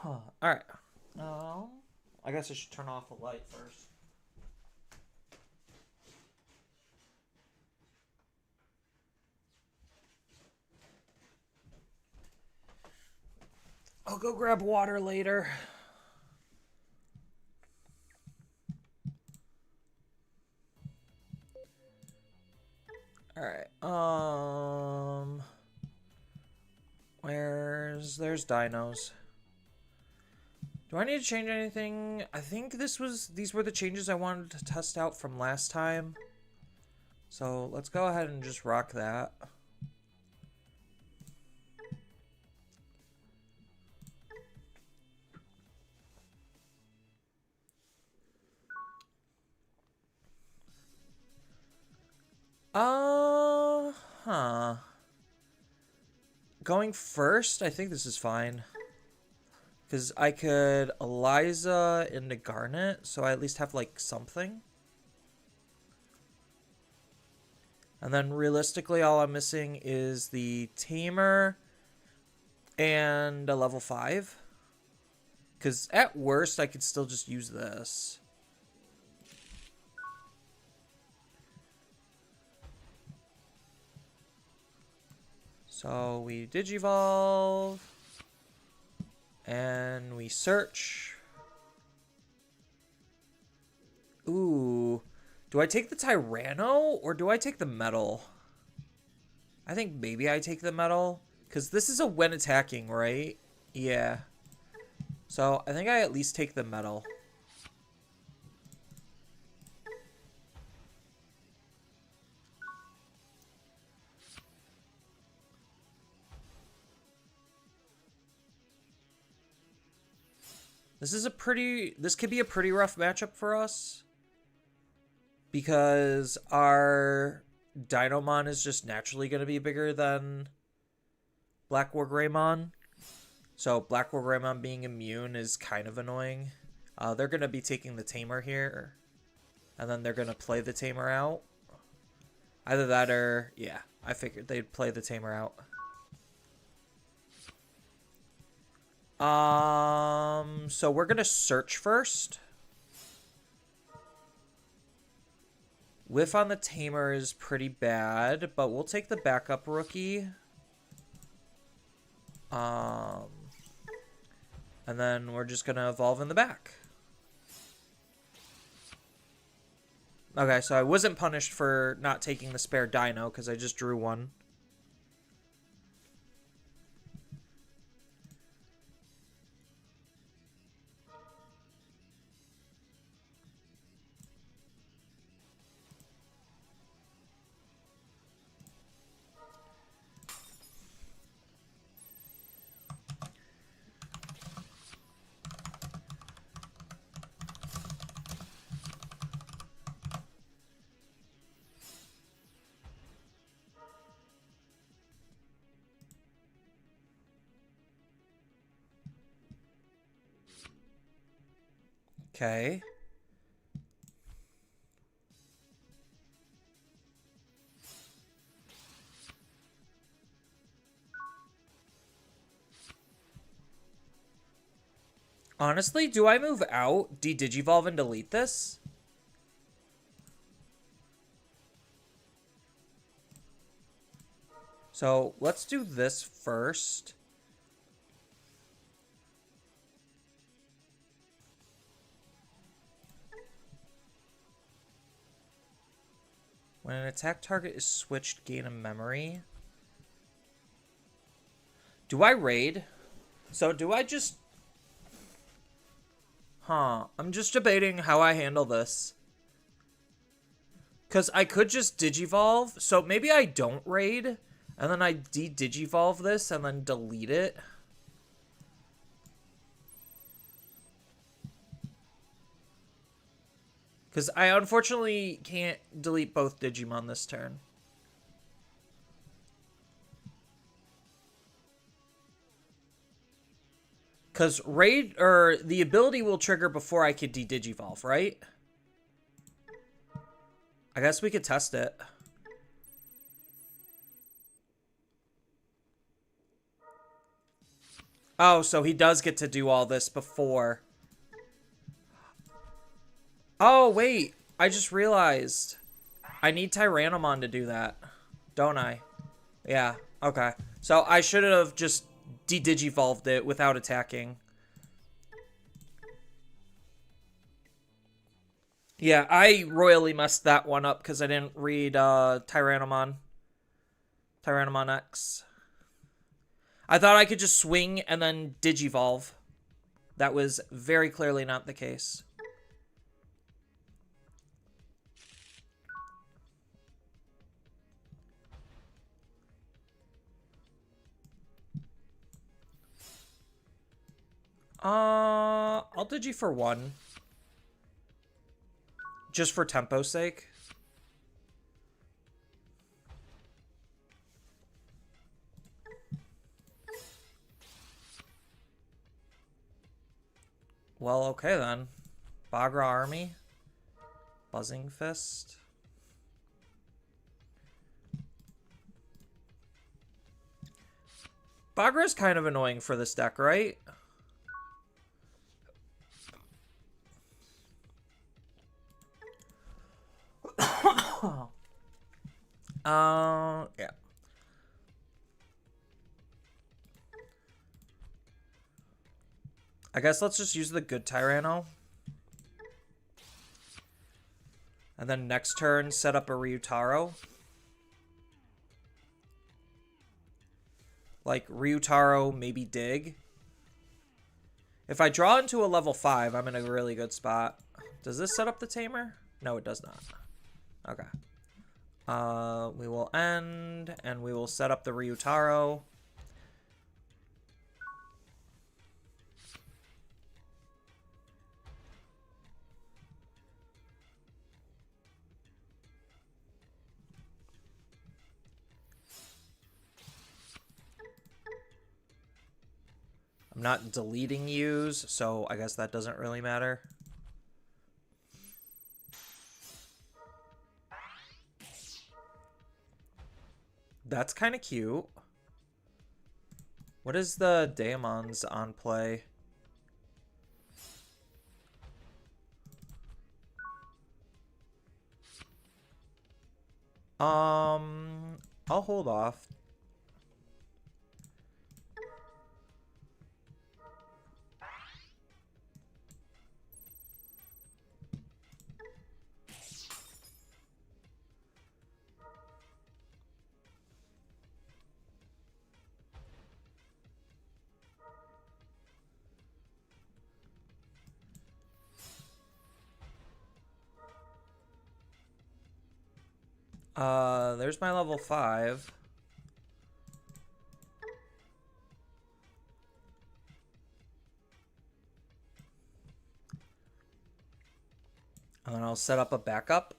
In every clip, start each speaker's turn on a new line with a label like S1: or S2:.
S1: Alright. I guess I should turn off the light first. I'll go grab water later. Alright. There's dinos. Do I need to change anything? I think these were the changes I wanted to test out from last time. So let's go ahead and just rock that. Going first, I think this is fine. Because I could Eliza into Garnet, so I at least have, like, something. And then, realistically, all I'm missing is the Tamer and a level 5. Because, at worst, I could still just use this. So, we Digivolve. And we search. Ooh. Do I take the Tyranno or do I take the Metal? I think maybe I take the Metal. Because this is a when attacking, right? Yeah. So I think I at least take the Metal. This could be a pretty rough matchup for us. Because our Dinomon is just naturally going to be bigger than Black War Greymon. So Black War Greymon being immune is kind of annoying. They're going to be taking the Tamer here. And then they're going to play the Tamer out. Either that or, yeah, I figured they'd play the Tamer out. So we're gonna search first. Whiff on the Tamer is pretty bad, but we'll take the backup rookie. And then we're just gonna evolve in the back. Okay, so I wasn't punished for not taking the spare dino because I just drew one. Okay. Honestly, do I move out, de-digivolve, and delete this? So, let's do this first. When an attack target is switched, gain a memory. Do I raid? So do I just... I'm just debating how I handle this. Because I could just Digivolve. So maybe I don't raid. And then I de-Digivolve this and then delete it. Because I unfortunately can't delete both Digimon this turn. Because raid, or the ability will trigger before I could de-Digivolve, right? I guess we could test it. Oh, so he does get to do all this before. Oh, wait. I just realized. I need Tyrannomon to do that. Don't I? Yeah. Okay. So I should have just de-digivolved it without attacking. Yeah, I royally messed that one up because I didn't read Tyrannomon. Tyrannomon X. I thought I could just swing and then digivolve. That was very clearly not the case. I'll digi for one. Just for tempo's sake. Well, okay then. Bagra Army. Buzzing Fist. Bagra's kind of annoying for this deck, right? Yeah. I guess let's just use the good Tyranno. And then next turn, set up a Ryutaro. Like, Ryutaro, maybe dig. If I draw into a level 5, I'm in a really good spot. Does this set up the Tamer? No, it does not. Okay. We will end, and we will set up the Ryutaro. I'm not deleting use, so I guess that doesn't really matter. That's kind of cute. What is the Daemons on play? I'll hold off. There's my level 5. And then I'll set up a backup.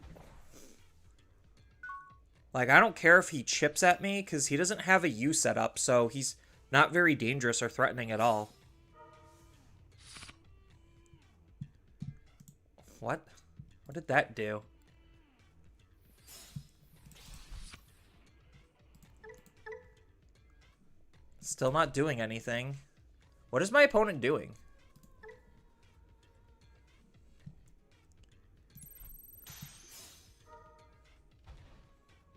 S1: Like, I don't care if he chips at me, because he doesn't have a U set up, so he's not very dangerous or threatening at all. What? What did that do? Still not doing anything. What is my opponent doing?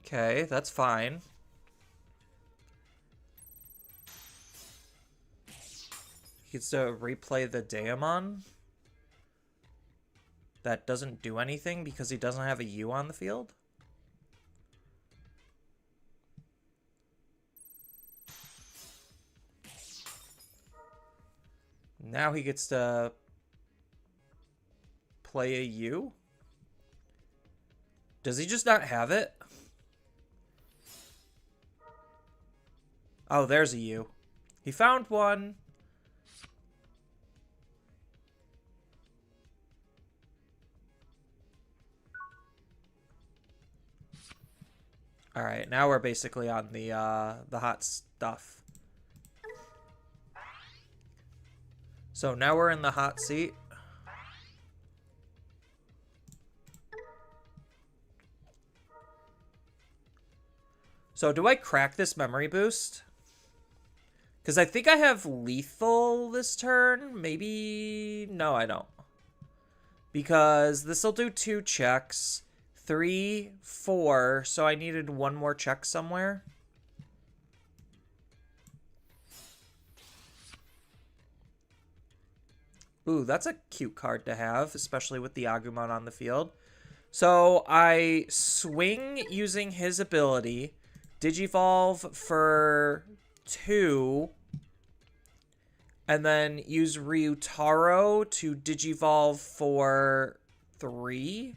S1: Okay, that's fine. He gets to replay the Daemon. That doesn't do anything because he doesn't have a U on the field. Now he gets to play a U. Does he just not have it? Oh, there's a U. He found one. All right, now we're basically on the hot stuff. So now we're in the hot seat. So do I crack this memory boost? Because I think I have lethal this turn. Maybe... No, I don't. Because this will do 2 checks. 3, 4. So I needed 1 more check somewhere. Ooh, that's a cute card to have, especially with the Agumon on the field. So I swing using his ability, Digivolve for 2, and then use Ryutaro to Digivolve for 3.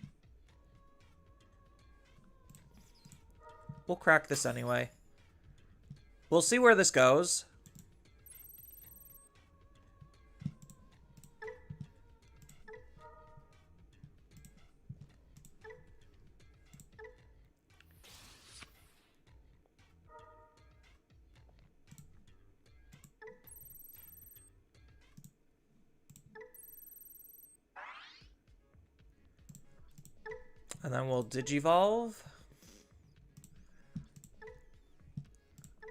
S1: We'll crack this anyway. We'll see where this goes. And then we'll Digivolve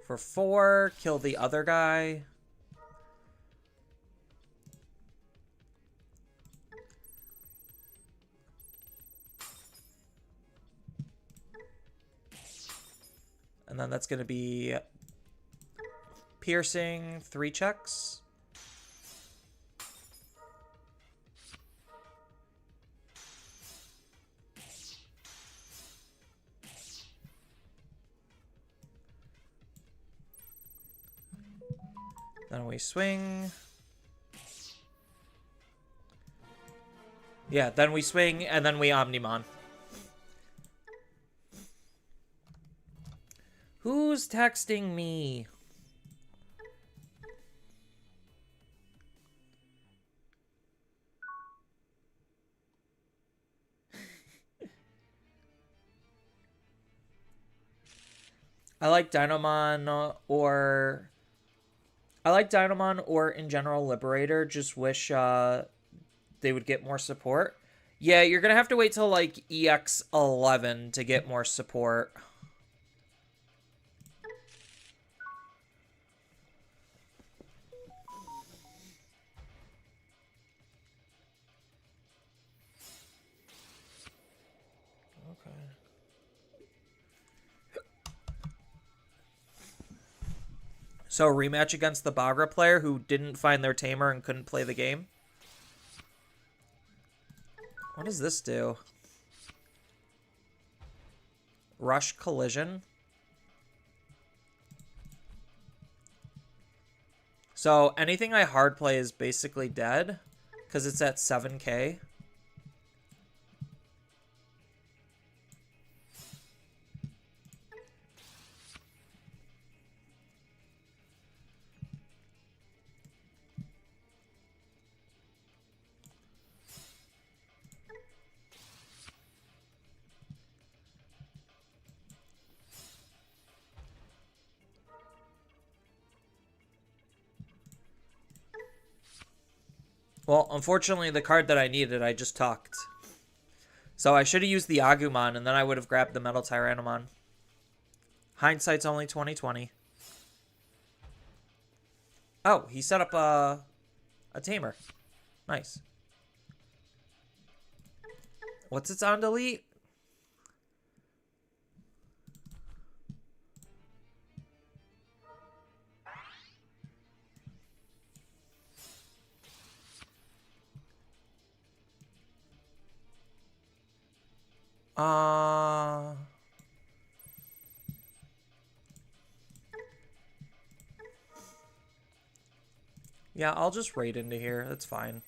S1: for 4, kill the other guy. And then that's going to be piercing, 3 checks. Then we swing. Yeah, then we swing, and then we Omnimon. Who's texting me? I like Dynamon or... I like Dynamon or, in general, Liberator. Just wish they would get more support. Yeah, you're going to have to wait till, like, EX11 to get more support. So, rematch against the Bagra player who didn't find their tamer and couldn't play the game. What does this do? Rush Collision. So, anything I hard play is basically dead because it's at 7k. Well, unfortunately, the card that I needed, I just talked. So I should have used the Agumon, and then I would have grabbed the Metal Tyrannomon. Hindsight's only 20/20. Oh, he set up a tamer. Nice. What's its on delete? Yeah, I'll just raid into here. That's fine.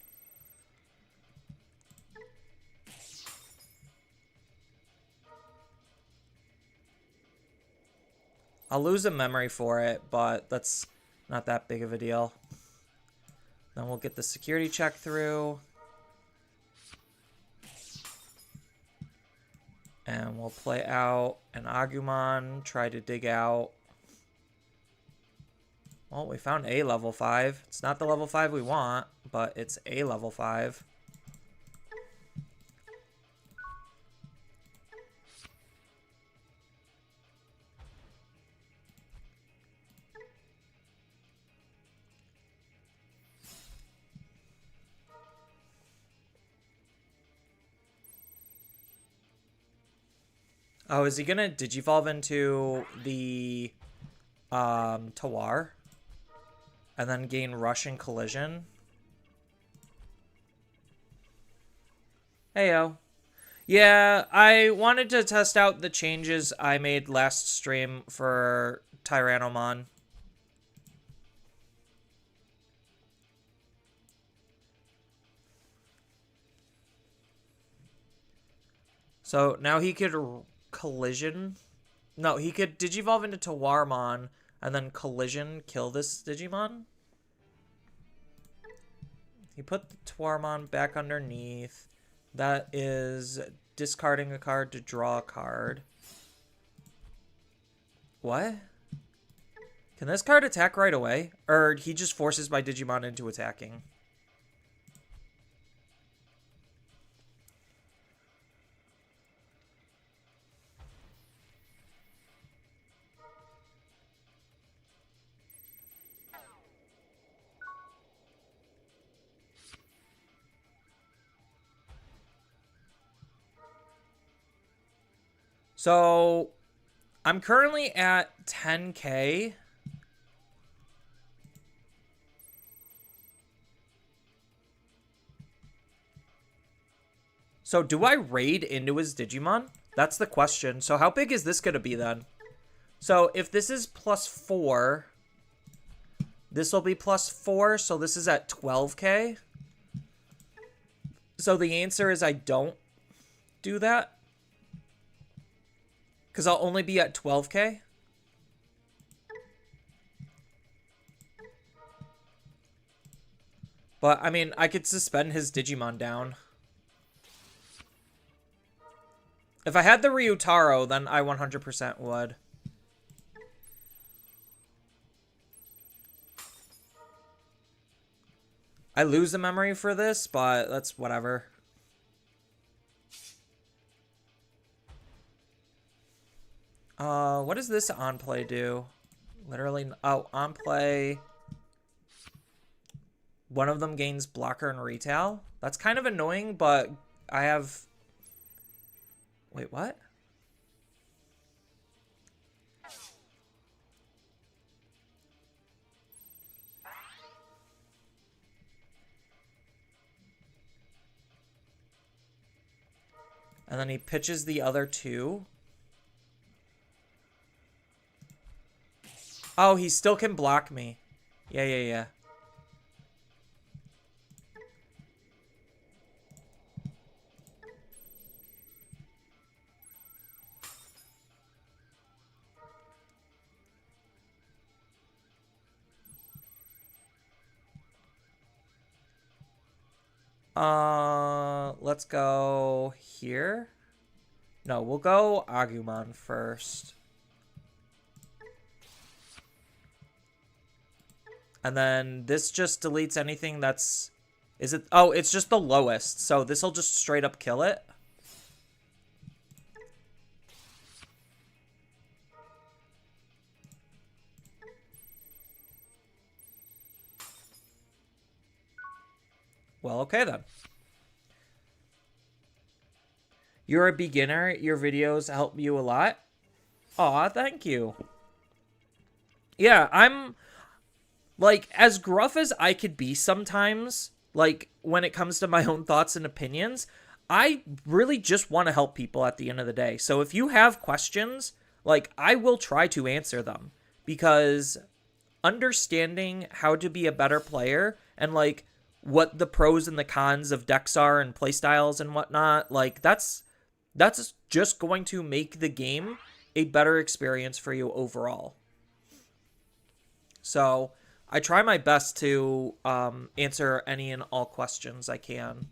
S1: I'll lose a memory for it, but that's not that big of a deal. Then we'll get the security check through. And we'll play out an Agumon, try to dig out. Well, we found a level 5. It's not the level 5 we want, but it's a level 5. Oh, is he gonna digivolve into the Tawar? And then gain Rush and Collision? Heyo. Yeah, I wanted to test out the changes I made last stream for Tyrannomon. So now he could Collision. No, he could Digivolve into Tawarmon and then Collision kill this Digimon. He put the Tawarmon back underneath. That is discarding a card to draw a card. What? Can this card attack right away? Or he just forces my Digimon into attacking? So, I'm currently at 10k. So, do I raid into his Digimon? That's the question. So, how big is this going to be then? So, if this is +4, this will be +4. So, this is at 12k. So, the answer is I don't do that. Because I'll only be at 12k. But, I mean, I could suspend his Digimon down. If I had the Ryutaro, then I 100% would. I lose the memory for this, but that's whatever. What does this on play do? Literally, oh, on play. One of them gains blocker and retail. That's kind of annoying, but I have... Wait, what? And then he pitches the other two. Oh, he still can block me. Yeah. Let's go here. No, we'll go Agumon first. And then this just deletes anything that's... Is it... Oh, it's just the lowest. So this will just straight up kill it. Well, okay then. You're a beginner. Your videos help you a lot. Aw, thank you. Yeah, I'm... Like, as gruff as I could be sometimes, like, when it comes to my own thoughts and opinions, I really just want to help people at the end of the day. So if you have questions, like, I will try to answer them. Because understanding how to be a better player and, like, what the pros and the cons of decks are and playstyles and whatnot, like, that's just going to make the game a better experience for you overall. So I try my best to answer any and all questions I can.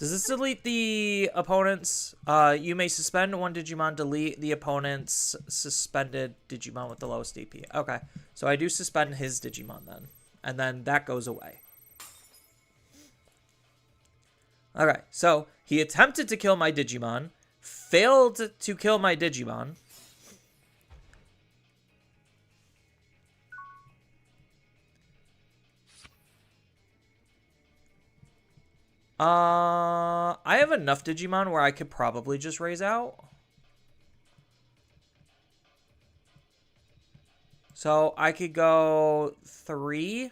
S1: Does this delete the opponent's? You may suspend one Digimon, delete the opponent's suspended Digimon with the lowest DP. Okay, so I do suspend his Digimon then. And then that goes away. Okay, so he attempted to kill my Digimon, failed to kill my Digimon. I have enough Digimon where I could probably just raise out. So I could go 3.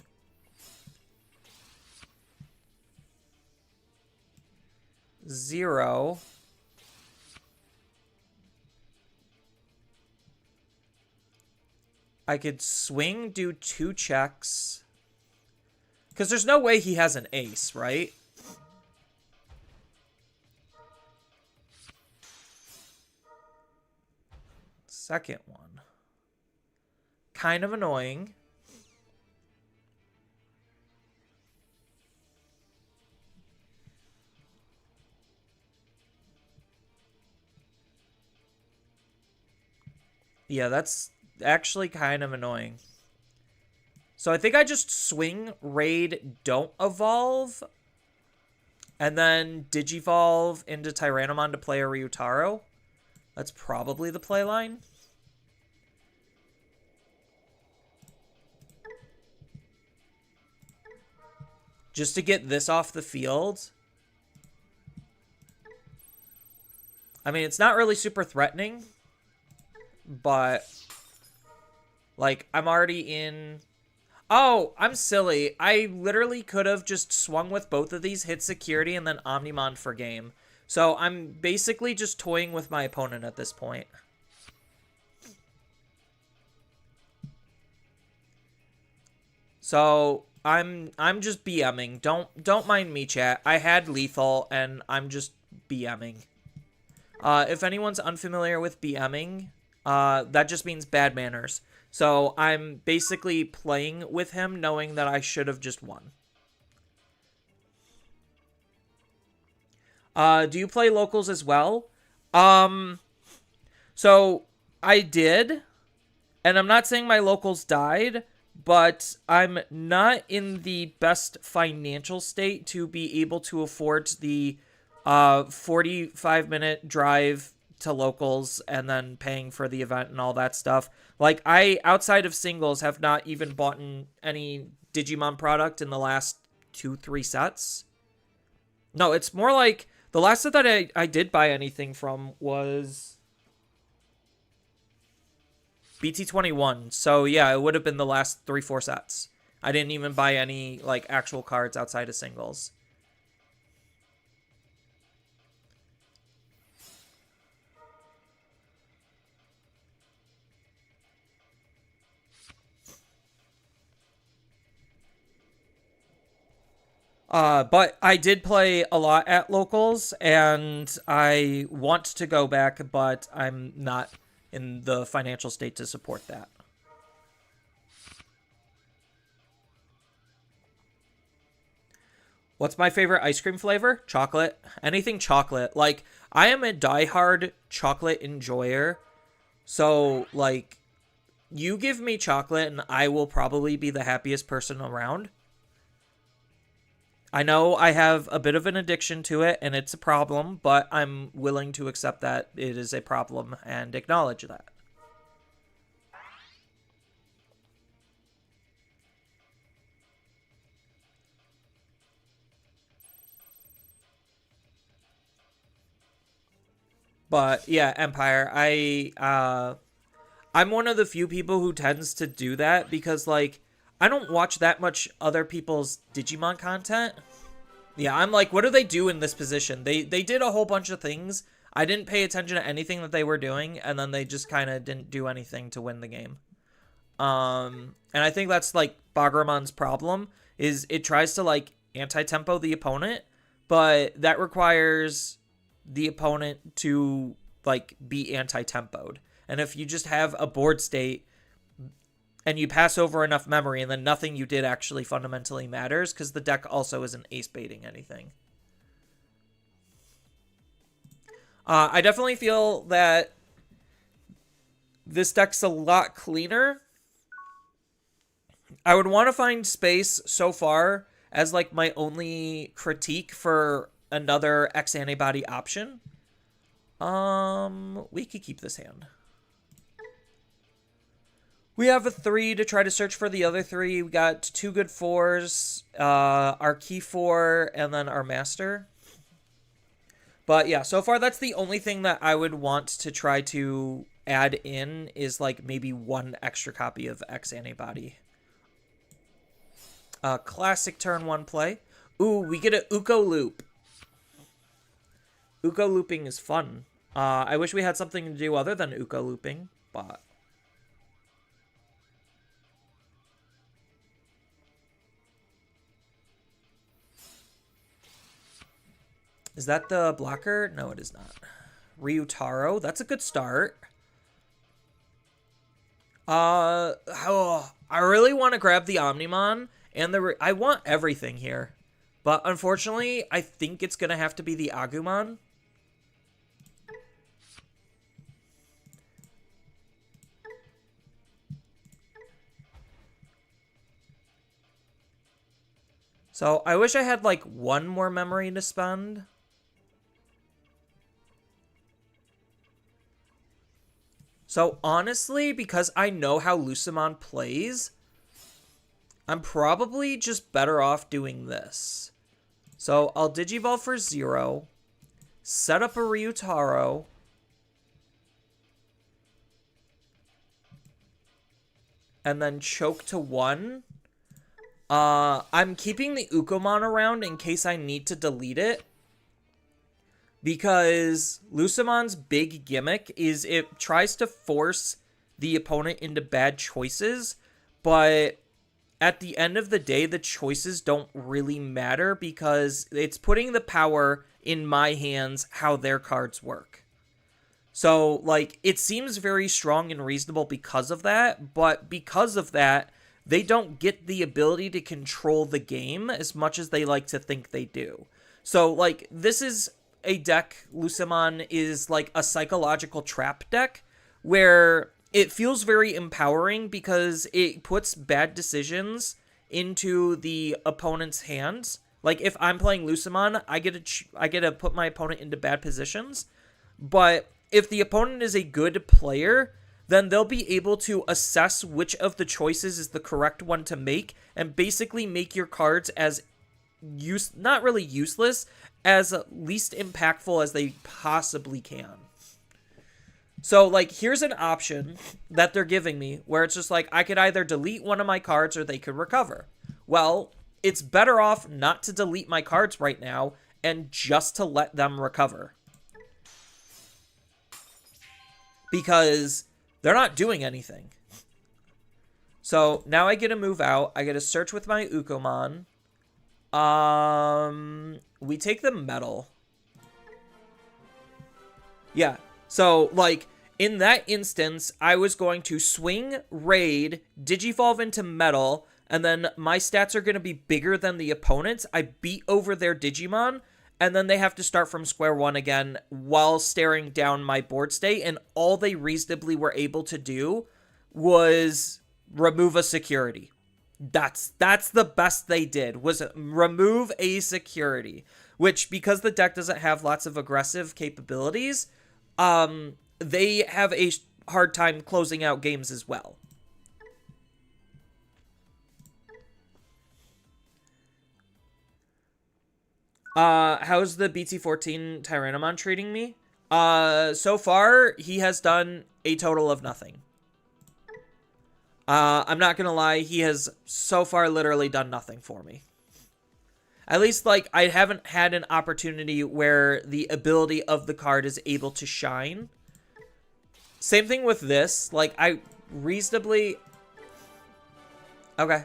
S1: 0. I could swing, do 2 checks. Because there's no way he has an ace, right? Second one. Kind of annoying. Yeah, that's actually kind of annoying. So I think I just swing, raid, don't evolve, and then digivolve into Tyrannomon to play a Ryutaro. That's probably the play line. Just to get this off the field. I mean, it's not really super threatening, but like I'm already in. Oh, I'm silly. I literally could have just swung with both of these, hit security, and then Omnimon for game. So I'm basically just toying with my opponent at this point. So I'm just BMing. Don't mind me, chat. I had lethal and I'm just BMing. If anyone's unfamiliar with BMing, that just means bad manners. So I'm basically playing with him knowing that I should have just won. Do you play locals as well? So I did, and I'm not saying my locals died, but I'm not in the best financial state to be able to afford the 45-minute drive to locals and then paying for the event and all that stuff. Like, I, outside of singles, have not even bought any Digimon product in the last 2-3 sets. No, it's more like the last set that I did buy anything from was BT21. So yeah, it would have been the last 3-4 sets. I didn't even buy any like actual cards outside of singles. But I did play a lot at locals, and I want to go back, but I'm not in the financial state to support that. What's my favorite ice cream flavor? Chocolate. Anything chocolate. Like, I am a diehard chocolate enjoyer. So, like, you give me chocolate and I will probably be the happiest person around. I know I have a bit of an addiction to it, and it's a problem, but I'm willing to accept that it is a problem and acknowledge that. But yeah, Empire, I'm one of the few people who tends to do that because, like, I don't watch that much other people's Digimon content. Yeah, I'm like, what do they do in this position? They did a whole bunch of things. I didn't pay attention to anything that they were doing, and then they just kind of didn't do anything to win the game. And I think that's, like, Bagramon's problem, is it tries to, like, anti-tempo the opponent, but that requires the opponent to, like, be anti-tempoed. And if you just have a board state and you pass over enough memory and then nothing you did actually fundamentally matters, because the deck also isn't ace baiting anything. I definitely feel that this deck's a lot cleaner. I would want to find space so far as like my only critique for another X antibody option. We could keep this hand. We have a 3 to try to search for the other 3. We got 2 good 4s, our key 4, and then our master. But yeah, so far that's the only thing that I would want to try to add in is like maybe 1 extra copy of X antibody. Classic turn 1 play. Ooh, we get a Uko loop. Uko looping is fun. I wish we had something to do other than Uko looping, but... Is that the blocker? No, it is not. Ryutaro, that's a good start. I really want to grab the Omnimon, and I want everything here. But unfortunately, I think it's going to have to be the Agumon. So I wish I had like 1 more memory to spend. So honestly, because I know how Lucemon plays, I'm probably just better off doing this. So I'll Digivolve for 0, set up a Ryutaro, and then choke to 1. I'm keeping the Ukomon around in case I need to delete it. Because Lucemon's big gimmick is it tries to force the opponent into bad choices, but at the end of the day, the choices don't really matter because it's putting the power in my hands how their cards work. So, like, it seems very strong and reasonable because of that, but because of that, they don't get the ability to control the game as much as they like to think they do. So, like, this is a deck, Lucemon is like a psychological trap deck where it feels very empowering because it puts bad decisions into the opponent's hands. Like if I'm playing Lucemon, I get to put my opponent into bad positions. But if the opponent is a good player, then they'll be able to assess which of the choices is the correct one to make and basically make your cards as not really useless, as least impactful as they possibly can. So, like, here's an option that they're giving me where it's just like, I could either delete one of my cards or they could recover. Well, it's better off not to delete my cards right now and just to let them recover. Because they're not doing anything. So, now I get to move out. I get to search with my Ukomon. We take the metal. Yeah. So, like, in that instance, I was going to swing, raid, Digivolve into metal, and then my stats are going to be bigger than the opponent's. I beat over their Digimon, and then they have to start from square one again while staring down my board state, and all they reasonably were able to do was remove a security. That's the best they did, was remove a security, which, because the deck doesn't have lots of aggressive capabilities, they have a hard time closing out games as well. How's the BT14 Tyrannomon treating me? So far, he has done a total of nothing. I'm not gonna lie, he has so far literally done nothing for me. At least, like, I haven't had an opportunity where the ability of the card is able to shine. Same thing with this. Like, I reasonably... Okay.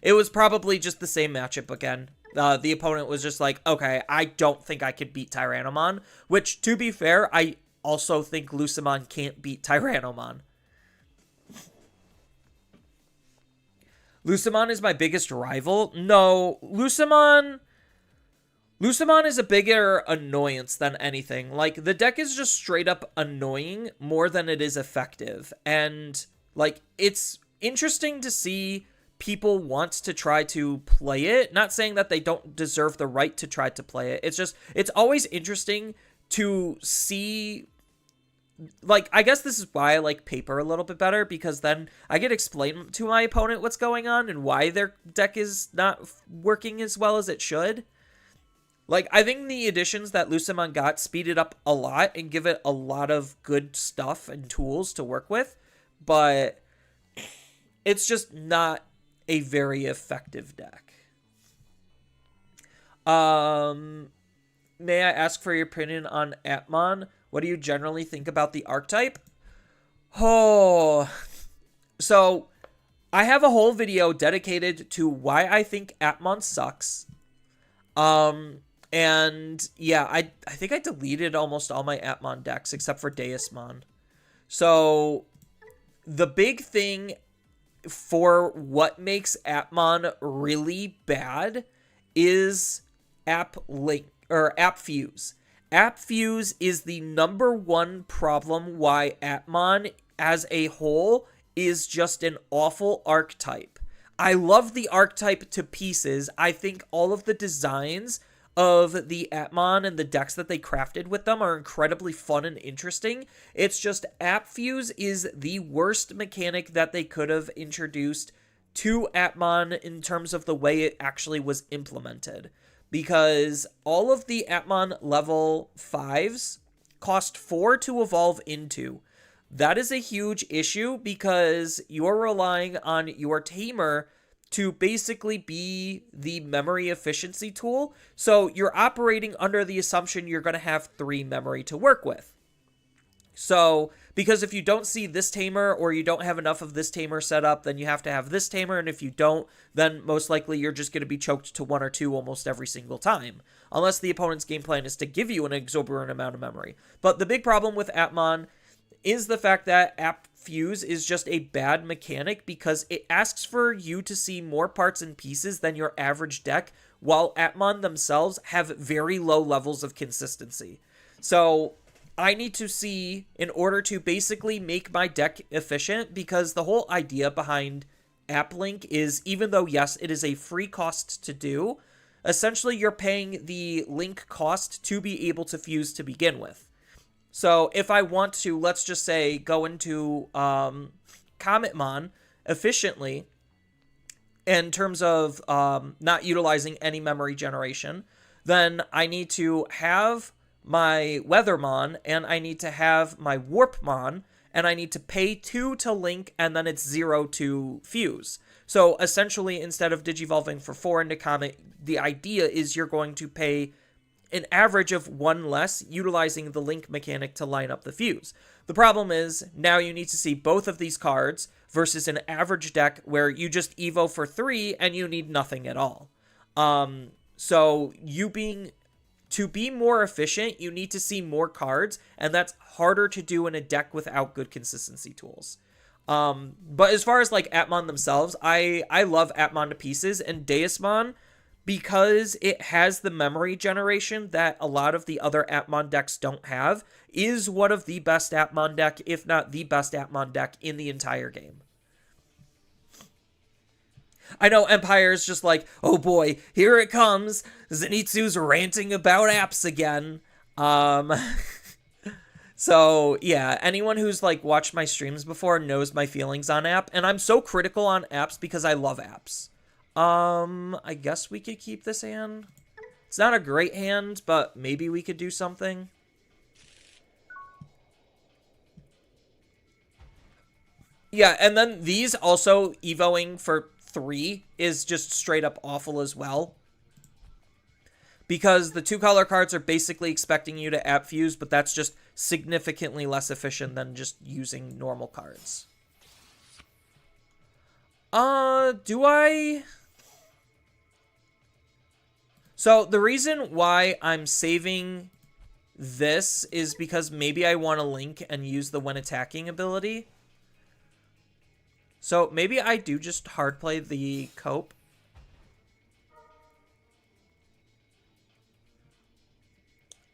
S1: It was probably just the same matchup again. The opponent was just like, okay, I don't think I could beat Tyrannomon. Which, to be fair, I also think Lucemon can't beat Tyrannomon. Lucemon is my biggest rival? No, Lucemon Lucemon is a bigger annoyance than anything. Like, the deck is just straight up annoying more than it is effective. And, like, it's interesting to see people want to try to play it. Not saying that they don't deserve the right to try to play it. It's just, it's always interesting to see. Like, I guess this is why I like paper a little bit better, because then I get explain to my opponent what's going on and why their deck is not working as well as it should. Like, I think the additions that Lucemon got speed it up a lot and give it a lot of good stuff and tools to work with, but it's just not a very effective deck. May I ask for your opinion on Atmon? What do you generally think about the archetype? Oh, so I have a whole video dedicated to why I think Atmon sucks. And yeah, I think I deleted almost all my Atmon decks except for Deusmon. So the big thing for what makes Atmon really bad is App Fuse. App Fuse is the #1 problem why Atmon as a whole is just an awful archetype. I love the archetype to pieces. I think all of the designs of the Atmon and the decks that they crafted with them are incredibly fun and interesting. It's just App Fuse is the worst mechanic that they could have introduced to Atmon in terms of the way it actually was implemented. Because all of the Atmon level 5s cost 4 to evolve into. That is a huge issue because you're relying on your tamer to basically be the memory efficiency tool. So you're operating under the assumption you're going to have 3 memory to work with. So, because if you don't see this tamer or you don't have enough of this tamer set up, then you have to have this tamer. And if you don't, then most likely you're just going to be choked to 1 or 2 almost every single time. Unless the opponent's game plan is to give you an exorbitant amount of memory. But the big problem with Atmon is the fact that App Fuse is just a bad mechanic because it asks for you to see more parts and pieces than your average deck, while Atmon themselves have very low levels of consistency. So I need to see, in order to basically make my deck efficient, because the whole idea behind App Link is, even though, yes, it is a free cost to do, essentially you're paying the link cost to be able to fuse to begin with. So if I want to, let's just say, go into Cometmon efficiently in terms of not utilizing any memory generation, then I need to have my Weathermon, and I need to have my Warpmon, and I need to pay 2 to link, and then it's 0 to fuse. So essentially, instead of digivolving for 4 into Comet, the idea is you're going to pay an average of 1 less, utilizing the link mechanic to line up the fuse. The problem is, now you need to see both of these cards versus an average deck where you just evo for 3 and you need nothing at all. So to be more efficient, you need to see more cards, and that's harder to do in a deck without good consistency tools. But as far as like Atmon themselves, I love Atmon to pieces, and Deusmon, because it has the memory generation that a lot of the other Atmon decks don't have, is one of the best Atmon deck, if not the best Atmon deck in the entire game. I know Empire's just like, oh boy, here it comes. Zenitsu's ranting about apps again. So yeah, anyone who's like watched my streams before knows my feelings on app, and I'm so critical on apps because I love apps. I guess we could keep this hand. It's not a great hand, but maybe we could do something. Yeah, and then these also evoing for 3 is just straight up awful as well. Because the 2-color cards are basically expecting you to app fuse, but that's just significantly less efficient than just using normal cards. Do I? So the reason why I'm saving this is because maybe I want to link and use the when attacking ability. So maybe I do just hard play the Cope.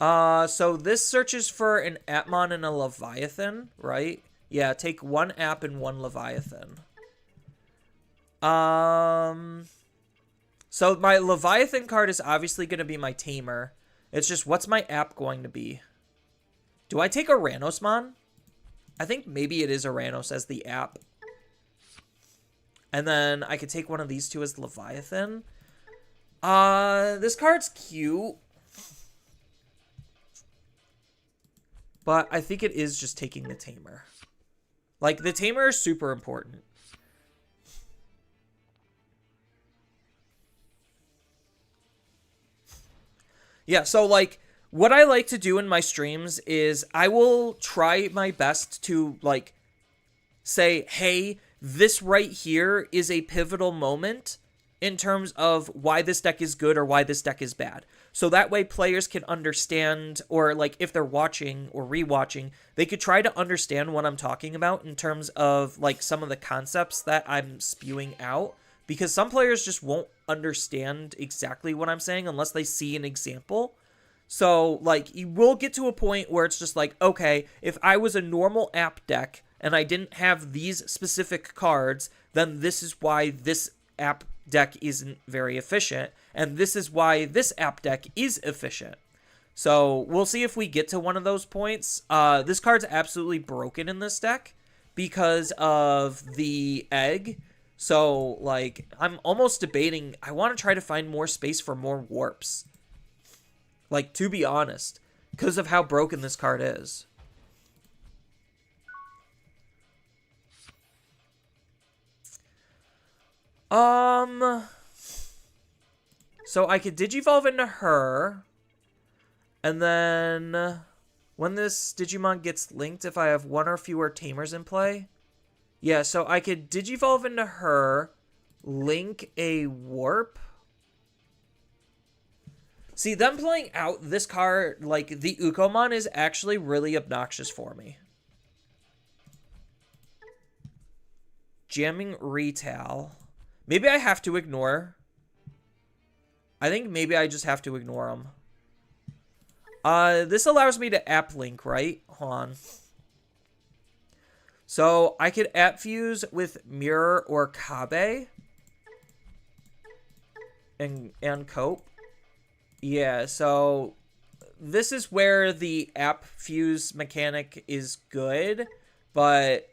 S1: So this searches for an Atmon and a Leviathan, right? Yeah, take one App and one Leviathan. So my Leviathan card is obviously going to be my Tamer. It's just, what's my App going to be? Do I take a Ranosmon? I think maybe it is Aranos as the App. And then I could take one of these two as Leviathan. This card's cute. But I think it is just taking the Tamer. Like, the Tamer is super important. Yeah, so, like, what I like to do in my streams is I will try my best to, like, say, hey, this right here is a pivotal moment in terms of why this deck is good or why this deck is bad. So that way players can understand, or like if they're watching or rewatching, they could try to understand what I'm talking about in terms of like some of the concepts that I'm spewing out. Because some players just won't understand exactly what I'm saying unless they see an example. So like you will get to a point where it's just like, okay, if I was a normal app deck and I didn't have these specific cards, then this is why this app deck isn't very efficient, and this is why this app deck is efficient. So we'll see if we get to one of those points. This card's absolutely broken in this deck because of the egg. So like I'm almost debating, I want to try to find more space for more warps. Like, to be honest, because of how broken this card is. So I could Digivolve into her, and then when this Digimon gets linked, if I have one or fewer Tamers in play, yeah, so I could Digivolve into her, link a Warp. See, them playing out this card, like, the Ukomon is actually really obnoxious for me. Jamming Retail. Maybe I have to ignore. I think maybe I just have to ignore them. This allows me to app link, right? Hold on. So I could app fuse with Mirror or Kabe. And Cope. Yeah, so this is where the app fuse mechanic is good, but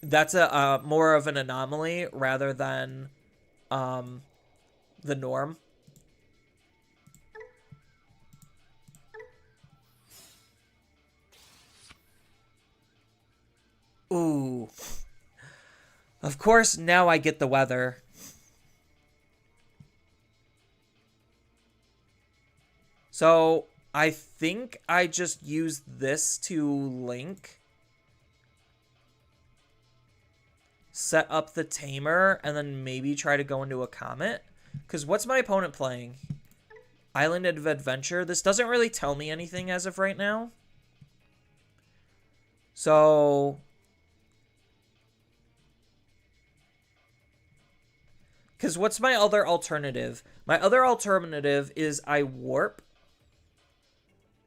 S1: that's a more of an anomaly rather than the norm. Ooh. Of course, now I get the weather. So, I think I just use this to link. Set up the Tamer, and then maybe try to go into a Comet. Because what's my opponent playing? Island of Adventure. This doesn't really tell me anything as of right now. So... because what's my other alternative? My other alternative is I Warp.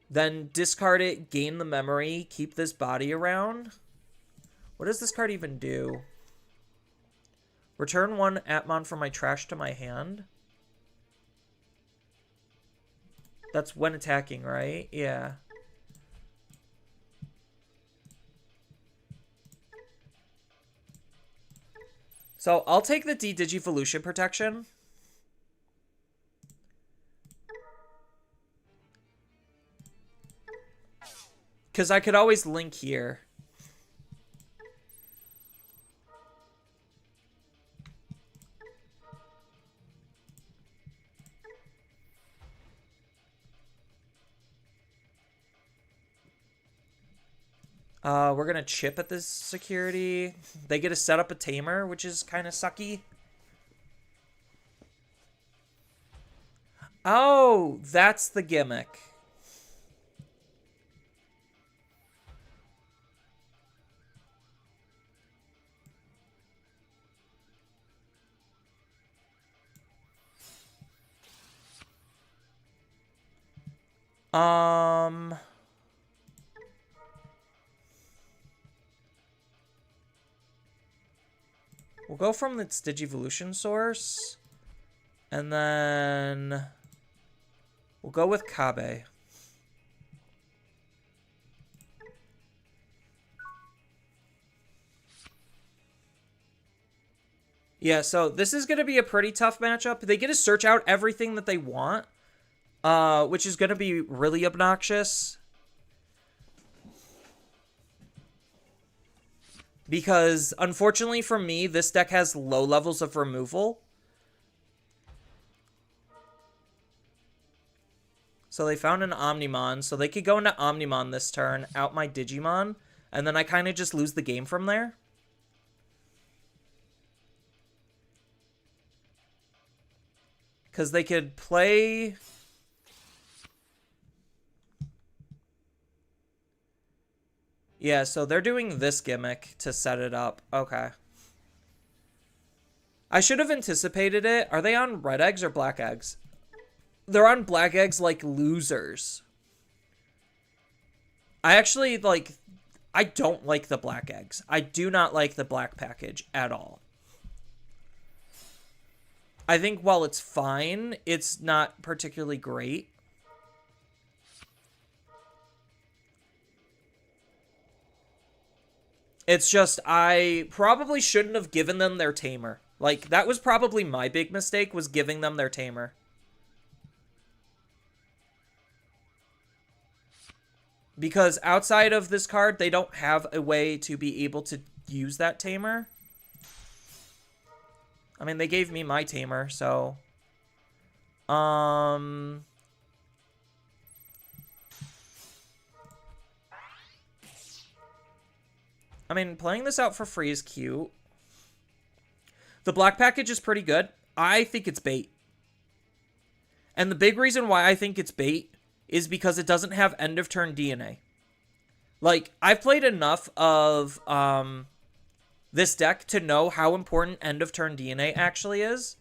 S1: Then discard it, gain the memory, keep this body around. What does this card even do? Return one Atmon from my trash to my hand. That's when attacking, right? Yeah. So I'll take the D-Digivolution protection. Because I could always link here. We're going to chip at this security. They get to set up a Tamer, which is kind of sucky. Oh, that's the gimmick. We'll go from its Digivolution source. And then we'll go with Kabe. Yeah, so this is going to be a pretty tough matchup. They get to search out everything that they want, which is going to be really obnoxious. Because, unfortunately for me, this deck has low levels of removal. So they found an Omnimon, so they could go into Omnimon this turn, out my Digimon, and then I kind of just lose the game from there. Because they could play... Yeah, so they're doing this gimmick to set it up. Okay. I should have anticipated it. Are they on red eggs or black eggs? They're on black eggs like losers. I actually, like... I don't like the black eggs. I do not like the black package at all. I think while it's fine, it's not particularly great. It's just, I probably shouldn't have given them their tamer. Like, that was probably my big mistake, was giving them their tamer. Because outside of this card, they don't have a way to be able to use that tamer. I mean, they gave me my tamer, so... I mean, playing this out for free is cute. The black package is pretty good. I think it's bait. And the big reason why I think it's bait is because it doesn't have end-of-turn DNA. Like, I've played enough of this deck to know how important end-of-turn DNA actually is.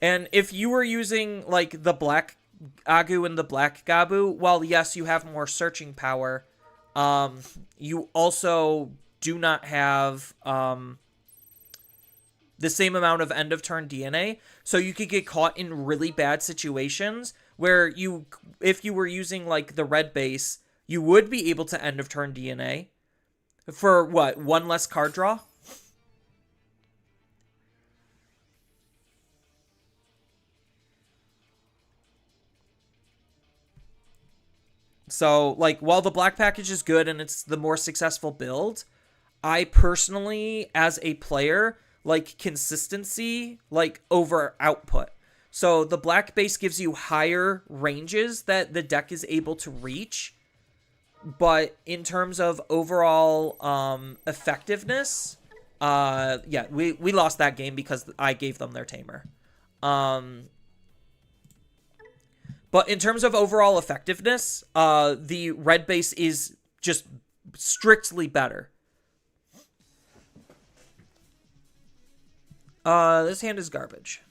S1: And if you were using, like, the black Agu and the black Gabu, while, yes, you have more searching power, you also do not have the same amount of end-of-turn DNA, so you could get caught in really bad situations where you, if you were using, like, the red base, you would be able to end-of-turn DNA for, what, one less card draw? So, like, while the black package is good and it's the more successful build, I personally, as a player, like consistency, like, over output. So the black base gives you higher ranges that the deck is able to reach. But in terms of overall effectiveness, yeah, we lost that game because I gave them their tamer. But in terms of overall effectiveness, the red base is just strictly better. This hand is garbage.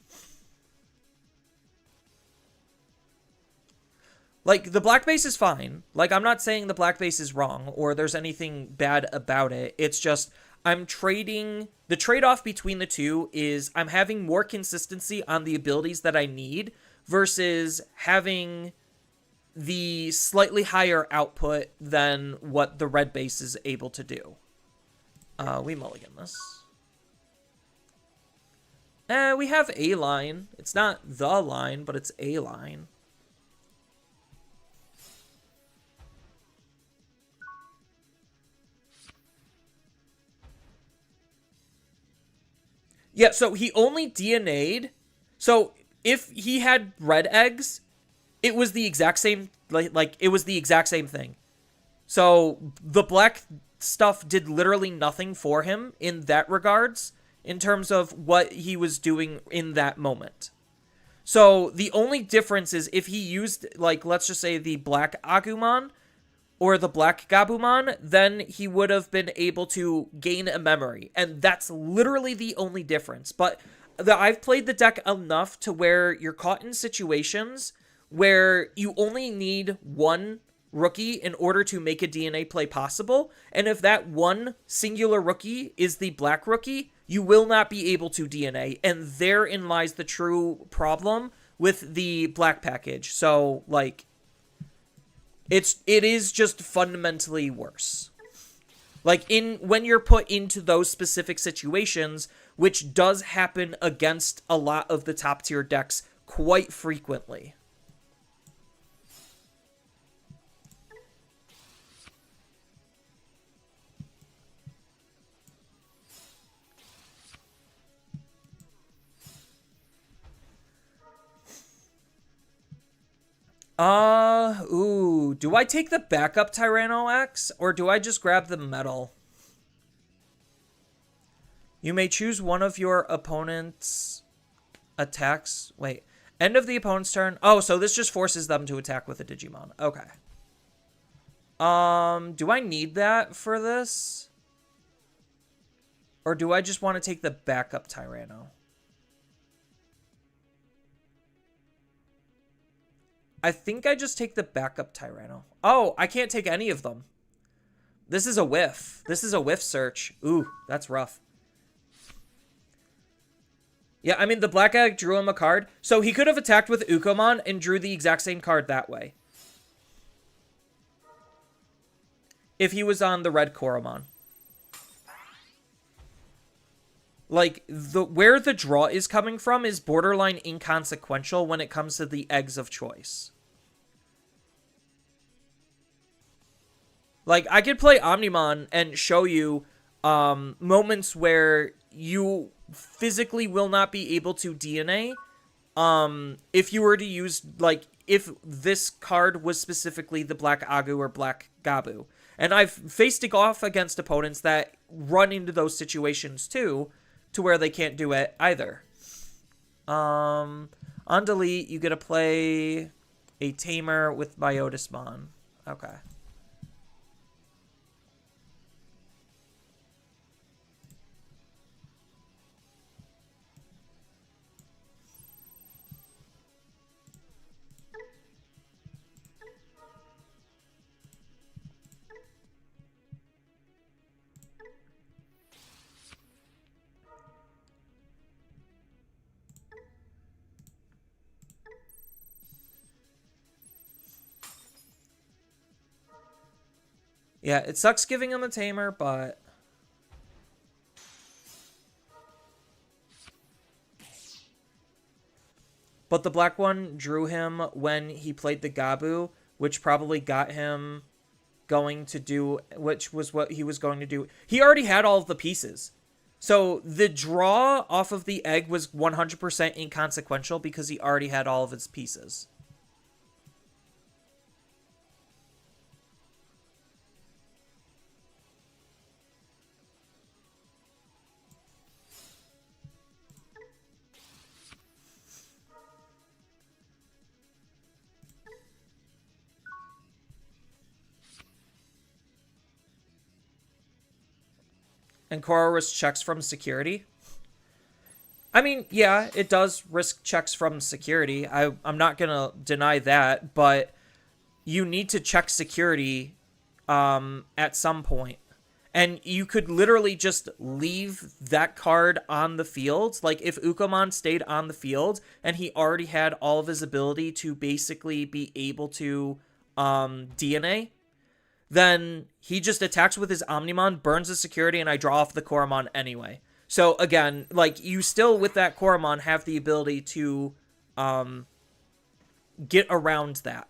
S1: Like, the black base is fine. Like, I'm not saying the black base is wrong or there's anything bad about it. It's just, I'm trading... The trade-off between the two is I'm having more consistency on the abilities that I need versus having the slightly higher output than what the red base is able to do. We mulligan this. We have a line. It's not the line, but it's a line. Yeah, so he only DNA'd. So if he had red eggs, it was the exact same, like it was the exact same thing. So the black stuff did literally nothing for him in that regards, in terms of what he was doing in that moment. So the only difference is if he used, like, let's just say the black Agumon or the black Gabumon, then he would have been able to gain a memory. And that's literally the only difference. But I've played the deck enough to where you're caught in situations where you only need one rookie in order to make a DNA play possible. And if that one singular rookie is the black rookie, you will not be able to DNA. And therein lies the true problem with the black package. So, like, it is just fundamentally worse. Like, when you're put into those specific situations, which does happen against a lot of the top tier decks quite frequently. Ooh, do I take the backup Tyranno X, or do I just grab the metal? You may choose one of your opponent's attacks. Wait, end of the opponent's turn. Oh, so this just forces them to attack with a Digimon. Okay. Do I need that for this? Or do I just want to take the backup Tyranno? I think I just take the backup Tyranno. Oh, I can't take any of them. This is a whiff. This is a whiff search. Ooh, that's rough. Yeah, I mean, the black egg drew him a card. So he could have attacked with Ukomon and drew the exact same card that way. If he was on the red Koromon. Like, where the draw is coming from is borderline inconsequential when it comes to the eggs of choice. Like, I could play Omnimon and show you moments where you physically will not be able to DNA if you were to use, like, if this card was specifically the Black Agu or Black Gabu. And I've faced it off against opponents that run into those situations too, to where they can't do it either. On delete, you get to play a Tamer with Biotismon. Okay. Yeah, it sucks giving him a Tamer, but... But the black one drew him when he played the Gabu, which probably got him going to do... Which was what he was going to do. He already had all of the pieces. So the draw off of the egg was 100% inconsequential because he already had all of its pieces. And Korra risks checks from security. I mean, yeah, it does risk checks from security. I'm not going to deny that, but you need to check security at some point. And you could literally just leave that card on the field. Like, if Ukomon stayed on the field and he already had all of his ability to basically be able to DNA, then he just attacks with his Omnimon, burns the security, and I draw off the Koromon anyway. So, again, like, you still, with that Koromon, have the ability to get around that.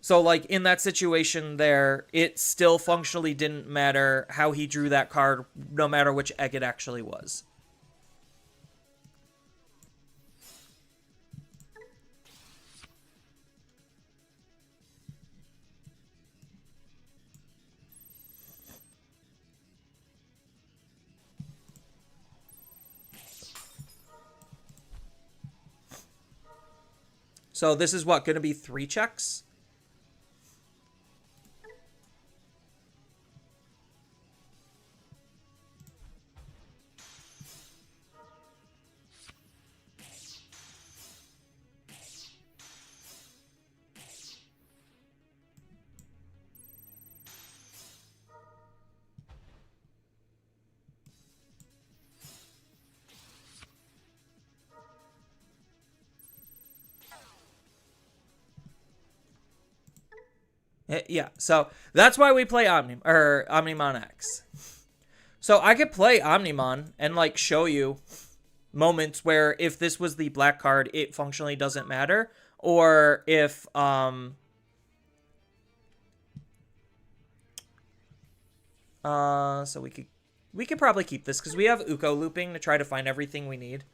S1: So, like, in that situation there, it still functionally didn't matter how he drew that card, no matter which egg it actually was. So this is what, going to be 3 checks? Yeah, so that's why we play Omnimon X. So I could play Omnimon and like show you moments where if this was the black card, it functionally doesn't matter, or if so we could probably keep this because we have Uko looping to try to find everything we need.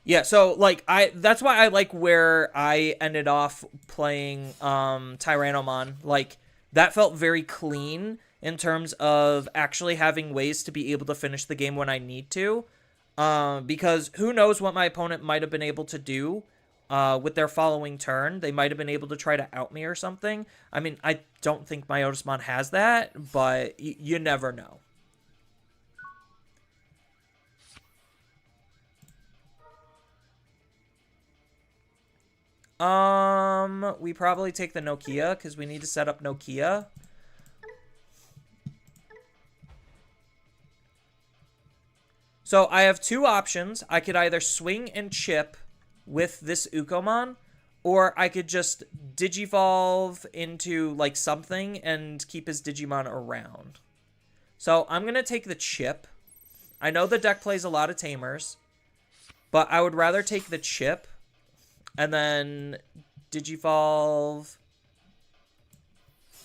S1: Yeah, so like that's why I like where I ended off playing Tyrannomon. Like that felt very clean in terms of actually having ways to be able to finish the game when I need to. Because who knows what my opponent might have been able to do with their following turn. They might have been able to try to out me or something. I mean, I don't think my Otismon has that, but you never know. We probably take the Nokia because we need to set up Nokia. So I have 2 options. I could either swing and chip with this Ukomon, or I could just Digivolve into like something and keep his Digimon around. So I'm going to take the chip. I know the deck plays a lot of Tamers, but I would rather take the chip and then Digivolve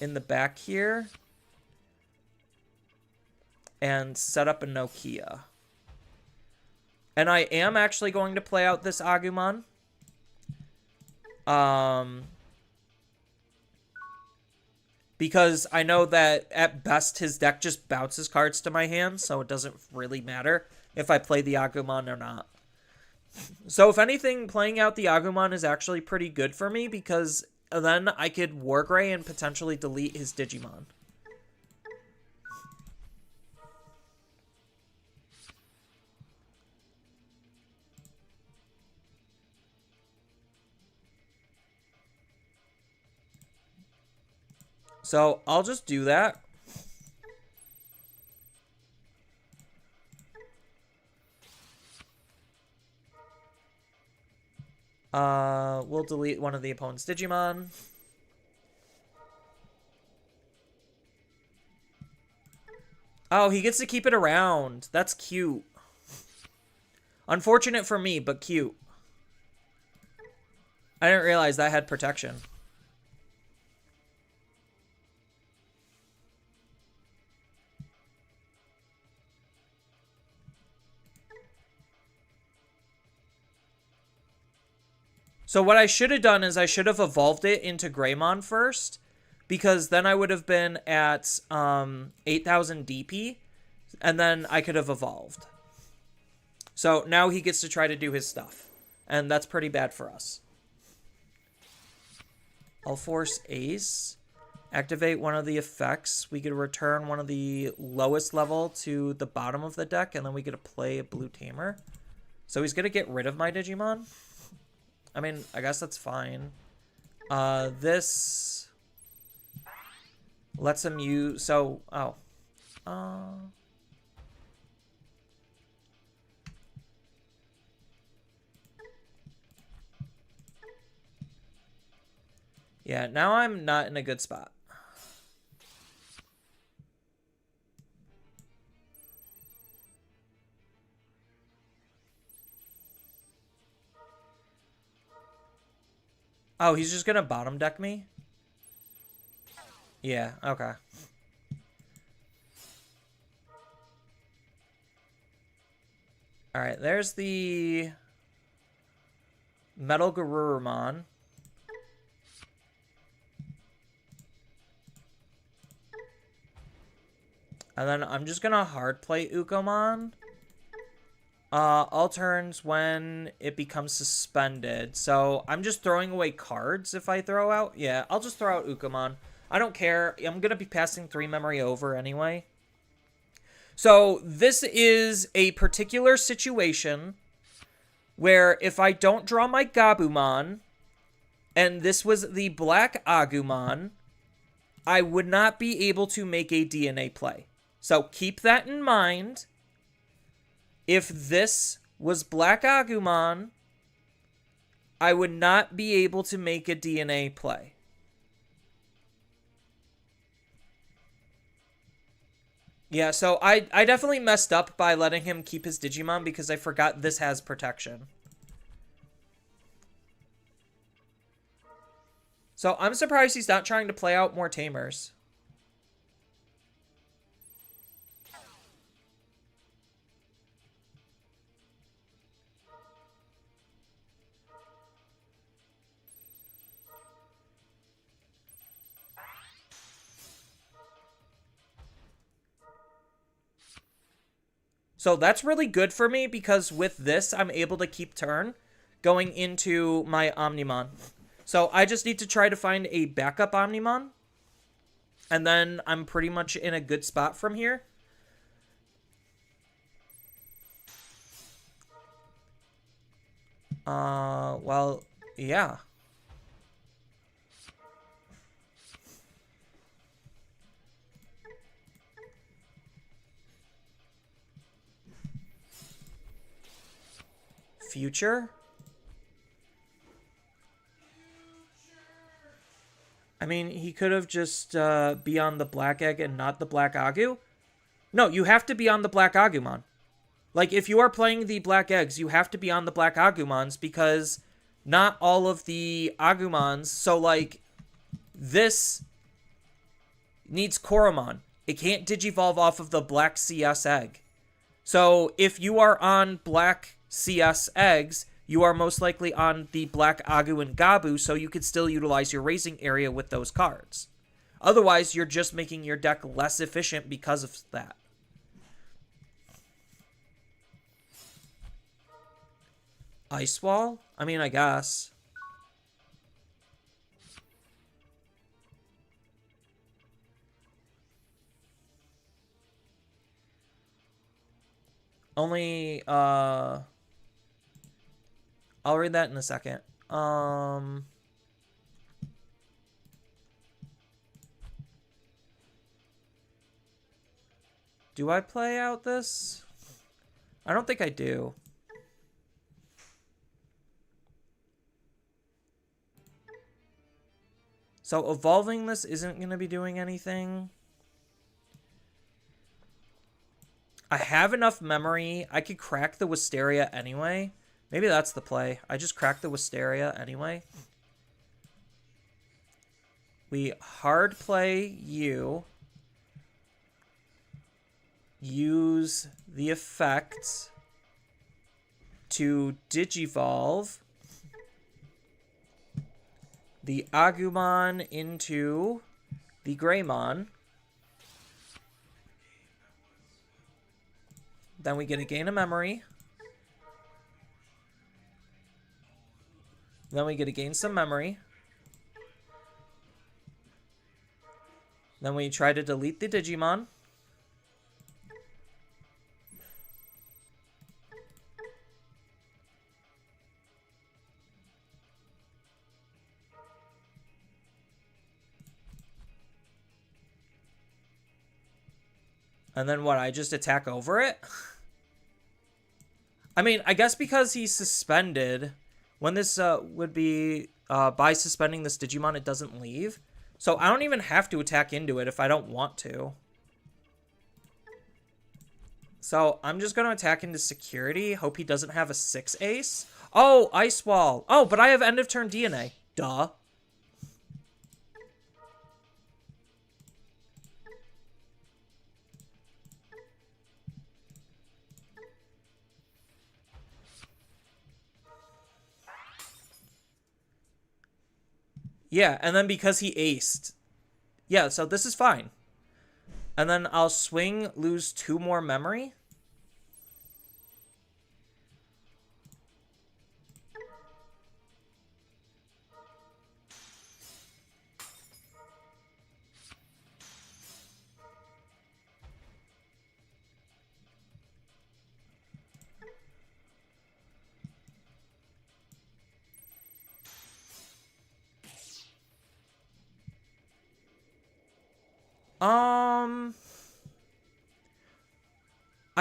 S1: in the back here and set up a Nokia. And I am actually going to play out this Agumon. Because I know that at best his deck just bounces cards to my hand, so it doesn't really matter if I play the Agumon or not. So if anything, playing out the Agumon is actually pretty good for me because then I could Wargray and potentially delete his Digimon. So I'll just do that. We'll delete one of the opponent's Digimon. Oh, he gets to keep it around. That's cute. Unfortunate for me, but cute. I didn't realize that had protection. So what I should have done is I should have evolved it into Greymon first, because then I would have been at 8,000 DP, and then I could have evolved. So now he gets to try to do his stuff, and that's pretty bad for us. I'll force Ace. Activate one of the effects. We could return one of the lowest level to the bottom of the deck, and then we get to play a blue tamer. So he's going to get rid of my Digimon. I mean, I guess that's fine. This lets him use... So, oh. Yeah, now I'm not in a good spot. Oh, he's just gonna bottom deck me? Yeah, okay. Alright, there's the Metal Garurumon. And then I'm just gonna hard play Ukomon. All turns when it becomes suspended. So I'm just throwing away cards if I throw out. Yeah, I'll just throw out Ukamon. I don't care. I'm going to be passing 3 memory over anyway. So this is a particular situation where if I don't draw my Gabumon, and this was the black Agumon, I would not be able to make a DNA play. So keep that in mind. If this was black Agumon, I would not be able to make a DNA play. Yeah, so I definitely messed up by letting him keep his Digimon because I forgot this has protection. So I'm surprised he's not trying to play out more Tamers. So that's really good for me because with this, I'm able to keep turn going into my Omnimon. So I just need to try to find a backup Omnimon. And then I'm pretty much in a good spot from here. Well, yeah. Future? I mean, he could have just be on the black egg and not the black Agu. No, you have to be on the black Agumon. Like, if you are playing the black eggs, you have to be on the black Agumons because not all of the Agumons... So, like, this needs Koromon. It can't digivolve off of the black CS egg. So, if you are on black CS eggs, you are most likely on the black Agu and Gabu, so you could still utilize your raising area with those cards. Otherwise, you're just making your deck less efficient because of that. Ice Wall? I mean, I guess. Only, I'll read that in a second. Do I play out this? I don't think I do. So evolving this isn't going to be doing anything. I have enough memory. I could crack the Wisteria anyway. Maybe that's the play. I just crack the Wisteria anyway. We hard play you. Use the effect to digivolve the Agumon into the Greymon. Then we get a gain of memory. Then we get to gain some memory. Then we try to delete the Digimon. And then what, I just attack over it? I mean, I guess because he's suspended, when this would be, by suspending this Digimon, it doesn't leave. So I don't even have to attack into it if I don't want to. So I'm just going to attack into security. Hope he doesn't have a 6 ace. Oh, Ice Wall. Oh, but I have end of turn DNA. Duh. Yeah, and then because he aced. Yeah, so this is fine. And then I'll swing, lose 2 more memory. I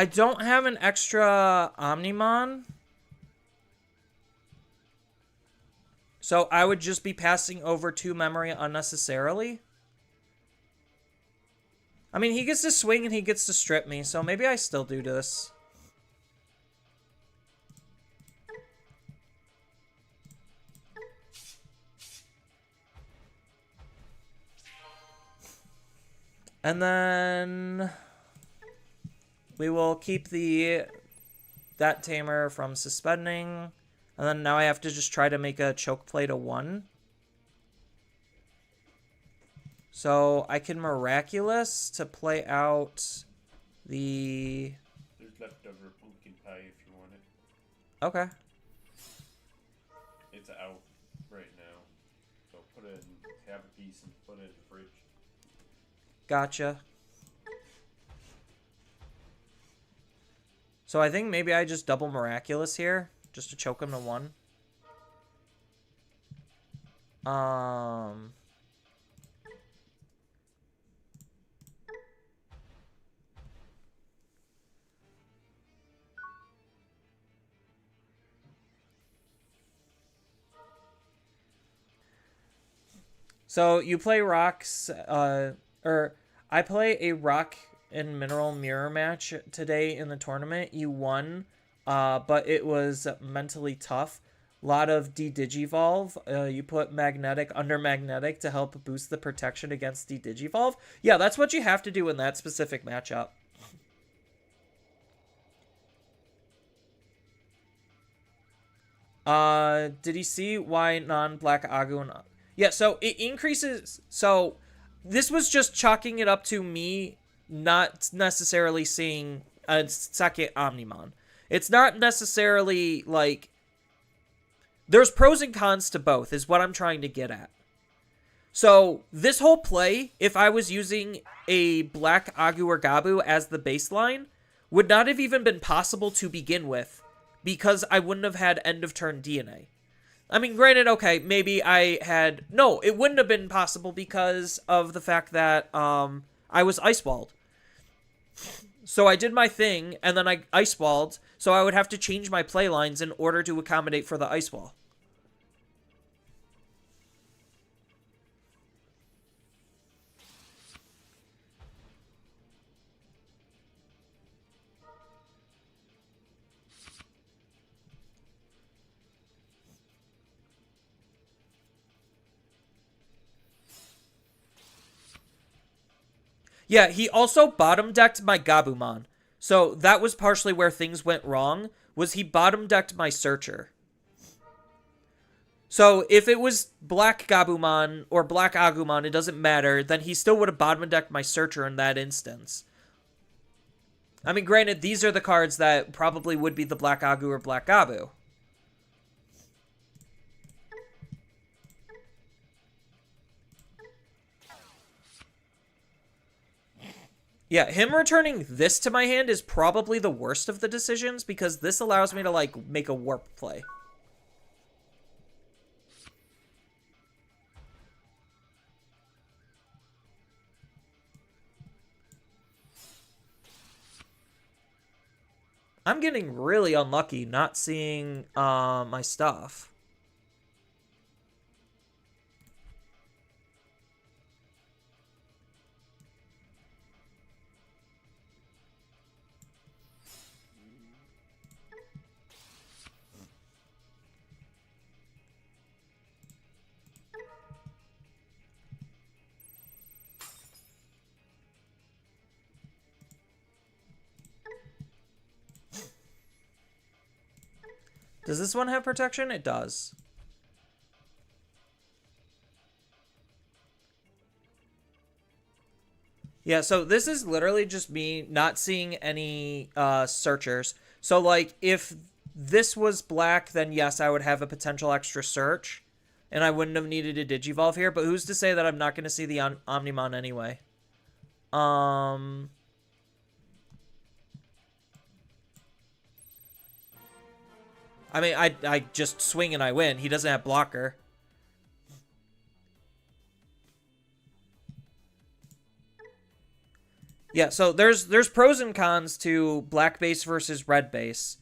S1: don't have an extra Omnimon. So I would just be passing over 2 memory unnecessarily. I mean, he gets to swing and he gets to strip me, so maybe I still do this. And then we will keep that tamer from suspending. And then now I have to just try to make a choke play to 1. So I can Miraculous to play out the...
S2: There's leftover pumpkin pie if you want it.
S1: Okay.
S2: It's out right now. So put it in, have a piece and put it in the fridge.
S1: Gotcha. So I think maybe I just double Miraculous here, just to choke him to 1. So you play rocks, or I play a rock and mineral mirror match today in the tournament. You won, but it was mentally tough. A lot of de-digivolve. You put magnetic under magnetic to help boost the protection against de-digivolve. Yeah, that's what you have to do in that specific matchup. Did he see why non-black Agu? Yeah, so it increases. So this was just chalking it up to me not necessarily seeing a second Omnimon. It's not necessarily like... There's pros and cons to both, is what I'm trying to get at. So this whole play, if I was using a black Agu or Gabu as the baseline, would not have even been possible to begin with, because I wouldn't have had end of turn DNA. I mean, granted, okay, maybe I had... No, it wouldn't have been possible because of the fact that I was ice walled. So I did my thing, and then I ice walled, so I would have to change my play lines in order to accommodate for the ice wall. Yeah, he also bottom decked my Gabumon. So that was partially where things went wrong, was he bottom decked my Searcher. So if it was black Gabumon or black Agumon, it doesn't matter, then he still would have bottom decked my Searcher in that instance. I mean, granted, these are the cards that probably would be the black Agu or black Gabu. Yeah, him returning this to my hand is probably the worst of the decisions, because this allows me to, like, make a warp play. I'm getting really unlucky not seeing my stuff. Does this one have protection? It does. Yeah, so this is literally just me not seeing any searchers. So, like, if this was black, then yes, I would have a potential extra search. And I wouldn't have needed a Digivolve here. But who's to say that I'm not going to see the Omnimon anyway? I mean, I just swing and I win. He doesn't have blocker. Yeah, so there's pros and cons to black base versus red base.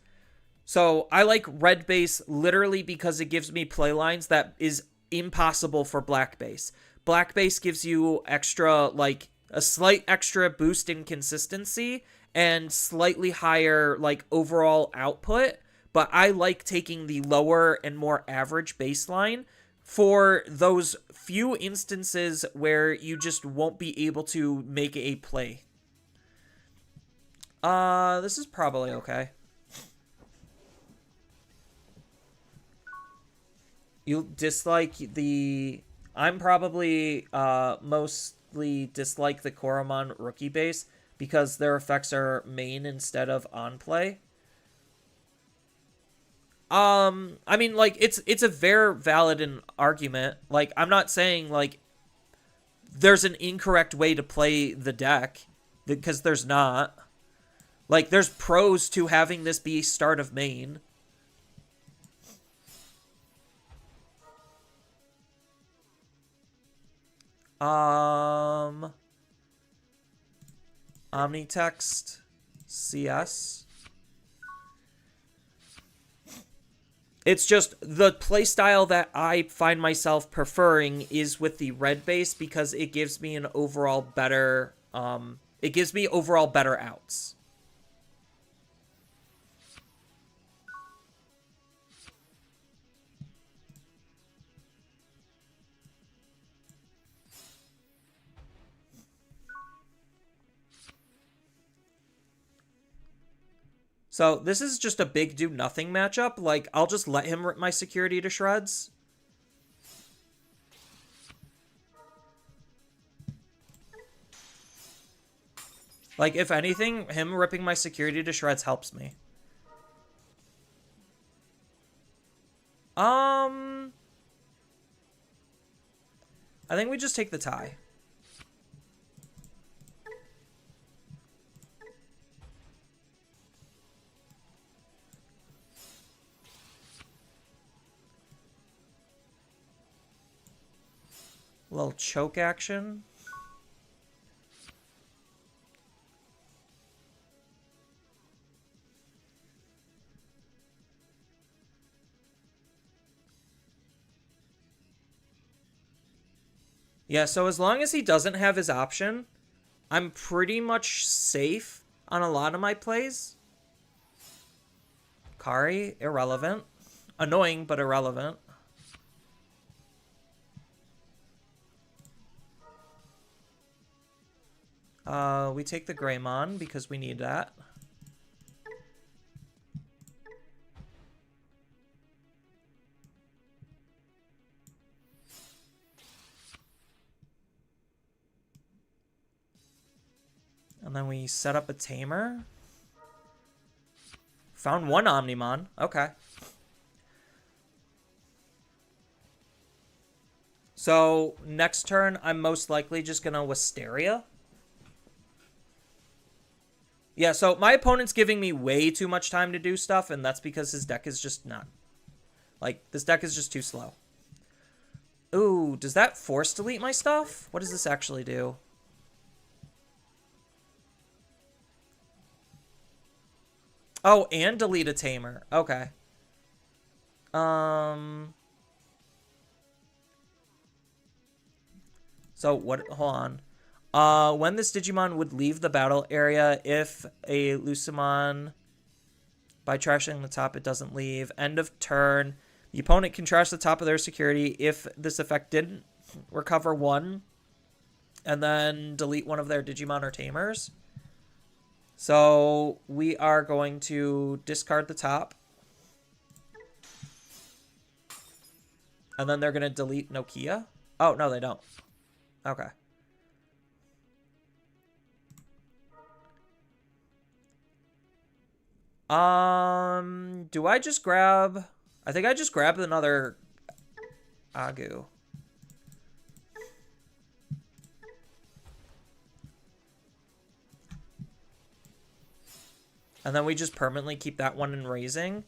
S1: So I like red base literally because it gives me play lines that is impossible for black base. Black base gives you extra, like a slight extra boost in consistency and slightly higher like overall output, but I like taking the lower and more average baseline for those few instances where you just won't be able to make a play. This is probably okay. You dislike the... I'm probably mostly dislike the Koromon rookie base because their effects are main instead of on play. I mean, like, it's a very valid argument. Like, I'm not saying, like, there's an incorrect way to play the deck, because there's not. Like, there's pros to having this be start of main. Omnitext CS. It's just the playstyle that I find myself preferring is with the red base because it gives me an overall better it gives me overall better outs. So this is just a big do nothing matchup. Like, I'll just let him rip my security to shreds. Like, if anything, him ripping my security to shreds helps me. I think we just take the tie. A little choke action. Yeah, so as long as he doesn't have his option, I'm pretty much safe on a lot of my plays. Kari, irrelevant. Annoying, but irrelevant. We take the Greymon because we need that. And then we set up a Tamer. Found one Omnimon. Okay. So, next turn, I'm most likely just going to Wisteria. Yeah, so my opponent's giving me way too much time to do stuff, and that's because his deck is just not... Like, this deck is just too slow. Ooh, does that force delete my stuff? What does this actually do? Oh, and delete a Tamer. Okay. So, what... Hold on. When this Digimon would leave the battle area, if a Lucimon... By trashing the top, it doesn't leave. End of turn. The opponent can trash the top of their security if this effect didn't recover one. And then delete one of their Digimon or Tamers. So we are going to discard the top. And then they're going to delete Nokia. Oh, no, they don't. Okay. Do I just grab... I think I just grabbed another Agu. And then we just permanently keep that one in raising.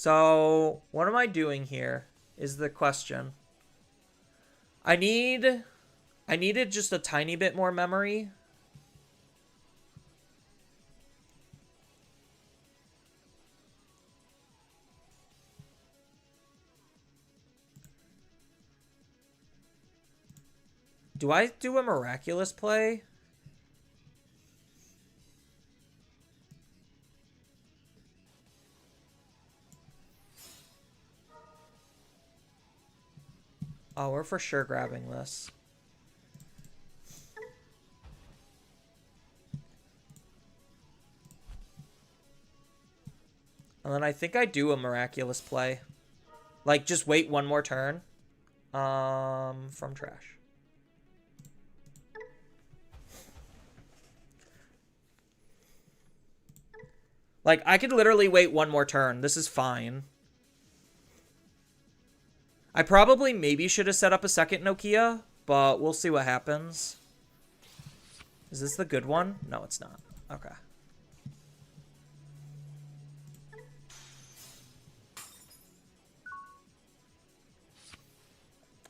S1: So, what am I doing here is the question. I needed just a tiny bit more memory. Do I do a miraculous play? Oh, we're for sure grabbing this. And then I think I do a miraculous play. Like, just wait one more turn. From trash. Like, I could literally wait one more turn. This is fine. I probably maybe should have set up a second Nokia, but we'll see what happens. Is this the good one? No, it's not. Okay.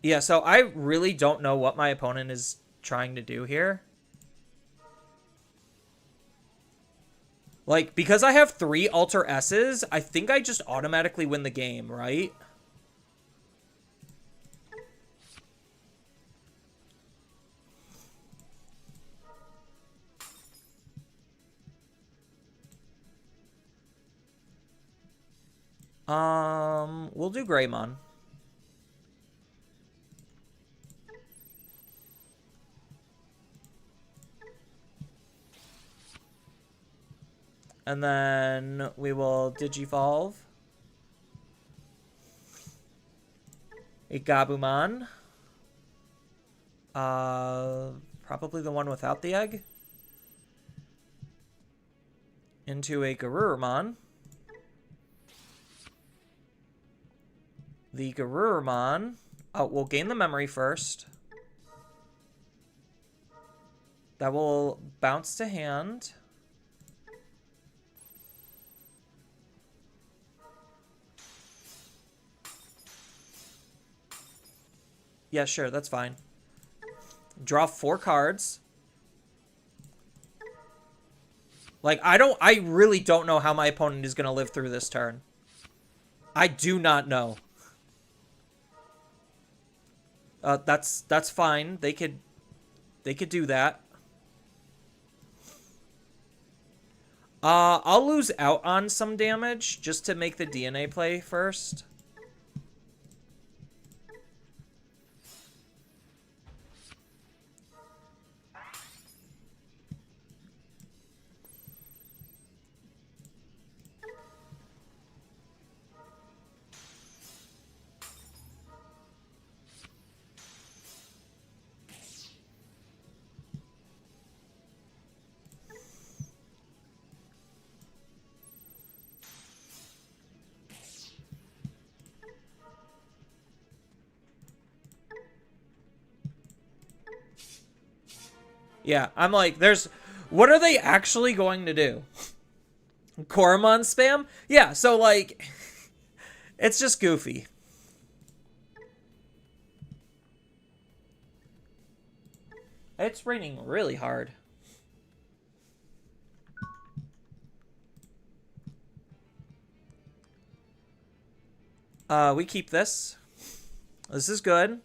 S1: Yeah, so I really don't know what my opponent is trying to do here. Like, because I have 3 Alter S's, I think I just automatically win the game, right? We'll do Greymon. And then we will Digivolve a Gabumon. Probably the one without the egg. Into a Garurumon. The Garurumon. Oh, we'll gain the memory first. That will bounce to hand. Yeah, sure, that's fine. Draw 4 cards. Like, I really don't know how my opponent is going to live through this turn. I do not know. That's fine. They could do that. I'll lose out on some damage just to make the DNA play first. Yeah, I'm like, what are they actually going to do? Koromon spam? Yeah, so like, it's just goofy. It's raining really hard. We keep this. This is good.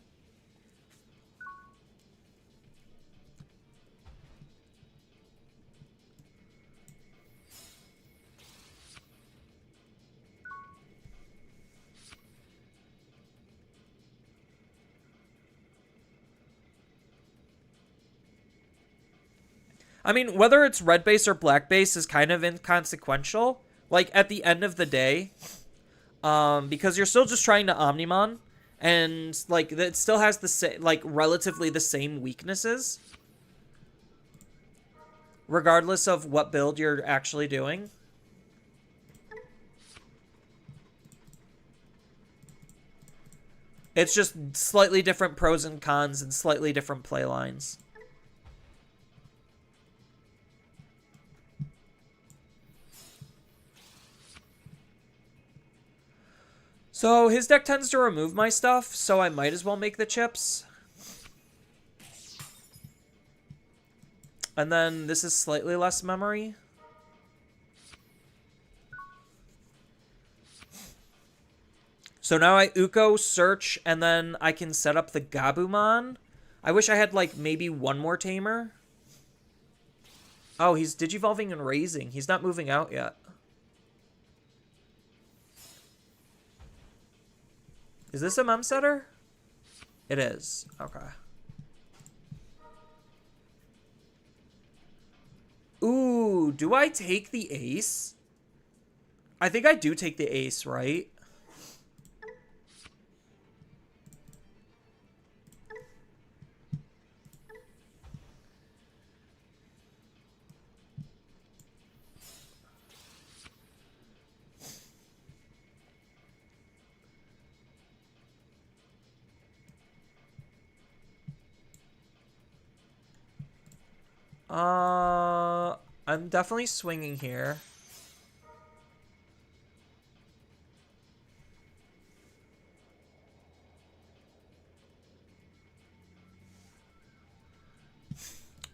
S1: I mean, whether it's red base or black base is kind of inconsequential. Like, at the end of the day, because you're still just trying to Omnimon, and, like, it still has the like, relatively the same weaknesses, regardless of what build you're actually doing. It's just slightly different pros and cons and slightly different play lines. So his deck tends to remove my stuff, so I might as well make the chips. And then this is slightly less memory. So now I Uko, search, and then I can set up the Gabumon. I wish I had, like, maybe one more tamer. Oh, he's Digivolving and raising. He's not moving out yet. Is this a mem setter? It is. Okay. Ooh, do I take the ace? I think I do take the ace, right? I'm definitely swinging here.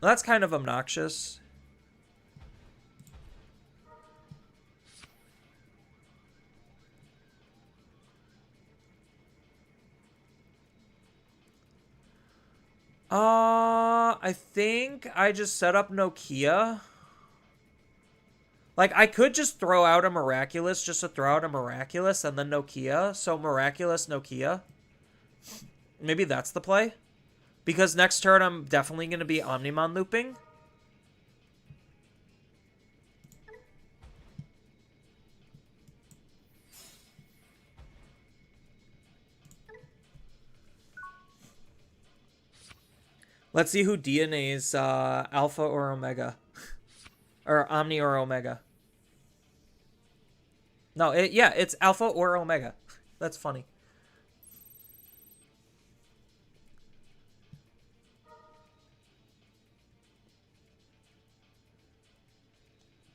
S1: That's kind of obnoxious. I think I just set up Nokia. Like, I could just throw out a Miraculous just to throw out a Miraculous and then Nokia. So, Miraculous, Nokia. Maybe that's the play. Because next turn, I'm definitely going to be Omnimon looping. Let's see who DNA's Alpha or Omega. Or Omni or Omega. No, yeah, it's Alpha or Omega. That's funny.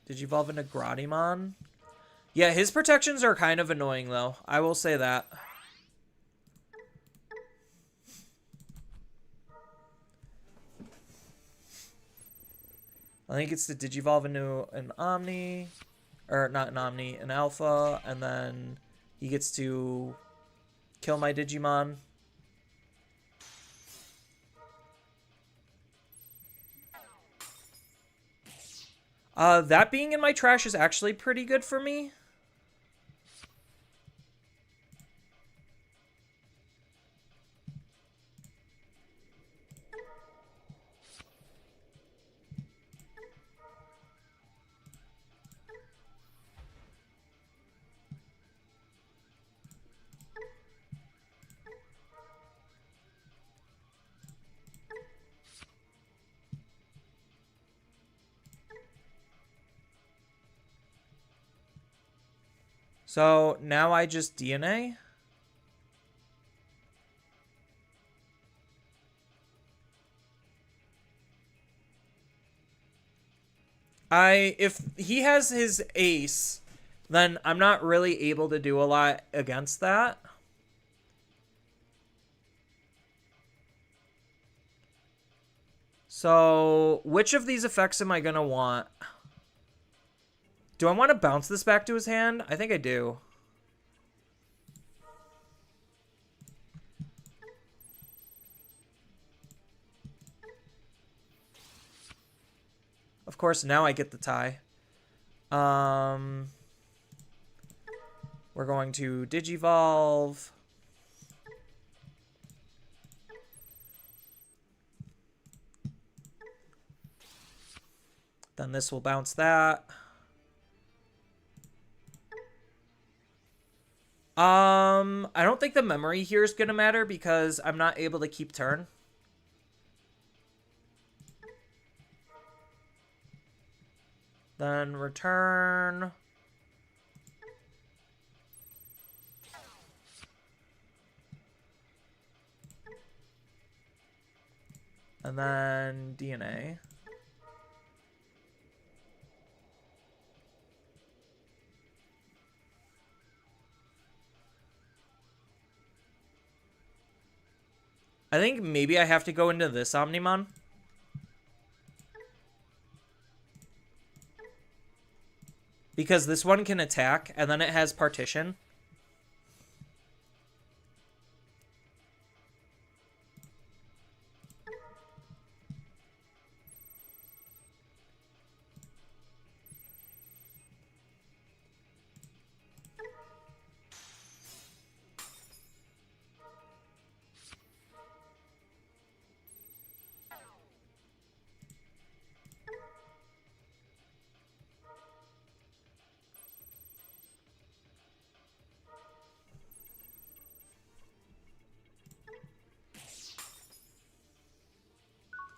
S1: Did you evolve into Groudemon? Yeah, his protections are kind of annoying, though. I will say that. I think it's to Digivolve into an Omni. Or, not an Omni, an Alpha. And then he gets to kill my Digimon. That being in my trash is actually pretty good for me. So now I just DNA. If he has his ace, then I'm not really able to do a lot against that. So which of these effects am I going to want? Do I want to bounce this back to his hand? I think I do. Of course, now I get the tie. We're going to Digivolve. Then this will bounce that. I don't think the memory here is going to matter because I'm not able to keep turn. Then return. And then DNA. I think maybe I have to go into this Omnimon. Because this one can attack, and then it has partition.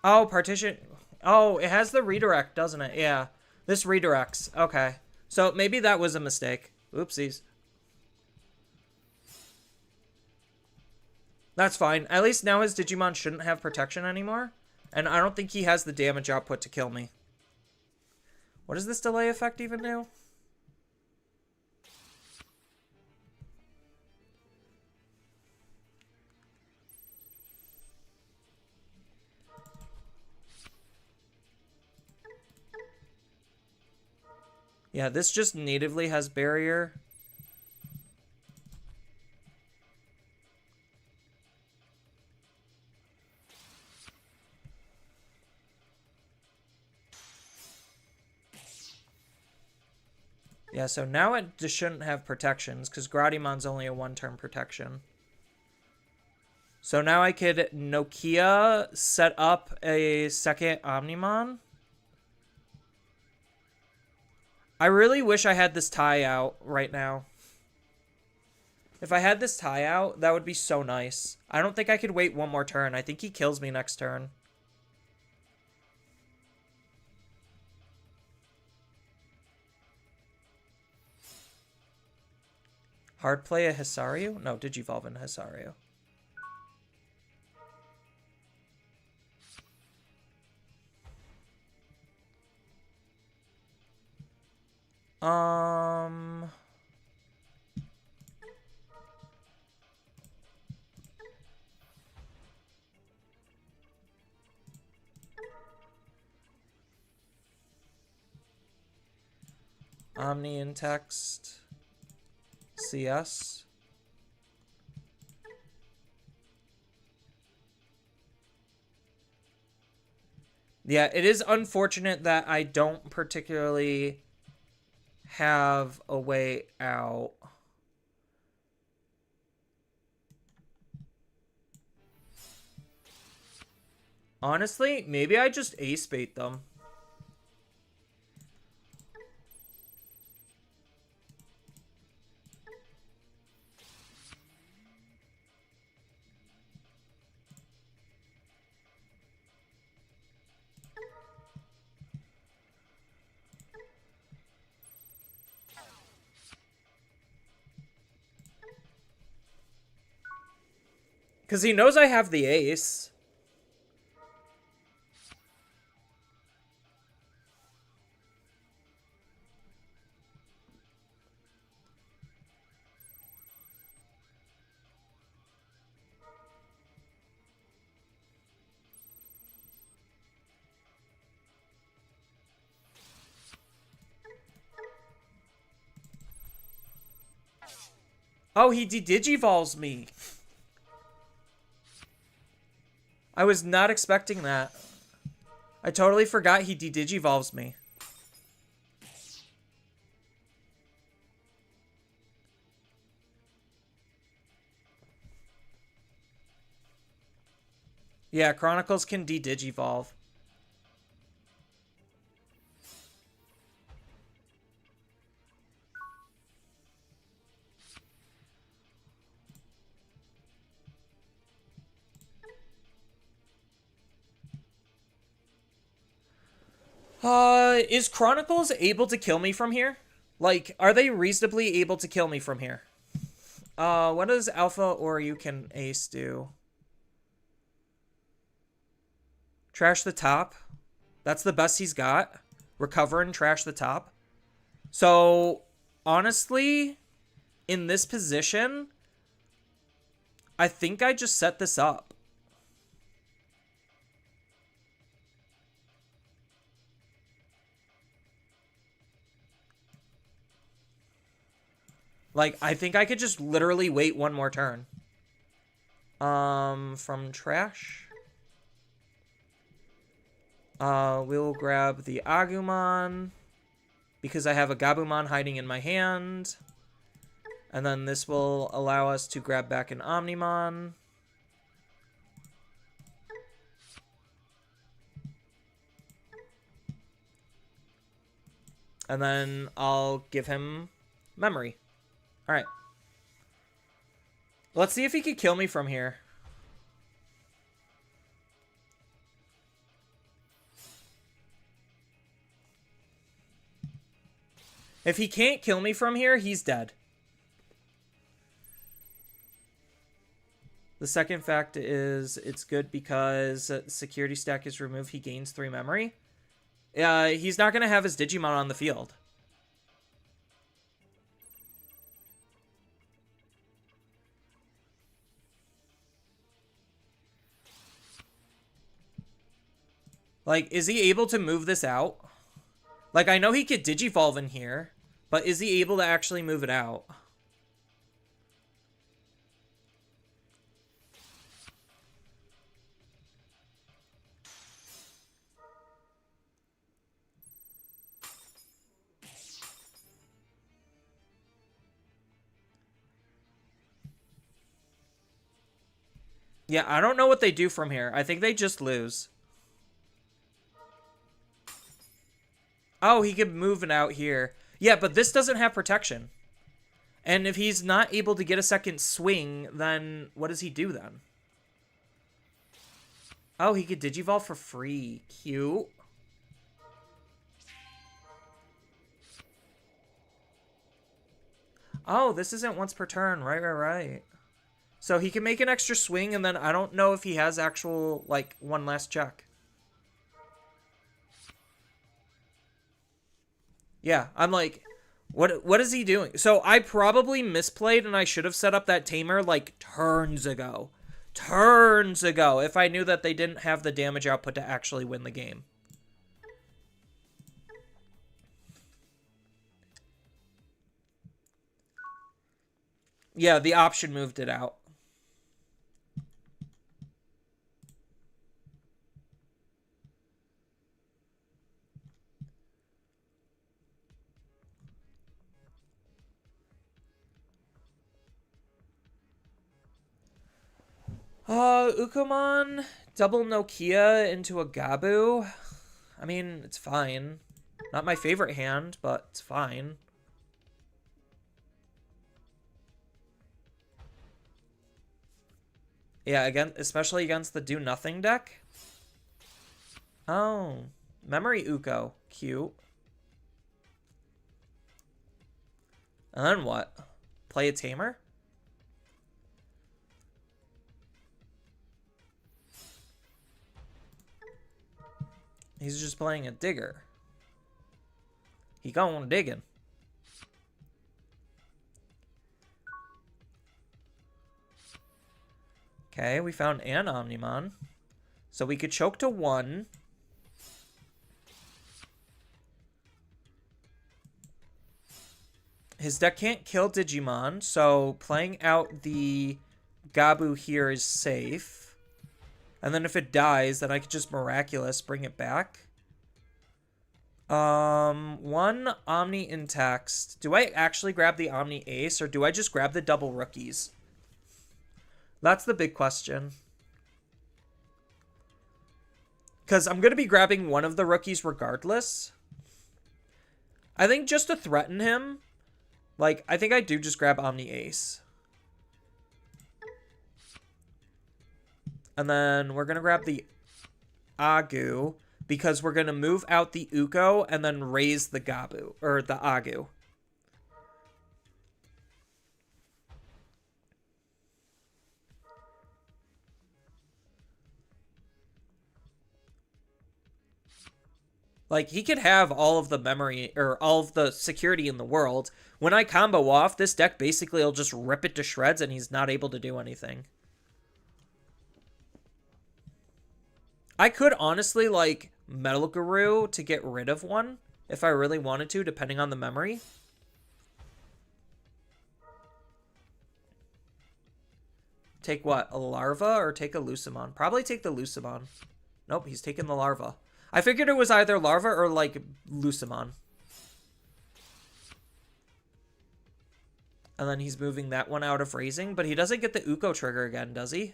S1: Oh, partition. Oh, it has the redirect, doesn't it? Yeah. This redirects. Okay. So maybe that was a mistake. Oopsies. That's fine. At least now his Digimon shouldn't have protection anymore. And I don't think he has the damage output to kill me. What does this delay effect even do? Yeah, this just natively has barrier. Yeah, so now it just shouldn't have protections, because Gradimon's only a one-turn protection. So now I could Nokia set up a second Omnimon. I really wish I had this tie out right now. If I had this tie out, that would be so nice. I don't think I could wait one more turn. I think he kills me next turn. Hard play a Hisario? No, Digivolve in Hisario. Omni in text. CS. Yeah, it is unfortunate that I don't particularly have a way out. Honestly, maybe I just ace bait them. Because he knows I have the ace. Oh, he de-digivolves me. I was not expecting that. I totally forgot he de-digivolves me. Yeah, Chronicles can de-digivolve. Is Chronicles able to kill me from here? Like, are they reasonably able to kill me from here? What does Alpha or you can Ace do? Trash the top. That's the best he's got. Recover and trash the top. So, honestly, in this position, I think I just set this up. Like, I think I could just literally wait one more turn. From trash. We'll grab the Agumon, because I have a Gabumon hiding in my hand. And then this will allow us to grab back an Omnimon. And then I'll give him memory. Alright. Let's see if he could kill me from here. If he can't kill me from here, he's dead. The second fact is it's good because security stack is removed. He gains 3 memory. He's not going to have his Digimon on the field. Like, is he able to move this out? Like, I know he could Digivolve in here, but is he able to actually move it out? Yeah, I don't know what they do from here. I think they just lose. Oh, he could move it out here. Yeah, but this doesn't have protection. And if he's not able to get a second swing, then what does he do then? Oh, he could Digivolve for free. Cute. Oh, this isn't once per turn. Right. So he can make an extra swing, and then I don't know if he has actual, like, one last check. Yeah, I'm like, what is he doing? So I probably misplayed, and I should have set up that Tamer, like, turns ago. Turns ago, if I knew that they didn't have the damage output to actually win the game. Yeah, the option moved it out. Ukomon, double Nokia into a Gabu. I mean, it's fine. Not my favorite hand, but it's fine. Yeah, again, especially against the do nothing deck. Oh, memory Uko, cute. And then what? Play a Tamer? He's just playing a Digger. He going digging. Okay, we found an Omnimon. So we could choke to 1. His deck can't kill Digimon, so playing out the Gabu here is safe. And then if it dies, then I could just Miraculous bring it back. 1 Omni Intact. Do I actually grab the Omni Ace, or do I just grab the double rookies? That's the big question. Because I'm going to be grabbing one of the rookies regardless. I think just to threaten him, like, I think I do just grab Omni Ace. And then we're going to grab the Agu, because we're going to move out the Uko and then raise the Gabu, or the Agu. Like, he could have all of the memory, or all of the security in the world. When I combo off, this deck basically will just rip it to shreds, and he's not able to do anything. I could honestly, like, Metal Guru to get rid of one, if I really wanted to, depending on the memory. Take what? A larva or take a Lucimon? Probably take the Lucimon. Nope, he's taking the larva. I figured it was either larva or like Lucimon. And then he's moving that one out of raising, but he doesn't get the Uko trigger again, does he?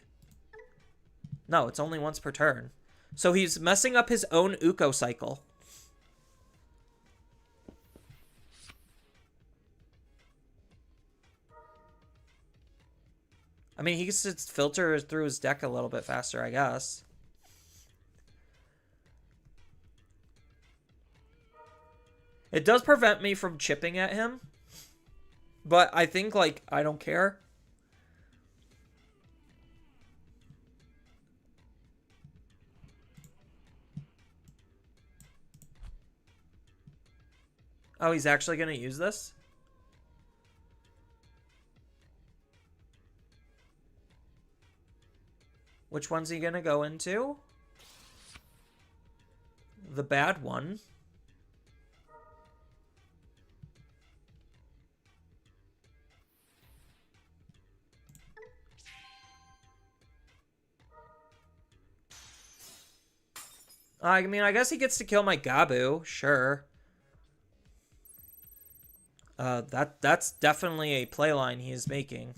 S1: No, it's only once per turn. So he's messing up his own Uko cycle. I mean, he gets to filter through his deck a little bit faster, I guess. It does prevent me from chipping at him. But I think, like, I don't care. Oh, he's actually going to use this? Which one's he going to go into? The bad one. I mean, I guess he gets to kill my Gabu. Sure. That's definitely a playline he is making.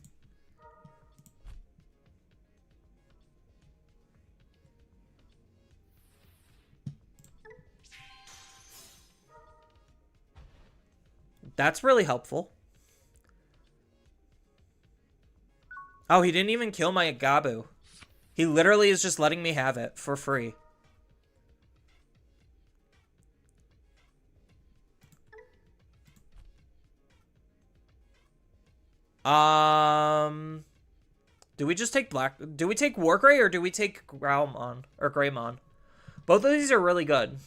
S1: That's really helpful. Oh, he didn't even kill my Gabu. He literally is just letting me have it for free. Do we just take black? Do we take Wargrey or do we take Growlmon or Greymon? Both of these are really good.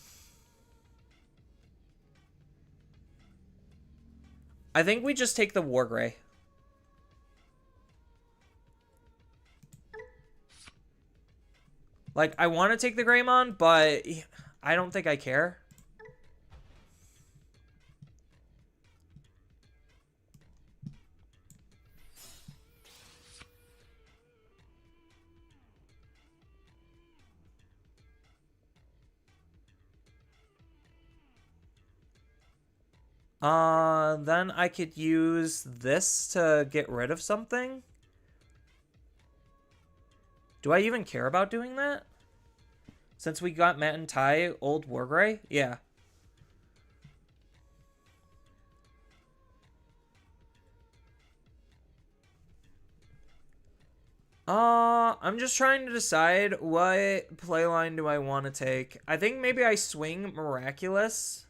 S1: I think we just take the Wargrey. Like, I want to take the Greymon, but I don't think I care. Then I could use this to get rid of something. Do I even care about doing that? Since we got Matt and Ty, old Wargrey? Yeah. I'm just trying to decide what playline do I want to take. I think maybe I swing Miraculous.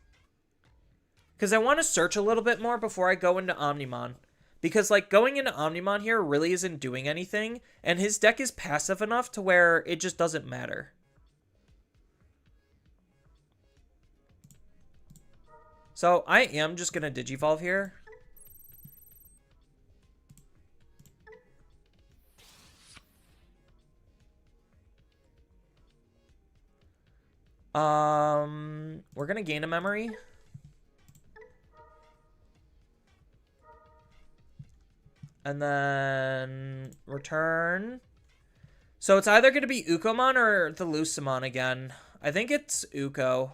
S1: Because I want to search a little bit more before I go into Omnimon. Because, like, going into Omnimon here really isn't doing anything. And his deck is passive enough to where it just doesn't matter. So, I am just going to Digivolve here. We're going to gain a memory. And then return. So it's either going to be Ukomon or the Lucimon again. I think it's Uko.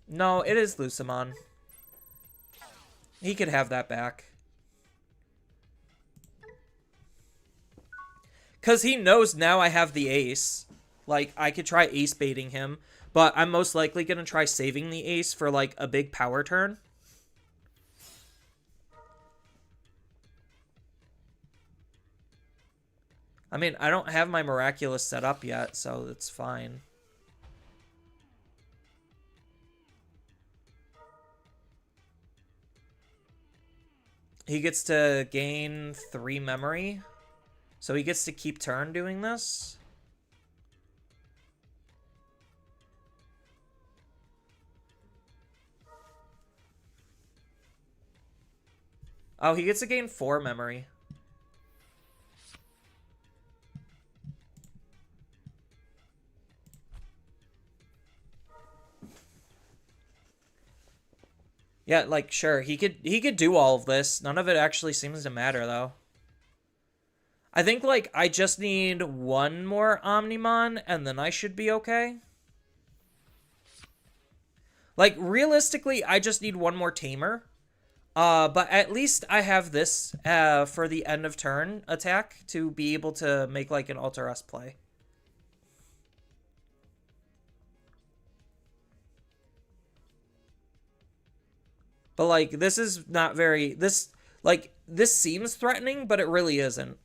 S1: No, it is Lucimon. He could have that back. Because he knows now I have the ace. Like, I could try ace baiting him. But I'm most likely going to try saving the ace for, like, a big power turn. I mean, I don't have my Miraculous set up yet, so it's fine. He gets to gain 3 memory. So he gets to keep turn doing this. Oh, he gets to gain 4 memory. Yeah, like sure, he could do all of this. None of it actually seems to matter though. I think like I just need one more Omnimon and then I should be okay. Like realistically, I just need one more Tamer. But at least I have this for the end of turn attack to be able to make like an Alter S play. But like this is not very this seems threatening, but it really isn't.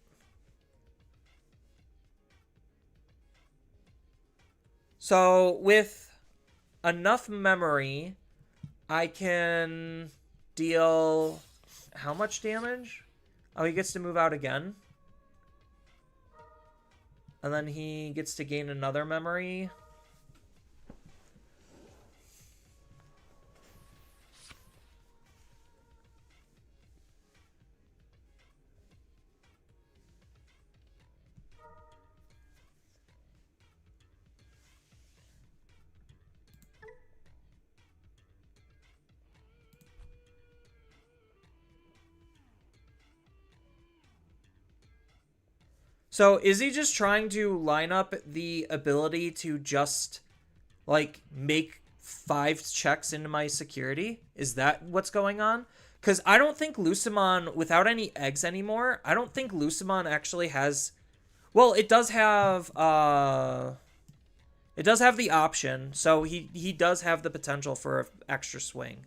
S1: So with enough memory, I can deal how much damage? Oh, he gets to move out again. And then he gets to gain another memory. So is he just trying to line up the ability to just like make 5 checks into my security? Is that what's going on? Because I don't think Lucimon, without any eggs anymore, I don't think Lucimon actually has. Well, it does have. It does have the option, so he does have the potential for an extra swing.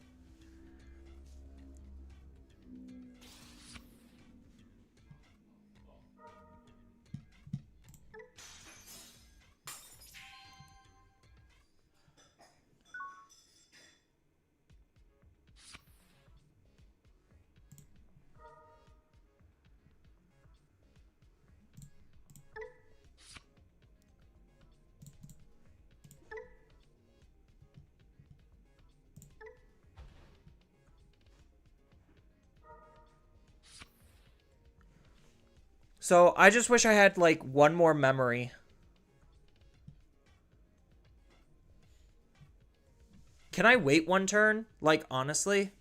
S1: So I just wish I had like one more memory. Can I wait one turn? Like honestly?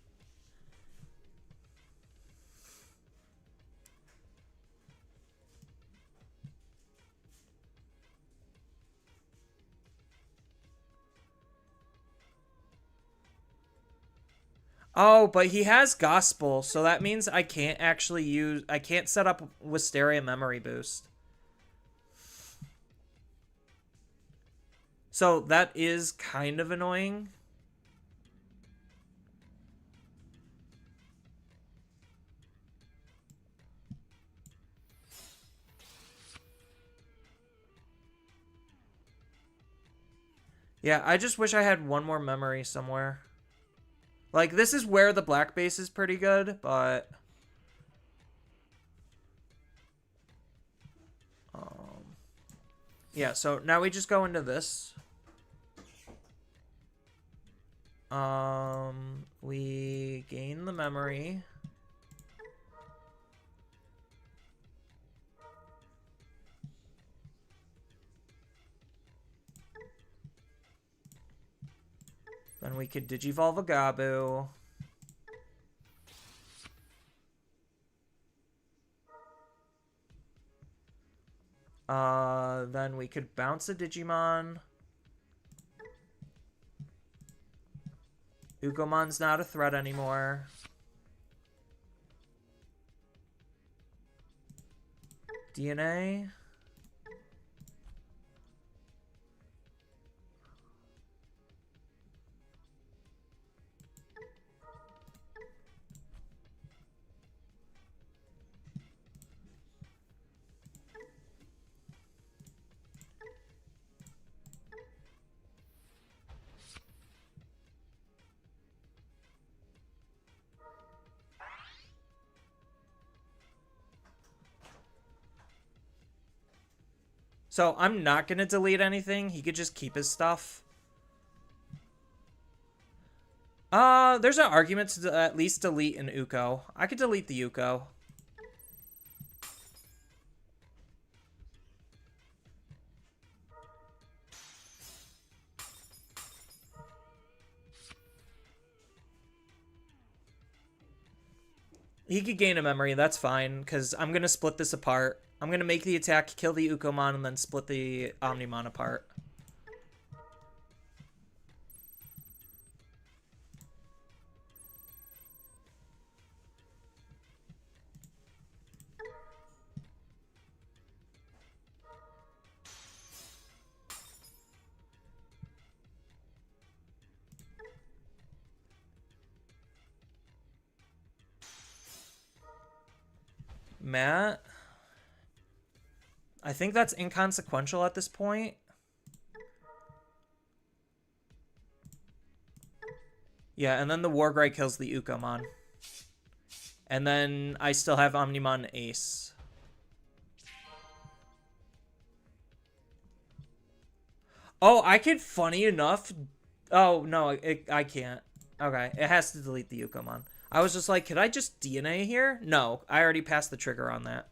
S1: Oh, but he has Gospel, so that means I can't actually I can't set up Wisteria Memory Boost. So that is kind of annoying. Yeah, I just wish I had one more memory somewhere. Like, this is where the black base is pretty good, but... yeah, so now we just go into this. We gain the memory. Then we could Digivolve a Gabu. Then we could bounce a Digimon. Ugomon's not a threat anymore. DNA. So I'm not going to delete anything. He could just keep his stuff. There's an argument to at least delete an Uko. I could delete the Uko. He could gain a memory, that's fine, because I'm going to split this apart. I'm going to make the attack, kill the Ukomon, and then split the Omnimon apart. Matt? I think that's inconsequential at this point. Yeah, and then the Wargray kills the Ukomon. And then I still have Omnimon Ace. Oh, I could, funny enough... Oh, no, I can't. Okay, it has to delete the Ukomon. I was just like, could I just DNA here? No, I already passed the trigger on that.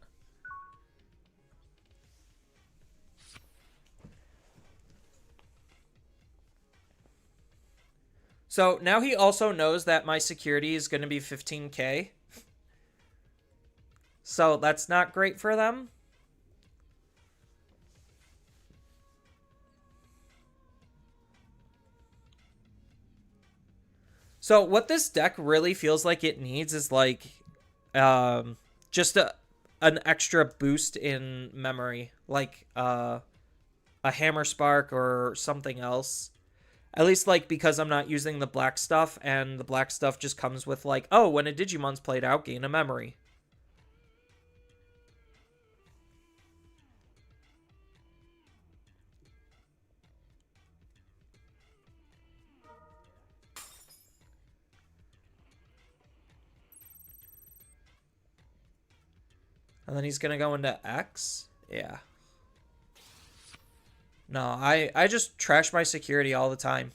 S1: So now he also knows that my security is going to be 15k. So that's not great for them. So what this deck really feels like it needs is like just an extra boost in memory, like a Hammer Spark or something else. At least, like, because I'm not using the black stuff, and the black stuff just comes with, like, oh, when a Digimon's played out, gain a memory. And then he's gonna go into X? Yeah. No, I just trash my security all the time.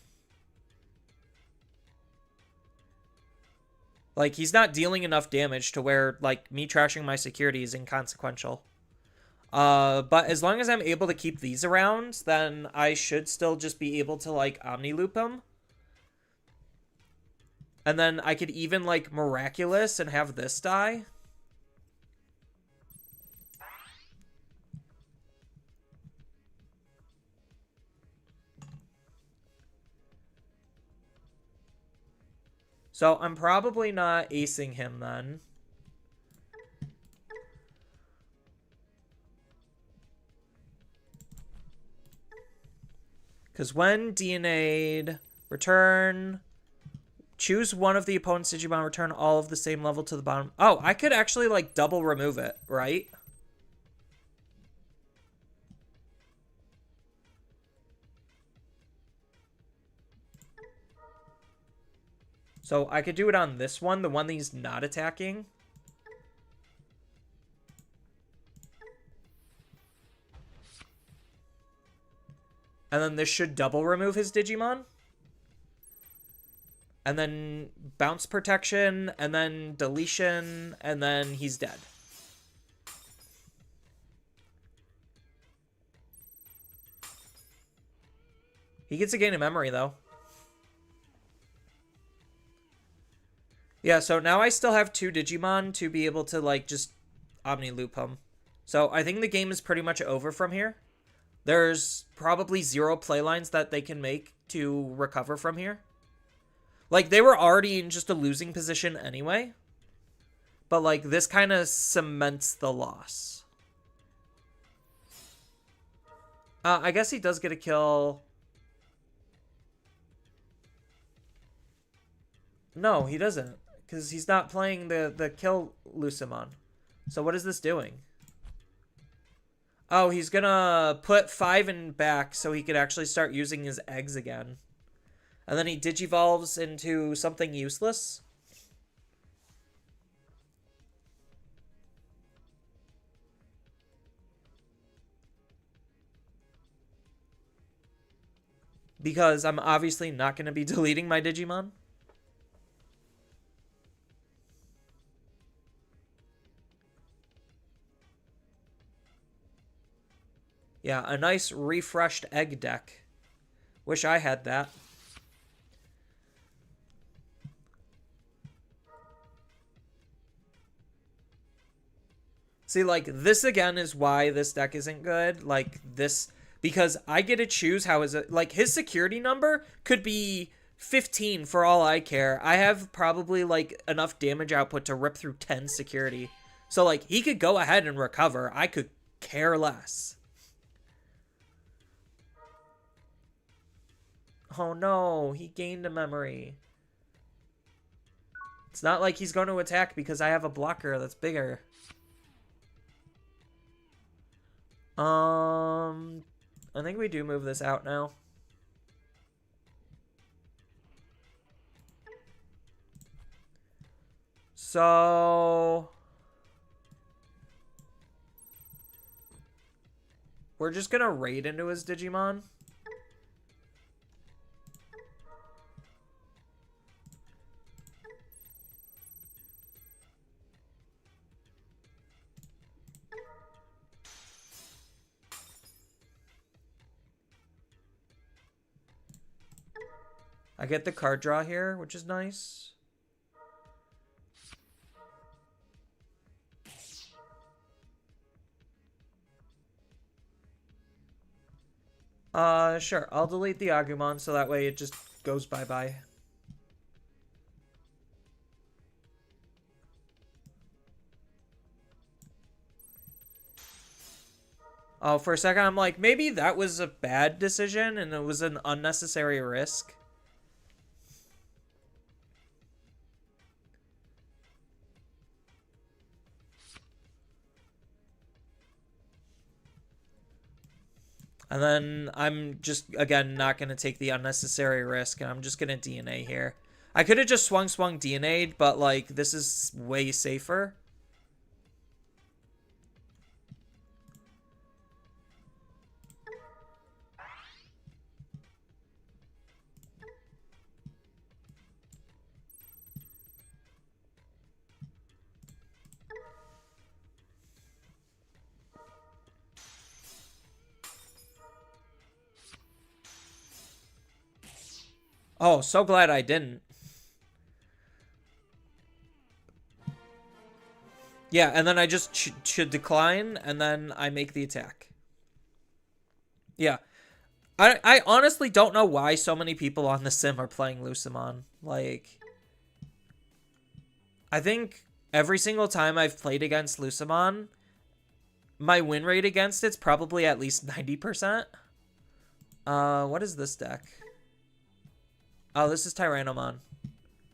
S1: Like, he's not dealing enough damage to where, like, me trashing my security is inconsequential. But as long as I'm able to keep these around, then I should still just be able to, like, Omni-Loop him. And then I could even, like, Miraculous and have this die. So I'm probably not acing him then. Because when DNA'd, return, choose one of the opponent's Digimon, return all of the same level to the bottom. Oh, I could actually, like, double remove it, right? So I could do it on this one, the one that he's not attacking. And then this should double remove his Digimon. And then bounce protection, and then deletion, and then he's dead. He gets a gain of memory, though. Yeah, so now I still have 2 Digimon to be able to, like, just Omni-Loop him. So I think the game is pretty much over from here. There's probably 0 playlines that they can make to recover from here. Like, they were already in just a losing position anyway. But, like, this kind of cements the loss. I guess he does get a kill. No, he doesn't. Because he's not playing the kill Lucimon. So what is this doing? Oh, he's gonna put 5 in back so he could actually start using his eggs again. And then he digivolves into something useless. Because I'm obviously not going to be deleting my Digimon. Yeah, a nice refreshed egg deck. Wish I had that. See, like, this again is why this deck isn't good. Like, this, because I get to choose how is it, like, his security number could be 15 for all I care. I have probably, like, enough damage output to rip through 10 security. So, like, he could go ahead and recover. I could care less. Oh no, he gained a memory. It's not like he's going to attack because I have a blocker that's bigger. I think we do move this out now. So we're just gonna raid into his Digimon. I get the card draw here, which is nice. Sure. I'll delete the Agumon so that way it just goes bye-bye. Oh, for a second I'm like, maybe that was a bad decision and it was an unnecessary risk. And then I'm just, again, not going to take the unnecessary risk, and I'm just going to DNA here. I could have just swung DNA'd, but, like, this is way safer. Oh, so glad I didn't. Yeah, and then I just should decline, and then I make the attack. Yeah. I honestly don't know why so many people on the sim are playing Lucemon. Like, I think every single time I've played against Lucemon, my win rate against it's probably at least 90%. What is this deck? Oh, this is Tyrannomon.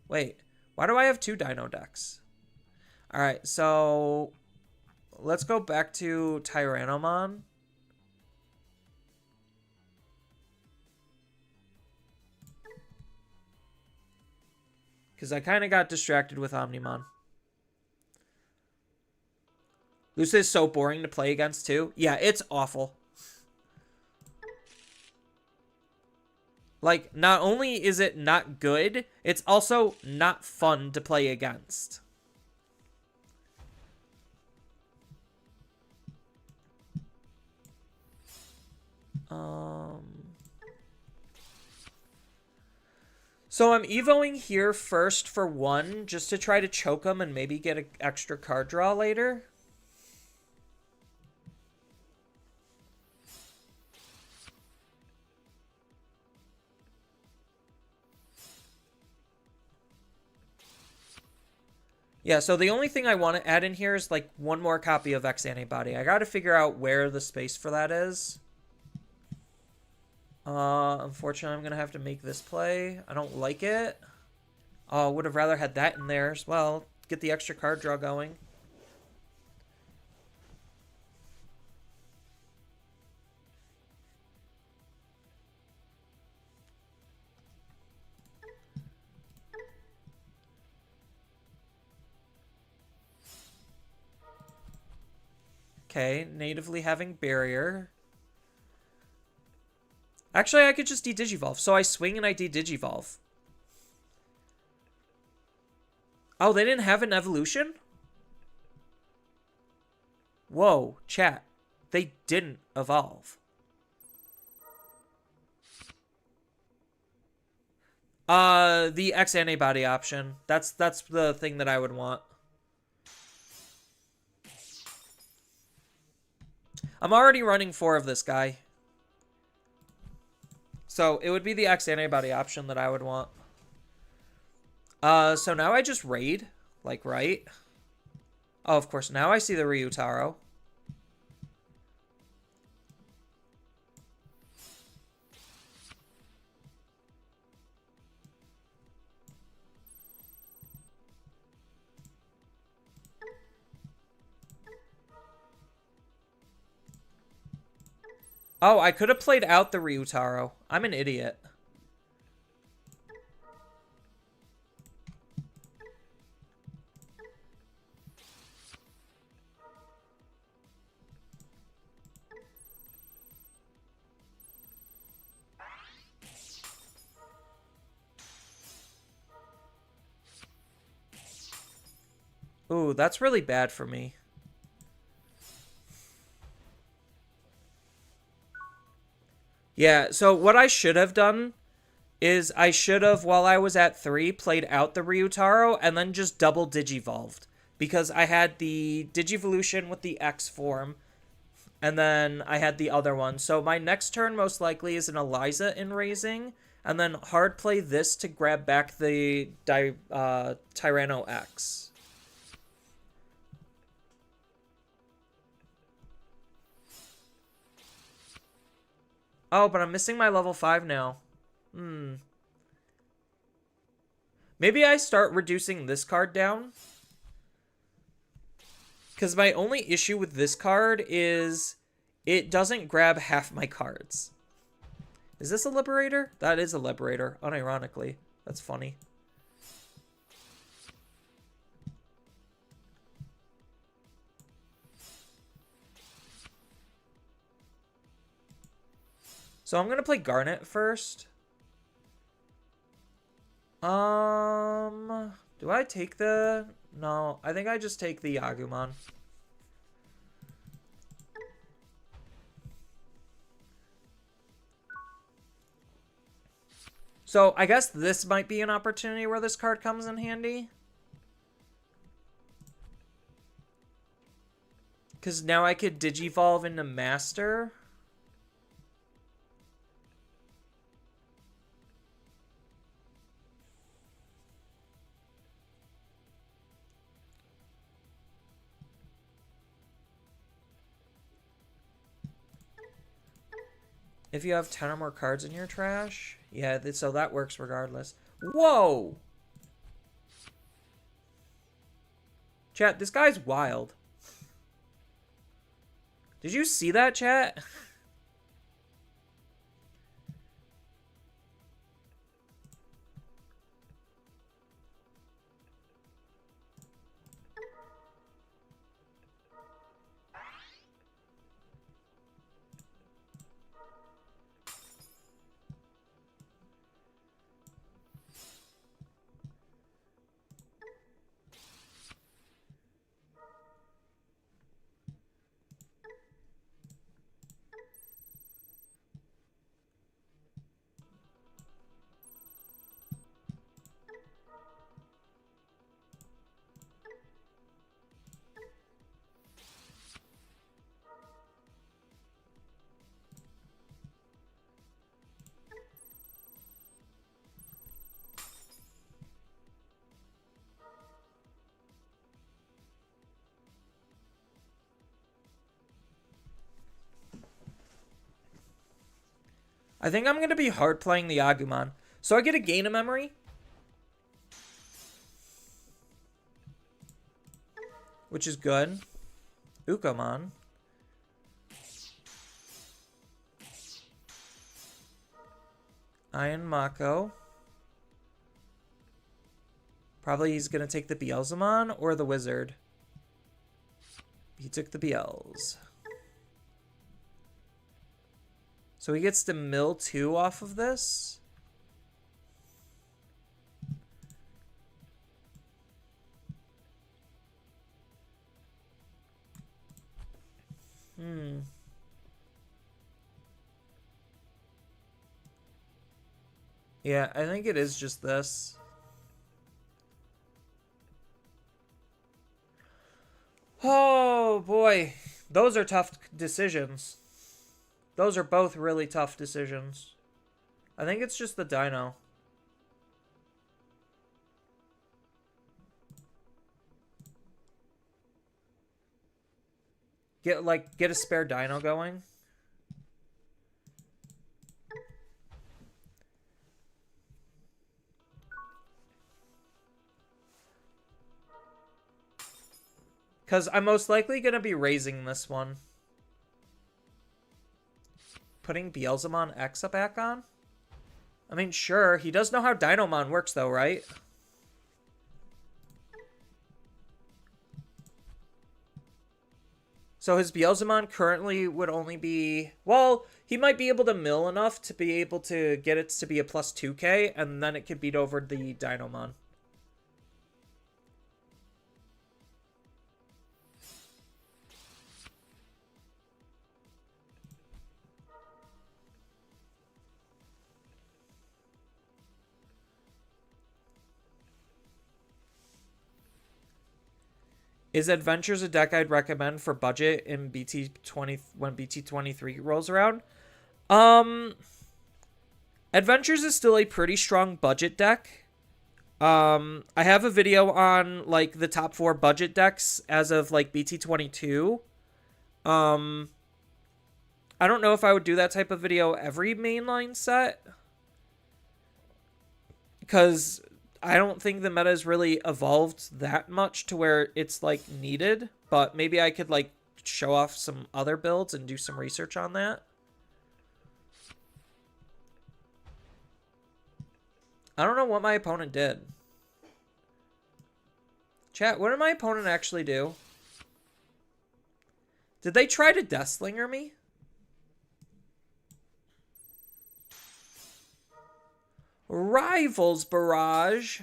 S1: Wait, why do I have two Dino decks? Alright, so let's go back to Tyrannomon. Because I kind of got distracted with Omnimon. Lucia is so boring to play against, too. Yeah, it's awful. Like, not only is it not good, it's also not fun to play against. So I'm evoing here first for one, just to try to choke him and maybe get an extra card draw later. Yeah, so the only thing I want to add in here is like one more copy of X Antibody. I got to figure out where the space for that is. Unfortunately, I'm going to have to make this play. I don't like it. Oh, would have rather had that in there as well. Get the extra card draw going. Okay, natively having barrier. Actually, I could just de-digivolve. So I swing and I de-digivolve. Oh, they didn't have an evolution? Whoa, chat. They didn't evolve. The X antibody option. That's the thing that I would want. I'm already running 4 of this guy. So it would be the X antibody option that I would want. So now I just raid. Like, right? Oh, of course. Now I see the Ryutaro. Oh, I could have played out the Ryutaro. I'm an idiot. Ooh, that's really bad for me. Yeah, so what I should have done is I should have, while I was at 3, played out the Ryutaro and then just double Digivolved. Because I had the Digivolution with the X form, and then I had the other one. So my next turn most likely is an Eliza in Raising, and then hard play this to grab back the Tyranno X. Oh, but I'm missing my level 5 now. Maybe I start reducing this card down. Because my only issue with this card is it doesn't grab half my cards. Is this a Liberator? That is a Liberator, unironically. That's funny. So I'm going to play Garnet first. Do I take the... No, I think I just take the Agumon. So I guess this might be an opportunity where this card comes in handy. Because now I could Digivolve into Master. If you have 10 or more cards in your trash. Yeah, so that works regardless. Whoa! Chat, this guy's wild. Did you see that, chat? I think I'm going to be hard playing the Agumon. So I get a gain of memory. Which is good. Ukomon. Iron Mako. Probably he's going to take the Beelzemon or the Wizard. He took the Beelz. So he gets to mill 2 off of this. Yeah, I think it is just this. Oh, boy. Those are tough decisions. Those are both really tough decisions. I think it's just the dino. Get a spare dino going. Because I'm most likely going to be raising this one. Putting Beelzemon X back on? I mean, sure. He does know how Dinomon works, though, right? So his Beelzemon currently would only be... Well, he might be able to mill enough to be able to get it to be a plus 2k, and then it could beat over the Dinomon. Is Adventures a deck I'd recommend for budget in BT20 when BT23 rolls around? Adventures is still a pretty strong budget deck. I have a video on like the top 4 budget decks as of like BT22. I don't know if I would do that type of video every mainline set, because I don't think the meta has really evolved that much to where it's like needed, but maybe I could like show off some other builds and do some research on that. I don't know what my opponent did. Chat, what did my opponent actually do? Did they try to Deathslinger me? Rivals Barrage.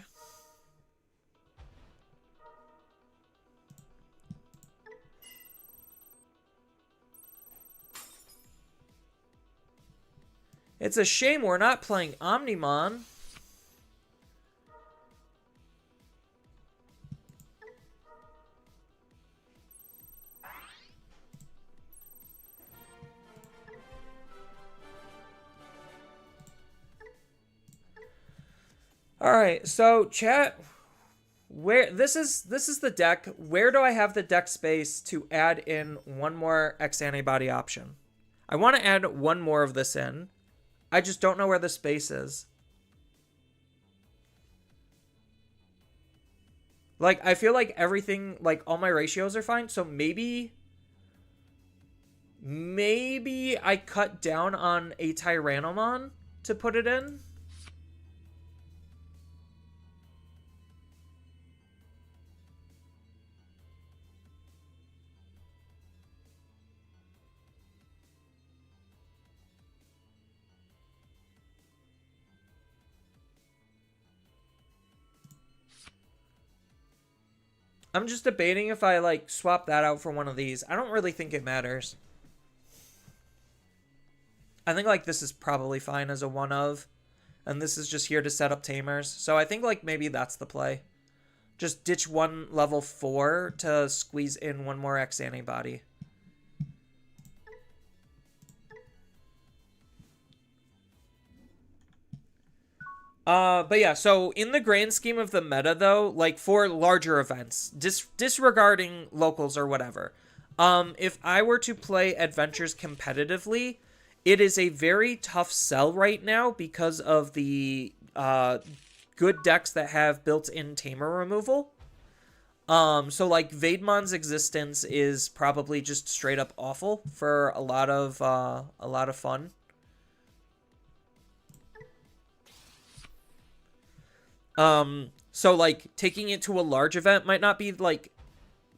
S1: It's a shame we're not playing Omnimon. All right, so chat, where this is the deck. Where do I have the deck space to add in one more X antibody option? I want to add one more of this in. I just don't know where the space is. Like, I feel like everything, like all my ratios are fine, so maybe I cut down on a Tyrannomon to put it in. I'm just debating if I, like, swap that out for one of these. I don't really think it matters. I think, like, this is probably fine as a one of. And this is just here to set up Tamers. So I think, like, maybe that's the play. Just ditch one level 4 to squeeze in one more X antibody. But yeah, so in the grand scheme of the meta, though, like for larger events, disregarding locals or whatever, if I were to play Adventures competitively, it is a very tough sell right now because of the good decks that have built-in Tamer removal. So like Vademon's existence is probably just straight up awful for a lot of fun. So like taking it to a large event might not be like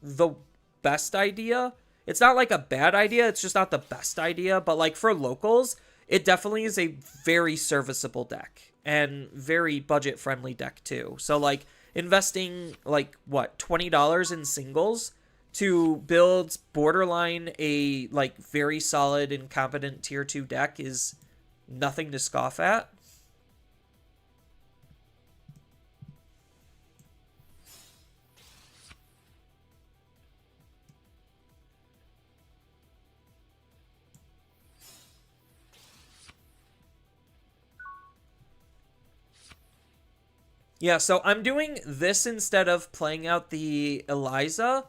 S1: the best idea. It's not like a bad idea, it's just not the best idea, but like for locals, it definitely is a very serviceable deck and very budget friendly deck too. So like investing like what, $20 in singles to build borderline a like very solid and competent tier 2 deck is nothing to scoff at. Yeah, so I'm doing this instead of playing out the Eliza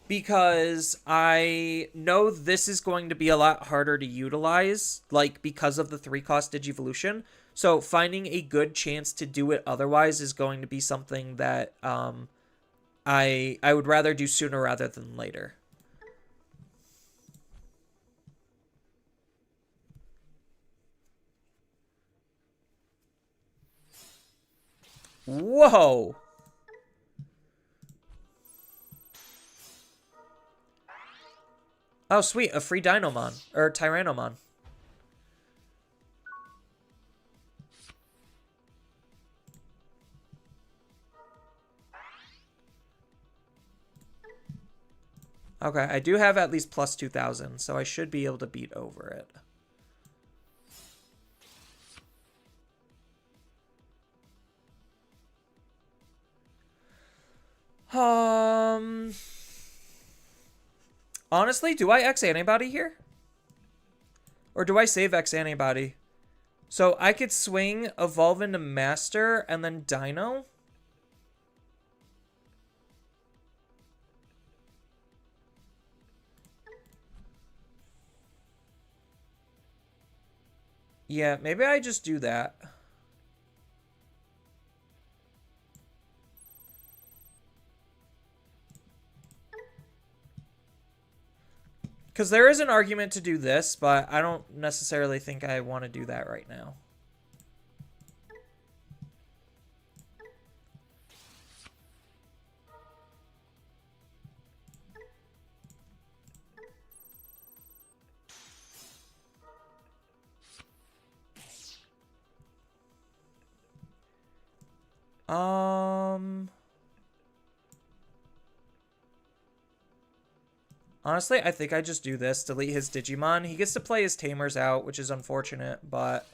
S1: because I know this is going to be a lot harder to utilize, like because of the 3-cost Digivolution. So finding a good chance to do it otherwise is going to be something that I would rather do sooner rather than later. Whoa! Oh, sweet, a free Dinomon, or Tyrannomon. Okay, I do have at least plus 2,000, so I should be able to beat over it. Honestly, do I X Antibody here? Or do I save X Antibody? So I could swing, evolve into Master, and then Dino? Yeah, maybe I just do that. Because there is an argument to do this, but I don't necessarily think I want to do that right now. Honestly, I think I just do this. Delete his Digimon. He gets to play his Tamers out, which is unfortunate, but...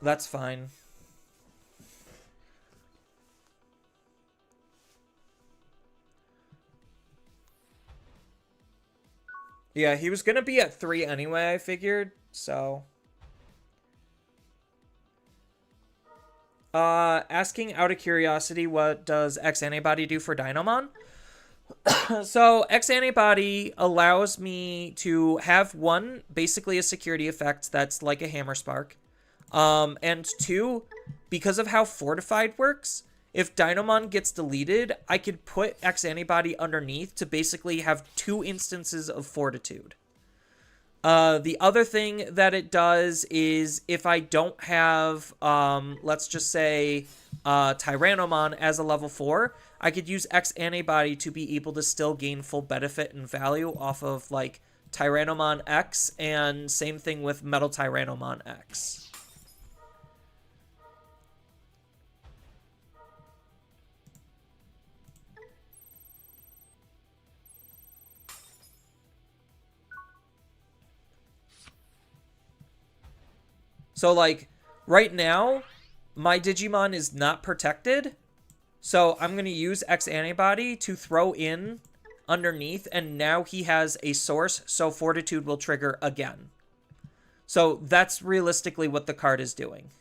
S1: that's fine. Yeah, he was going to be at 3 anyway, I figured, so... asking out of curiosity, what does X Antibody do for Dinomon? So, X Antibody allows me to have, 1, basically a security effect that's like a Hammer Spark. And 2, because of how Fortified works, if Dinomon gets deleted, I could put X Antibody underneath to basically have 2 instances of Fortitude. The other thing that it does is if I don't have, let's just say, Tyrannomon as a level 4, I could use X Antibody to be able to still gain full benefit and value off of, like, Tyrannomon X, and same thing with Metal Tyrannomon X. So, like, right now, my Digimon is not protected. So, I'm going to use X Antibody to throw in underneath. And now he has a source, so Fortitude will trigger again. So, that's realistically what the card is doing.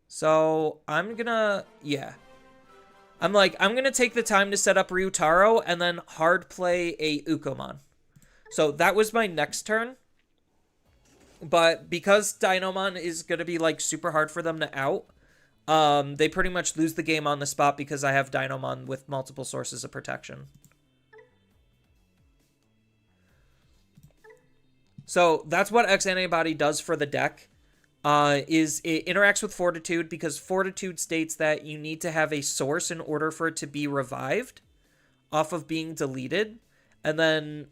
S1: So, I'm gonna, yeah. I'm gonna take the time to set up Ryutaro and then hard play a Ukomon. So, that was my next turn. But because Dinomon is gonna be, like, super hard for them to out, they pretty much lose the game on the spot because I have Dinomon with multiple sources of protection. So, that's what X Antibody does for the deck. Is it interacts with Fortitude because Fortitude states that you need to have a source in order for it to be revived off of being deleted. And then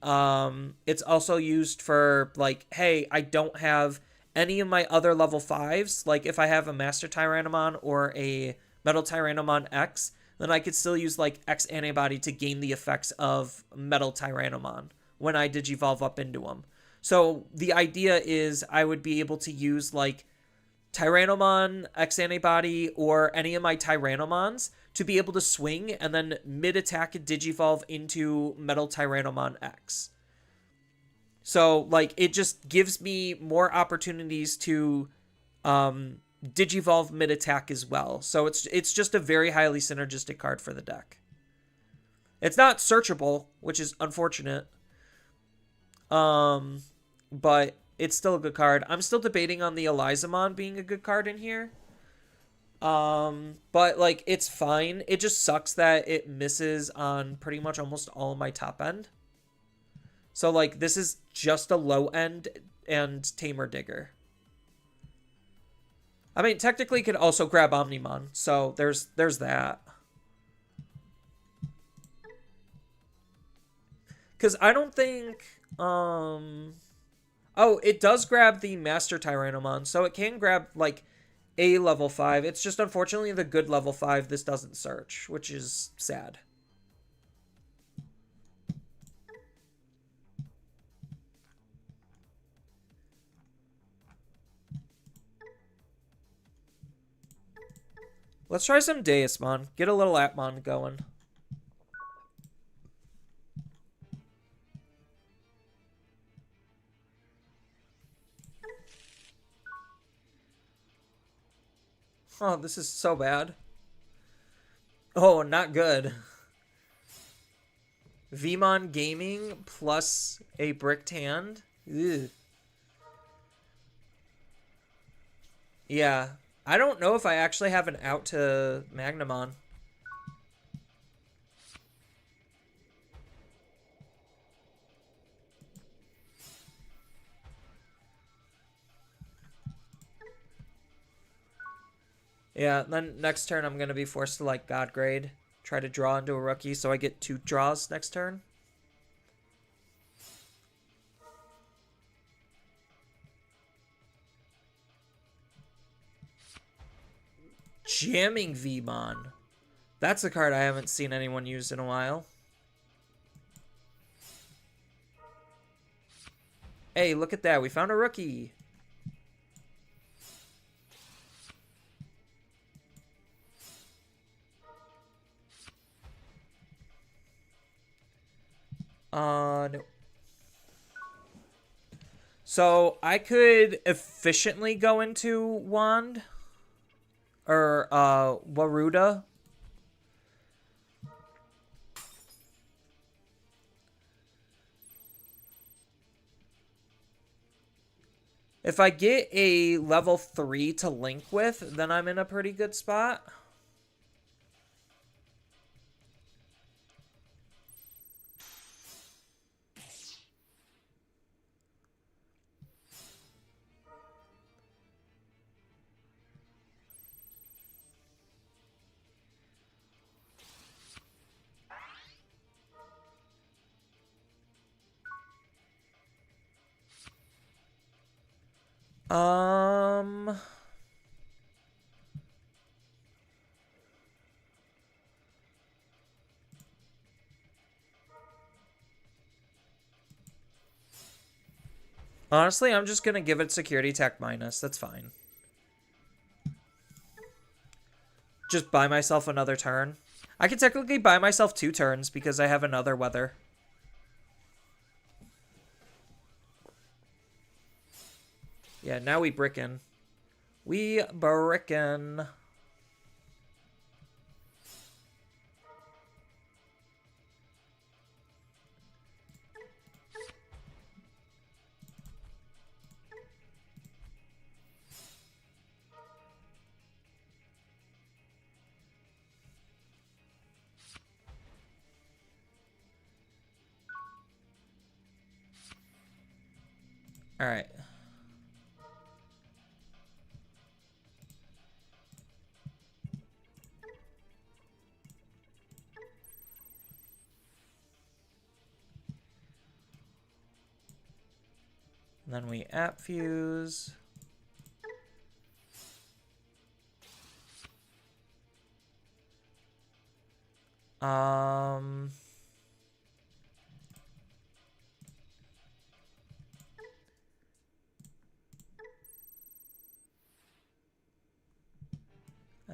S1: it's also used for, like, hey, I don't have any of my other level 5s. Like, if I have a Master Tyrannomon or a Metal Tyrannomon X, then I could still use, like, X Antibody to gain the effects of Metal Tyrannomon when I digivolve up into them. So the idea is I would be able to use like Tyrannomon, X Antibody, or any of my Tyrannomons to be able to swing and then mid-attack digivolve into Metal Tyrannomon X. So, like, it just gives me more opportunities to digivolve mid-attack as well. So it's just a very highly synergistic card for the deck. It's not searchable, which is unfortunate. But it's still a good card. I'm still debating on the Elizamon being a good card in here. But, like, it's fine. It just sucks that it misses on pretty much almost all of my top end. So, like, this is just a low end and Tamer Digger. I mean, technically it could also grab Omnimon, so there's that. Because I don't think... Oh, it does grab the Master Tyrannomon, so it can grab, like, a level 5. It's just, unfortunately, the good level 5 this doesn't search, which is sad. Let's try some Deusmon. Get a little Atmon going. Oh, this is so bad. Oh, not good. Vmon Gaming plus a bricked hand. Ugh. Yeah. I don't know if I actually have an out to Magnamon. Yeah, then next turn I'm going to be forced to, like, God Grade. Try to draw into a rookie so I get 2 draws next turn. Jamming Vmon. That's a card I haven't seen anyone use in a while. Hey, look at that. We found a rookie. No. So I could efficiently go into Wand or Waruda. If I get a level 3 to link with, then I'm in a pretty good spot. Honestly, I'm just going to give it security tech minus. That's fine. Just buy myself another turn. I could technically buy myself 2 turns because I have another weather. Yeah, now we brickin'. We brickin'. All right. And then we app fuse.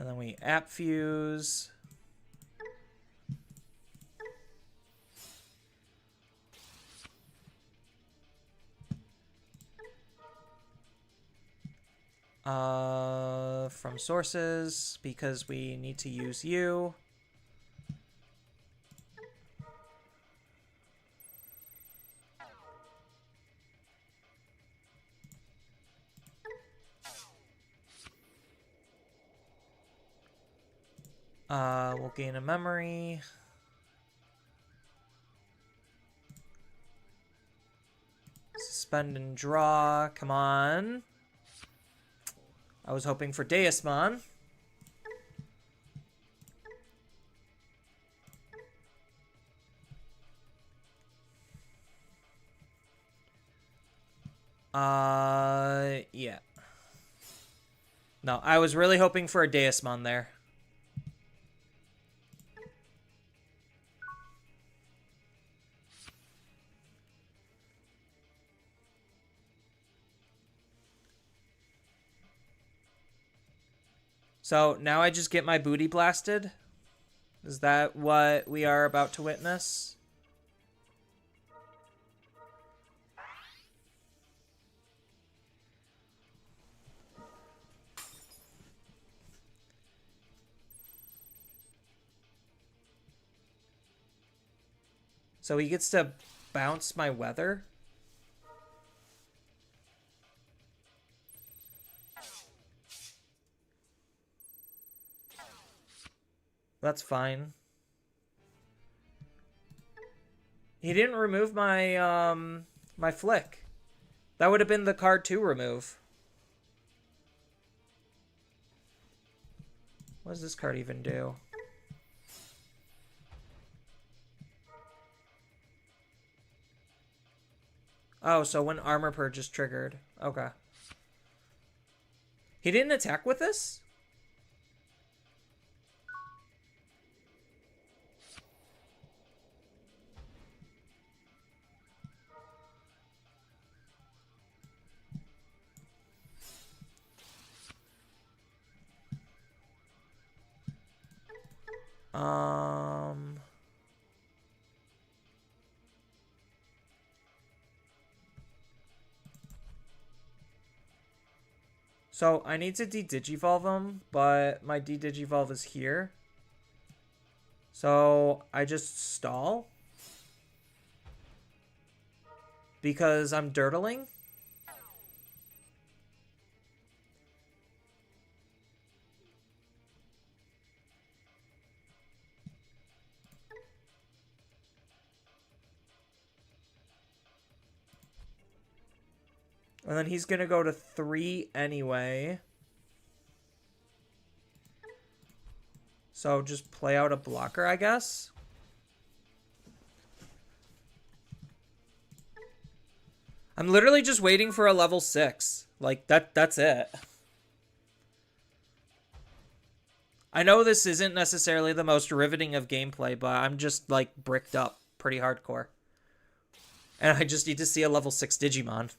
S1: And then we app fuse. From sources, because we need to use you. We'll gain a memory. Suspend and draw. Come on. I was hoping for Deusmon. Yeah. No, I was really hoping for a Deusmon there. So now I just get my booty blasted? Is that what we are about to witness? So he gets to bounce my weather? That's fine. He didn't remove my, my flick. That would have been the card to remove. What does this card even do? Oh, so when Armor Purge is triggered. Okay. He didn't attack with this? So I need to de-digivolve him, but my de-digivolve is here. So I just stall. Because I'm dirtling. And then he's going to go to 3 anyway. So just play out a blocker, I guess. I'm literally just waiting for a level 6. Like, that's it. I know this isn't necessarily the most riveting of gameplay, but I'm just, like, bricked up pretty hardcore. And I just need to see a level 6 Digimon.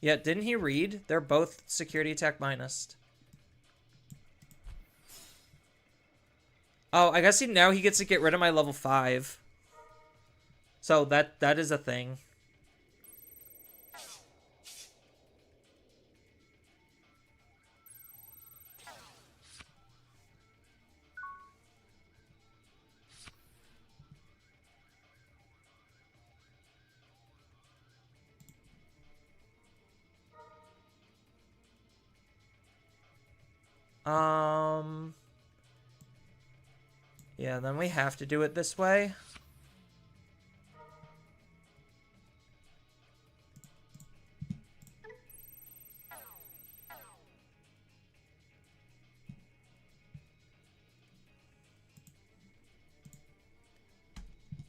S1: Yeah, didn't he read? They're both security attack minus. Oh, I guess now he gets to get rid of my level 5. So that is a thing. Yeah, then we have to do it this way.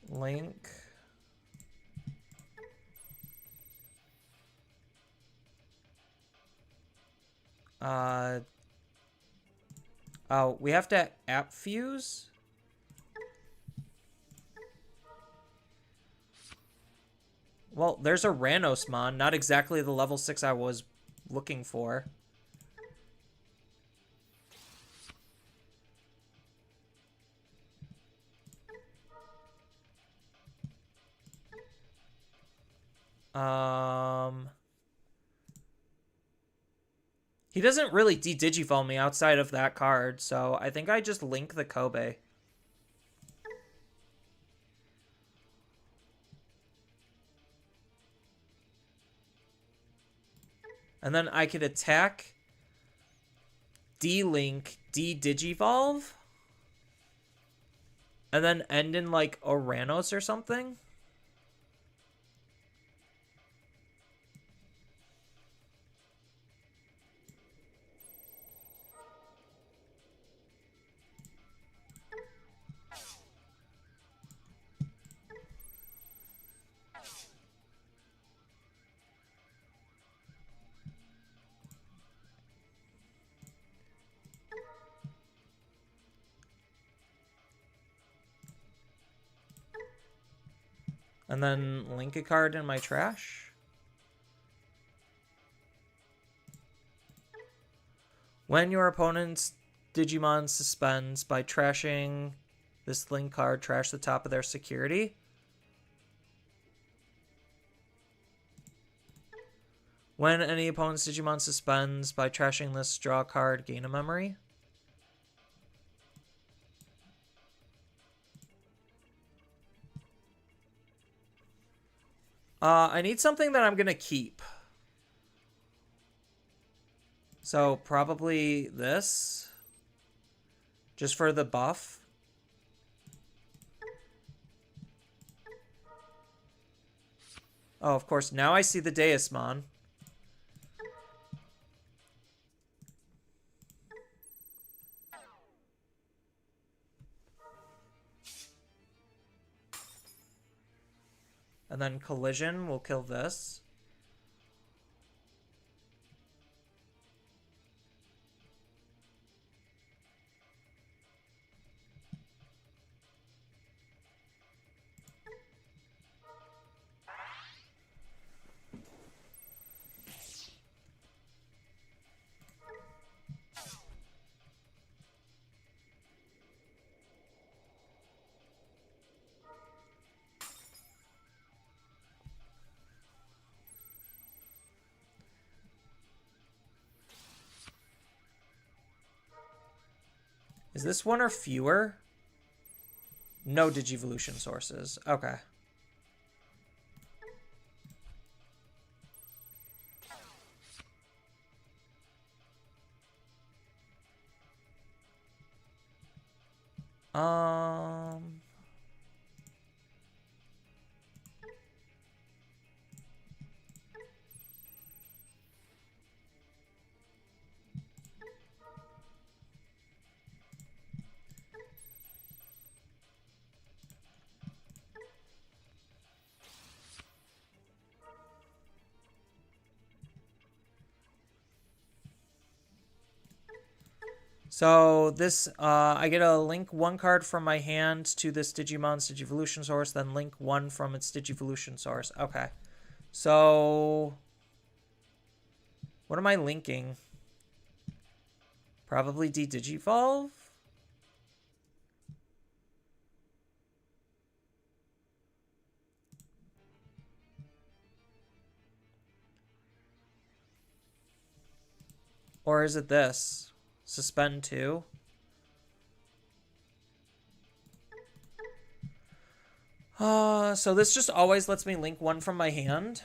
S1: Link. Oh, we have to app fuse? Well, there's a Ranosmon, not exactly the level 6 I was looking for. He doesn't really de-digivolve me outside of that card, so I think I just link the Kobe. And then I could attack, D-Link, D-Digivolve, and then end in, like, Oranos or something? And then link a card in my trash? When your opponent's Digimon suspends by trashing this link card, trash the top of their security. When any opponent's Digimon suspends by trashing this draw card, gain a memory. I need something that I'm going to keep. So probably this. Just for the buff. Oh, of course. Now I see the Deusmon. And then collision will kill this. Is this one or fewer? No Digivolution sources. Okay. Um... So this, I get a link one card from my hand to this Digimon's Digivolution source, then link one from its Digivolution source. Okay. So, what am I linking? Probably D-Digivolve? Or is it this? Suspend 2? So this just always lets me link one from my hand.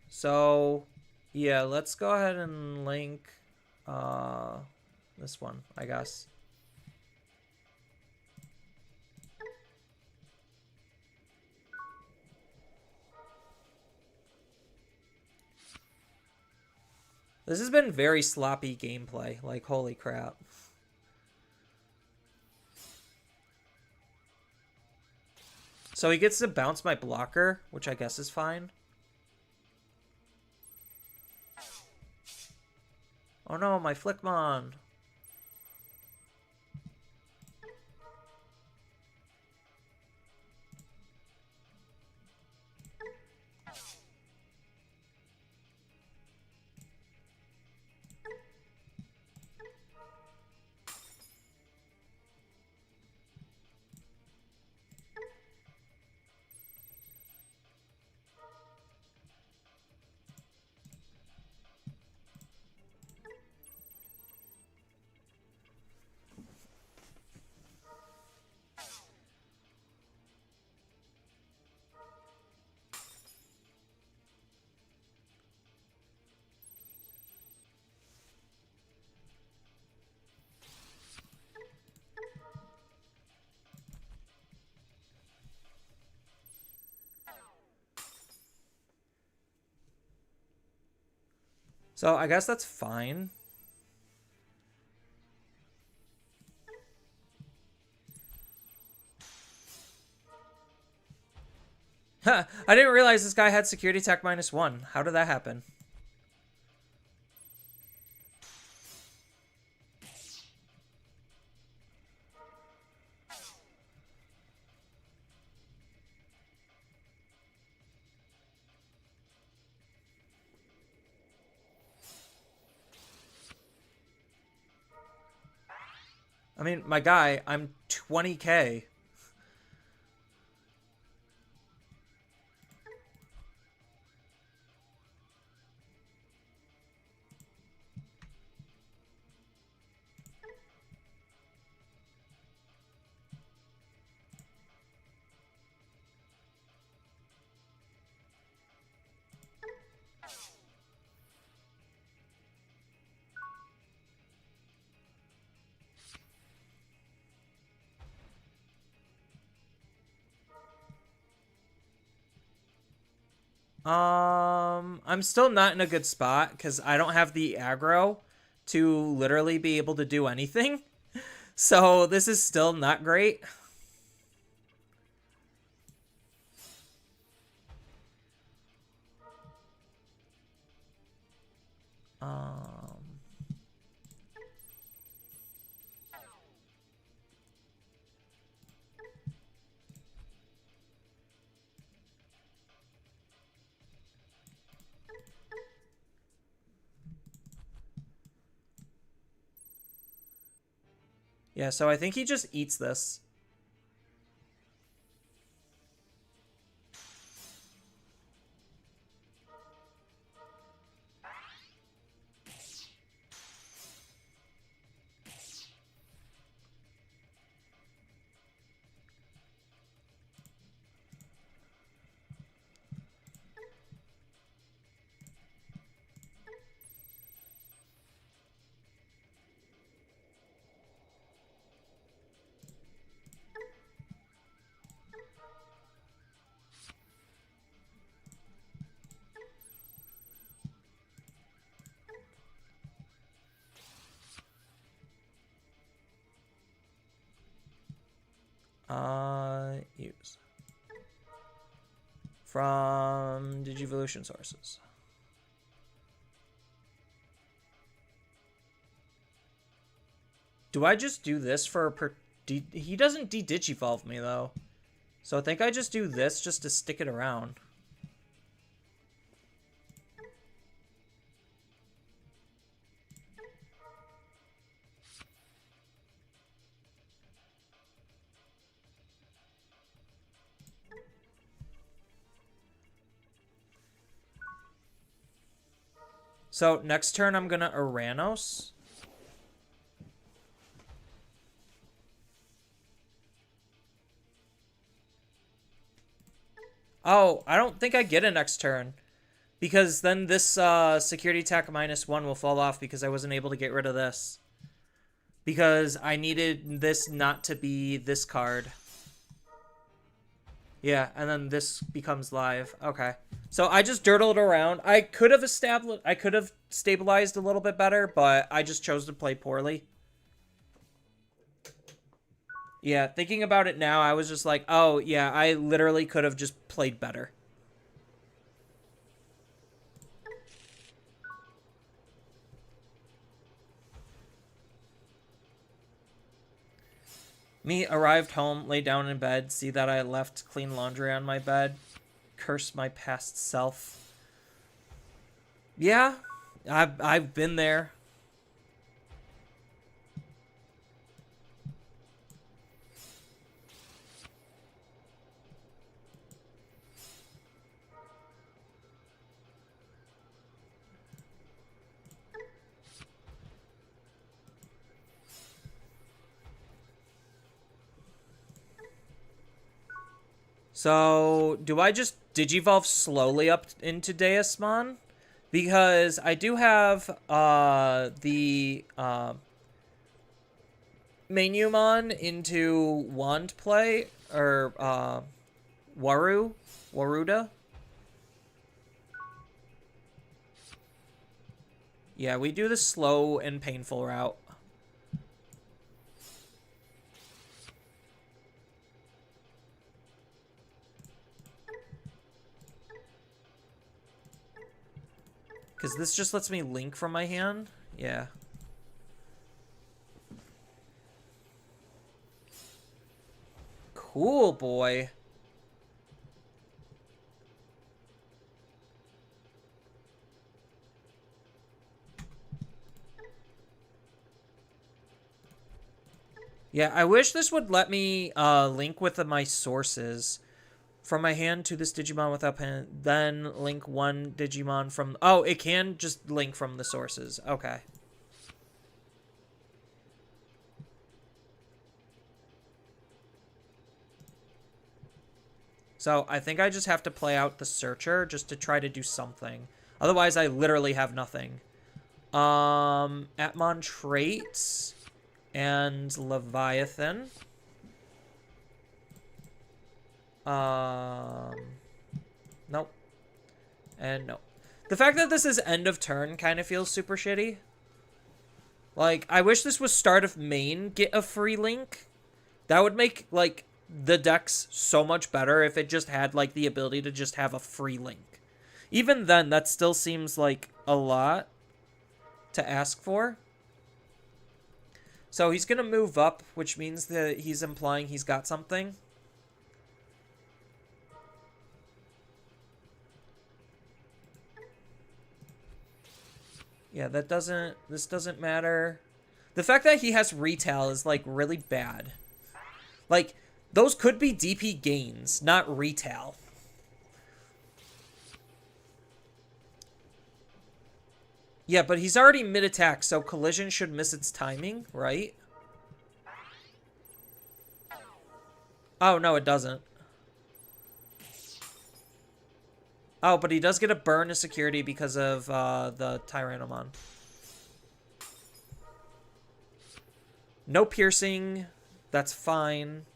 S1: So, yeah, let's go ahead and link this one, I guess. This has been very sloppy gameplay. Like, holy crap. So he gets to bounce my blocker, which I guess is fine. Oh no, my Flickmon. So I guess that's fine. I didn't realize this guy had security attack -1. How did that happen? I mean, my guy, I'm 20k. I'm still not in a good spot because I don't have the aggro to literally be able to do anything. So this is still not great. Yeah, so I think he just eats this. Use. From Digivolution sources. Do I just do this for he doesn't de-digivolve me though. So I think I just do this just to stick it around. So next turn I'm gonna Aranos. Oh, I don't think I get a next turn. Because then this security attack -1 will fall off because I wasn't able to get rid of this. Because I needed this not to be this card. Yeah, and then this becomes live. Okay. So I just dirtled around. I could have stabilized a little bit better, but I just chose to play poorly. Yeah, thinking about it now, I was just like, oh, yeah, I literally could have just played better. Me arrived home, lay down in bed, see that I left clean laundry on my bed, curse my past self. Yeah, I've been there. So, do I just Digivolve slowly up into Deusmon? Because I do have the Mainumon into Wand play, or Waruda. Yeah, we do the slow and painful route. Because this just lets me link from my hand. Yeah. Cool, boy. Yeah, I wish this would let me link with my sources. From my hand to this Digimon without pen, then link one Digimon from... Oh, it can just link from the sources. Okay. So I think I just have to play out the Searcher just to try to do something. Otherwise, I literally have nothing. Atmon traits and Leviathan. Nope. And no. The fact that this is end of turn kind of feels super shitty. Like, I wish this was start of main, get a free link. That would make, like, the decks so much better if it just had, like, the ability to just have a free link. Even then, that still seems like a lot to ask for. So he's going to move up, which means that he's implying he's got something. Yeah, this doesn't matter. The fact that he has retail is, like, really bad. Like, those could be DP gains, not retail. Yeah, but he's already mid-attack, so collision should miss its timing, right? Oh, no, it doesn't. Oh, but he does get a burn to security because of the Tyrannomon. No piercing. That's fine.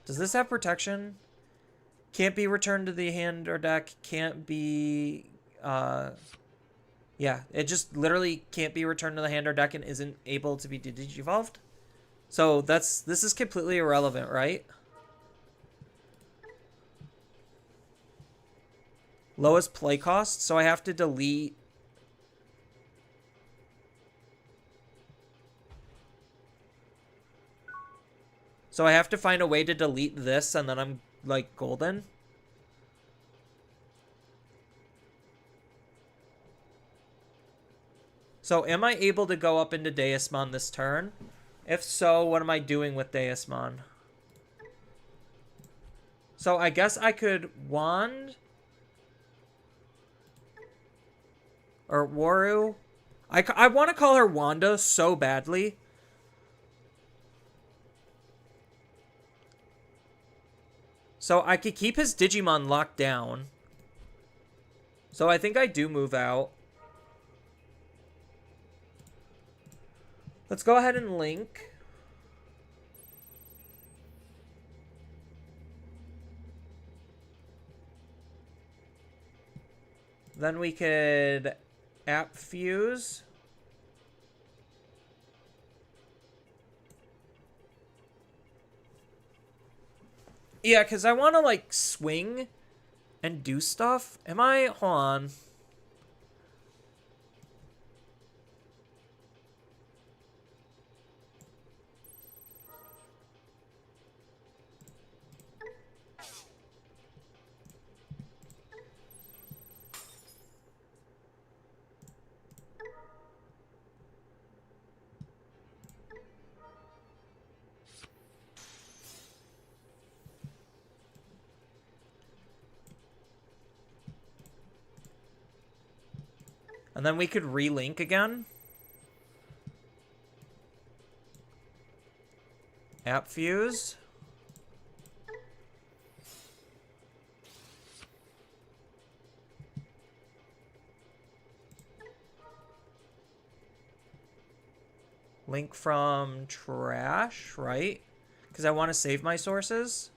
S1: Does this have protection? Can't be returned to the hand or deck. Can't be... yeah, it just literally can't be returned to the hand or deck and isn't able to be digivolved. So this is completely irrelevant, right? Lowest play cost, so I have to delete... So I have to find a way to delete this, and then I'm, like, golden. So am I able to go up into Deusmon this turn? If so, what am I doing with Deusmon? So I guess I could Wand... Or Waru. I want to call her Wanda so badly. So I could keep his Digimon locked down. So I think I do move out. Let's go ahead and link. Then we could app fuse. Yeah, because I want to, like, swing and do stuff. Am I... Hold on. And then we could relink again. App fuse. Link from trash, right? Because I want to save my sources.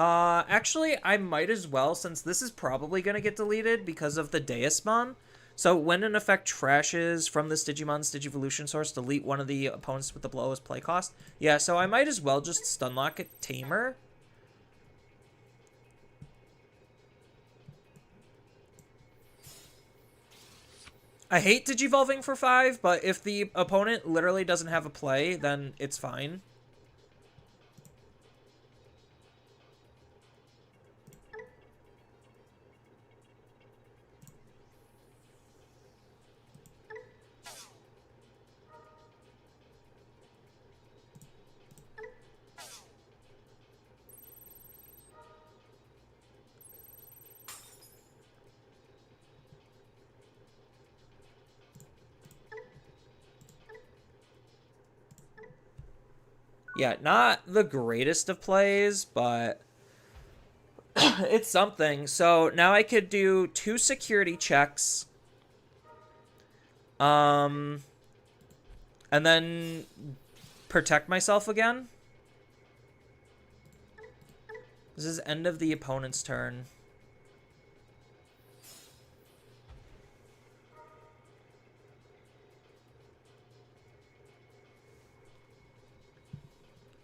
S1: Actually, I might as well, since this is probably going to get deleted because of the Deusmon. So when an effect trashes from this Digimon's Digivolution source, delete one of the opponents with the lowest play cost. Yeah, so I might as well just Stunlock it Tamer. I hate Digivolving for 5, but if the opponent literally doesn't have a play, then it's fine. Yeah, not the greatest of plays, but it's something. So now I could do 2 security checks. And then protect myself again. This is end of the opponent's turn.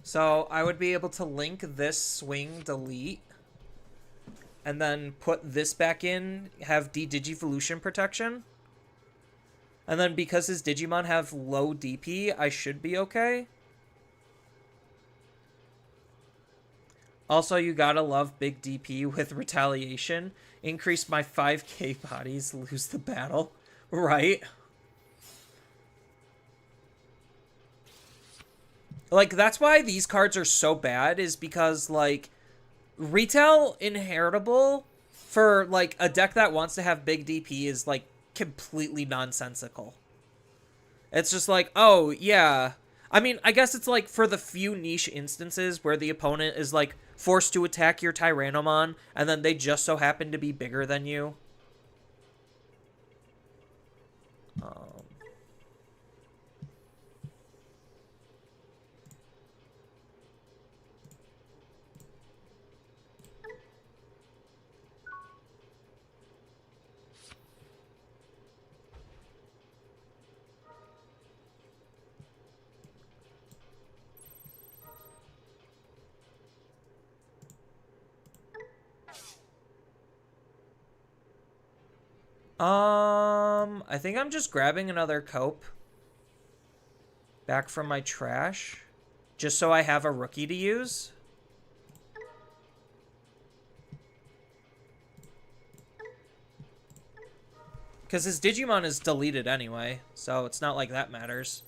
S1: So I would be able to link this swing delete and then put this back in, have de-Digivolution protection. And then because his Digimon have low DP, I should be okay. Also, you gotta love big DP with retaliation. Increase my 5k bodies, lose the battle. Right? Like, that's why these cards are so bad, is because, like, retail inheritable for, like, a deck that wants to have big DP is, like, completely nonsensical. It's just like, oh, yeah. I mean, I guess it's, like, for the few niche instances where the opponent is, like, forced to attack your Tyrannomon, and then they just so happen to be bigger than you. I think I'm just grabbing another cope back from my trash, just so I have a rookie to use. Because his Digimon is deleted anyway, so it's not like that matters.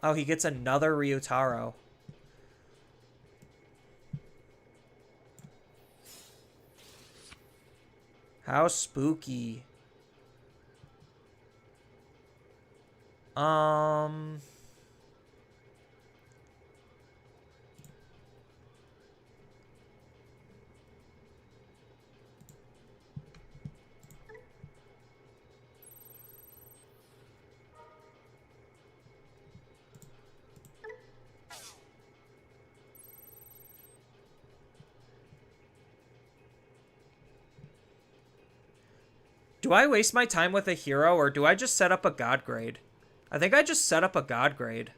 S1: Oh, he gets another Ryutaro. How spooky. Do I waste my time with a hero, or do I just set up a god grade? I think I just set up a god grade.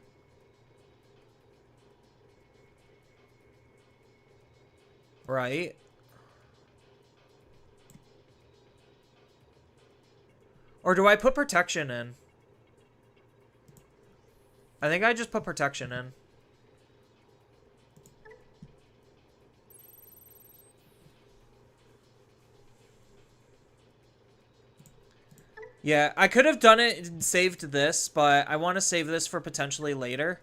S1: Right? Or do I put protection in? I think I just put protection in. Yeah, I could have done it and saved this, but I want to save this for potentially later.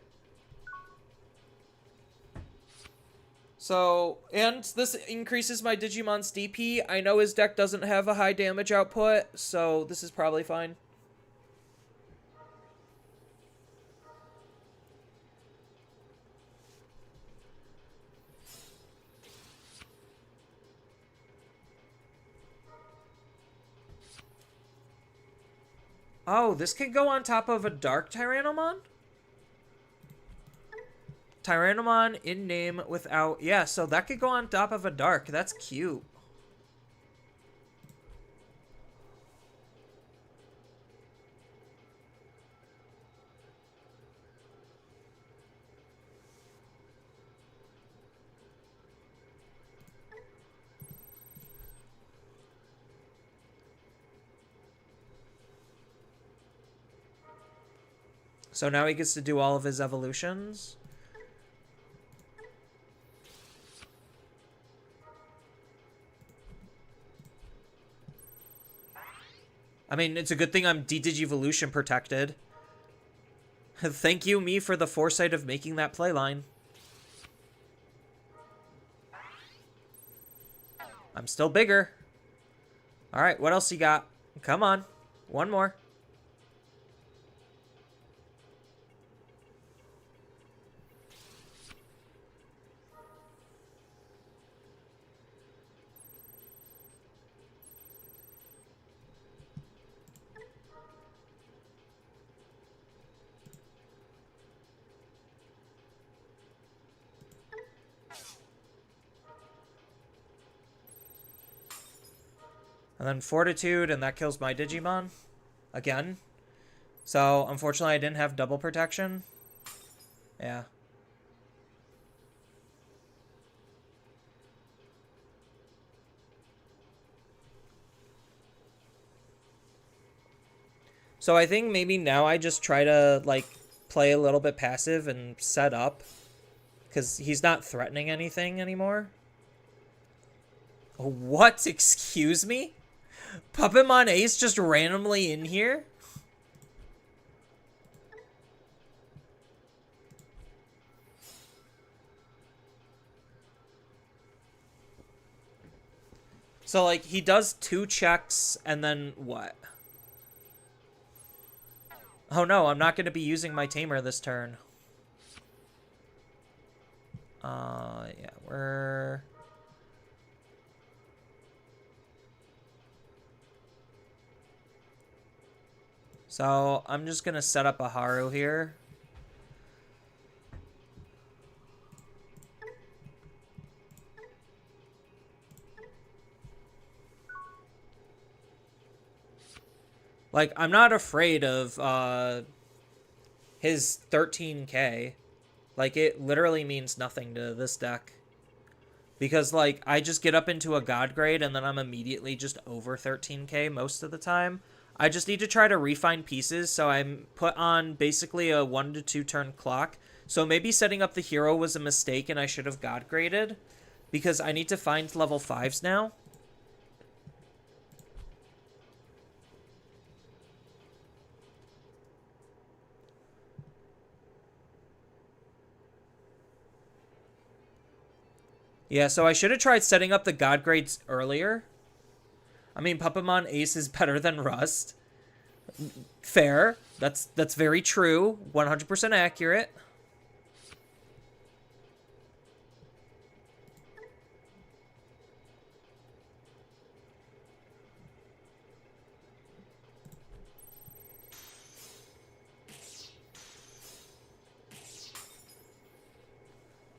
S1: So, and this increases my Digimon's DP. I know his deck doesn't have a high damage output, so this is probably fine. Oh, this could go on top of a Dark Tyrannomon? Tyrannomon in name without... Yeah, so that could go on top of a dark. That's cute. So now he gets to do all of his evolutions. I mean, it's a good thing I'm Digivolution protected. Thank you, me, for the foresight of making that play line. I'm still bigger. Alright, what else you got? Come on. One more. And then Fortitude, and that kills my Digimon. Again. So, unfortunately, I didn't have double protection. Yeah. So I think maybe now I just try to, like, play a little bit passive and set up. Because he's not threatening anything anymore. What? Excuse me? Puppetmon Ace just randomly in here? So, like, he does 2 checks, and then what? Oh no, I'm not going to be using my Tamer this turn. Yeah, we're... So, I'm just going to set up a Haru here. Like, I'm not afraid of his 13k. Like, it literally means nothing to this deck. Because, like, I just get up into a God grade and then I'm immediately just over 13k most of the time. I just need to try to refine pieces, so I'm put on basically a 1 to 2 turn clock. So maybe setting up the hero was a mistake and I should have God graded. Because I need to find level 5s now. Yeah, so I should have tried setting up the God grades earlier. I mean, Puppetmon Ace is better than Rust. Fair. That's very true. 100% accurate.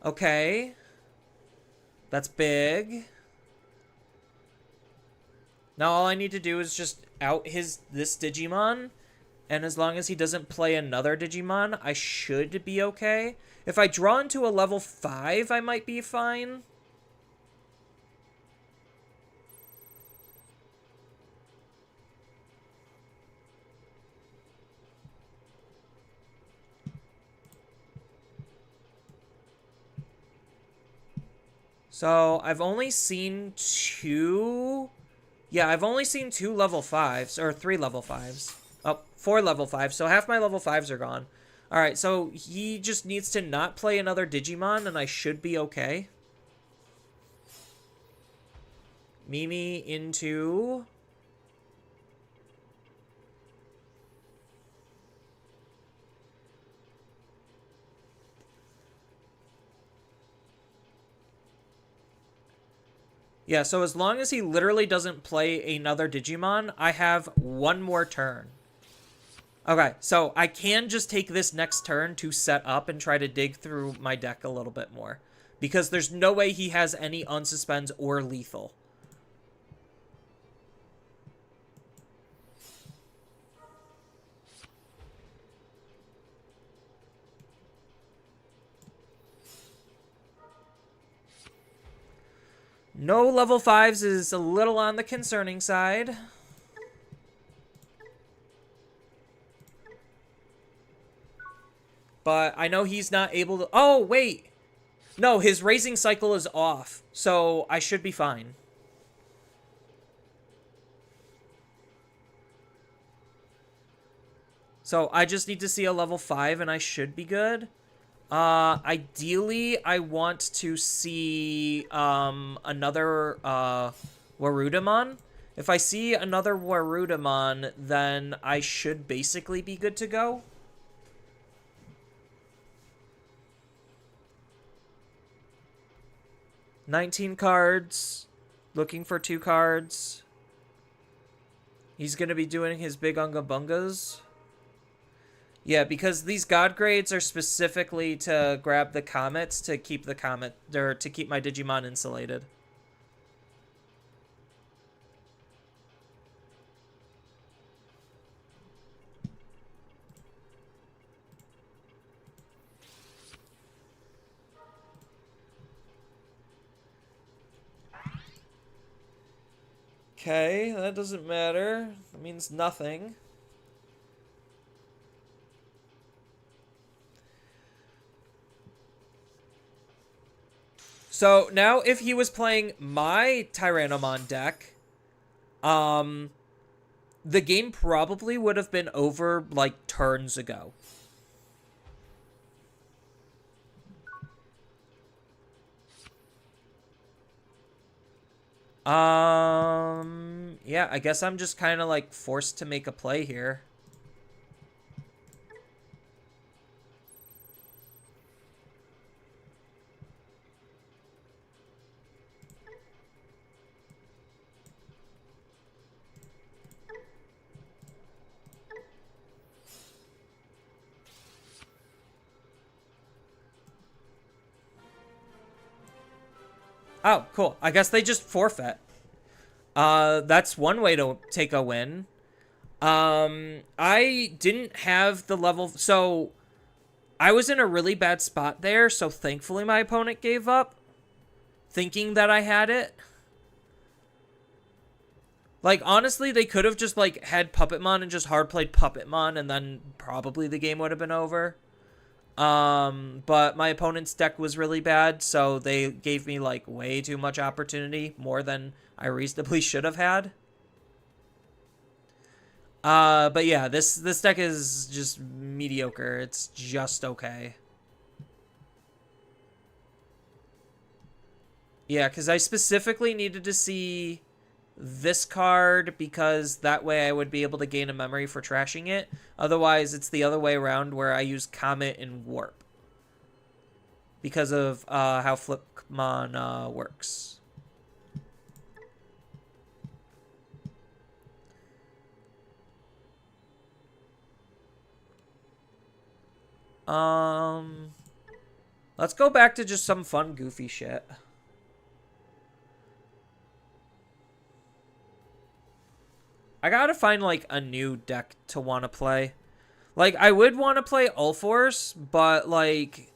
S1: Okay. That's big. Now all I need to do is just out this Digimon, and as long as he doesn't play another Digimon, I should be okay. If I draw into a level 5, I might be fine. So, I've only seen 2... Yeah, I've only seen 2 level 5s, or 3 level 5s. Oh, 4 level 5s, so half my level 5s are gone. Alright, so he just needs to not play another Digimon, and I should be okay. Mimi into... Yeah, so as long as he literally doesn't play another Digimon, I have 1 more turn. Okay, so I can just take this next turn to set up and try to dig through my deck a little bit more. Because there's no way he has any unsuspends or lethal. No level 5s is a little on the concerning side. But I know he's not able to... Oh, wait! No, his raising cycle is off. So I should be fine. So I just need to see a level 5 and I should be good. Ideally, I want to see another Warudamon. If I see another Warudamon, then I should basically be good to go. $19 cards. Looking for 2 cards. He's going to be doing his big Unga Bungas. Yeah, because these God grades are specifically to grab the comets to keep the comet, or to keep my Digimon insulated. Okay, that doesn't matter. That means nothing. So now if he was playing my Tyrannomon deck, the game probably would have been over like turns ago. Yeah, I guess I'm just kind of like forced to make a play here. Oh, cool. I guess they just forfeit. That's one way to take a win. I didn't have the level... So, I was in a really bad spot there, so thankfully my opponent gave up. Thinking that I had it. Like, honestly, they could have just, like, had Puppetmon and just hard played Puppetmon, and then probably the game would have been over. But my opponent's deck was really bad, so they gave me, like, way too much opportunity, more than I reasonably should have had. But yeah, this deck is just mediocre. It's just okay. Yeah, because I specifically needed to see this card because that way I would be able to gain a memory for trashing it. Otherwise, it's the other way around where I use Comet and Warp. Because of how Flipmon works. Let's go back to just some fun, goofy shit. I gotta find, like, a new deck to want to play. Like, I would want to play Ulforce, but, like,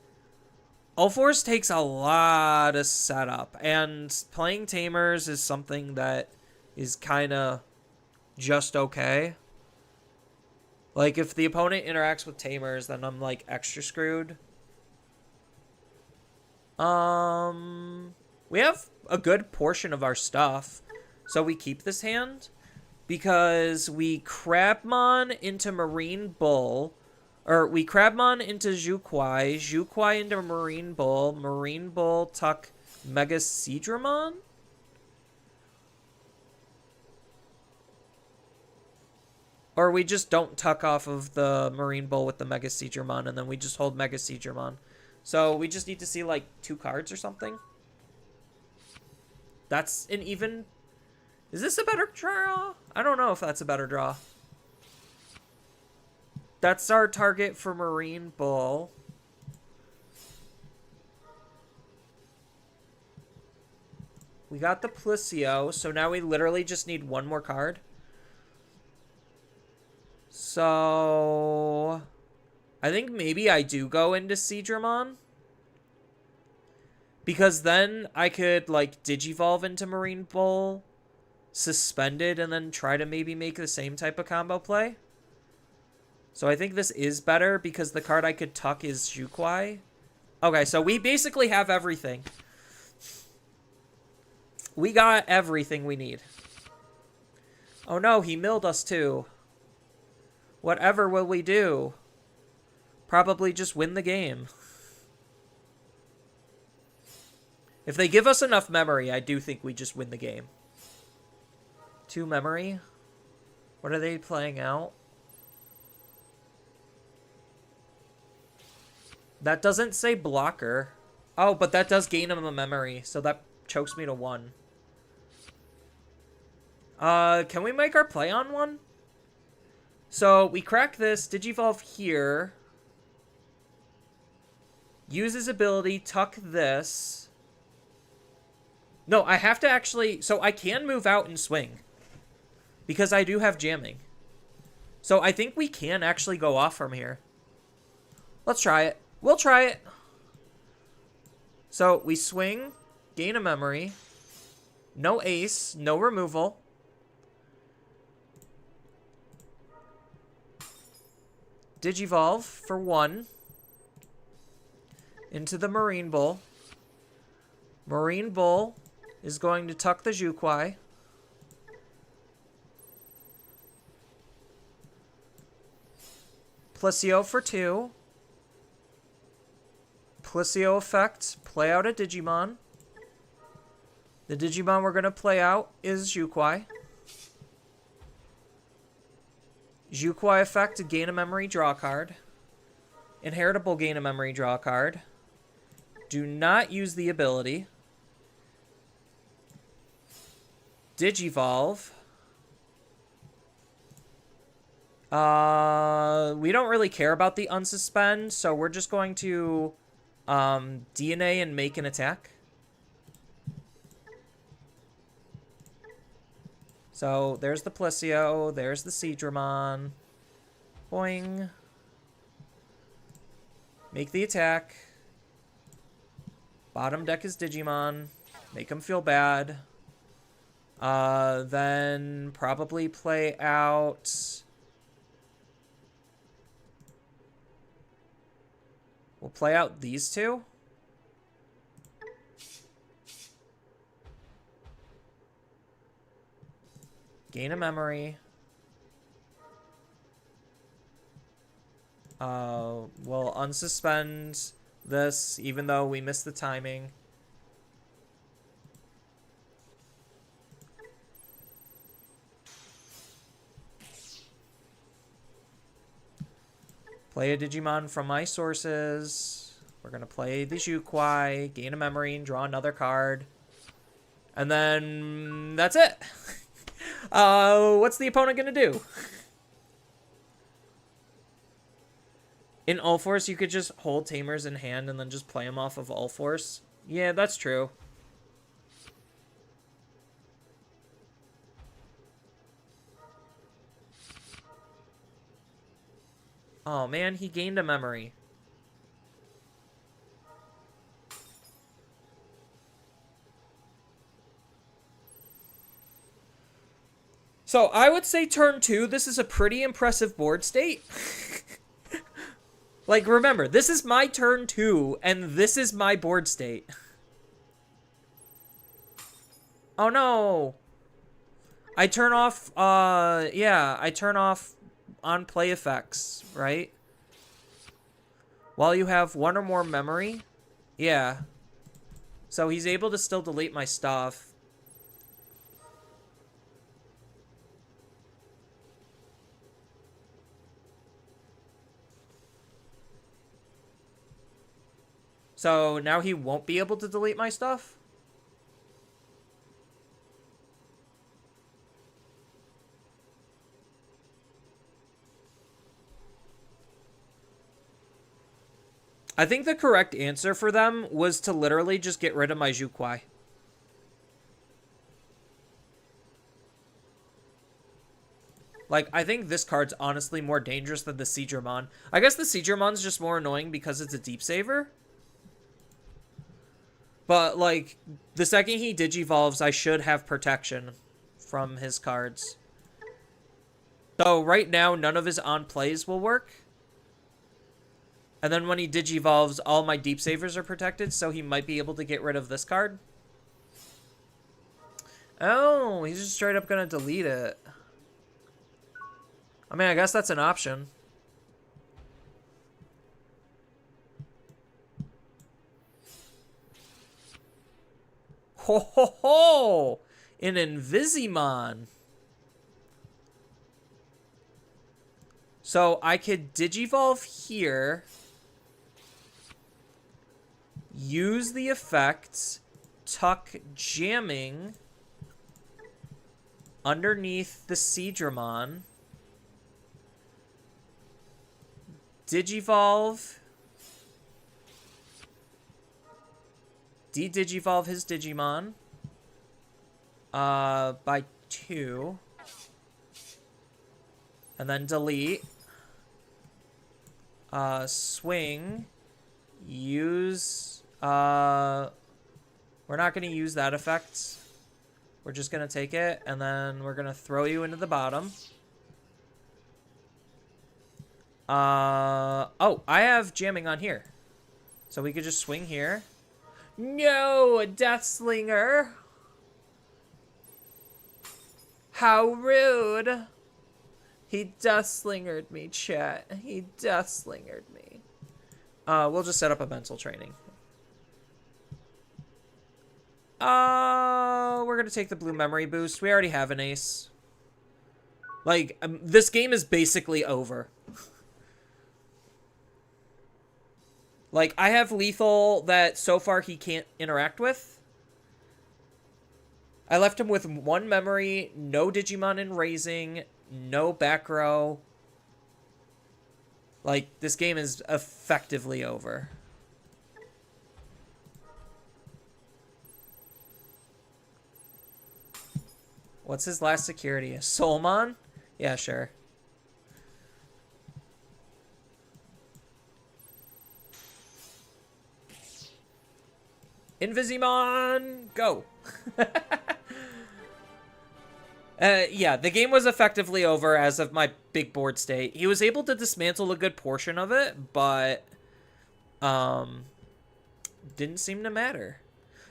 S1: Ulforce takes a lot of setup, and playing Tamers is something that is kind of just okay. Like, if the opponent interacts with Tamers, then I'm, like, extra screwed. We have a good portion of our stuff, so we keep this hand. Because we Crabmon into Marine Bull, or we Crabmon into Jukwai, Jukwai into Marine Bull tuck Mega Seadramon? Or we just don't tuck off of the Marine Bull with the Mega Seadramon, and then we just hold Mega Seadramon. So we just need to see, like, 2 cards or something. That's an even... Is this a better draw? I don't know if that's a better draw. That's our target for Marine Bull. We got the Plissio, so now we literally just need one more card. So I think maybe I do go into Seadramon. Because then I could, like, Digivolve into Marine Bull, Suspended, and then try to maybe make the same type of combo play. So I think this is better because the card I could tuck is Jukwai. Okay, so we basically have everything. We got everything we need. Oh no, he milled us too. Whatever will we do? Probably just win the game. If they give us enough memory, I do think we just win the game. 2 memory? What are they playing out? That doesn't say blocker. Oh, but that does gain him a memory, so that chokes me to 1. Can we make our play on 1? So, we crack this, Digivolve here. Use his ability, tuck this. No, I have to actually... So, I can move out and swing. Because I do have jamming. So, I think we can actually go off from here. Let's try it. We'll try it. So, we swing, gain a memory. No ace, no removal. Digivolve for 1. Into the Marine Bull. Marine Bull is going to tuck the Jukwai. Plissio for 2. Plissio effect. Play out a Digimon. The Digimon we're going to play out is Jukwai. Jukwai effect to gain a memory, draw a card. Inheritable, gain a memory, draw a card. Do not use the ability. Digivolve. We don't really care about the unsuspend, so we're just going to DNA and make an attack. So there's the Plissio, there's the Seadramon. Boing. Make the attack. Bottom deck is Digimon. Make him feel bad. Then probably play out... We'll play out these 2. Gain a memory. We'll unsuspend this, even though we missed the timing. Play a Digimon from my sources. We're going to play the Jukwai, gain a memory, and draw another card. And then that's it. What's the opponent going to do? In All Force, you could just hold Tamers in hand and then just play them off of All Force. Yeah, that's true. Oh man, he gained a memory. So I would say turn 2, this is a pretty impressive board state. Like, remember, this is my turn 2, and this is my board state. Oh no! I turn off, yeah, I turn off on play effects, right? While you have 1 or more memory? Yeah. So he's able to still delete my stuff. So now he won't be able to delete my stuff? I think the correct answer for them was to literally just get rid of my Jukwai. Like, I think this card's honestly more dangerous than the Seedramon. I guess the Seedramon's just more annoying because it's a Deep Saver. But, like, the second he Digivolves, I should have protection from his cards. So, right now, none of his on-plays will work. And then when he Digivolves, all my Deep Savers are protected, so he might be able to get rid of this card. Oh, he's just straight up gonna delete it. I mean, I guess that's an option. Ho ho ho! An Invisimon. So I could Digivolve here. Use the effect. Tuck Jamming underneath the Seedramon. Digivolve. De-Digivolve his Digimon. By 2. And then delete. Swing. Use. We're not going to use that effect. We're just going to take it, and then we're going to throw you into the bottom. Oh, I have jamming on here. So we could just swing here. No, a Death Slinger. How rude. He Death Slingered me, chat. He Death Slingered me. We'll just set up a mental training. We're gonna take the blue memory boost. We already have an ace. Like, this game is basically over. Like, I have lethal that so far he can't interact with. I left him with 1 memory, no Digimon in raising, no back row. Like, this game is effectively over. What's his last security? A Soulmon? Yeah, sure. Invisimon, go! Yeah, the game was effectively over as of my big board state. He was able to dismantle a good portion of it, but didn't seem to matter.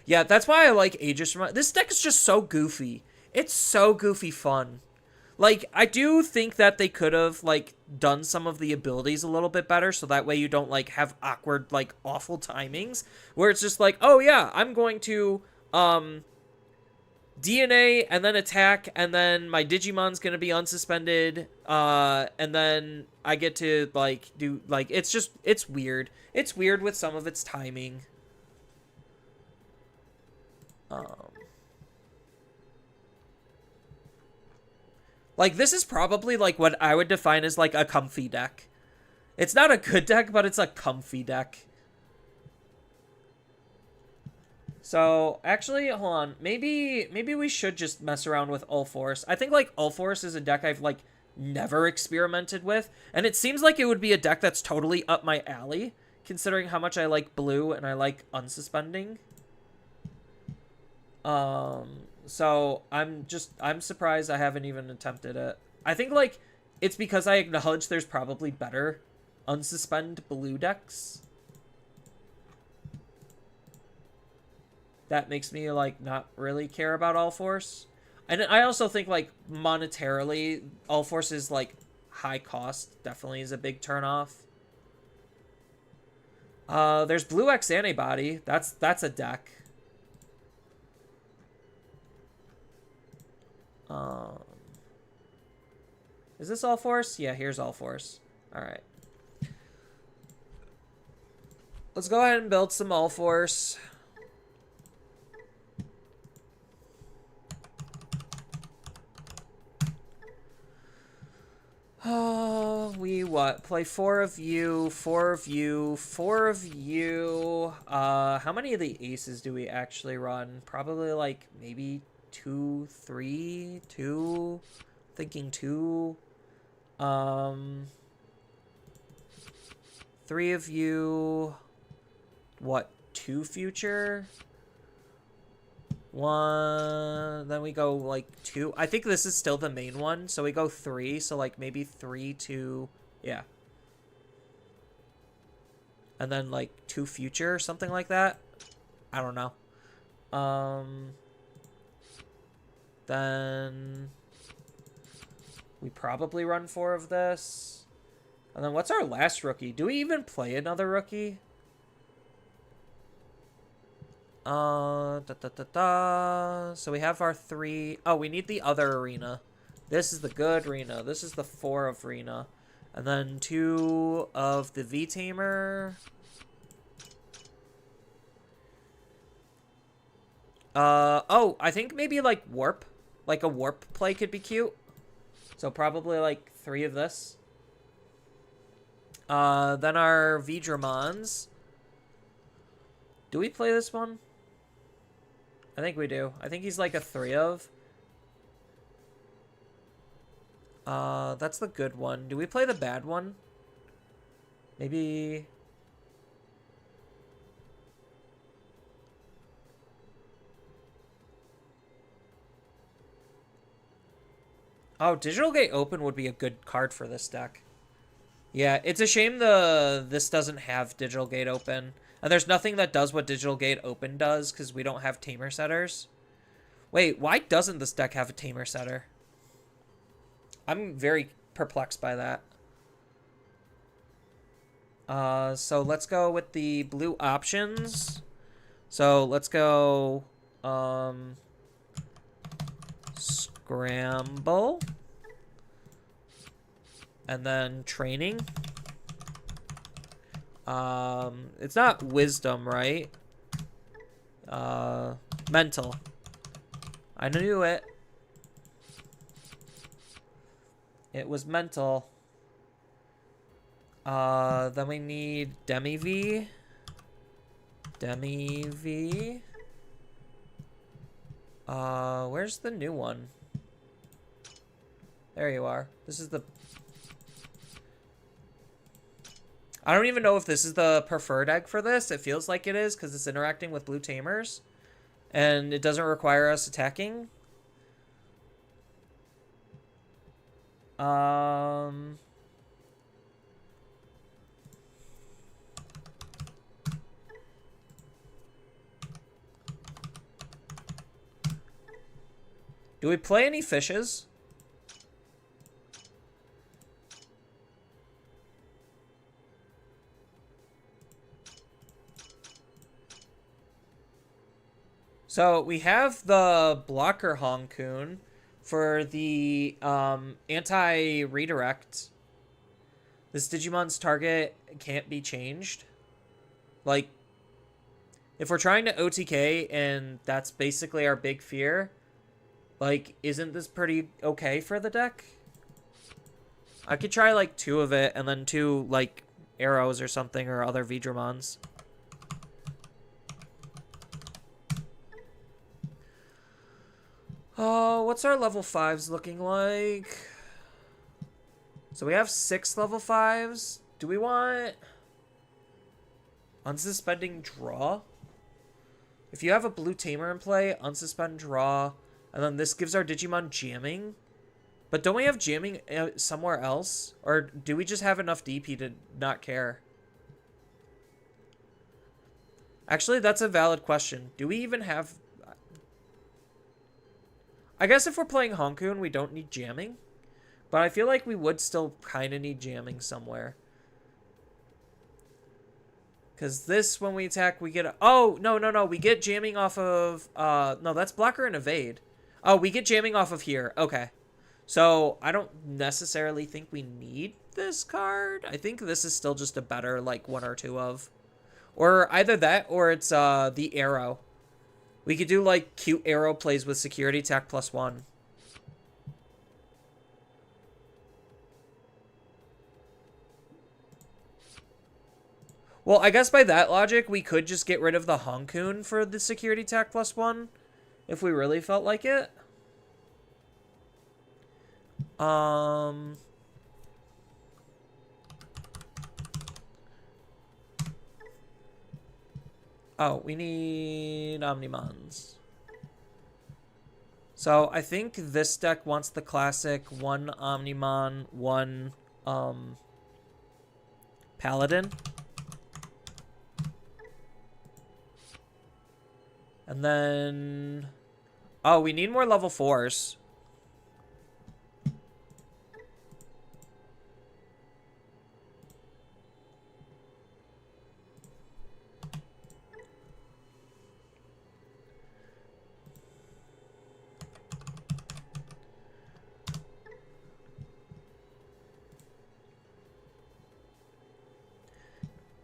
S1: Yeah, that's why I like Aegis. This deck is just so goofy. It's so goofy fun. Like, I do think that they could have, like, done some of the abilities a little bit better, so that way you don't, like, have awkward, like, awful timings, where it's just like, oh, yeah, I'm going to, DNA, and then attack, and then my Digimon's gonna be unsuspended, and then I get to, like, do, like, it's just, it's weird. It's weird with some of its timing. Like, this is probably, like, what I would define as, like, a comfy deck. It's not a good deck, but it's a comfy deck. So, actually, hold on. Maybe we should just mess around with Ulforce. I think, like, Ulforce is a deck I've, like, never experimented with. And it seems like it would be a deck that's totally up my alley, considering how much I like blue and I like unsuspending. So I'm surprised I haven't even attempted it. I think, like, it's because I acknowledge there's probably better unsuspend blue decks. That makes me, like, not really care about Ulforce. And I also think, like, monetarily, Ulforce is, like, high cost. Definitely is a big turnoff. There's Blue X Antibody. That's a deck. Is this Ulforce? Yeah, here's Ulforce. Alright. Let's go ahead and build some Ulforce. we what? Play 4 of you, 4 of you, 4 of you. How many of the aces do we actually run? Probably like maybe 2, 3, 2. Thinking 2. 3 of you. What? 2 future? 1, then we go like 2. I think this is still the main one, so we go 3, so like maybe 3, 2, yeah. And then like 2 future, something like that. I don't know. Then we probably run 4 of this. And then what's our last rookie? Do we even play another rookie? So we have our 3. Oh, we need the other arena. This is the good arena. This is the 4 of arena. And then 2 of the V-Tamer. Oh, I think maybe like warp. Like a warp play could be cute. So probably like 3 of this. Then our V-Dramons. Do we play this one? I think we do. I think he's like a 3 of. That's the good one. Do we play the bad one? Maybe. Oh, Digital Gate Open would be a good card for this deck. Yeah, it's a shame this doesn't have Digital Gate Open. And there's nothing that does what Digital Gate Open does because we don't have Tamer Setters. Wait, why doesn't this deck have a Tamer Setter? I'm very perplexed by that. So let's go with the blue options. So let's go Scramble. And then Training. It's not Wisdom, right? Mental. I knew it. It was Mental. Then we need Demi V. Demi V. Where's the new one? There you are. This is the... I don't even know if this is the preferred egg for this. It feels like it is because it's interacting with blue Tamers. And it doesn't require us attacking. Do we play any fishes? So we have the blocker Honkoon for the anti-redirect. This Digimon's target can't be changed. Like, if we're trying to OTK and that's basically our big fear, like, isn't this pretty okay for the deck? I could try like 2 of it and then 2 like arrows or something or other Vidramons. Oh, what's our level 5s looking like? So we have 6 level 5s. Do we want unsuspending draw? If you have a blue Tamer in play, unsuspend draw, and then this gives our Digimon jamming. But don't we have jamming somewhere else? Or do we just have enough DP to not care? Actually, that's a valid question. Do we even have... I guess if we're playing Honkoon, we don't need jamming. But I feel like we would still kind of need jamming somewhere. Because this, when we attack, we get... Oh, no. We get jamming off of... No, that's blocker and evade. Oh, we get jamming off of here. Okay. So, I don't necessarily think we need this card. I think this is still just a better, like, 1 or 2 of. Or either that, or it's the arrow. We could do, like, cute arrow plays with security attack +1. Well, I guess by that logic, we could just get rid of the Honkun for the security tech +1 if we really felt like it. Oh, we need Omnimons. So I think this deck wants the classic 1 Omnimon, 1 Paladin. And then... Oh, we need more level 4s.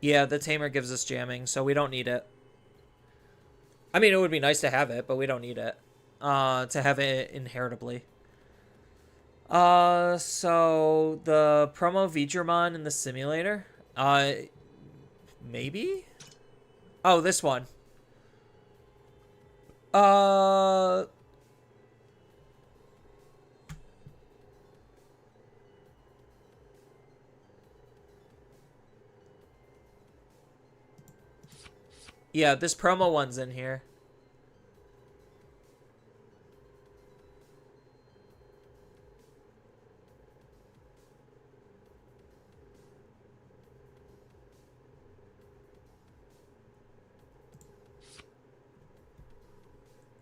S1: Yeah, the Tamer gives us jamming, so we don't need it. I mean, it would be nice to have it, but we don't need it. To have it inheritably. So the promo Vijramon in the simulator. Maybe? Oh, this one. Yeah, this promo one's in here.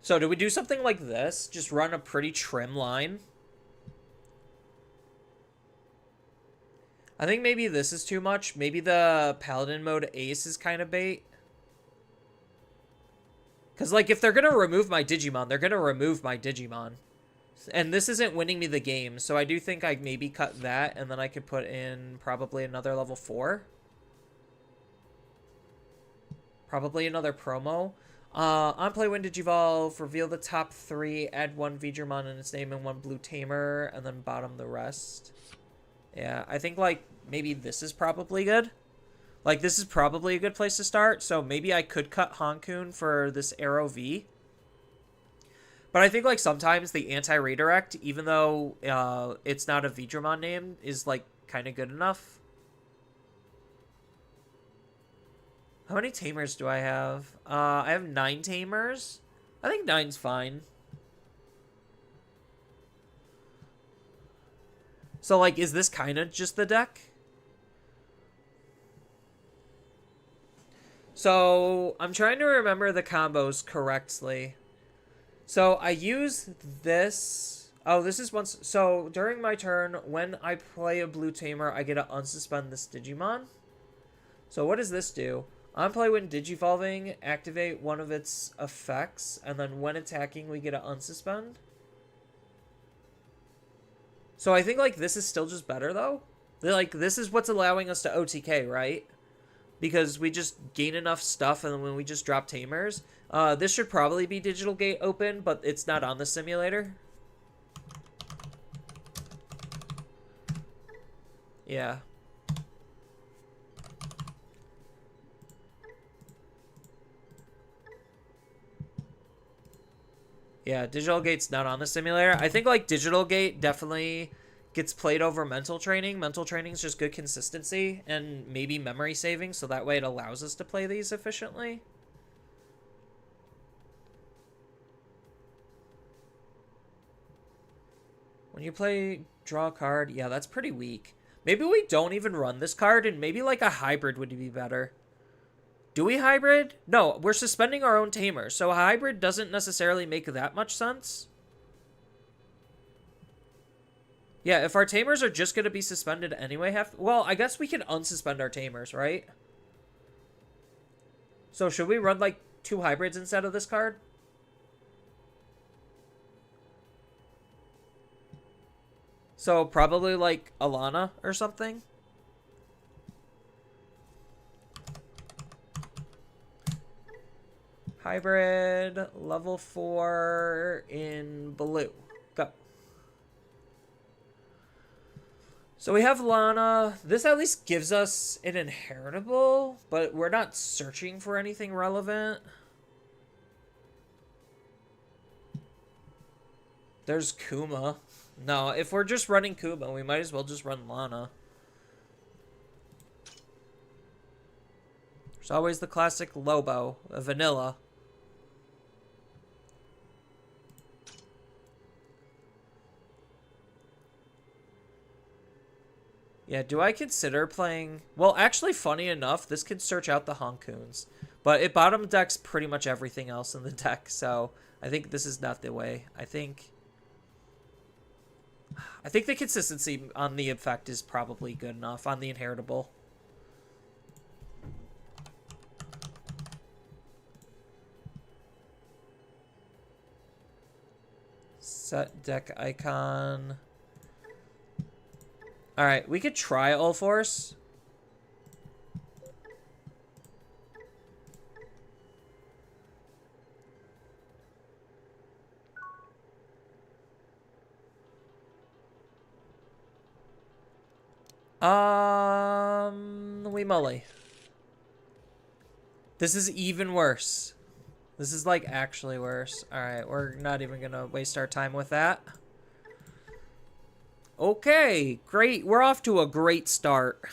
S1: So do we do something like this? Just run a pretty trim line? I think maybe this is too much. Maybe the Paladin mode Ace is kind of bait. Because, like, if they're going to remove my Digimon, they're going to remove my Digimon. And this isn't winning me the game, so I do think I maybe cut that, and then I could put in probably another level 4. Probably another promo. On play, when Digivolve, reveal the top 3, add 1 Vijramon in its name and 1 Blue Tamer, and then bottom the rest. Yeah, I think, like, maybe this is probably good. Like, this is probably a good place to start, so maybe I could cut Honkun for this Arrow V. But I think, like, sometimes the anti-redirect, even though it's not a Vijramon name, is, like, kind of good enough. How many Tamers do I have? I have 9 Tamers. I think 9's fine. So, like, is this kind of just the deck? So, I'm trying to remember the combos correctly. So, I use this... Oh, this is once... So, during my turn, when I play a Blue Tamer, I get to unsuspend this Digimon. So, what does this do? On play, when Digivolving, activate one of its effects, and then when attacking, we get to unsuspend. So, I think, like, this is still just better, though. Like, this is what's allowing us to OTK, right? Because we just gain enough stuff, and then when we just drop Tamers. This should probably be Digital Gate open, but it's not on the simulator. Yeah. Yeah, Digital Gate's not on the simulator. I think, like, Digital Gate definitely gets played over mental training. Mental training is just good consistency and maybe memory saving, so that way it allows us to play these efficiently. When you play draw a card, yeah, that's pretty weak. Maybe we don't even run this card, and maybe, like, a hybrid would be better. Do we hybrid? No, we're suspending our own tamer, so a hybrid doesn't necessarily make that much sense. Yeah, if our tamers are just going to be suspended anyway, well, I guess we can unsuspend our tamers, right? So should we run, like, 2 hybrids instead of this card? So probably, like, Alana or something? Hybrid, level 4 in blue. Go. So we have Lana. This at least gives us an inheritable, but we're not searching for anything relevant. There's Kuma. No, if we're just running Kuma, we might as well just run Lana. There's always the classic Lobo, a vanilla. Yeah, do I consider playing... Well, actually, funny enough, this can search out the Honkuns. But it bottom decks pretty much everything else in the deck, so I think this is not the way. I think the consistency on the effect is probably good enough on the inheritable. Set deck icon. Alright, we could try All Force. Molly. This is even worse. This is like actually worse. Alright, we're not even gonna waste our time with that. Okay, great. We're off to a great start.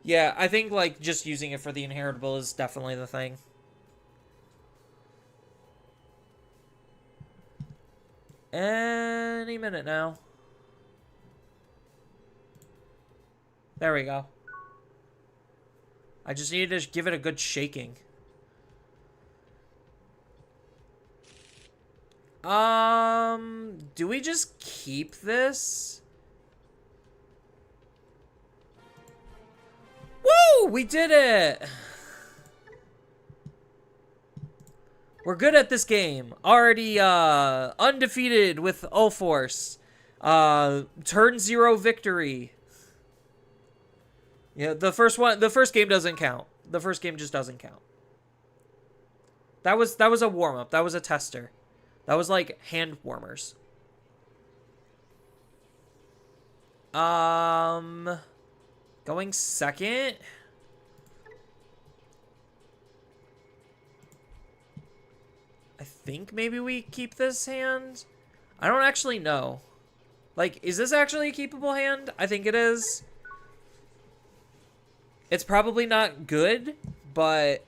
S1: Yeah, I think, like, just using it for the inheritable is definitely the thing. Any minute now. There we go. I just needed to give it a good shaking. Do we just keep this? Woo! We did it! We're good at this game. Already, undefeated with Ulforce. Turn 0 victory. Yeah, the first game doesn't count. The first game just doesn't count. That was a warm-up. That was a tester. That was like hand warmers. Going second. I think maybe we keep this hand. I don't actually know. Like, is this actually a keepable hand? I think it is. It's probably not good, but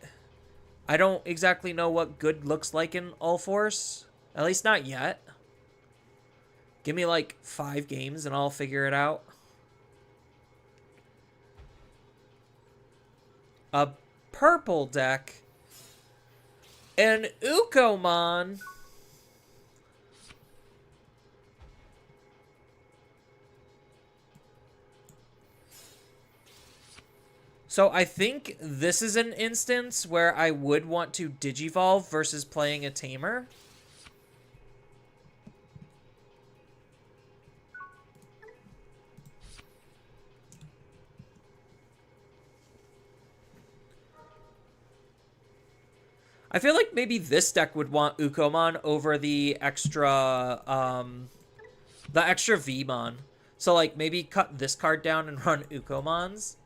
S1: I don't exactly know what good looks like in All Force. At least not yet. Give me like 5 games and I'll figure it out. A purple deck. An Ukomon. So I think this is an instance where I would want to Digivolve versus playing a Tamer. I feel like maybe this deck would want Ukomon over the extra Vmon. So like maybe cut this card down and run Ukomons.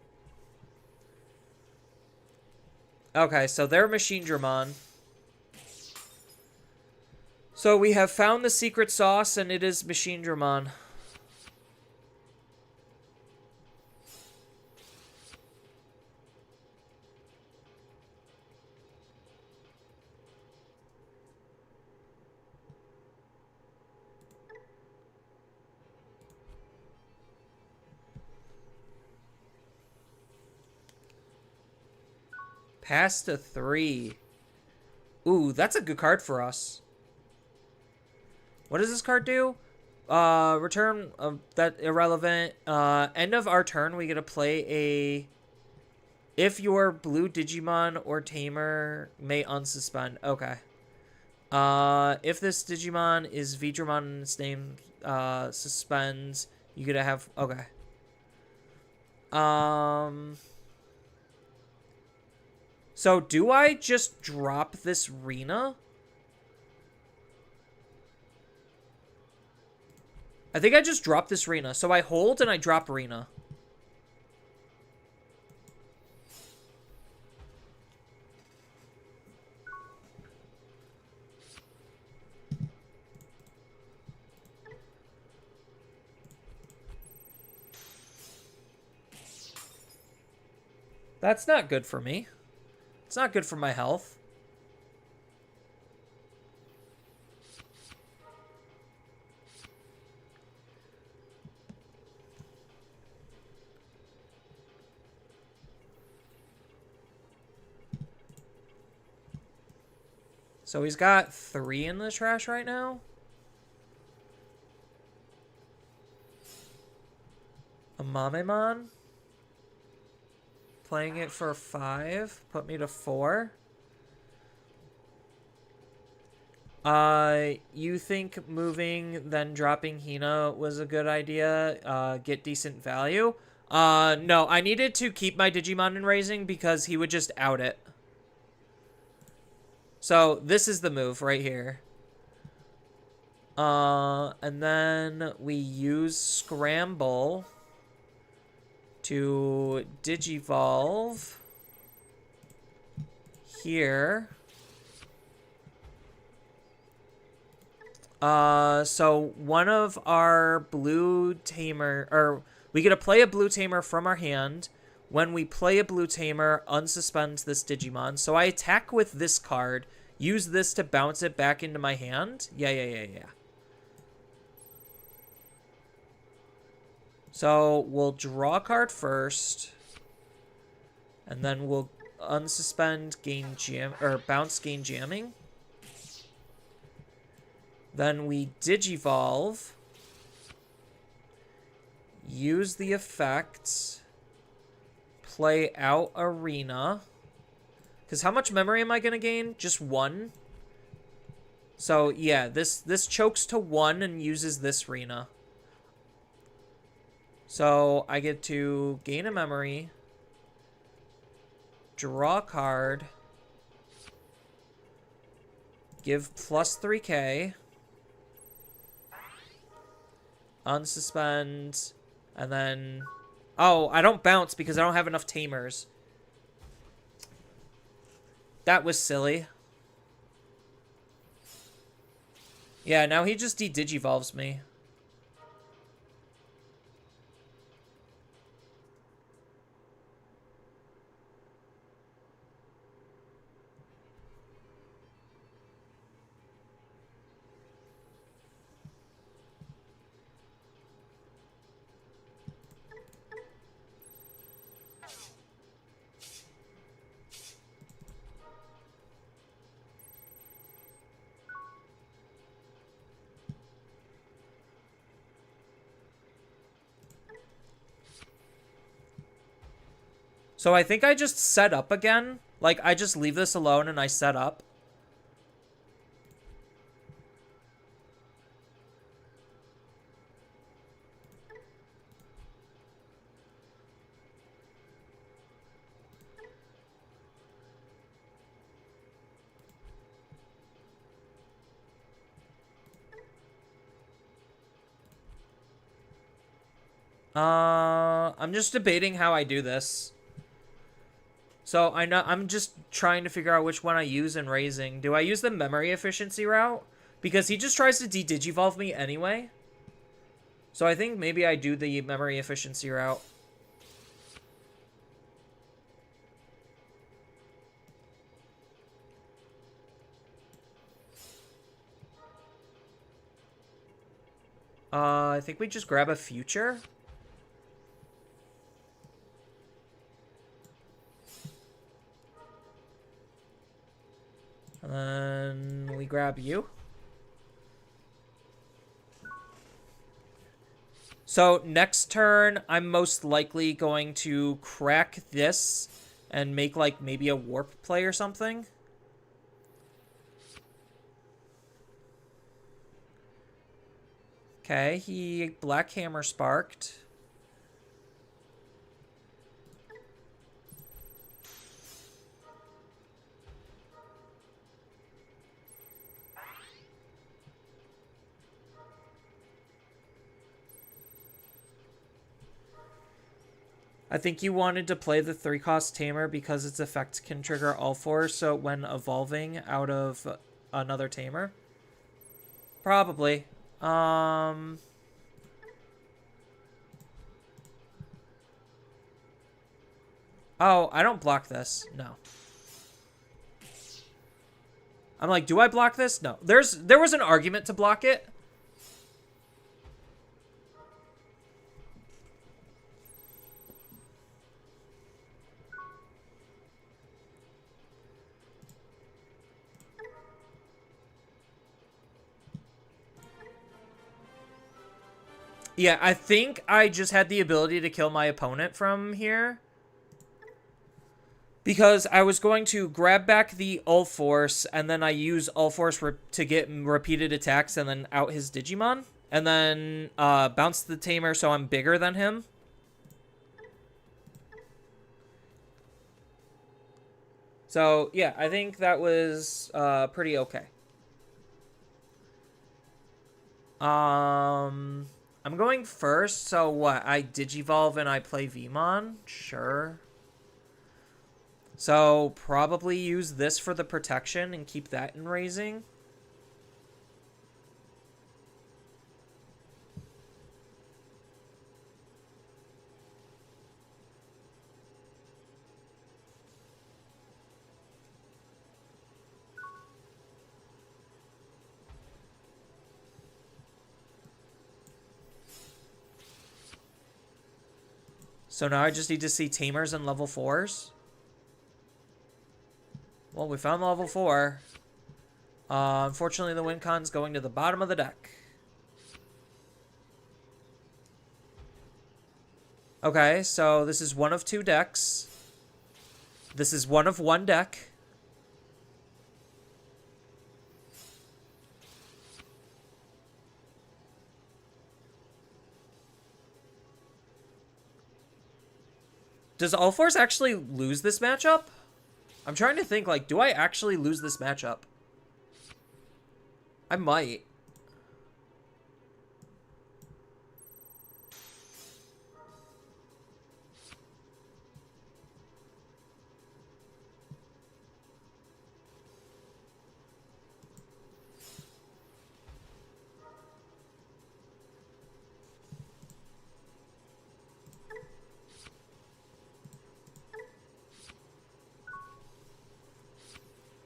S1: Okay, so they're Machine Dramon. So we have found the secret sauce and it is Machine Dramon. Pass to 3. Ooh, that's a good card for us. What does this card do? Return that irrelevant. End of our turn, we get to play a If your blue Digimon or Tamer may unsuspend. Okay. If this Digimon is Vidramon in its name, suspends, you gotta have... Okay. So do I just drop this Rena? I think I just dropped this Rena. So I hold and I drop Rena. That's not good for me. It's not good for my health. So he's got 3 in the trash right now. A Mamemon. Playing it for 5. Put me to 4. You think moving, then dropping Hina was a good idea? Get decent value? No, I needed to keep my Digimon in raising because he would just out it. So, this is the move right here. And then we use Scramble to Digivolve here. So one of our blue tamer, or we get to play a blue tamer from our hand. When we play a blue tamer, unsuspends this Digimon. So I attack with this card, use this to bounce it back into my hand. Yeah. So we'll draw a card first, and then we'll unsuspend, gain jam, or bounce, gain jamming. Then we Digivolve, use the effect, play out Arena. Because how much memory am I going to gain? Just 1. So yeah, this chokes to 1 and uses this Arena. So I get to gain a memory, draw a card, give plus 3k, unsuspend, and then... Oh, I don't bounce because I don't have enough tamers. That was silly. Yeah, now he just de-digivolves me. So I think I just set up again. Like, I just leave this alone and I set up. I'm just debating how I do this. So I'm just trying to figure out which one I use in raising. Do I use the memory efficiency route? Because he just tries to de-digivolve me anyway. So I think maybe I do the memory efficiency route. I think we just grab a future. And then we grab you. So next turn, I'm most likely going to crack this and make, like, maybe a warp play or something. Okay, he Black Hammer sparked. I think you wanted to play the 3-cost Tamer because its effect can trigger all 4, so when evolving out of another Tamer. Probably. Oh, I don't block this. No. I'm like, do I block this? No. There was an argument to block it. Yeah, I think I just had the ability to kill my opponent from here. Because I was going to grab back the All Force, and then I use All Force to get repeated attacks and then out his Digimon. And then bounce the Tamer so I'm bigger than him. So, yeah, I think that was pretty okay. I'm going first, so what? I Digivolve and I play Vmon? Sure. So, probably use this for the protection and keep that in raising. So now I just need to see Tamers and level 4s. Well, we found level 4. Unfortunately, the win con's going to the bottom of the deck. Okay, so this is one of 2 decks. This is one of 1 deck. Does All Force actually lose this matchup? I'm trying to think, like, do I actually lose this matchup? I might.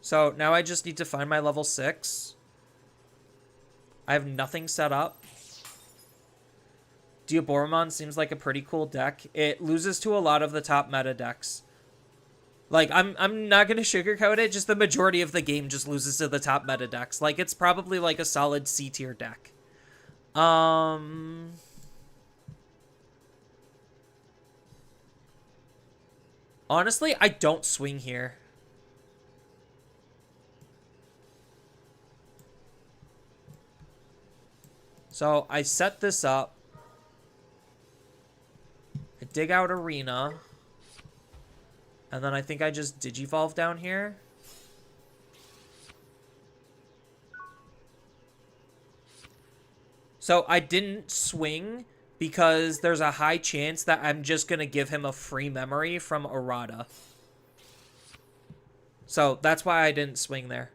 S1: So now I just need to find my level 6. I have nothing set up. Diaboromon seems like a pretty cool deck. It loses to a lot of the top meta decks. Like, I'm not gonna sugarcoat it, just the majority of the game just loses to the top meta decks. Like, it's probably like a solid C tier deck. Honestly, I don't swing here. So I set this up. I dig out Arena. And then I think I just Digivolve down here. So I didn't swing because there's a high chance that I'm just going to give him a free memory from Arata. So that's why I didn't swing there.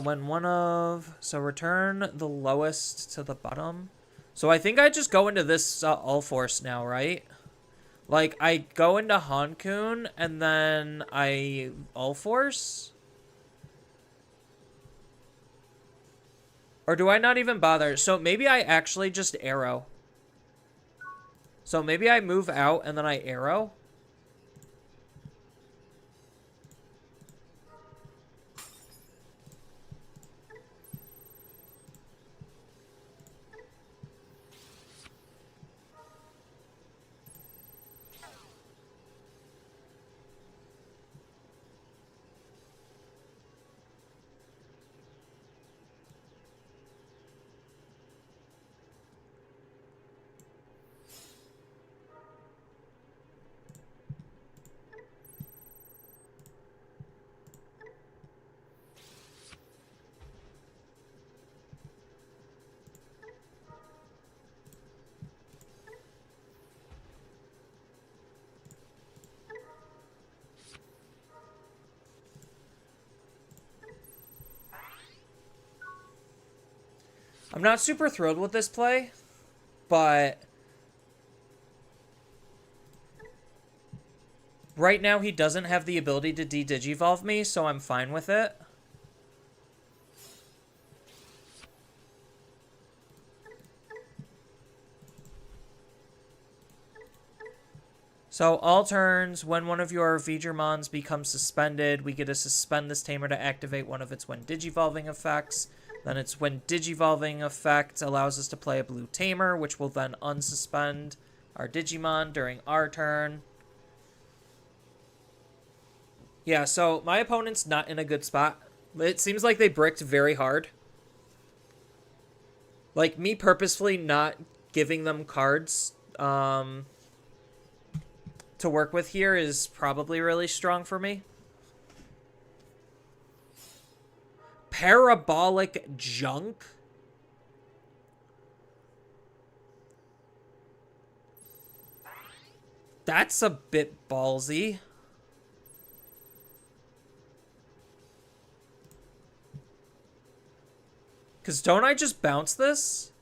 S1: When one of... So return the lowest to the bottom. So I think I just go into this All Force now, right? Like, I go into Hankun, and then I All Force? Or do I not even bother? So maybe I actually just arrow. So maybe I move out and then I arrow. I'm not super thrilled with this play, but right now he doesn't have the ability to de-digivolve me, so I'm fine with it. So all turns, when one of your Veedramons becomes suspended, we get to suspend this tamer to activate one of its when digivolving effects. Then its when digivolving effect allows us to play a blue tamer, which will then unsuspend our Digimon during our turn. Yeah, so my opponent's not in a good spot. It seems like they bricked very hard. Like, me purposefully not giving them cards to work with here is probably really strong for me. Parabolic junk? That's a bit ballsy. Because don't I just bounce this?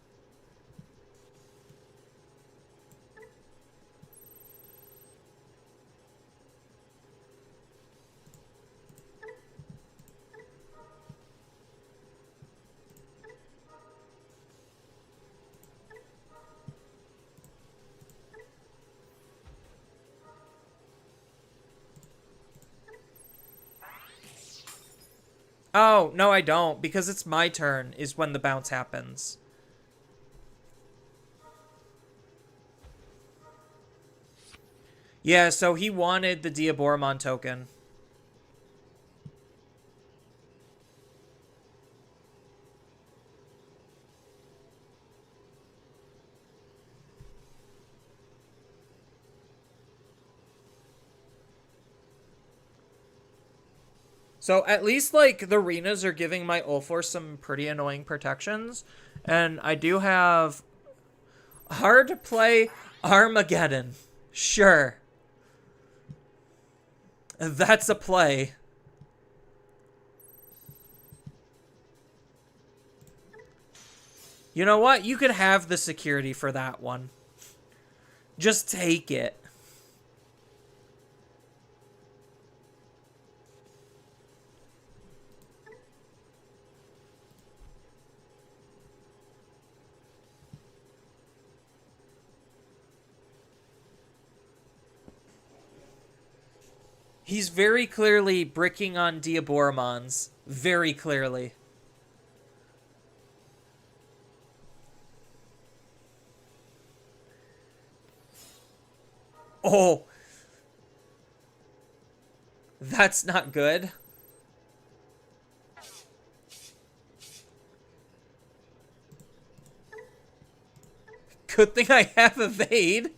S1: Oh, no, I don't. Because it's my turn is when the bounce happens. Yeah, so he wanted the Diaboromon token. So at least, like, the Renas are giving my Ulforce some pretty annoying protections. And I do have hard to play Armageddon. Sure. That's a play. You know what? You could have the security for that one. Just take it. He's very clearly bricking on Diaboromons. Very clearly. Oh. That's not good. Good thing I have evade.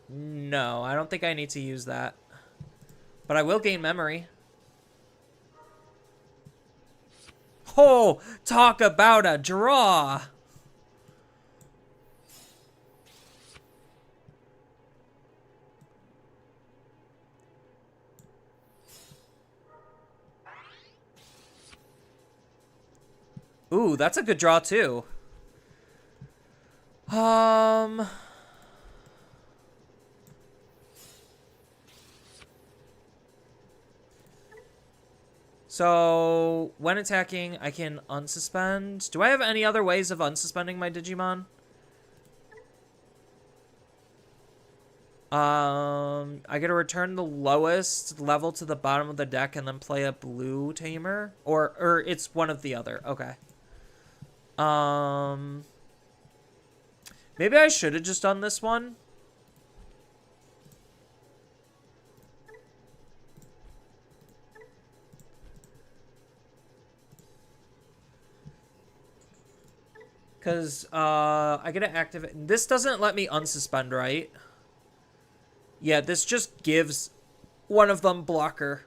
S1: No, I don't think I need to use that. But I will gain memory. Oh, talk about a draw. Ooh, that's a good draw too. So, when attacking, I can unsuspend. Do I have any other ways of unsuspending my Digimon? I gotta return the lowest level to the bottom of the deck and then play a blue tamer? Or it's one of the other. Okay. Maybe I should have just done this one. Because, I gotta activate... This doesn't let me unsuspend, right? Yeah, this just gives one of them blocker.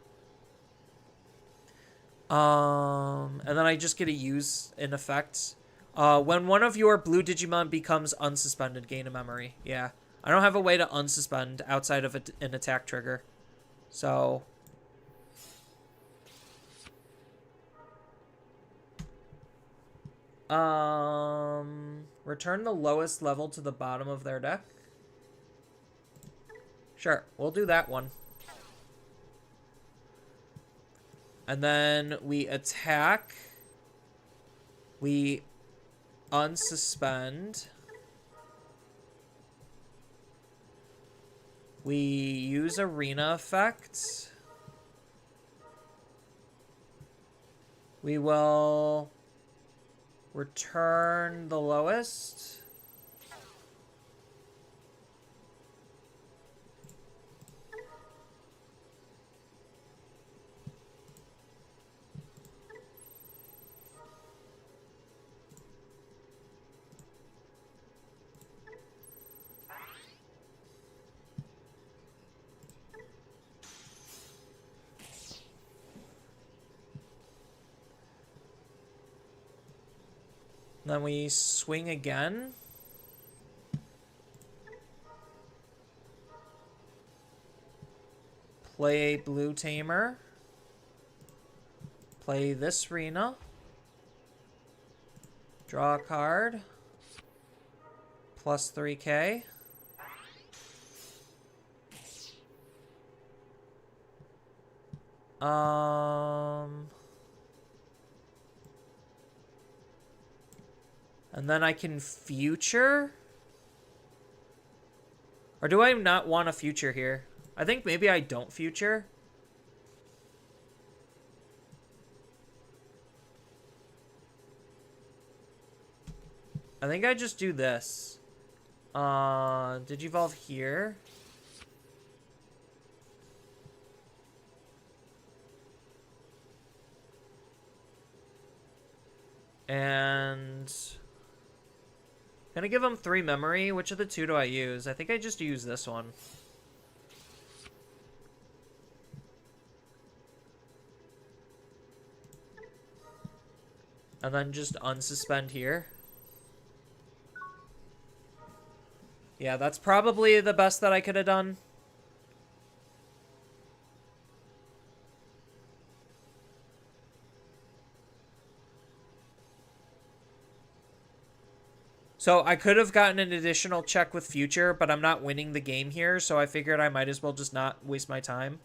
S1: And then I just get to use an effect. When one of your blue Digimon becomes unsuspended, gain a memory. Yeah. I don't have a way to unsuspend outside of an attack trigger. So... return the lowest level to the bottom of their deck. Sure, we'll do that one. And then we attack. We unsuspend. We use arena effect. We will return the lowest. Then we swing again. Play a blue tamer. Play this arena. Draw a card. Plus 3k. And then I can future? Or do I not want a future here? I think maybe I don't future. I think I just do this. Digivolve here. And... gonna give him 3 memory. Which of the 2 do I use? I think I just use this one. And then just unsuspend here. Yeah, that's probably the best that I could have done. So I could have gotten an additional check with future, but I'm not winning the game here, so I figured I might as well just not waste my time.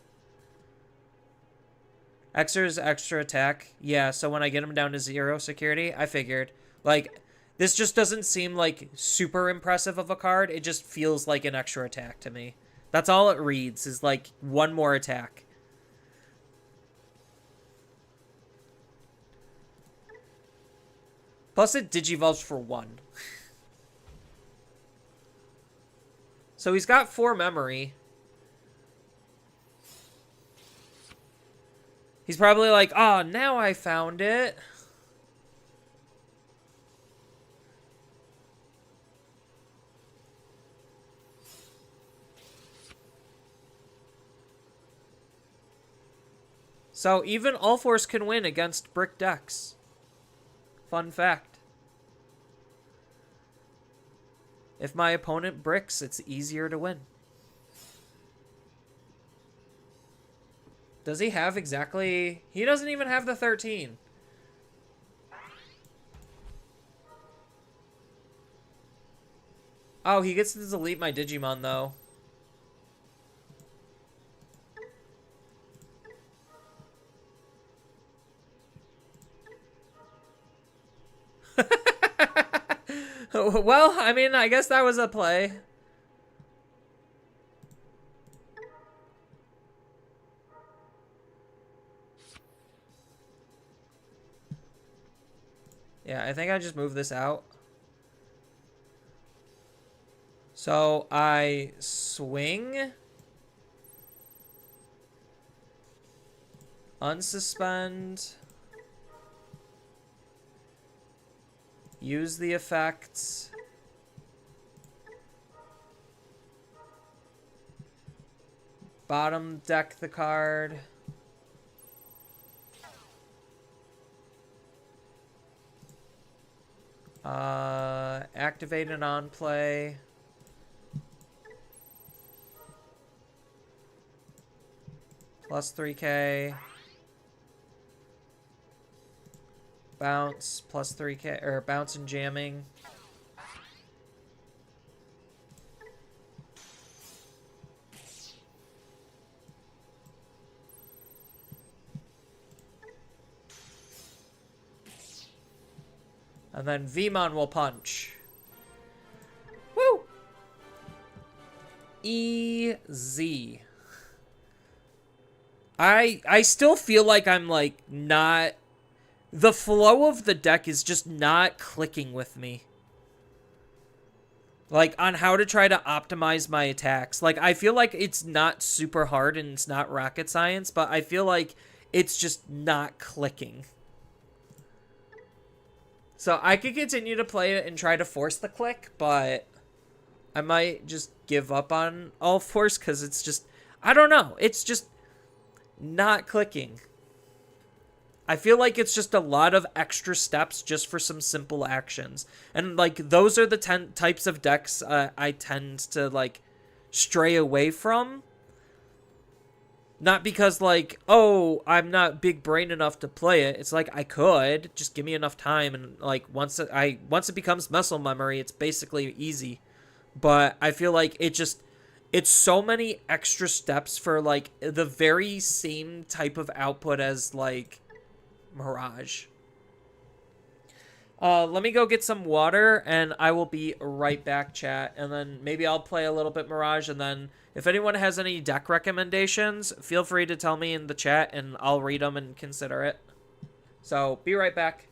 S1: Extra's extra attack. Yeah, so when I get him down to 0 security, I figured. Like, this just doesn't seem like super impressive of a card. It just feels like an extra attack to me. That's all it reads, is like 1 more attack. Plus it digivolves for 1. So he's got 4 memory. He's probably like, oh, now I found it. So even All-Force can win against brick decks. Fun fact. If my opponent bricks, it's easier to win. Does he have exactly... He doesn't even have the 13. Oh, he gets to delete my Digimon, though. Well, I mean, I guess that was a play. Yeah, I think I just moved this out. So I swing, unsuspend, use the effects, bottom deck the card, activate an on play. Plus 3k. Bounce, plus 3k, or bounce and jamming. And then Vmon will punch. Woo! Easy. I still feel like I'm like not, the flow of the deck is just not clicking with me. Like on how to try to optimize my attacks. Like I feel like it's not super hard and it's not rocket science, but I feel like it's just not clicking. So I could continue to play it and try to force the click, but I might just give up on all force because it's just, I don't know. It's just not clicking. I feel like it's just a lot of extra steps just for some simple actions. And like those are the 10 types of decks I tend to like stray away from. Not because like, oh, I'm not big brain enough to play it. It's like I could, just give me enough time, and like once it becomes muscle memory, it's basically easy. But I feel like it's so many extra steps for like the very same type of output as like Mirage. Let me go get some water, and I will be right back, chat. And then maybe I'll play a little bit Mirage, and then if anyone has any deck recommendations, feel free to tell me in the chat, and I'll read them and consider it. So, be right back.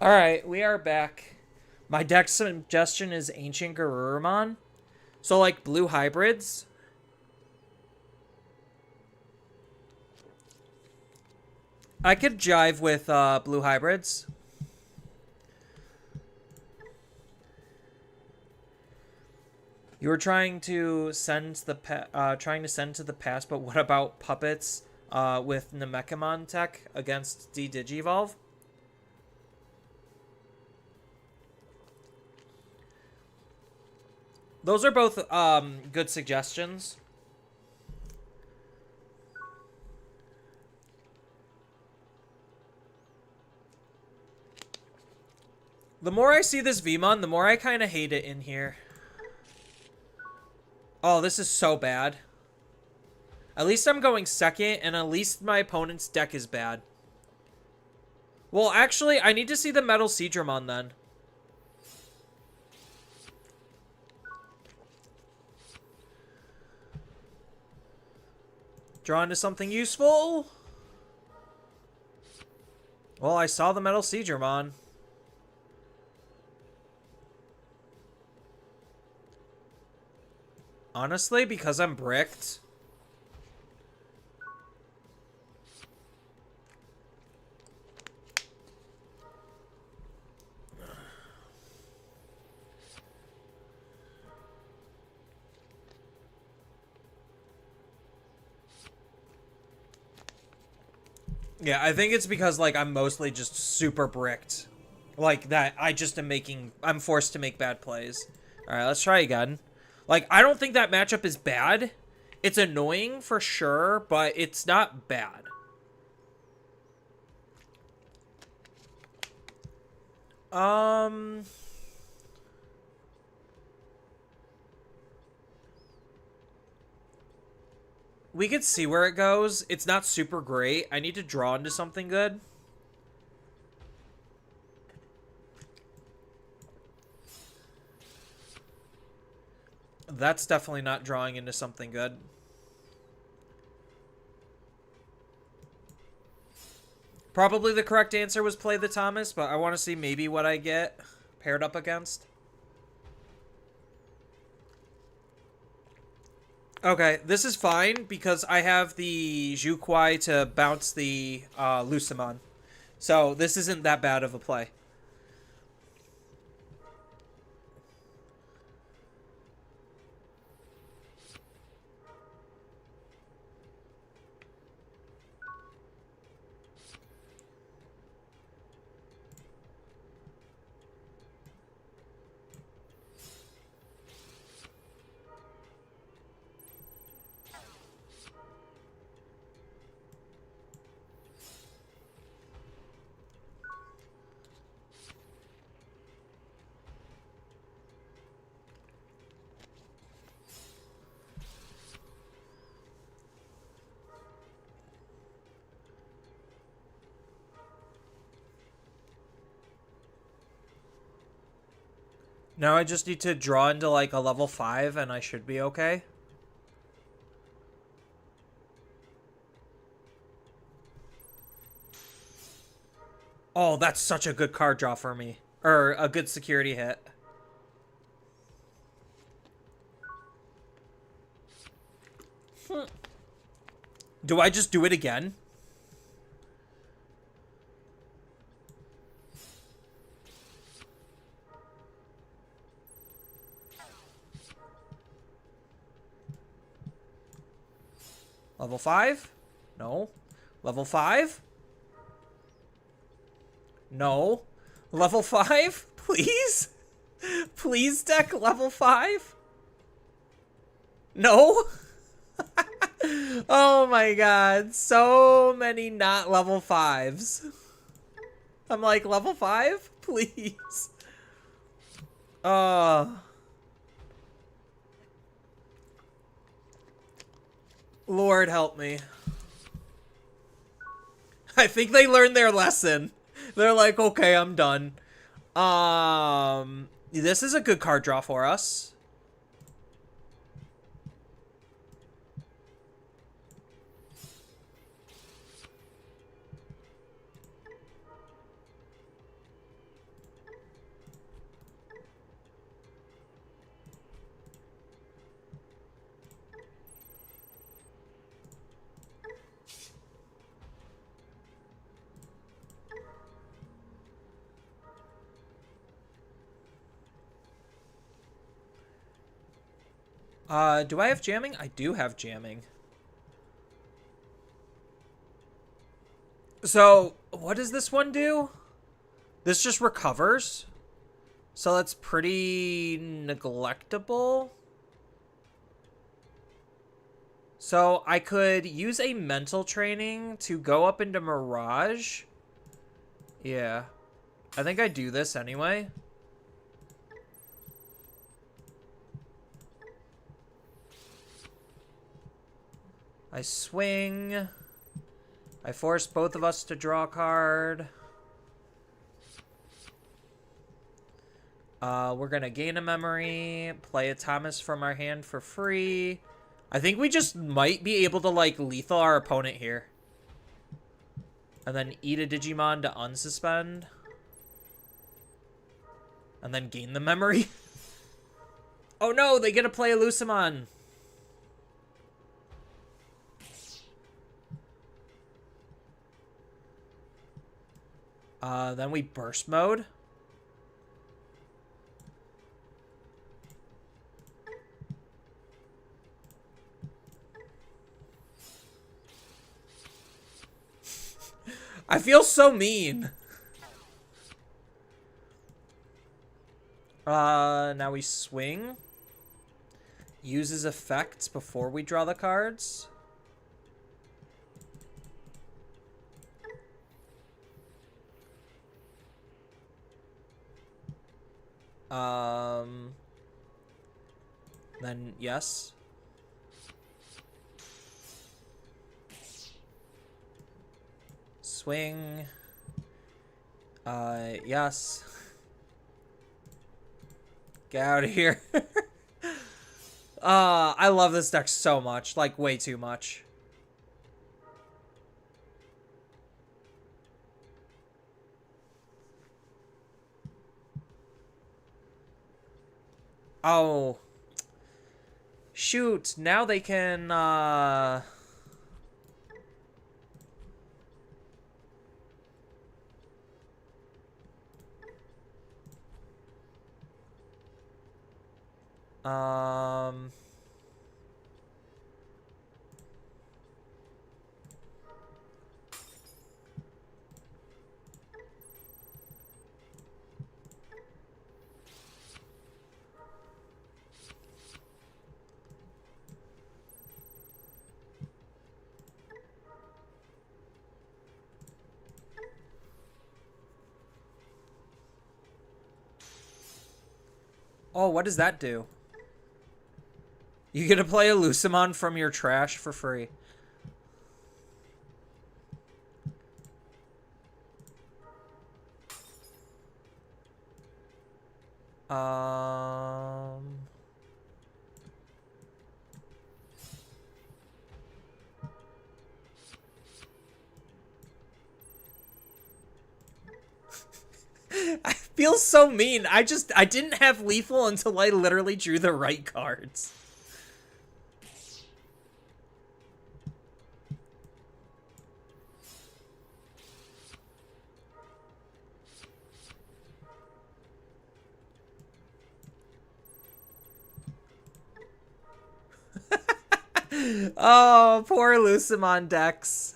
S1: Alright, we are back. My deck suggestion is Ancient Garurumon. So, like, blue hybrids. I could jive with blue hybrids. You were trying to send to the past, but what about puppets with Namekamon tech against D-Digivolve? Those are both good suggestions. The more I see this Vmon, the more I kind of hate it in here. Oh, this is so bad. At least I'm going second, and at least my opponent's deck is bad. Well, actually, I need to see the Metal Seadramon then. Draw into something useful. Well, I saw the Metal Seadramon. Honestly, because I'm bricked. Yeah, I think it's because, like, I'm mostly just super bricked. Like, that I just am I'm forced to make bad plays. Alright, let's try again. Like, I don't think that matchup is bad. It's annoying for sure, but it's not bad. We could see where it goes. It's not super great. I need to draw into something good. That's definitely not drawing into something good. Probably the correct answer was play the Thomas, but I want to see maybe what I get paired up against. Okay, this is fine because I have the Zhukwai to bounce the Lucimon. So this isn't that bad of a play. Now I just need to draw into like a level 5 and I should be okay. Oh, that's such a good card draw for me. Or a good security hit. Do I just do it again? Level 5? No. Level 5? No. Level 5? Please? Please, deck level 5? No? Oh my god. So many not level 5s. I'm like, level 5? Please. Lord help me. I think they learned their lesson. They're like, okay, I'm done. This is a good card draw for us. Do I have jamming? I do have jamming. So, what does this one do? This just recovers. So that's pretty neglectable. So I could use a mental training to go up into Mirage. Yeah. I think I do this anyway. I swing. I force both of us to draw a card. We're gonna gain a memory, play a Thomas from our hand for free. I think we just might be able to, like, lethal our opponent here. And then eat a Digimon to unsuspend. And then gain the memory. Oh no, they get to play a Lucimon. Then we burst mode. I feel so mean. Now we swing. Uses effects before we draw the cards. Then yes. Swing. Yes. Get out of here. I love this deck so much. Like, way too much. Oh. Shoot. Now they can, Oh, what does that do? You get to play a Lucimon from your trash for free. I feel so mean. I didn't have lethal until I literally drew the right cards. Oh, poor Lucimon decks.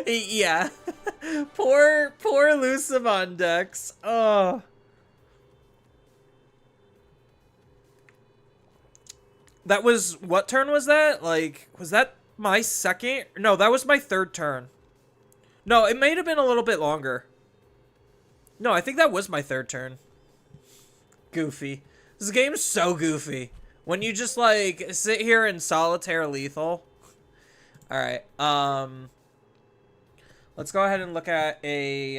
S1: Yeah. poor Lucimon decks. Oh. That was, what turn was that? Like, was that my second? No, that was my third turn. No, it may have been a little bit longer. No, I think that was my third turn. Goofy. This game's so goofy. When you just, like, sit here and solitaire lethal. Alright, let's go ahead and look at a,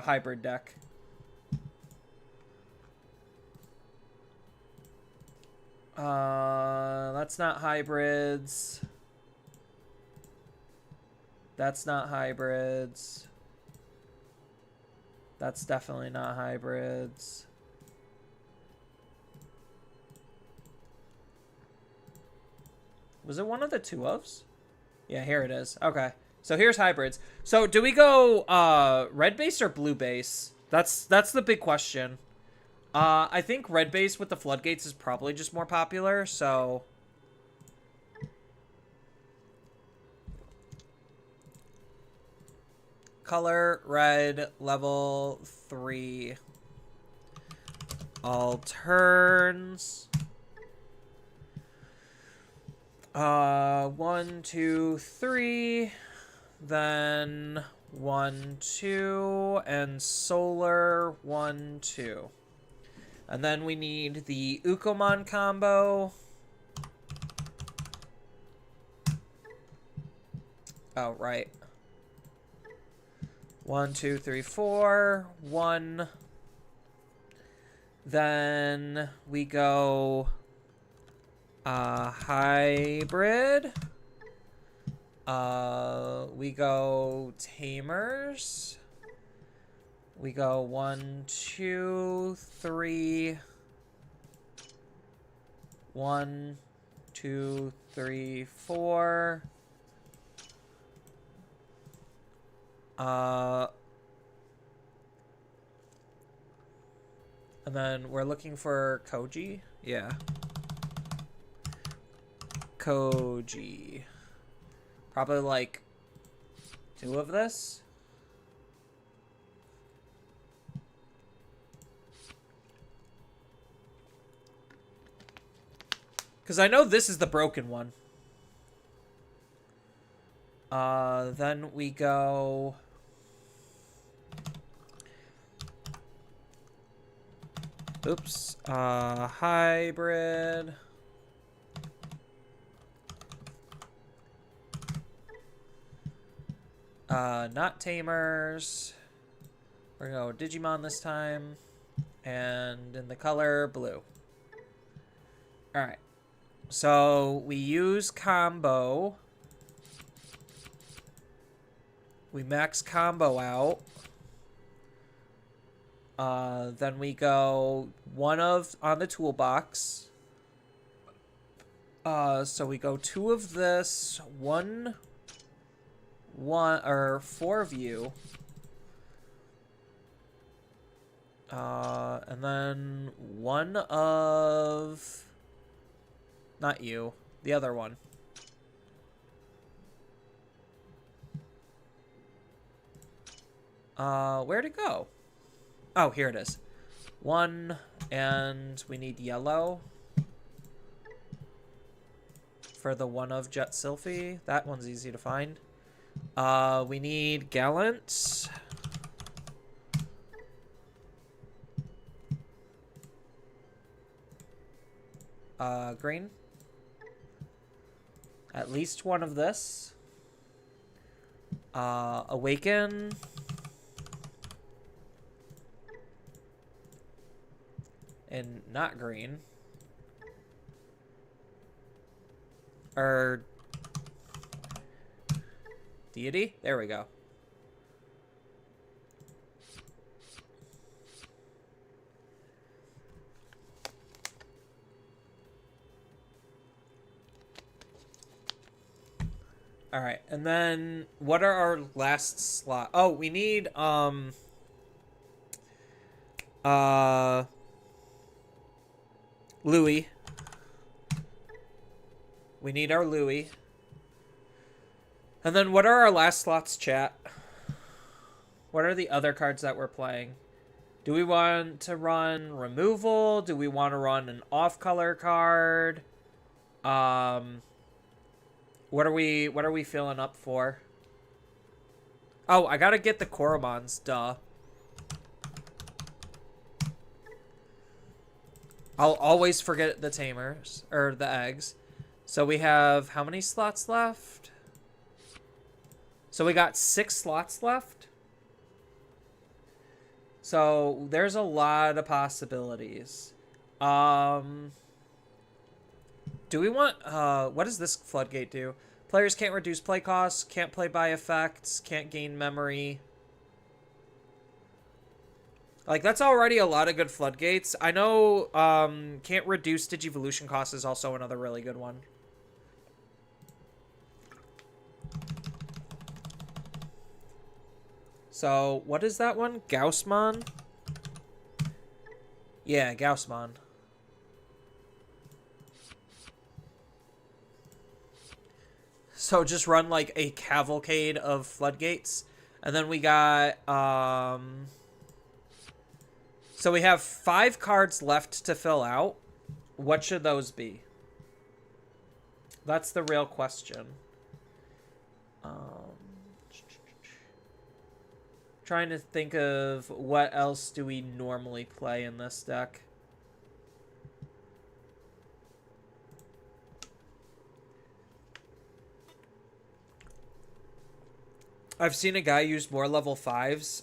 S1: hybrid deck. That's not hybrids. That's not hybrids. That's definitely not hybrids. Was it one of the two ofs? Yeah, here it is. Okay. So here's hybrids. So do we go red base or blue base? That's the big question. I think red base with the floodgates is probably just more popular, so color, red, level 3. All turns. 1, 2, 3. Then 1, 2. And solar 1, 2. And then we need the Ukomon combo. Oh, right. 1, 2, 3, 4. 1. Then we go hybrid. We go tamers. We go 1, 2, 3. 1, 2, 3, 4. And then we're looking for Koji. Yeah. Koji. Probably like 2 of this. Because I know this is the broken one. Then we go... Oops. Hybrid. Not tamers. We're gonna go Digimon this time. And in the color blue. Alright. So we use combo. We max combo out. Then we go 1 of on the toolbox. So we go 2 of this, 1 or 4 of you. And then 1 of not you, the other one. Where'd it go? Oh, here it is. 1, and we need yellow for the 1 of Jet Sylphie. That one's easy to find. We need Gallant. Green. At least 1 of this. Awaken. And not green. Or deity? There we go. All right, and then what are our last slot? Oh, we need Louis. We need our Louis. And then what are our last slots, chat? What are the other cards that we're playing? Do we want to run removal? Do we want to run an off-color card? What are we filling up for? Oh, I gotta get the Koromons, duh. I'll always forget the tamers, or the eggs. So we have how many slots left? So we got 6 slots left. So there's a lot of possibilities. Do we want, what does this floodgate do? Players can't reduce play costs, can't play by effects, can't gain memory. Like, that's already a lot of good floodgates. I know, can't reduce Digivolution costs is also another really good one. So, what is that one? Gaussmon? Yeah, Gaussmon. So just run like a cavalcade of floodgates. And then we got, so we have 5 cards left to fill out. What should those be? That's the real question. Trying to think of what else do we normally play in this deck. I've seen a guy use more level 5s.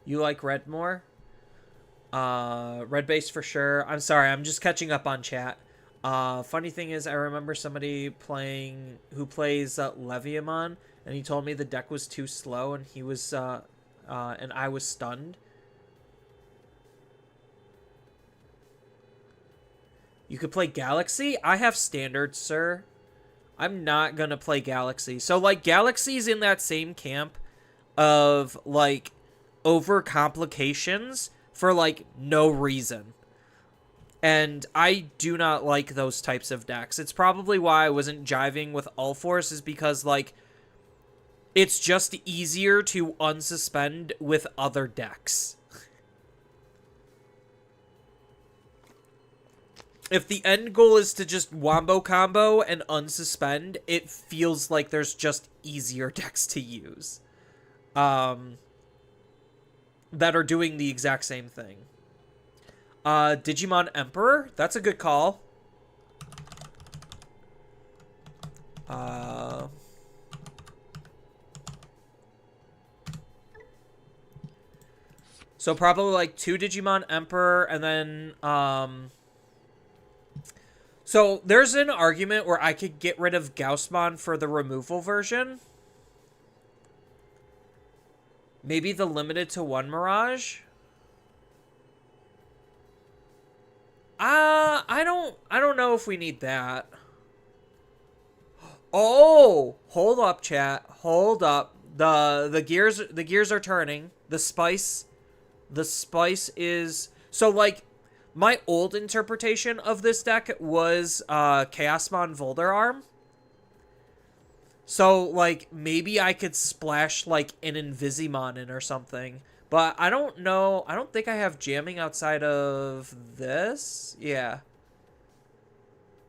S1: You like red more? Red base for sure. I'm sorry, I'm just catching up on chat. Funny thing is, I remember somebody playing who plays Leviamon, and he told me the deck was too slow, and he was and I was stunned. You could play Galaxy? I have Standard, sir. I'm not gonna play Galaxy. So, like, Galaxy's in that same camp of, like, overcomplications for, like, no reason. And I do not like those types of decks. It's probably why I wasn't jiving with All Force, is because, like, it's just easier to unsuspend with other decks. If the end goal is to just wombo combo and unsuspend, it feels like there's just easier decks to use. That are doing the exact same thing. Digimon Emperor? That's a good call. So probably like 2 Digimon Emperor, and then, so there's an argument where I could get rid of Gaussmon for the removal version. Maybe the limited to 1 Mirage? I don't know if we need that. Oh, hold up, chat. Hold up. The gears are turning. The spice is, so, like, my old interpretation of this deck was Chaosmon Volderarm. So, like, maybe I could splash, like, an Invisimon in or something. But I don't know. I don't think I have jamming outside of this. Yeah.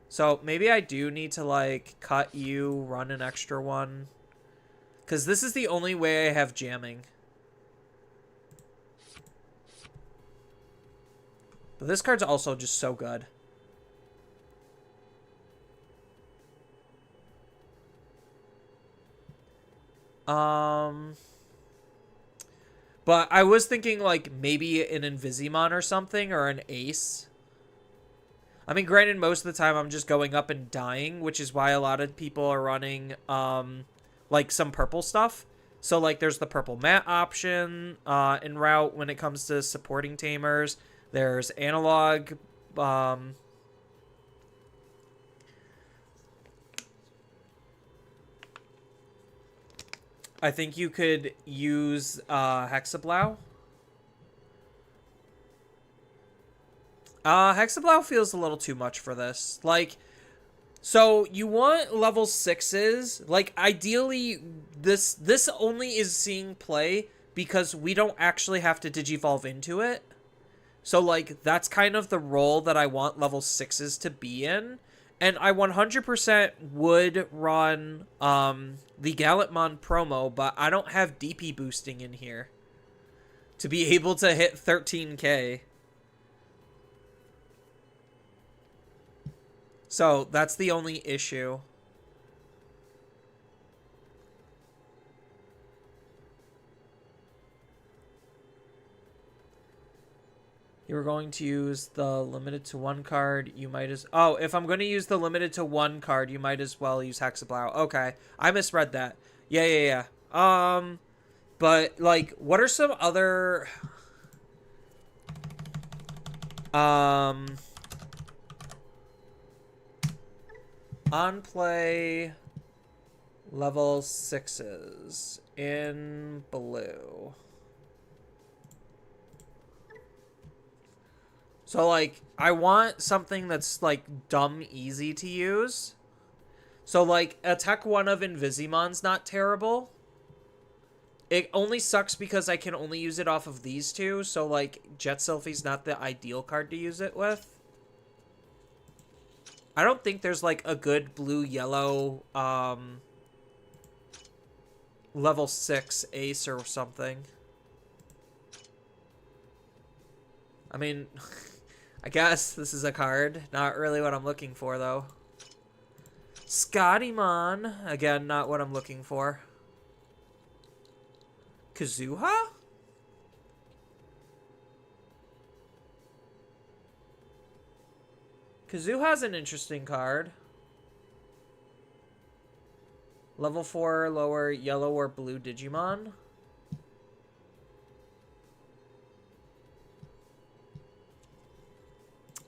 S1: So maybe I do need to, like, cut you, run an extra one. Because this is the only way I have jamming. But this card's also just so good. But I was thinking, like, maybe an Invisimon or something, or an Ace. I mean, granted, most of the time I'm just going up and dying, which is why a lot of people are running, like, some purple stuff. So, like, there's the purple mat option en route when it comes to supporting tamers. There's analog, I think you could use Hexablow. Hexablow feels a little too much for this. Like, so you want level 6s. Like, ideally, this only is seeing play because we don't actually have to digivolve into it. So, like, that's kind of the role that I want level 6s to be in. And I 100% would run the Gallantmon promo, but I don't have DP boosting in here to be able to hit 13k. So that's the only issue. You were going to use the limited to 1 card. You might as... Oh, if I'm going to use the limited to 1 card, you might as well use Hexablow. Okay. I misread that. Yeah. But, like, what are some other... On play level 6s in blue. So, like, I want something that's, like, dumb easy to use. So, like, Attack 1 of Invisimon's not terrible. It only sucks because I can only use it off of these two, so, like, Jet Sylphie's not the ideal card to use it with. I don't think there's, like, a good blue-yellow, level 6 ace or something. I mean, I guess this is a card. Not really what I'm looking for, though. Scottymon. Again, not what I'm looking for. Kazuha? Kazuha's an interesting card. Level 4 lower yellow or blue Digimon.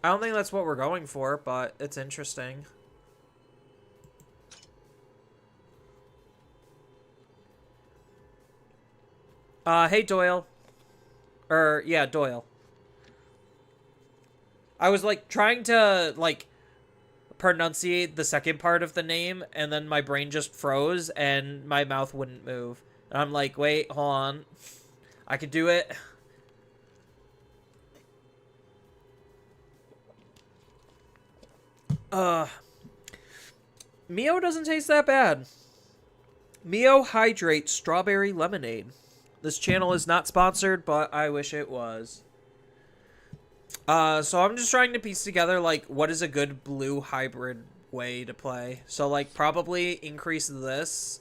S1: I don't think that's what we're going for, but it's interesting. Hey Doyle. Yeah, Doyle. I was, like, trying to, like, pronunciate the second part of the name, and then my brain just froze, and my mouth wouldn't move. And I'm like, wait, hold on. I could do it. Mio doesn't taste that bad. Mio Hydrate Strawberry Lemonade. This channel is not sponsored, but I wish it was. So I'm just trying to piece together, like, what is a good blue hybrid way to play. So, like, probably increase this.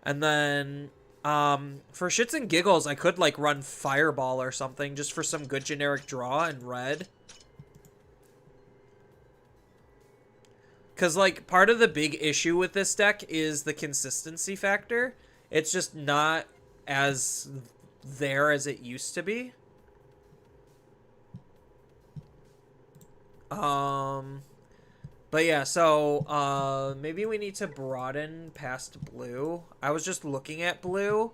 S1: And then, for shits and giggles, I could, like, run Fireball or something just for some good generic draw in red. Because, like, part of the big issue with this deck is the consistency factor. It's just not as there as it used to be. But yeah, so, maybe we need to broaden past blue. I was just looking at blue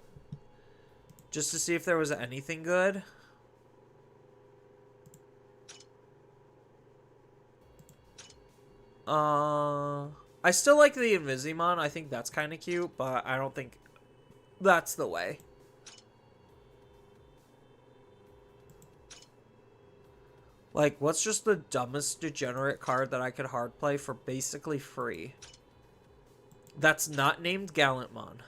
S1: just to see if there was anything good. I still like the Invisimon. I think that's kind of cute, but I don't think that's the way. Like, what's just the dumbest degenerate card that I could hard play for basically free? That's not named Gallantmon.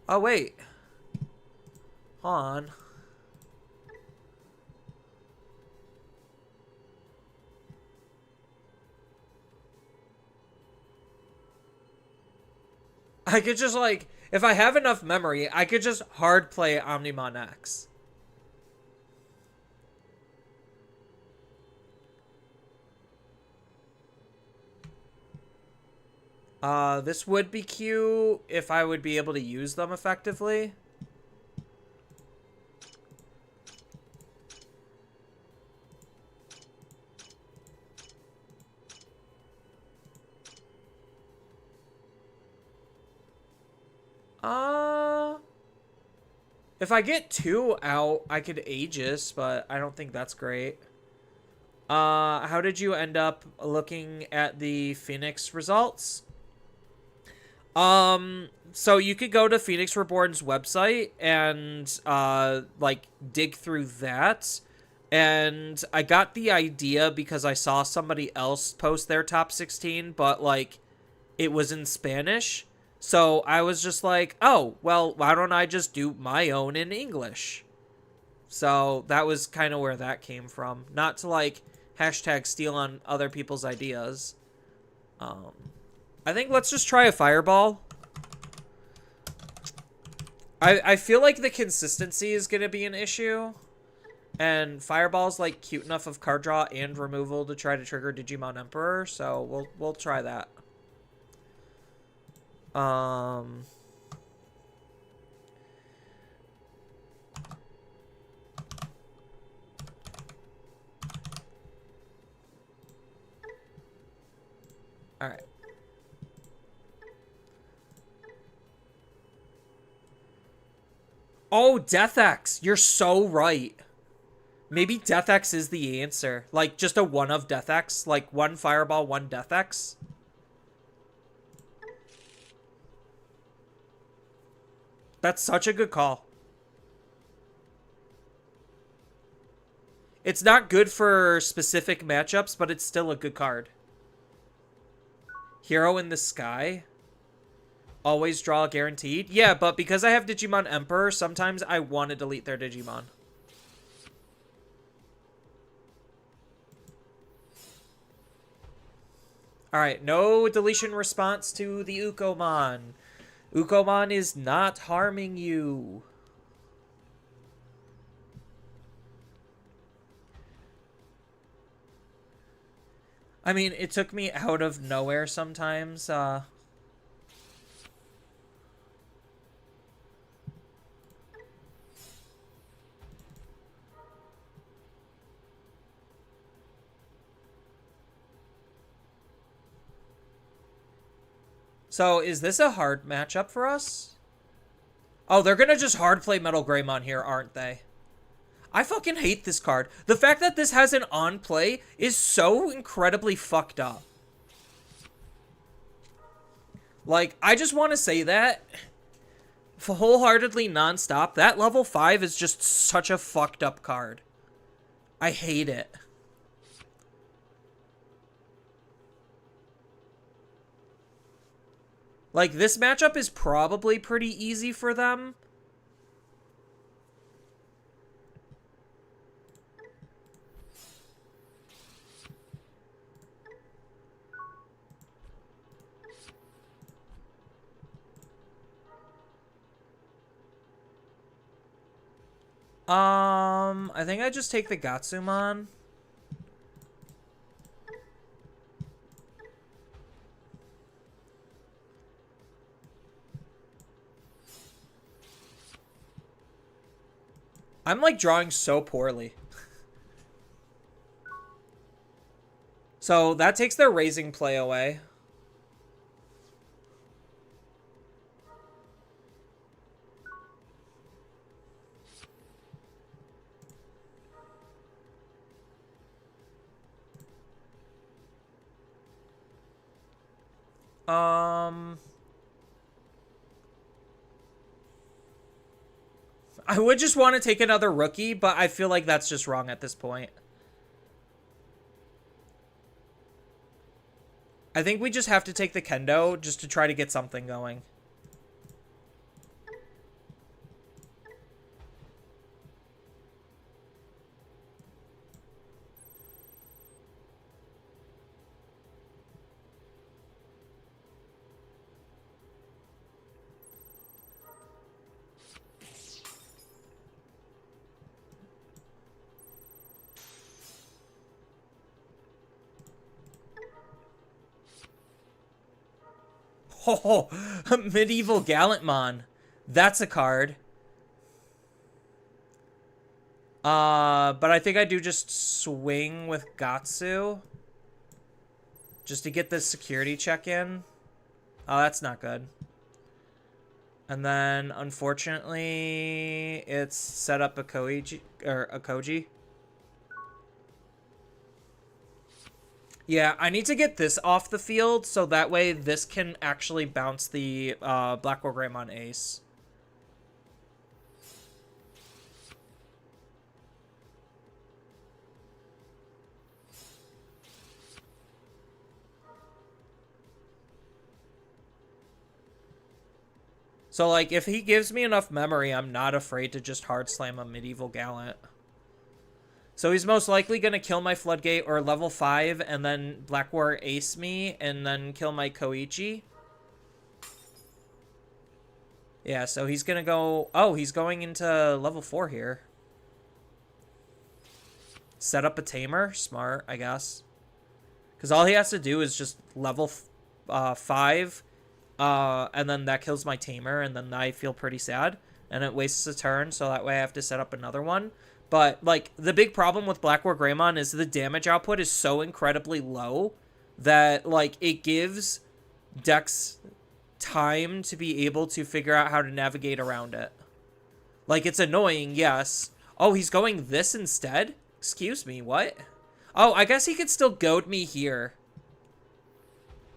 S1: Oh, wait. Hold on. I could just, like, if I have enough memory, I could just hard play Omnimon X. This would be cute if I would be able to use them effectively. If I get 2 out, I could Aegis, but I don't think that's great. How did you end up looking at the Phoenix results? So you could go to Phoenix Reborn's website and, like, dig through that. And I got the idea because I saw somebody else post their top 16, but, like, it was in Spanish. So I was just like, oh, well, why don't I just do my own in English? So that was kind of where that came from. Not to, like, hashtag steal on other people's ideas. I think let's just try a Fireball. I feel like the consistency is going to be an issue. And Fireball's, like, cute enough of card draw and removal to try to trigger Digimon Emperor. So we'll try that. Alright. Oh, Death X. You're so right. Maybe Death X is the answer. Like, just a one of Death X. Like, one Fireball, one Death X. That's such a good call. It's not good for specific matchups, but it's still a good card. Hero in the Sky. Always draw guaranteed. Yeah, but because I have Digimon Emperor, sometimes I want to delete their Digimon. Alright, no deletion response to the Ukomon. Ukomon is not harming you. I mean, it took me out of nowhere sometimes. So, is this a hard matchup for us? Oh, they're gonna just hard play Metal Greymon here, aren't they? I fucking hate this card. The fact that this has an on play is so incredibly fucked up. Like, I just want to say that wholeheartedly nonstop. That level 5 is just such a fucked up card. I hate it. Like, this matchup is probably pretty easy for them. I think I just take the Gatsumon. I'm like drawing so poorly. So that takes their raising play away. I would just want to take another rookie, but I feel like that's just wrong at this point. I think we just have to take the Kendo just to try to get something going. Oh, Medieval Gallantmon. That's a card. But I think I do just swing with Gatsu. Just to get the security check in. Oh, that's not good. And then, unfortunately, it's set up a Koichi, or a Koji. Yeah, I need to get this off the field so that way this can actually bounce the Black War Greymon Ace. So, like, if he gives me enough memory, I'm not afraid to just hard slam a Medieval Gallant. So he's most likely going to kill my Floodgate or level 5 and then Black War Ace me and then kill my Koichi. Yeah, so he's going to go... Oh, he's going into level 4 here. Set up a Tamer. Smart, I guess. Because all he has to do is just level 5. And then that kills my Tamer. And then I feel pretty sad. And it wastes a turn, so that way I have to set up another one. But, like, the big problem with Black War Greymon is the damage output is so incredibly low that, like, it gives decks time to be able to figure out how to navigate around it. Like, it's annoying, yes. Oh, he's going this instead? Excuse me, what? Oh, I guess he could still goad me here.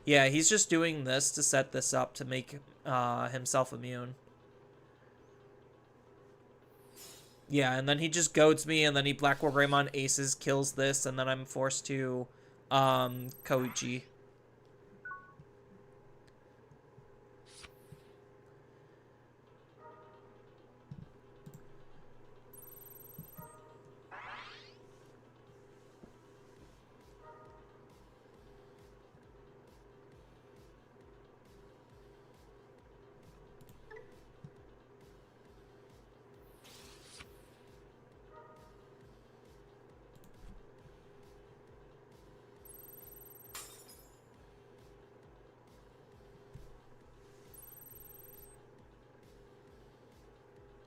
S1: Yeah, he's just doing this to set this up to make himself immune. Yeah, and then he just goads me, and then he Black War Greymon aces, kills this, and then I'm forced to Koichi.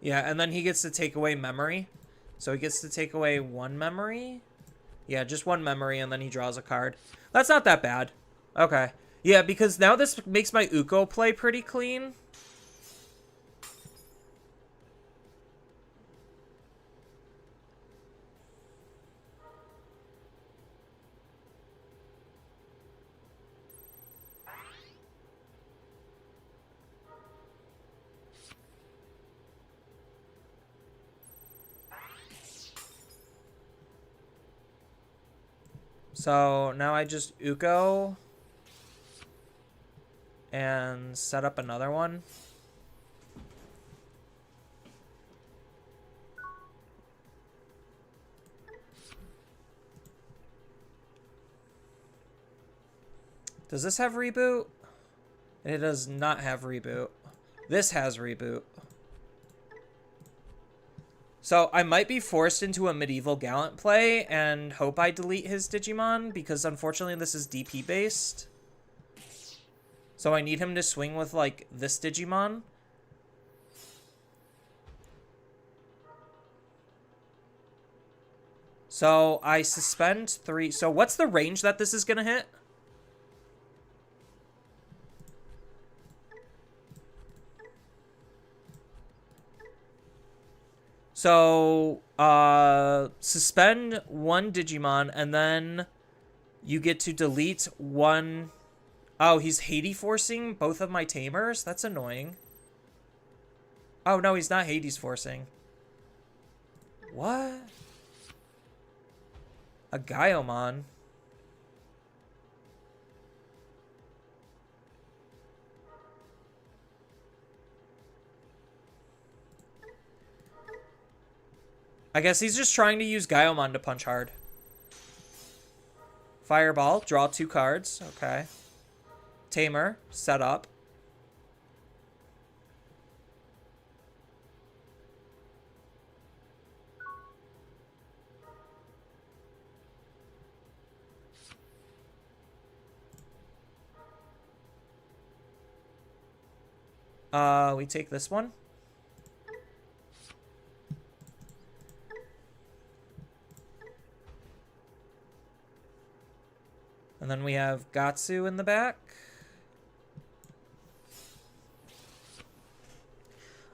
S1: Yeah, and then he gets to take away memory. So he gets to take away one memory. Yeah, just one memory, and then he draws a card. That's not that bad. Okay. Yeah, because now this makes my Uko play pretty clean. So now I just Uko and set up another one. Does this have reboot? It does not have reboot. This has reboot. So I might be forced into a Medieval Gallant play and hope I delete his Digimon, because unfortunately this is DP based. So I need him to swing with, like, this Digimon. So I suspend 3. So what's the range that this is going to hit? So, suspend 1 Digimon, and then you get to delete 1... Oh, he's Hades forcing both of my tamers? That's annoying. Oh, no, he's not Hades forcing. What? A Gaiomon. I guess he's just trying to use Gaiomon to punch hard. Fireball, draw 2 cards. Okay. Tamer, set up. We take this one. And then we have Gatsu in the back.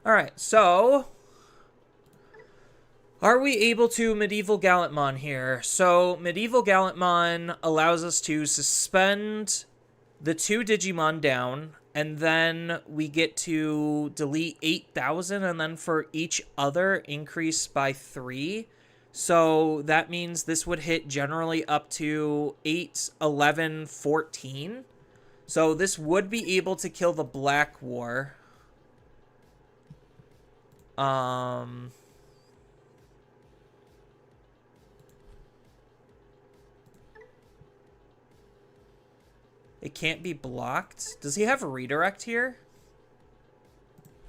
S1: Alright, so... Are we able to Medieval Gallantmon here? So, Medieval Gallantmon allows us to suspend the 2 Digimon down, and then we get to delete 8,000, and then for each other, increase by 3. So that means this would hit generally up to 8, 11, 14. So this would be able to kill the Black War. It can't be blocked. Does he have a redirect here?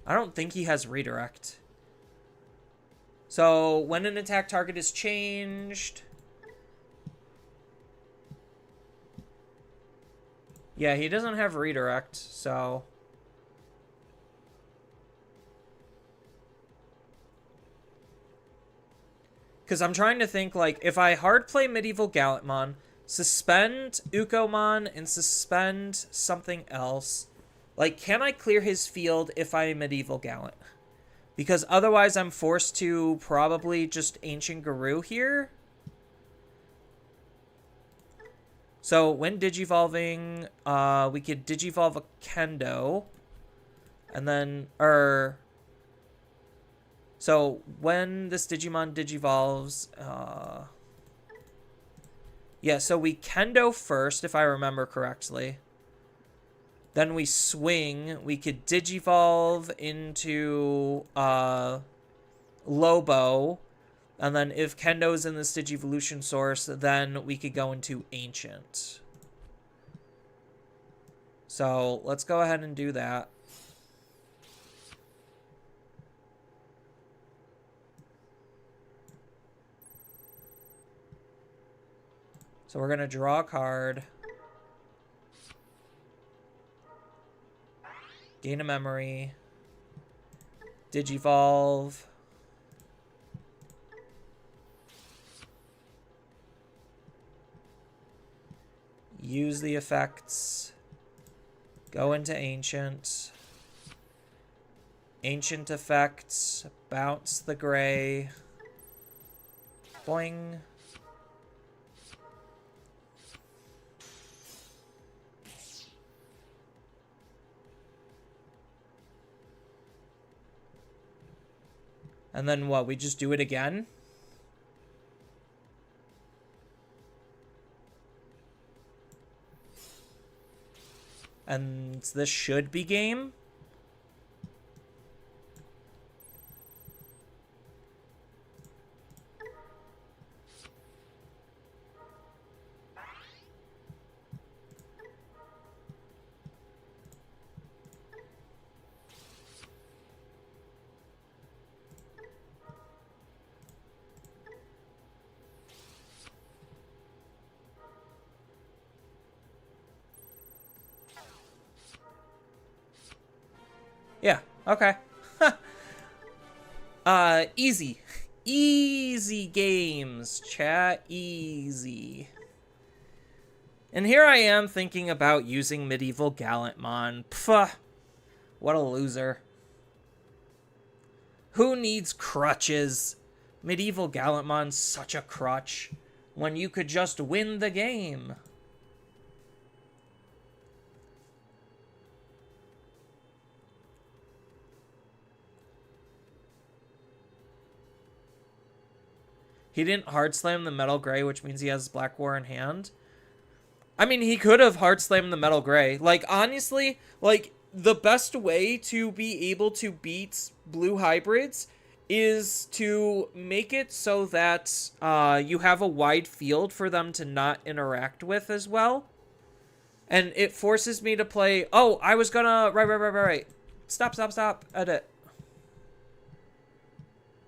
S1: I don't think he has redirect. So, when an attack target is changed... Yeah, he doesn't have redirect, so... Because I'm trying to think, like, if I hard play Medieval Gallantmon, suspend Ukomon, and suspend something else... Like, can I clear his field if I Medieval Gallant? Because otherwise I'm forced to probably just Ancient Guru here. So when Digivolving, we could Digivolve a Kendo. And then, so when this Digimon Digivolves, yeah, so we Kendo first, if I remember correctly. Then we swing. We could Digivolve into Lobo. And then if Kendo's in this Digivolution source, then we could go into Ancient. So let's go ahead and do that. So we're going to draw a card. Gain a memory. Digivolve. Use the effects. Go into Ancient. Ancient effects. Bounce the gray. Boing. And then what? We just do it again? And this should be game? Yeah, okay. Easy. Easy games, chat. Easy. And here I am thinking about using Medieval Gallantmon. Pfft. What a loser. Who needs crutches? Medieval Gallantmon's such a crutch when you could just win the game. He didn't hard slam the Metal Gray, which means he has Black War in hand. I mean, he could have hard slammed the Metal Gray. Like, honestly, like, the best way to be able to beat blue hybrids is to make it so that you have a wide field for them to not interact with as well. And it forces me to play... Oh, I was gonna... Right. Stop. Edit.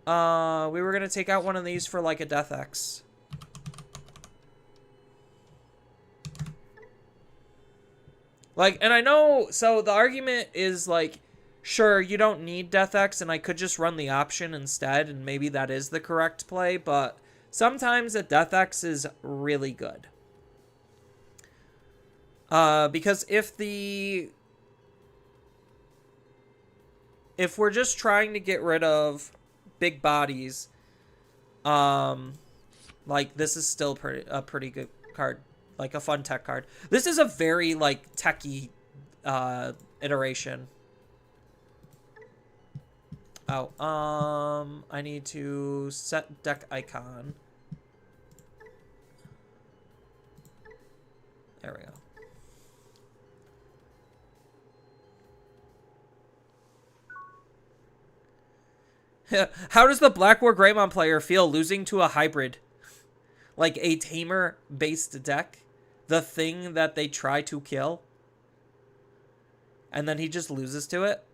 S1: We were gonna take out one of these for, like, a Death X. Like, and I know... So, the argument is, like... Sure, you don't need Death X, and I could just run the option instead, and maybe that is the correct play, but... Sometimes a Death X is really good. Because if we're just trying to get rid of big bodies, like, this is still a pretty good card. Like, a fun tech card. This is a very, like, techy, iteration. Oh, I need to set deck icon. There we go. How does the Black War Greymon player feel losing to a hybrid? Like a tamer-based deck? The thing that they try to kill? And then he just loses to it?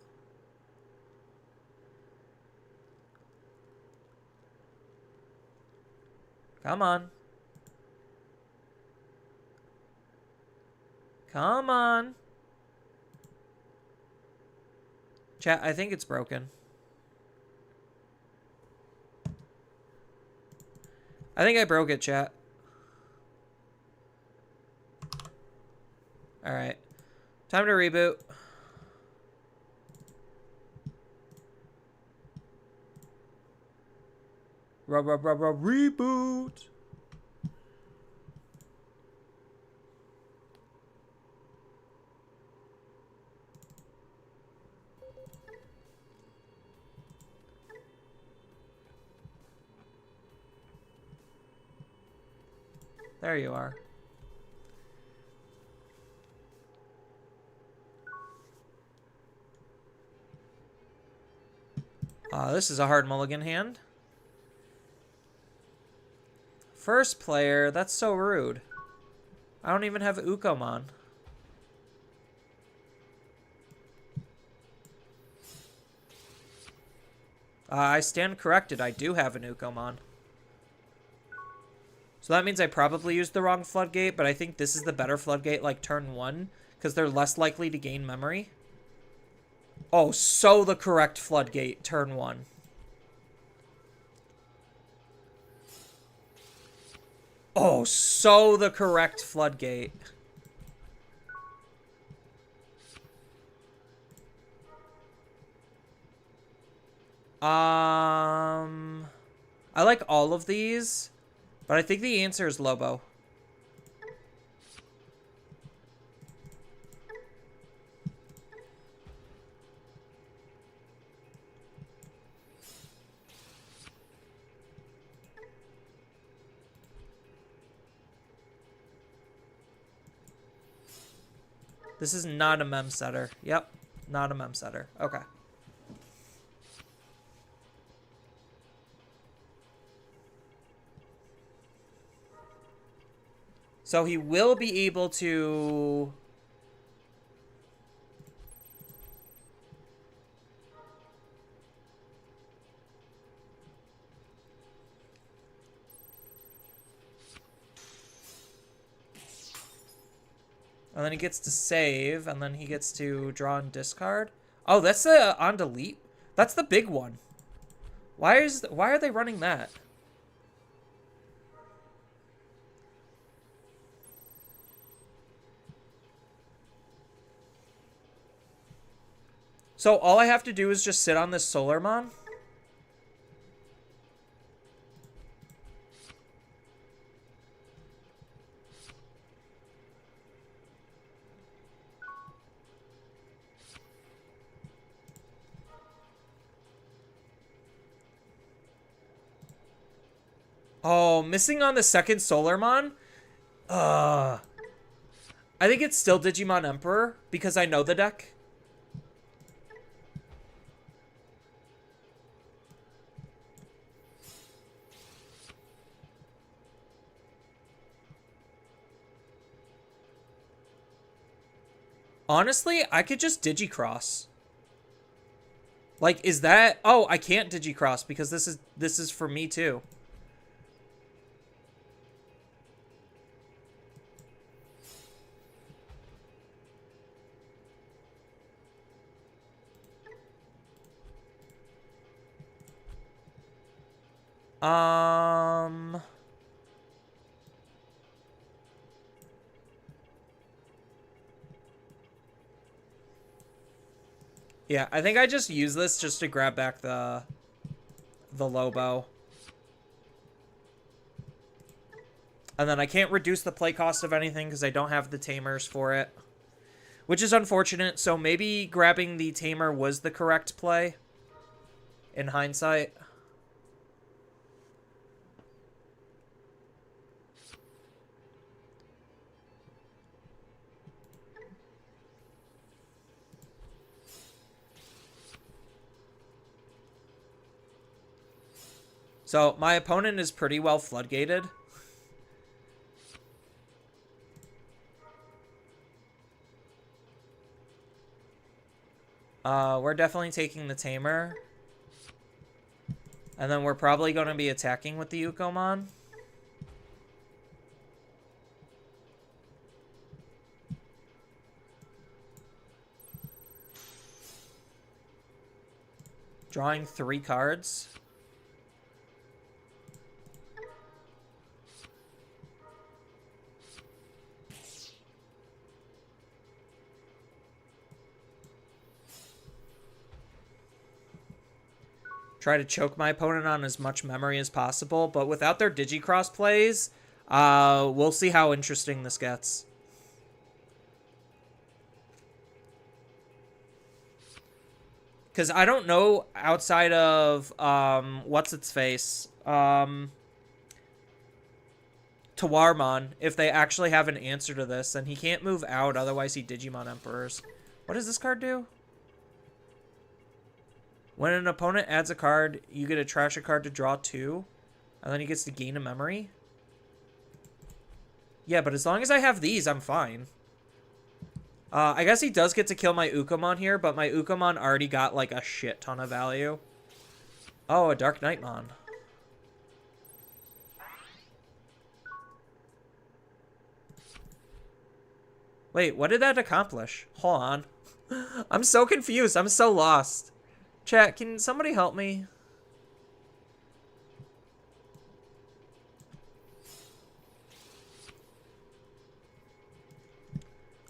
S1: Come on. Come on. Chat, I think it's broken. I think I broke it, chat. Alright. Time to reboot. Reboot. There you are. This is a hard mulligan hand. First player, that's so rude. I don't even have Ukomon. I stand corrected. I do have an Ukomon. So that means I probably used the wrong floodgate, but I think this is the better floodgate, like turn 1, because they're less likely to gain memory. Oh, so the correct floodgate, turn 1. Oh, so the correct floodgate. I like all of these, but I think the answer is Lobo. This is not a mem setter. Yep, not a mem setter. Okay. So he will be able to... And then he gets to save, and then he gets to draw and discard. Oh, that's the on delete. That's the big one. Why are they running that? So all I have to do is just sit on this Solarmon? Oh, missing on the second Solarmon? I think it's still Digimon Emperor, because I know the deck. Honestly, I could just Digicross. Like, is that... Oh, I can't Digicross, because this is for me, too. Yeah, I think I just use this just to grab back the Lobo. And then I can't reduce the play cost of anything because I don't have the tamers for it. Which is unfortunate, so maybe grabbing the tamer was the correct play in hindsight. So my opponent is pretty well floodgated. We're definitely taking the tamer. And then we're probably going to be attacking with the Ukomon. Drawing 3 cards. Try to choke my opponent on as much memory as possible, but without their Digicross plays, we'll see how interesting this gets. Because I don't know outside of, what's-its-face, Tawarmon, if they actually have an answer to this, and he can't move out, otherwise he Digimon Emperors. What does this card do? When an opponent adds a card, you get to trash a card to draw 2, and then he gets to gain a memory? Yeah, but as long as I have these, I'm fine. I guess he does get to kill my Ukomon here, but my Ukomon already got, like, a shit ton of value. Oh, a Dark Knightmon. Wait, what did that accomplish? Hold on. I'm so confused. I'm so lost. Chat, can somebody help me?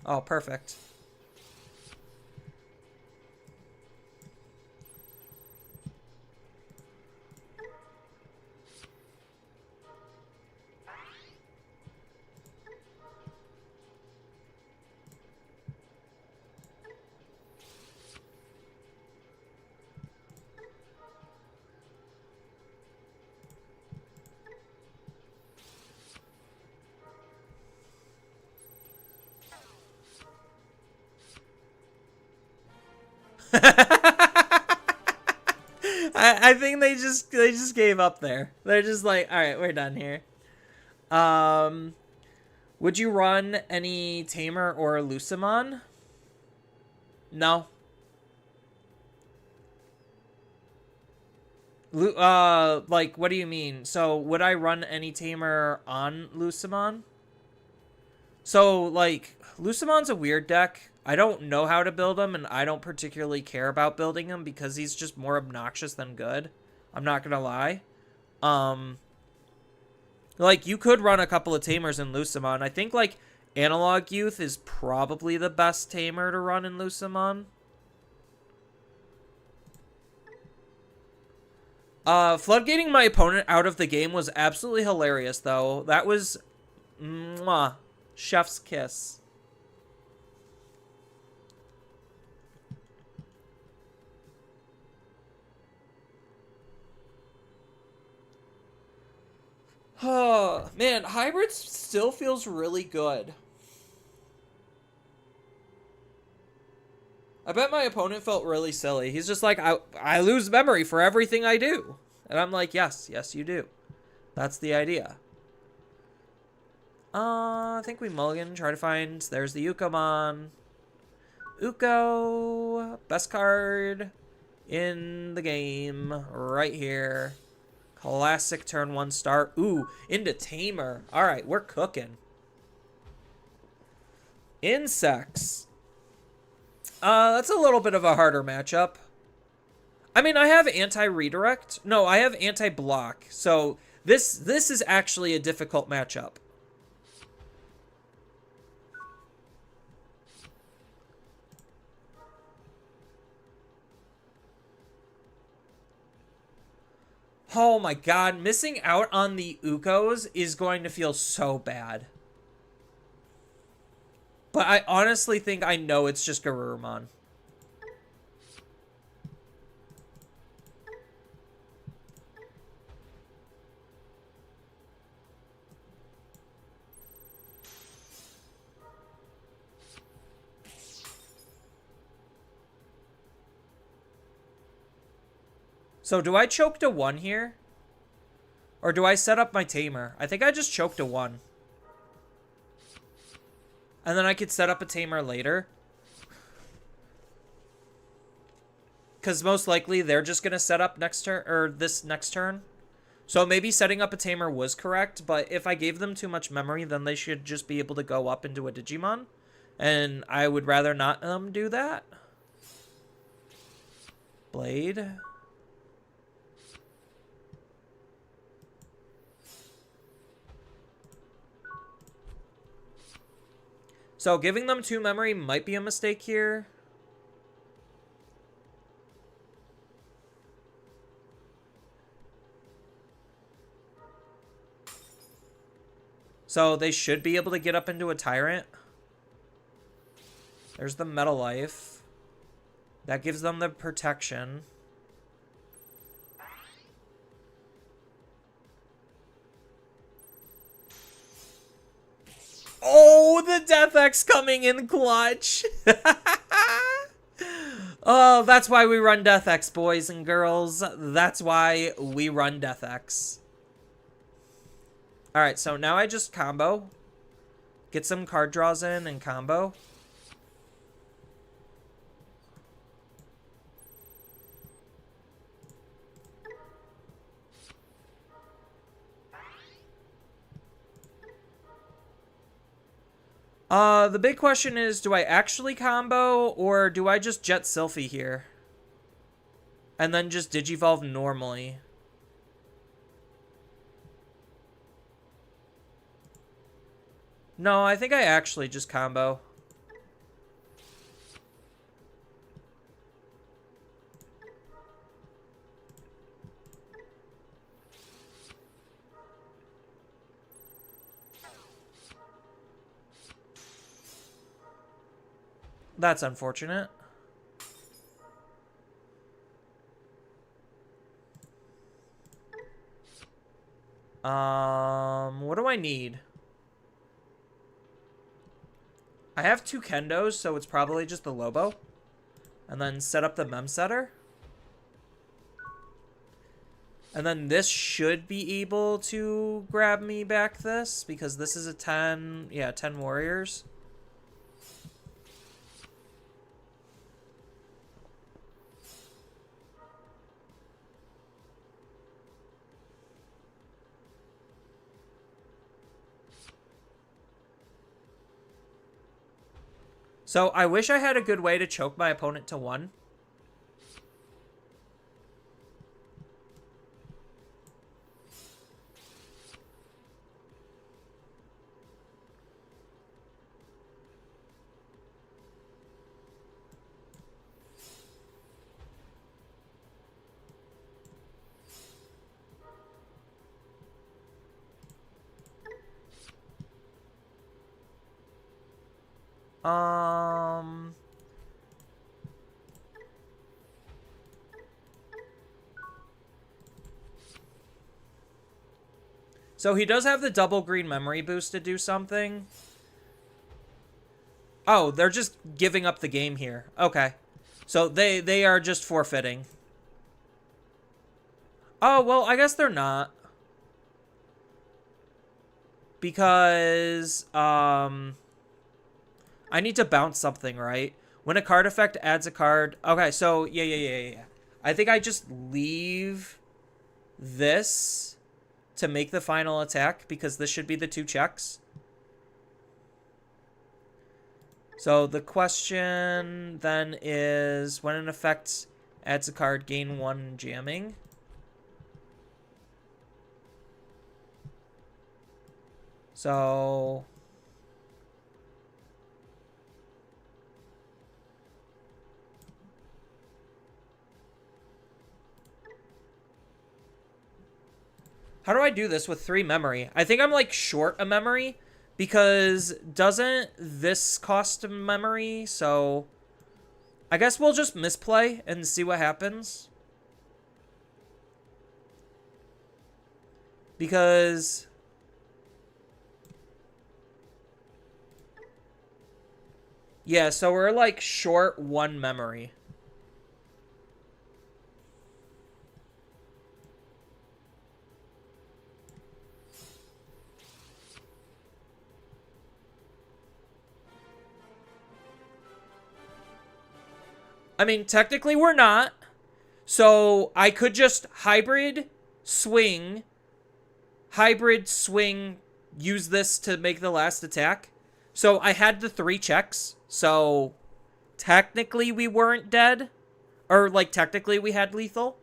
S1: Oh, perfect. I think they just gave up there. They're just like, all right, we're done here. Would you run any Tamer or Lucimon? No. Like, what do you mean? So, would I run any Tamer on Lucimon? So, like, Lucimon's a weird deck. I don't know how to build him, and I don't particularly care about building him because he's just more obnoxious than good. I'm not gonna lie. Like, you could run a couple of Tamers in Lucimon. I think, like, Analog Youth is probably the best Tamer to run in Lucimon. Floodgating my opponent out of the game was absolutely hilarious, though. That was... mwah. Chef's kiss. Oh, man, Hybrid still feels really good. I bet my opponent felt really silly. He's just like, I lose memory for everything I do. And I'm like, yes, you do. That's the idea. I think we mulligan, try to find, there's the Ukomon. Uko, best card in the game, right here. Classic turn 1 start. Ooh, into Tamer. All right, we're cooking. Insects. That's a little bit of a harder matchup. I mean, I have anti-redirect. No, I have anti-block. So this is actually a difficult matchup. Oh my god, missing out on the Ukos is going to feel so bad. But I honestly think I know it's just Garurumon. So do I choke to 1 here? Or do I set up my Tamer? I think I just choke to 1. And then I could set up a Tamer later. Because most likely they're just going to set up next turn, or this next turn. So maybe setting up a Tamer was correct, but if I gave them too much memory, then they should just be able to go up into a Digimon. And I would rather not do that. Blade. So giving them 2 memory might be a mistake here. So they should be able to get up into a Tyrant. There's the Metal Life. That gives them the protection. Oh, the Death X coming in clutch. Oh, that's why we run Death X, boys and girls. That's why we run Death X. Alright, so now I just combo. Get some card draws in and combo. The big question is, do I actually combo, or do I just Jet Sylphie here? And then just Digivolve normally? No, I think I actually just combo. That's unfortunate. What do I need? I have 2 Kendos, so it's probably just the Lobo. And then set up the Mem Setter. And then this should be able to grab me back this, because this is a 10, yeah, 10 warriors. So I wish I had a good way to choke my opponent to 1. So he does have the double green memory boost to do something. Oh, they're just giving up the game here. Okay. So they are just forfeiting. Oh, well, I guess they're not. Because, I need to bounce something, right? When a card effect adds a card... Okay, so, yeah. I think I just leave this to make the final attack, because this should be the 2 checks. So the question then is, when an effect adds a card, gain 1 jamming. So... how do I do this with 3 memory? I think I'm, like, short a memory, because doesn't this cost a memory? So I guess we'll just misplay and see what happens. Because... yeah, so we're, like, short 1 memory. I mean, technically we're not. So I could just hybrid, swing, use this to make the last attack. So I had the 3 checks. So technically we weren't dead. Or, like, technically we had lethal.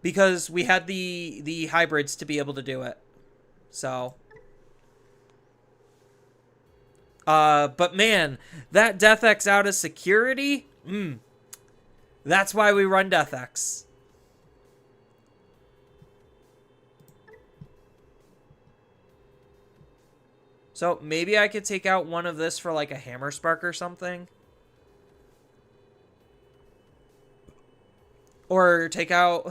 S1: Because we had the hybrids to be able to do it. So... but man, that Death X out of security, that's why we run Death X. So maybe I could take out one of this for like a Hammer Spark or something. Or take out...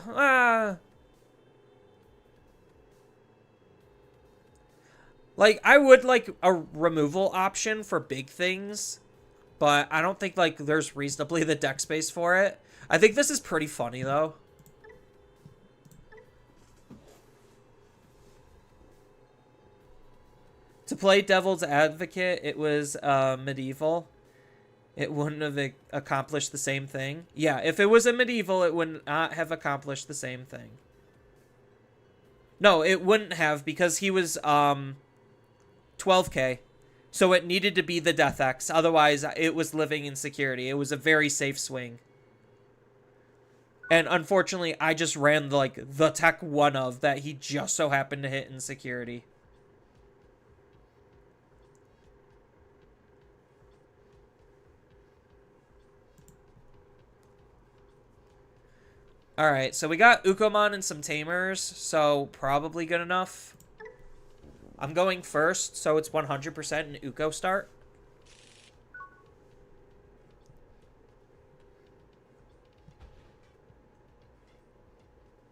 S1: like, I would like a removal option for big things. But I don't think like there's reasonably the deck space for it. I think this is pretty funny though. To play Devil's Advocate, it was medieval. It wouldn't have accomplished the same thing. Yeah, if it was a medieval, it would not have accomplished the same thing. No, it wouldn't have because he was 12k. So it needed to be the Death X. Otherwise, it was living in security. It was a very safe swing. And unfortunately, I just ran like the tech one of that he just so happened to hit in security. Alright, so we got Ukomon and some Tamers, so probably good enough. I'm going first, so it's 100% an Uko start.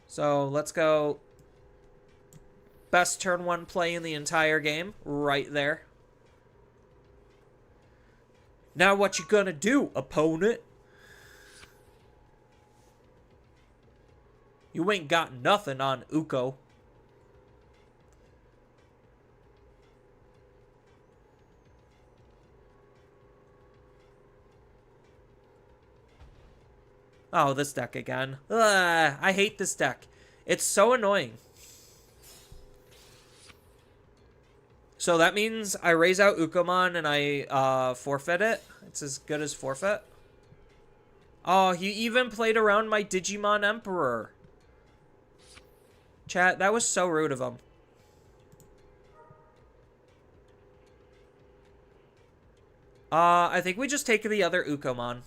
S1: So let's go. Best turn one play in the entire game, right there. Now what you gonna do, opponent? You ain't got nothing on Uko. Oh, this deck again. Ugh, I hate this deck. It's so annoying. So that means I raise out Ukomon and I forfeit it. It's as good as forfeit. Oh, he even played around my Digimon Emperor. Chat, that was so rude of him. I think we just take the other Ukomon.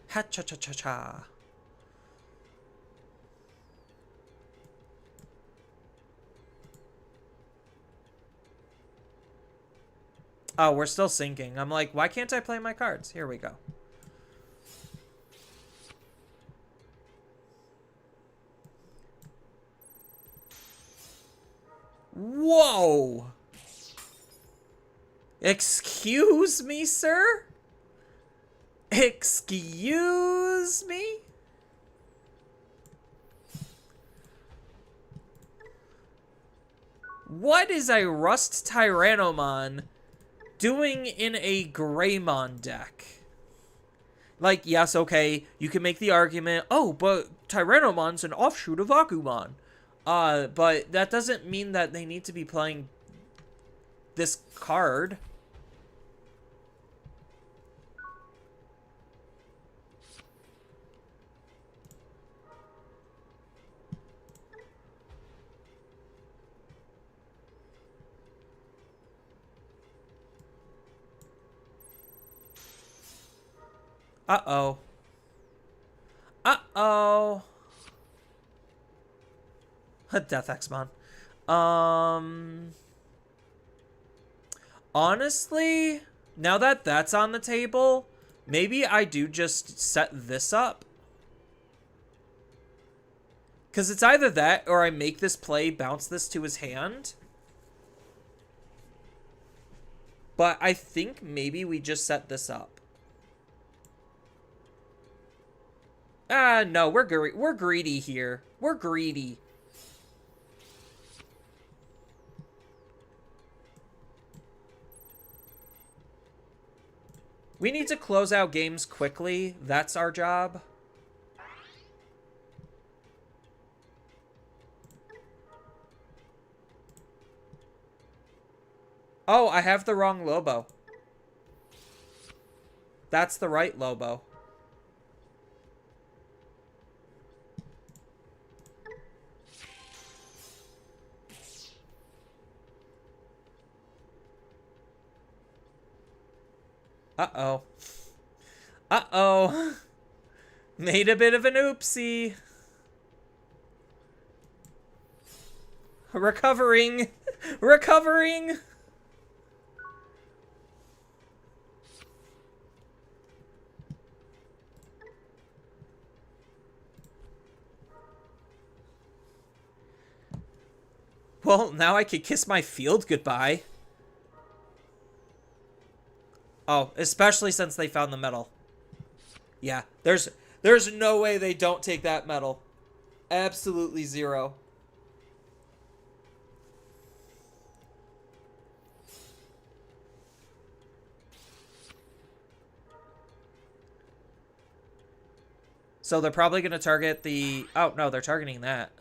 S1: Ha-cha-cha-cha-cha. Oh, we're still syncing. I'm like, why can't I play my cards? Here we go. Whoa! Excuse me, sir? Excuse me? What is a Rust Tyrannomon doing in a Greymon deck? Like, yes, okay, you can make the argument, oh, but Tyrannomon's an offshoot of Agumon. But that doesn't mean that they need to be playing this card. Uh-oh. Uh-oh. Death X-Mon. Honestly, now that that's on the table, maybe I do just set this up. Because it's either that or I make this play, bounce this to his hand. But I think maybe we just set this up. No, we're greedy here. We're greedy. We need to close out games quickly. That's our job. Oh, I have the wrong Lobo. That's the right Lobo. Uh-oh. Uh-oh. Made a bit of an oopsie. Recovering. Recovering. Well, now I could kiss my field goodbye. Oh, especially since they found the metal. Yeah, there's no way they don't take that metal. Absolutely zero. So they're probably going to target the... Oh, no, they're targeting that.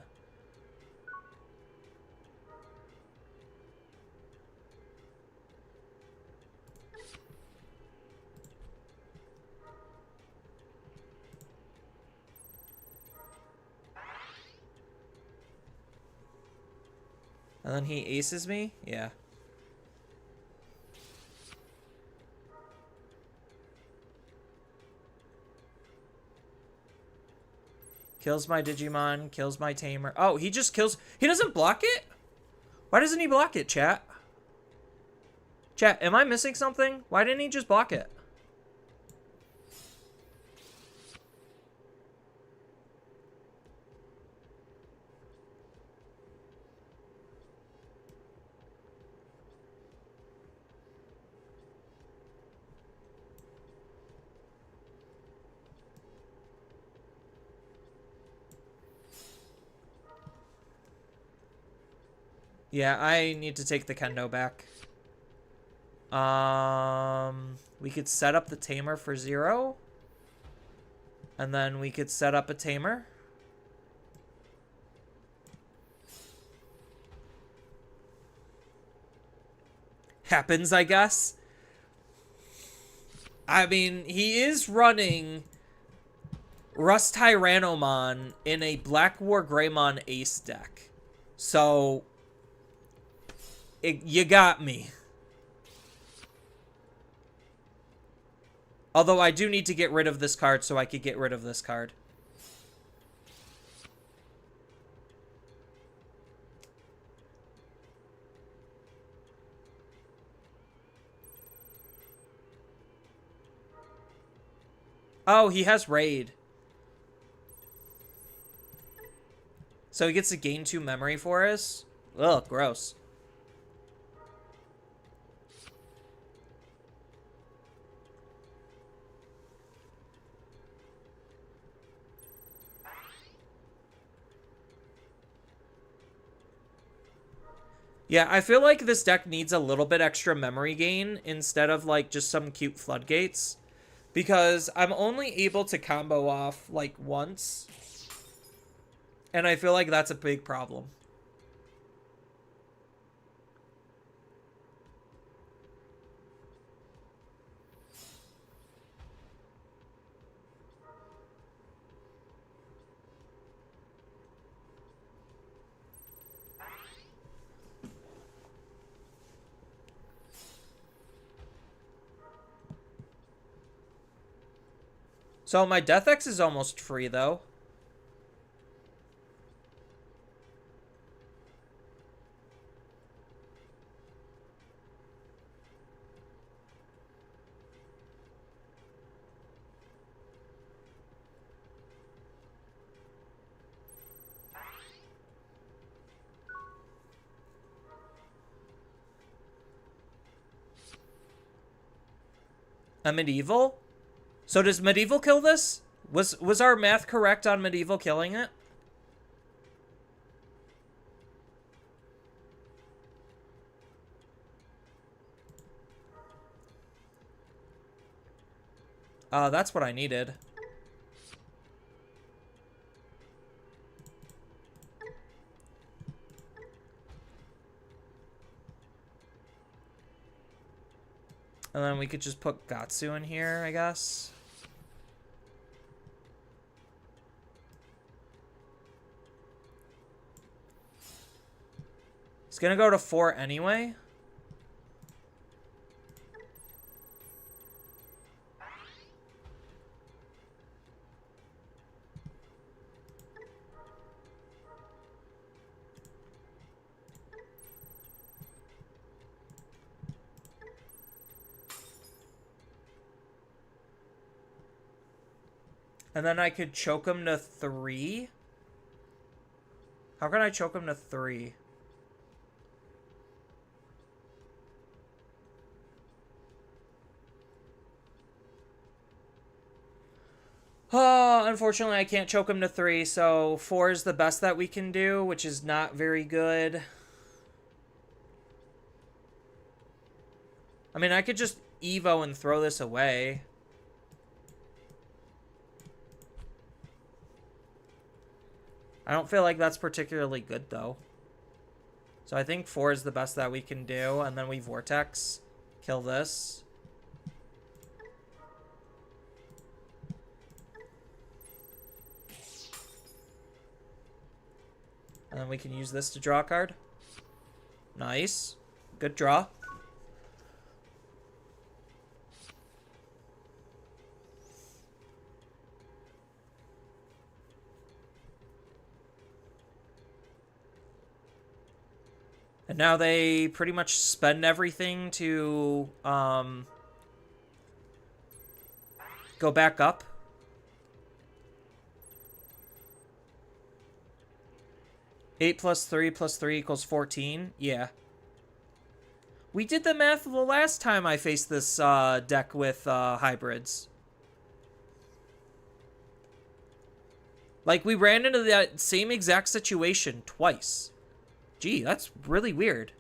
S1: And then he aces me? Yeah. Kills my Digimon, kills my Tamer. Oh, he just kills... He doesn't block it? Why doesn't he block it, chat? Chat, am I missing something? Why didn't he just block it? Yeah, I need to take the Kendo back. We could set up the Tamer for 0. And then we could set up a Tamer. Happens, I guess. I mean, he is running Rust Tyrannomon in a Black War Greymon Ace deck. So... you got me. Although I do need to get rid of this card so I could get rid of this card. Oh, he has Raid. So he gets to gain 2 memory for us? Ugh, gross. Yeah, I feel like this deck needs a little bit extra memory gain instead of, like, just some cute floodgates. Because I'm only able to combo off, like, once. And I feel like that's a big problem. So my Death X is almost free, though. A Medieval? So does Medieval kill this? Was our math correct on Medieval killing it? That's what I needed. And then we could just put Gatsu in here, I guess. It's gonna go to 4 anyway. And then I could choke him to 3. How can I choke him to 3? Oh, unfortunately, I can't choke him to 3, so 4 is the best that we can do, which is not very good. I mean, I could just Evo and throw this away. I don't feel like that's particularly good, though. So I think 4 is the best that we can do, and then we Vortex. Kill this. And then we can use this to draw a card. Nice. Good draw. And now they pretty much spend everything to go back up. Eight plus 3 equals 14. Yeah. We did the math the last time I faced this deck with hybrids. Like, we ran into that same exact situation twice. Gee, that's really weird.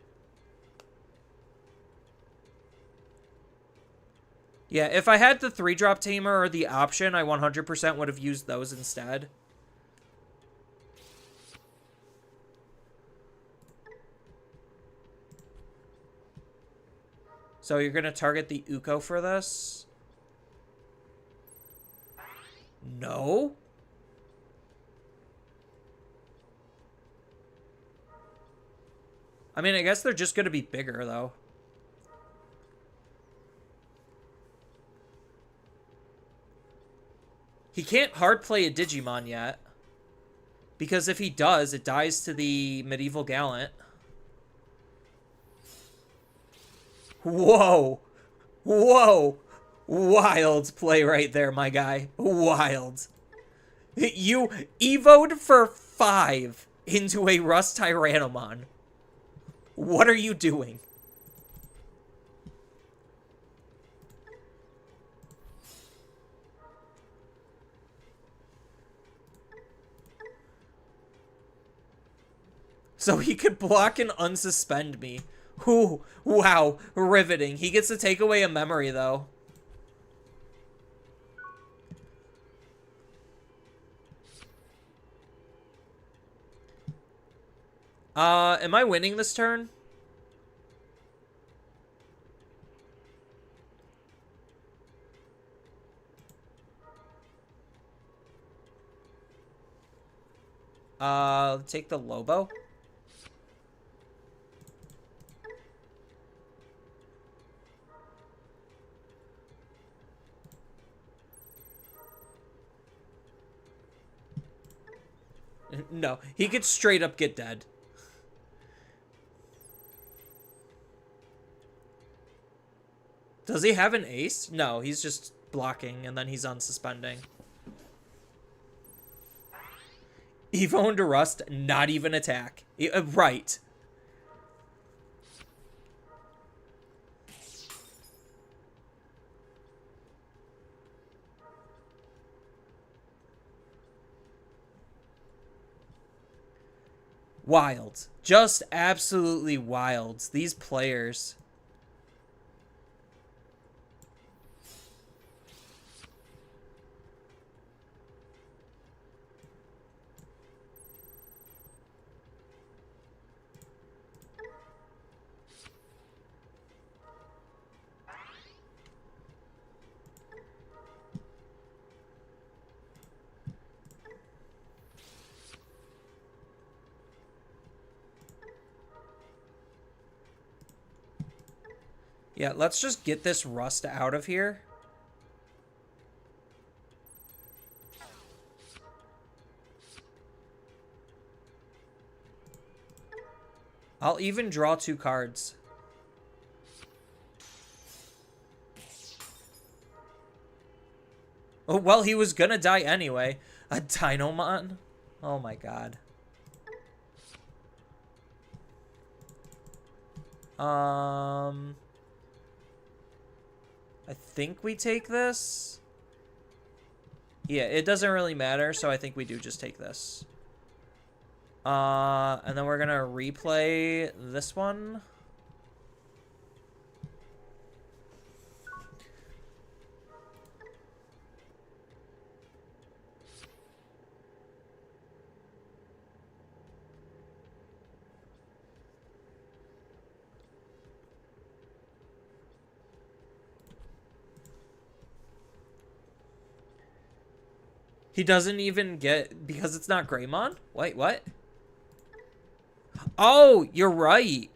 S1: Yeah, if I had the 3-drop tamer or the option, I 100% would have used those instead. So you're going to target the Uko for this? No? I mean, I guess they're just going to be bigger, though. He can't hard play a Digimon yet. Because if he does, it dies to the Medieval Gallant. Whoa. Whoa. Wild play right there, my guy. Wild. You evoed for 5 into a Rust Tyrannomon. What are you doing? So he could block and unsuspend me. Ooh, wow, riveting. He gets to take away a memory, though. Am I winning this turn? Take the Lobo. No, he could straight up get dead. Does he have an ace? No, he's just blocking and then he's unsuspending. Evo into Rust, not even attack. Right. Wild. Just absolutely wild. These players. Yeah, let's just get this Rust out of here. I'll even draw 2 cards. Oh, well, he was gonna die anyway. A Dinomon? Oh my god. I think we take this. Yeah, it doesn't really matter, so I think we do just take this. And then we're gonna replay this one. He doesn't even get, because it's not Greymon? Wait, what? Oh, you're right.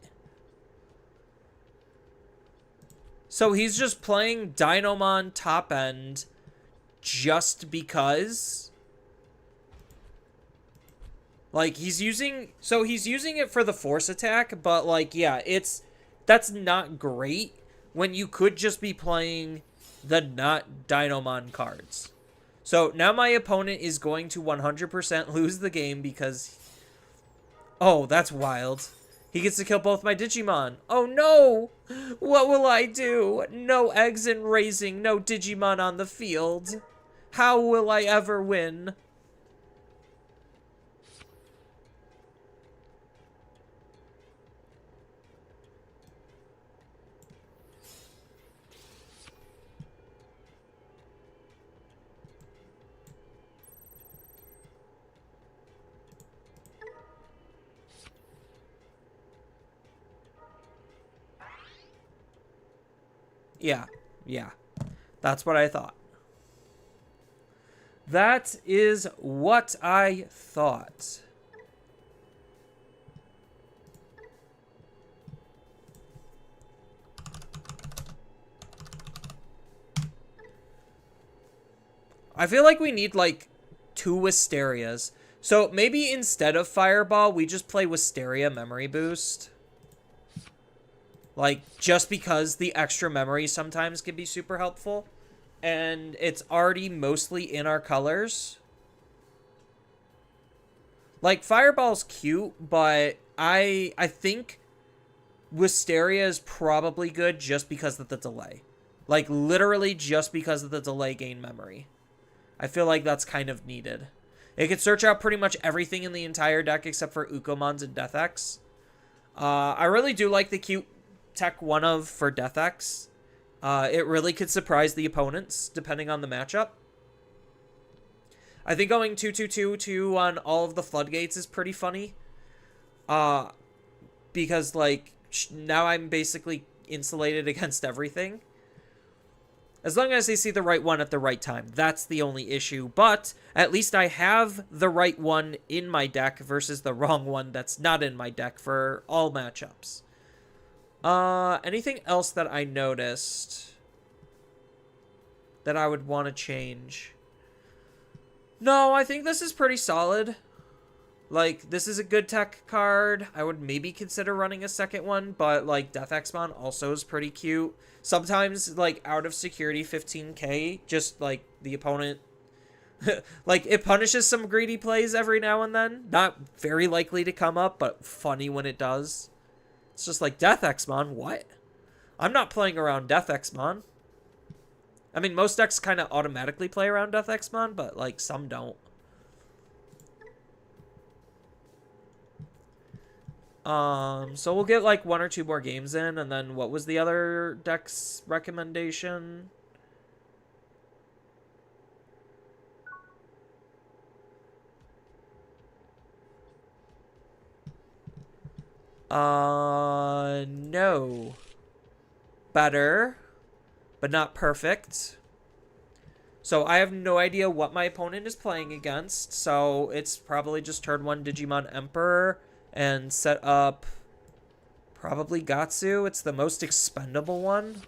S1: So he's just playing Dinomon top end just because? Like, he's using it for the force attack, but like, yeah, that's not great when you could just be playing the not Dinomon cards. So now my opponent is going to 100% lose the game because... Oh, that's wild. He gets to kill both my Digimon. Oh no! What will I do? No eggs in raising, no Digimon on the field. How will I ever win? Yeah. That's what I thought. That is what I thought. I feel like we need, like, 2 Wisterias. So maybe instead of Fireball, we just play Wisteria Memory Boost. Like, just because the extra memory sometimes can be super helpful. And it's already mostly in our colors. Like, Fireball's cute, but I think Wisteria is probably good just because of the delay. Like, literally just because of the delay gain memory. I feel like that's kind of needed. It can search out pretty much everything in the entire deck except for Ukomons and Death X. I really do like the cute Tech 1 of for Death X. It really could surprise the opponents depending on the matchup. I think going 2-2-2-2 on all of the floodgates is pretty funny. Because, like, now I'm basically insulated against everything. As long as I see the right one at the right time. That's the only issue. But at least I have the right one in my deck versus the wrong one that's not in my deck for all matchups. Anything else that I noticed that I would want to change? No, I think this is pretty solid. Like, this is a good tech card. I would maybe consider running a second one, but, like, Death Xmon also is pretty cute. Sometimes, like, out of security 15k, just, like, the opponent... like, it punishes some greedy plays every now and then. Not very likely to come up, but funny when it does. It's just like, Death Xmon, what? I'm not playing around Death Xmon. I mean, most decks kind of automatically play around Death Xmon, but, like, some don't. So we'll get, like, 1 or 2 more games in, and then what was the other deck's recommendation? No. Better, but not perfect. So I have no idea what my opponent is playing against, so it's probably just turn 1 Digimon Emperor and set up probably Gatsu. It's the most expendable one.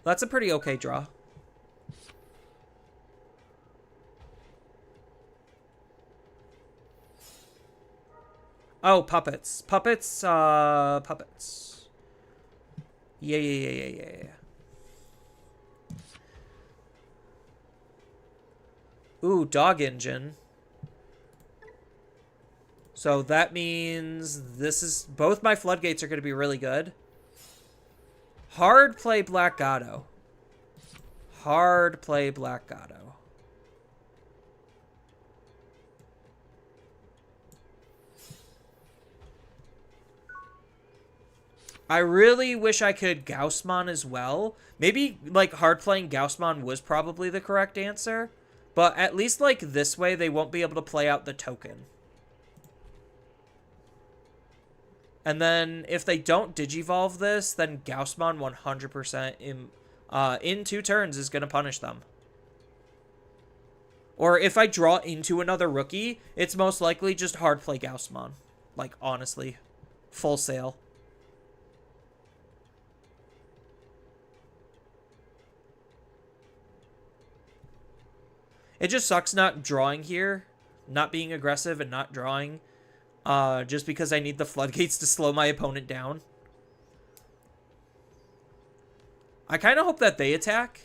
S1: That's a pretty okay draw. Oh, puppets. Puppets, puppets. Yeah. Ooh, dog engine. So that means this is... Both my floodgates are going to be really good. Hard play Black Gato. Hard play Black Gato. I really wish I could Gaussmon as well. Maybe, like, hard playing Gaussmon was probably the correct answer. But at least, like, this way, they won't be able to play out the token. And then, if they don't Digivolve this, then Gaussmon 100% in 2 turns is going to punish them. Or if I draw into another rookie, it's most likely just hard play Gaussmon. Like, honestly. Full sale. It just sucks not drawing here. Not being aggressive and not drawing. Just because I need the floodgates to slow my opponent down. I kind of hope that they attack.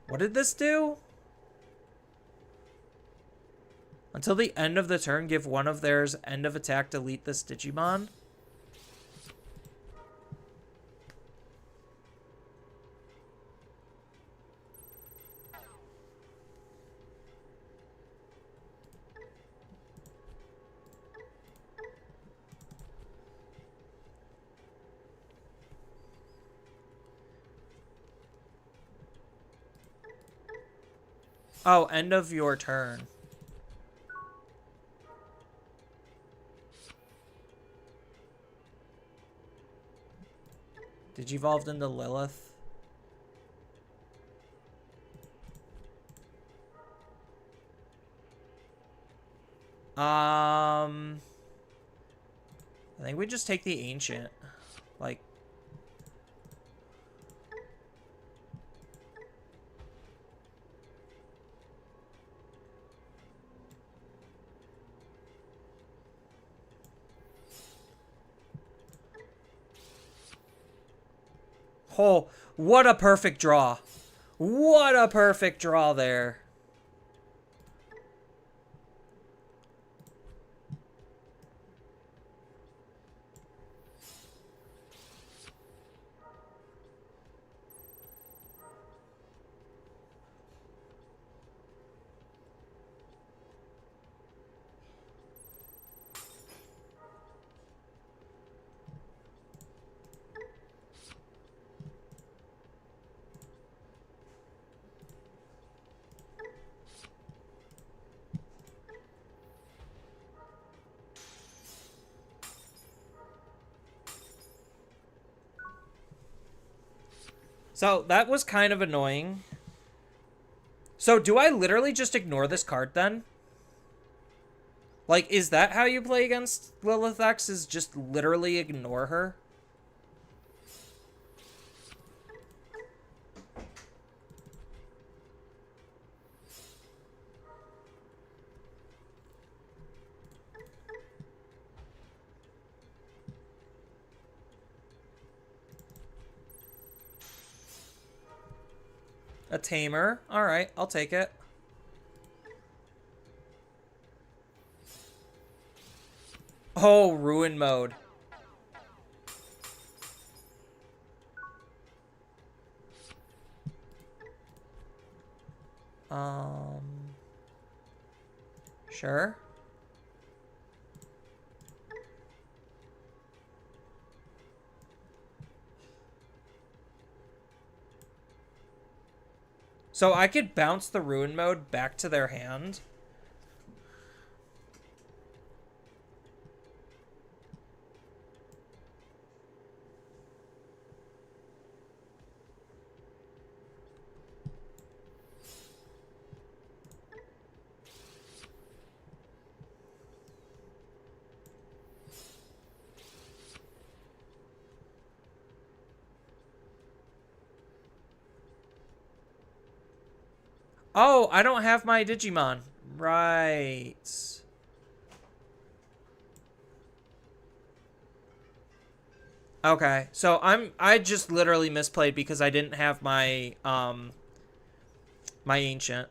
S1: What did this do? Until the end of the turn, give one of theirs end of attack, delete this Digimon. Oh, end of your turn. Digivolved into Lilith. I think we just take the Ancient. Like... Oh, what a perfect draw. What a perfect draw there. So that was kind of annoying. So do I literally just ignore this card then? Like, is that how you play against Lilith X? Is just literally ignore her? A Tamer. Alright, I'll take it. Oh, Ruin Mode. Sure. So I could bounce the Ruin Mode back to their hand. Oh, I don't have my Digimon. Right. Okay, so I just literally misplayed because I didn't have my ancient.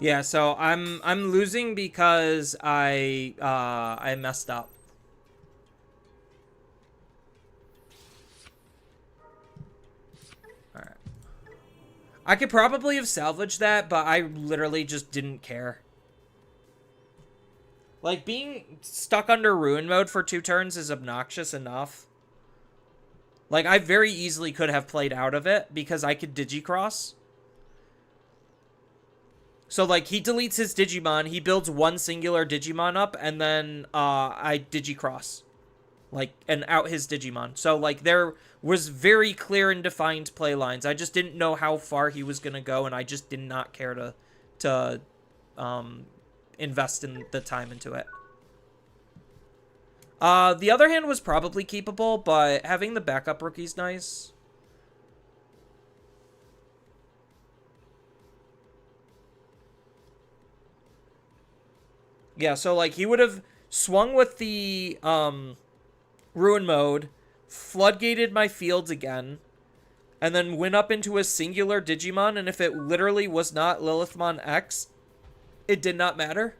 S1: Yeah, so I'm losing because I messed up. All right. I could probably have salvaged that, but I literally just didn't care. Like, being stuck under ruin mode for 2 turns is obnoxious enough. Like, I very easily could have played out of it because I could Digicross. So, like, he deletes his Digimon, he builds one singular Digimon up, and then I Digicross. Like, and out his Digimon. So, like, there was very clear and defined play lines. I just didn't know how far he was going to go, and I just did not care to invest in the time into it. The other hand was probably keepable, but having the backup rookie's nice. Yeah, so, like, he would have swung with the ruin mode, floodgated my fields again, and then went up into a singular Digimon, and if it literally was not Lilithmon X, it did not matter.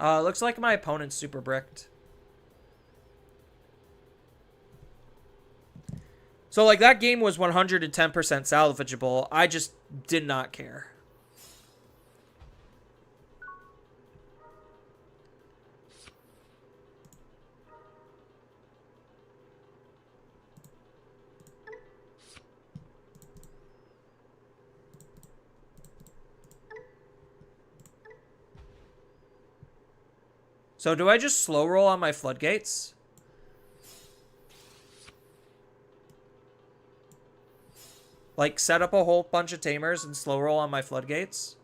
S1: Looks like my opponent's super bricked. So, like, that game was 110% salvageable. I just did not care. So, do I just slow roll on my floodgates? Like, set up a whole bunch of tamers and slow roll on my floodgates?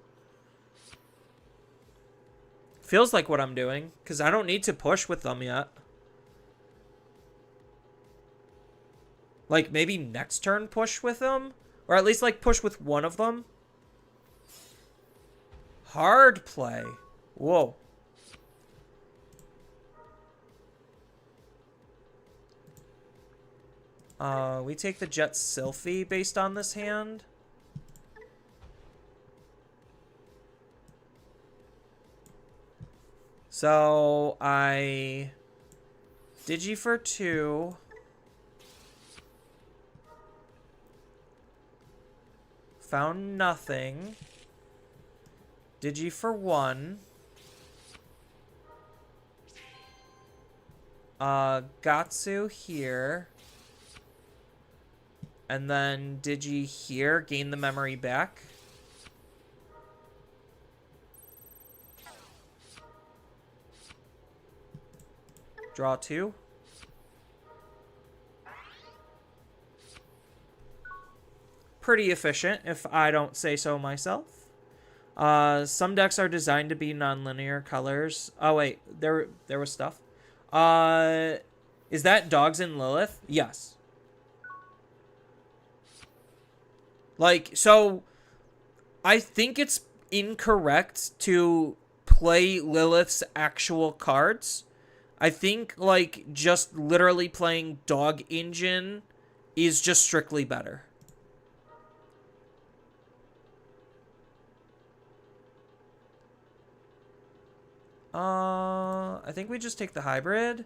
S1: Feels like what I'm doing, because I don't need to push with them yet. Like, maybe next turn push with them? Or at least, like, push with one of them? Hard play. Whoa. We take the Jet Sylphie based on this hand. So, I Digi for 2. Found nothing. Digi for 1. Gatsu here. And then Digi here, gain the memory back. Draw 2. Pretty efficient, if I don't say so myself. Some decks are designed to be non-linear colors. Oh, wait. There was stuff. Is that Dogs and Lilith? Yes. Like, so I think it's incorrect to play Lilith's actual cards. I think, like, just literally playing Dog Engine is just strictly better. I think we just take the hybrid.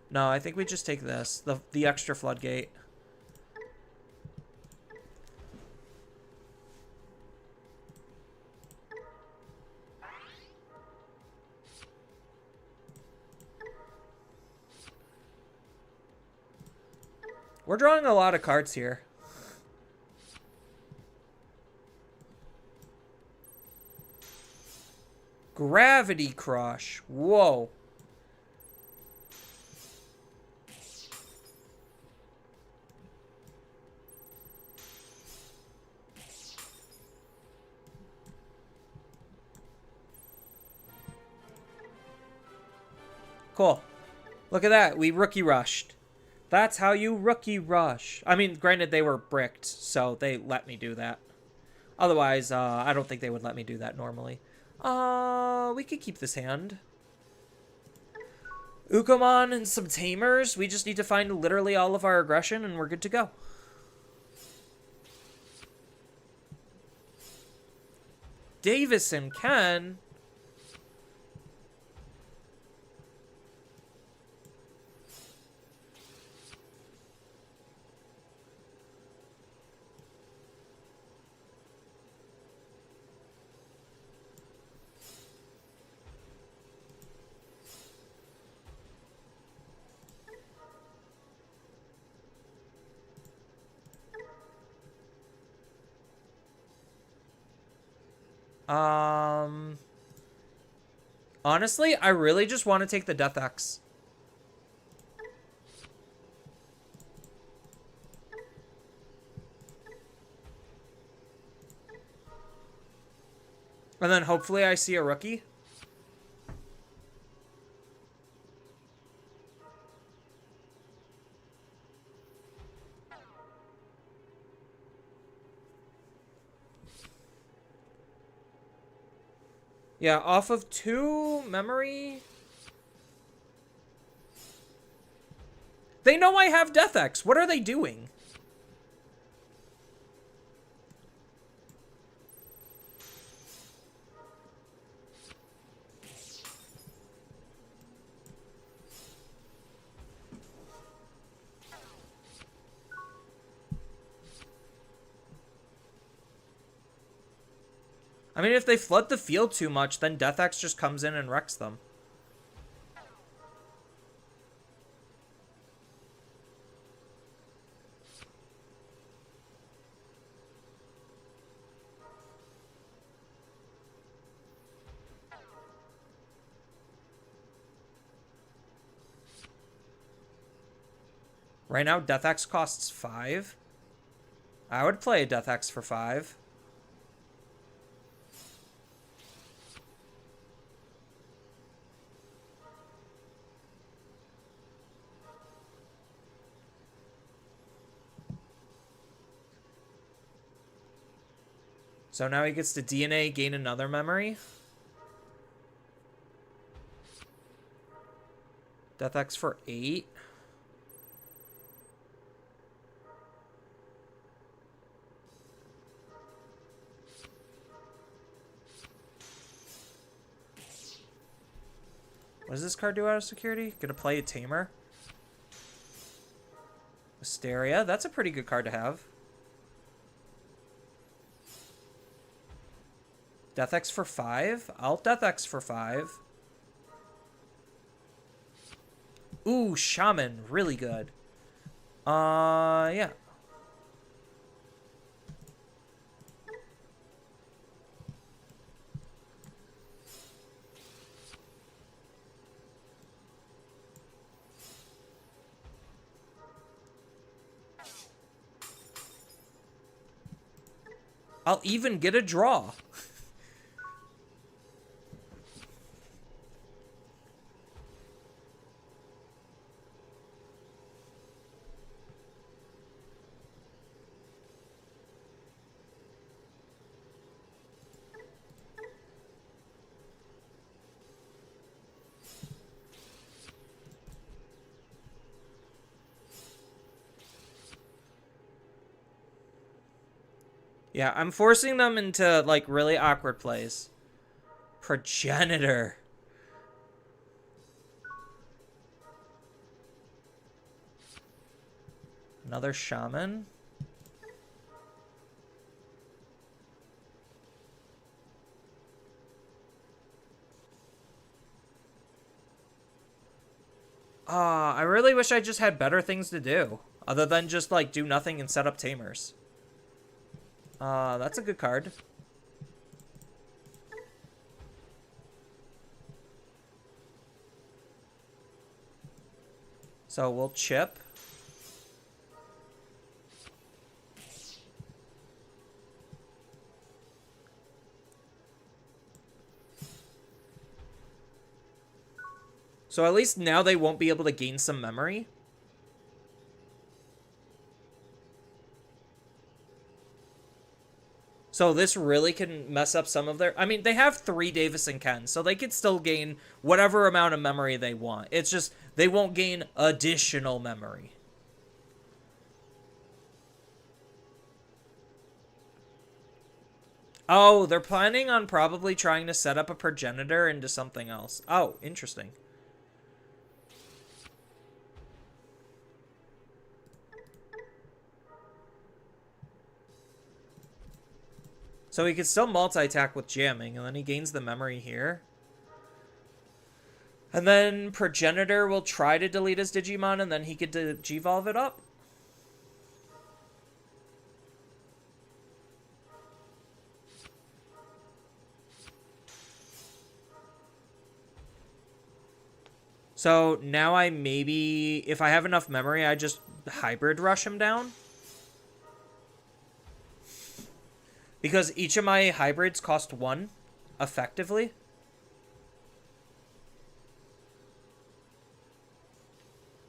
S1: No, I think we just take this. The extra floodgate. We're drawing a lot of cards here. Gravity Crush. Whoa. Cool. Look at that. We rookie rushed. That's how you rookie rush. I mean, granted, they were bricked, so they let me do that. Otherwise, I don't think they would let me do that normally. We could keep this hand. Ukomon and some Tamers. We just need to find literally all of our aggression, and we're good to go. Davis and Ken. Honestly, I really just want to take the Death X. And then hopefully I see a rookie. Yeah, off of 2 memory. They know I have Death X. What are they doing? I mean, if they flood the field too much, then Death X just comes in and wrecks them. Right now, Death X costs 5. I would play a Death X for 5. So now he gets to DNA, gain another memory. Death X for 8. What does this card do out of security? Gonna play a Tamer. Hysteria. That's a pretty good card to have. Death X for 5. I'll Death X for 5. Ooh, Shaman. Really good. Yeah. I'll even get a draw. Yeah, I'm forcing them into, like, really awkward plays. Progenitor. Another shaman. I really wish I just had better things to do. Other than just, like, do nothing and set up tamers. That's a good card. So we'll chip. So at least now they won't be able to gain some memory. So this really can mess up some of their... I mean, they have 3 Davis and Ken, so they could still gain whatever amount of memory they want. It's just they won't gain additional memory. Oh, they're planning on probably trying to set up a progenitor into something else. Oh, interesting. So he could still multi-attack with jamming, and then he gains the memory here. And then Progenitor will try to delete his Digimon, and then he could Digivolve it up. So now I maybe, if I have enough memory, I just Hybrid Rush him down. Because each of my hybrids cost 1, effectively.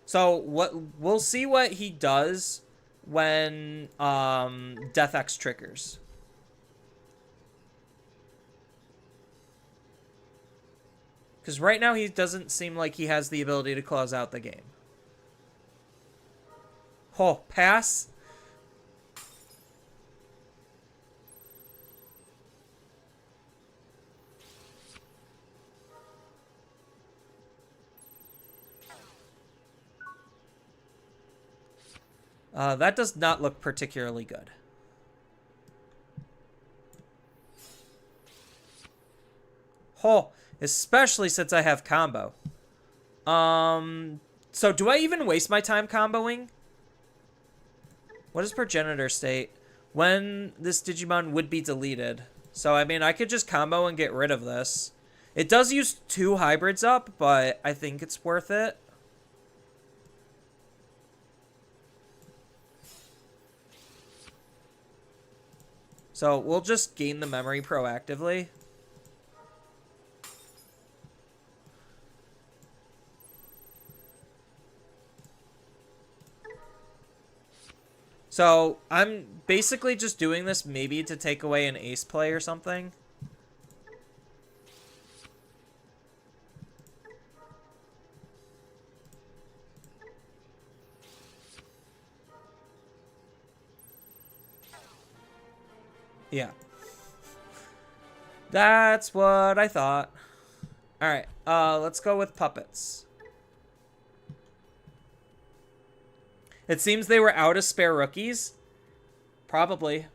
S1: So we'll see what he does when Death X triggers. Because right now he doesn't seem like he has the ability to close out the game. Oh, pass. That does not look particularly good. Oh, especially since I have combo. So do I even waste my time comboing? What does Progenitor state? When this Digimon would be deleted. So, I mean, I could just combo and get rid of this. It does use 2 hybrids up, but I think it's worth it. So we'll just gain the memory proactively. So I'm basically just doing this maybe to take away an ace play or something. Yeah. That's what I thought. Alright, let's go with puppets. It seems they were out of spare rookies. Probably.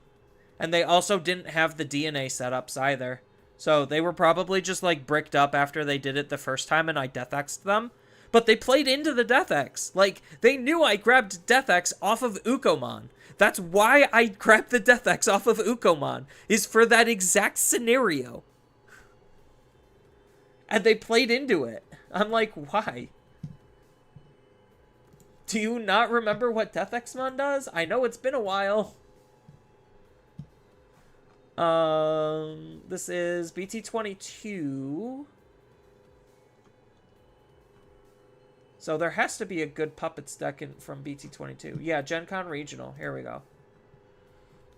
S1: And they also didn't have the DNA setups either. So they were probably just like bricked up after they did it the first time and I Death X'd them. But they played into the Death X. Like, they knew I grabbed Death X off of Ukomon. That's why I grabbed the Death X off of Ukomon. Is for that exact scenario. And they played into it. I'm like, why? Do you not remember what Death Xmon does? I know it's been a while. This is BT22. So there has to be a good Puppets deck from BT22. Yeah, Gen Con Regional. Here we go.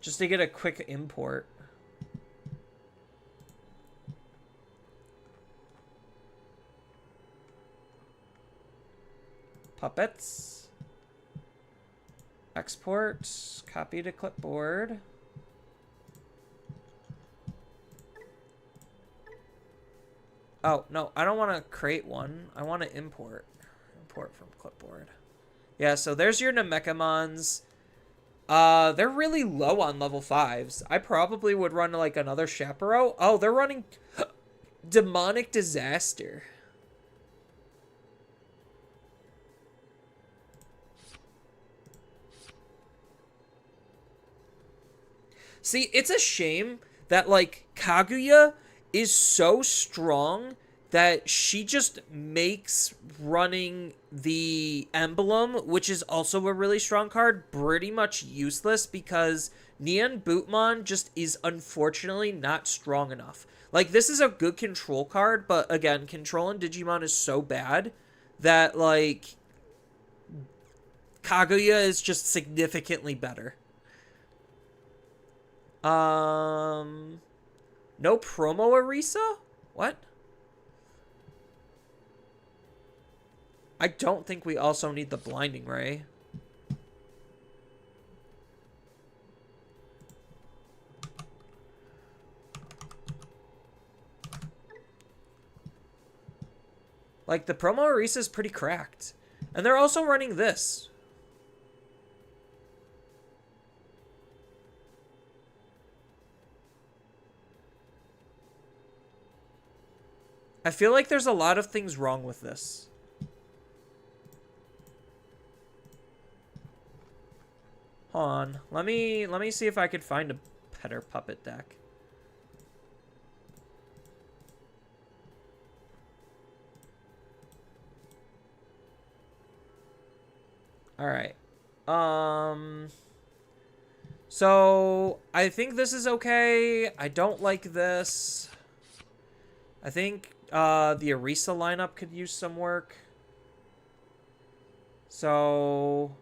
S1: Just to get a quick import. Puppets. Export. Copy to clipboard. Oh, no, I don't want to create one. I want to import. Import from clipboard. Yeah, so there's your Namekamons. They're really low on level 5s. I probably would run like another Chaparral. Oh, they're running Demonic Disaster. See, it's a shame that like Kaguya is so strong that she just makes running the emblem, which is also a really strong card, pretty much useless because Neon Bootmon just is unfortunately not strong enough. Like, this is a good control card, but again, control in Digimon is so bad that, like, Kaguya is just significantly better. No promo Arisa? What? I don't think we also need the Blinding Ray. Like, the promo Arisa is pretty cracked. And they're also running this. I feel like there's a lot of things wrong with this. Hold on. Let me see if I could find a better puppet deck. Alright. So I think this is okay. I don't like this. I think the Arisa lineup could use some work. So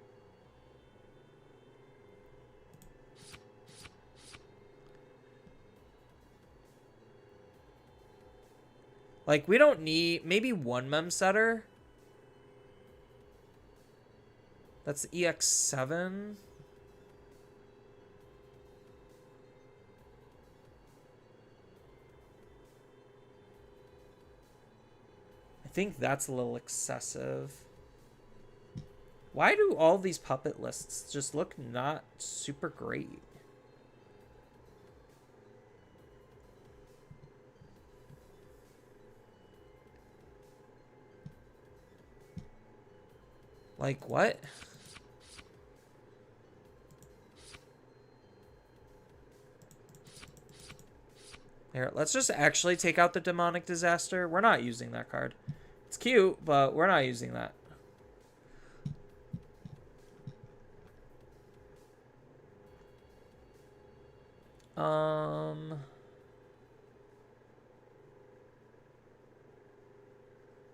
S1: like, we don't need maybe one mem setter. That's EX7. I think that's a little excessive. Why do all these puppet lists just look not super great? Like, what? Here, let's just actually take out the Demonic Disaster. We're not using that card. It's cute, but we're not using that.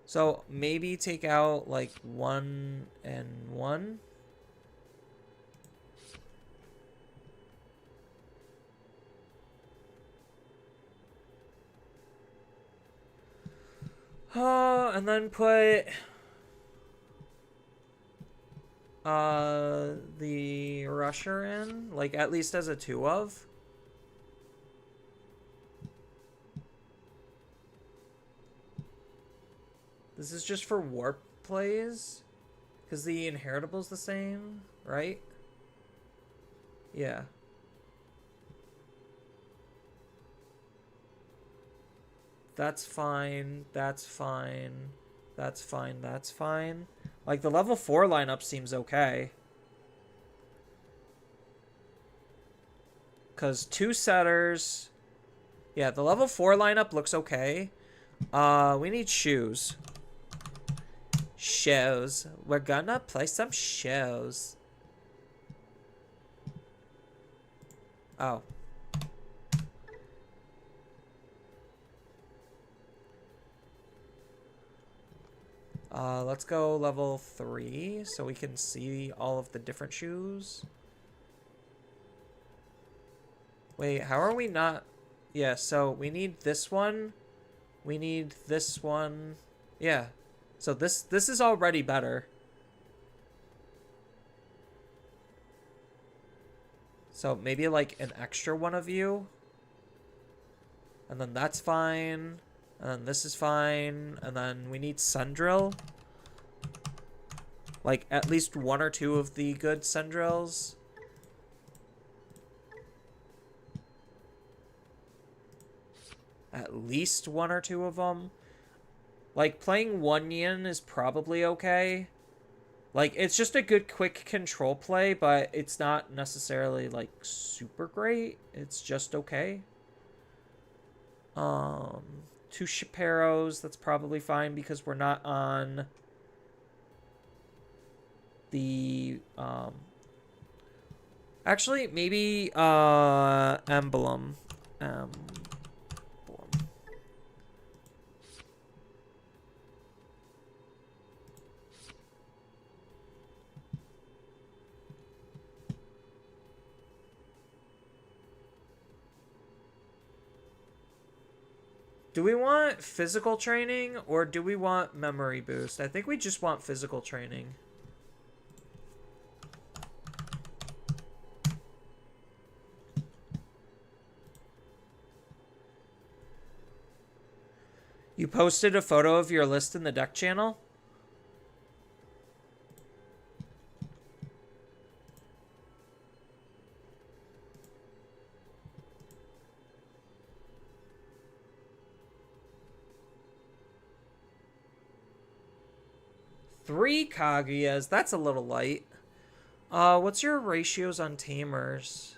S1: So maybe take out like 1 and 1. And then put the Rusher in, like at least as a 2 of. This is just for warp plays, because the inheritable's the same, right? Yeah. That's fine. That's fine. That's fine. That's fine. Like, the level 4 lineup seems okay. Because 2 setters. Yeah, the level 4 lineup looks okay. We need shoes. Shows. We're gonna play some shows. Oh. Let's go level 3 so we can see all of the different shoes. Wait, how are we not? Yeah, so we need this one. We need this one. Yeah. So this is already better. So maybe like an extra one of you. And then that's fine. And then this is fine. And then we need Sundrill. Like, at least one or two of the good Sendrils. At least one or two of them. Like, playing one Yin is probably okay. Like, it's just a good quick control play, but it's not necessarily, like, super great. It's just okay. Two Chaperos, that's probably fine because we're not on the, actually, maybe, Emblem. Do we want physical training or do we want memory boost? I think we just want physical training. You posted a photo of your list in the deck channel? Three Kaguyas. That's a little light. What's your ratios on tamers?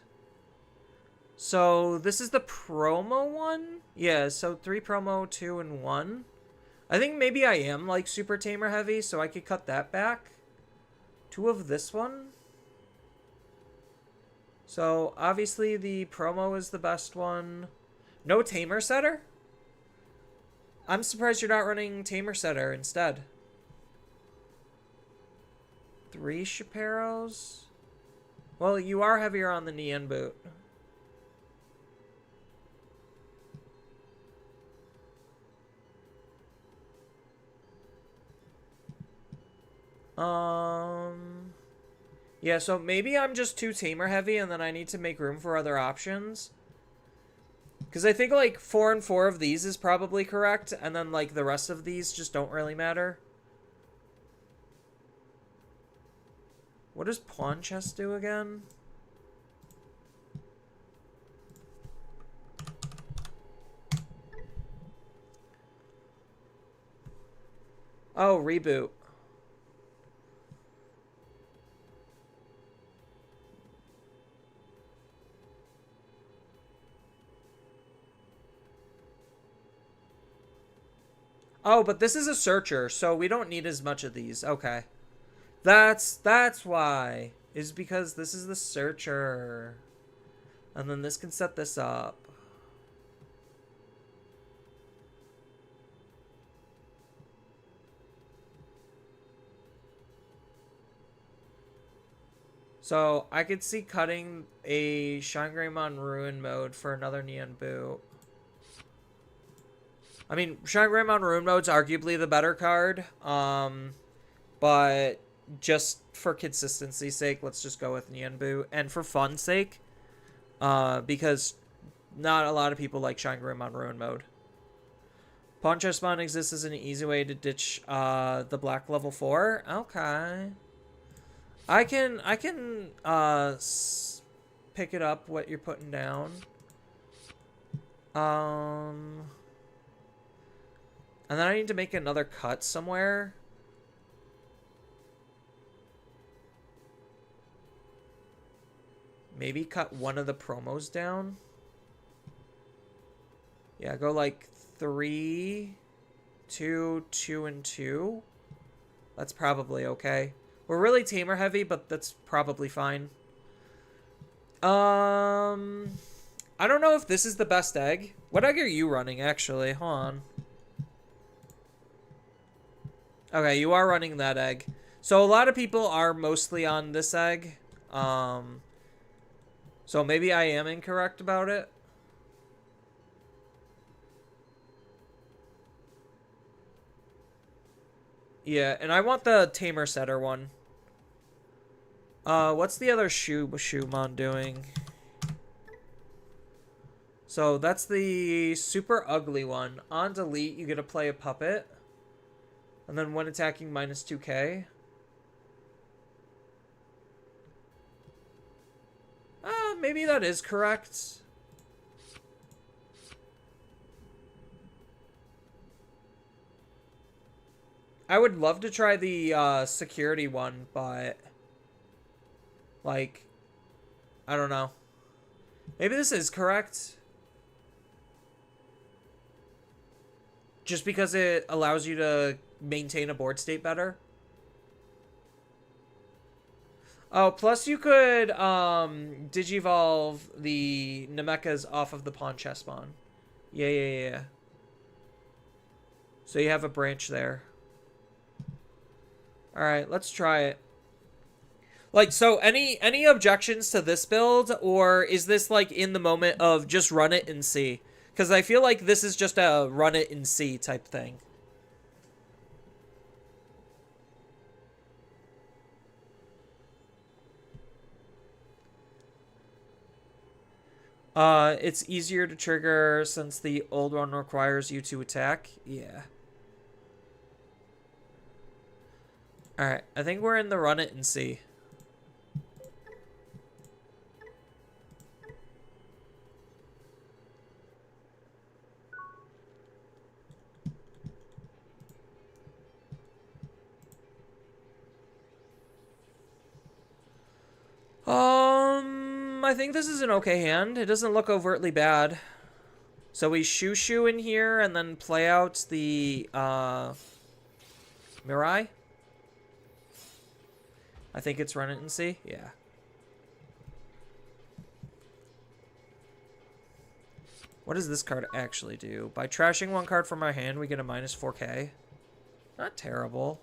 S1: So this is the promo one? Yeah, so 3 promo, 2 and 1. I think maybe I am like super tamer heavy, so I could cut that back. 2 of this one. So obviously the promo is the best one. No tamer setter? I'm surprised you're not running tamer setter instead. 3 Chaperos? Well, you are heavier on the Nien boot. Yeah, so maybe I'm just too tamer heavy and then I need to make room for other options. Because I think like 4 and 4 of these is probably correct, and then like the rest of these just don't really matter. What does pawn chess do again? Oh, reboot. Oh, but this is a searcher, so we don't need as much of these. Okay. That's why. Is because this is the searcher. And then this can set this up. So I could see cutting a Shine Greymon Ruin mode for another Neon boot. I mean, Shine Greymon Ruin mode's arguably the better card. But just for consistency's sake, let's just go with Neon boot. And for fun's sake, because not a lot of people like Shine Greymon Ruin mode. Pawn Chess Mon exists as an easy way to ditch the black level 4. Okay. I can pick it up what you're putting down. And then I need to make another cut somewhere. Maybe cut one of the promos down. Yeah, go like 3, 2, 2, and 2. That's probably okay. We're really tamer heavy, but that's probably fine. I don't know if this is the best egg. What egg are you running, actually? Hold on. Okay, you are running that egg. So a lot of people are mostly on this egg. So maybe I am incorrect about it. Yeah, and I want the tamer setter one. What's the other Shumon doing? So that's the super ugly one. On delete, you get to play a puppet. And then when attacking, minus 2k. maybe that is correct. I would love to try the security one, but like, I don't know. Maybe this is correct. Just because it allows you to maintain a board state better. Oh, plus you could digivolve the Namekas off of the pawn chess pawn. Yeah. So you have a branch there. Alright, let's try it. Like, so any objections to this build, or is this like in the moment of just run it and see? Because I feel like this is just a run it and see type thing. It's easier to trigger since the old one requires you to attack. Yeah. Alright, I think we're in the run it and see. I think this is an okay hand. It doesn't look overtly bad. So we shoo in here and then play out the Mirai. I think it's run it and see. Yeah. What does this card actually do? By trashing one card from our hand, we get a minus 4k. Not terrible.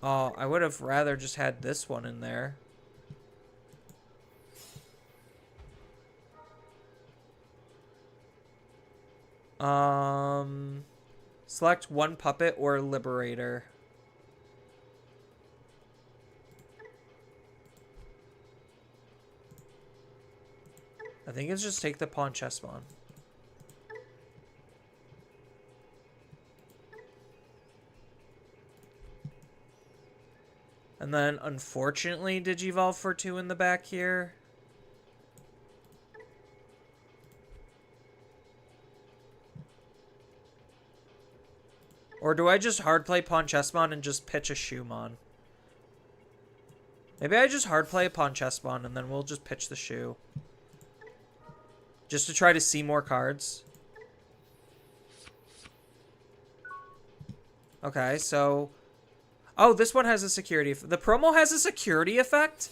S1: Oh, I would have rather just had this one in there. Select one puppet or liberator. I think it's just take the pawn chess pawn. And then, unfortunately, Digivolve for 2 in the back here. Or do I just hard play Pawn Chessmon and just pitch a Shumon? Maybe I just hard play Pawn Chessmon and then we'll just pitch the Shu. Just to try to see more cards. Okay, so... Oh, this one has a security... The promo has a security effect?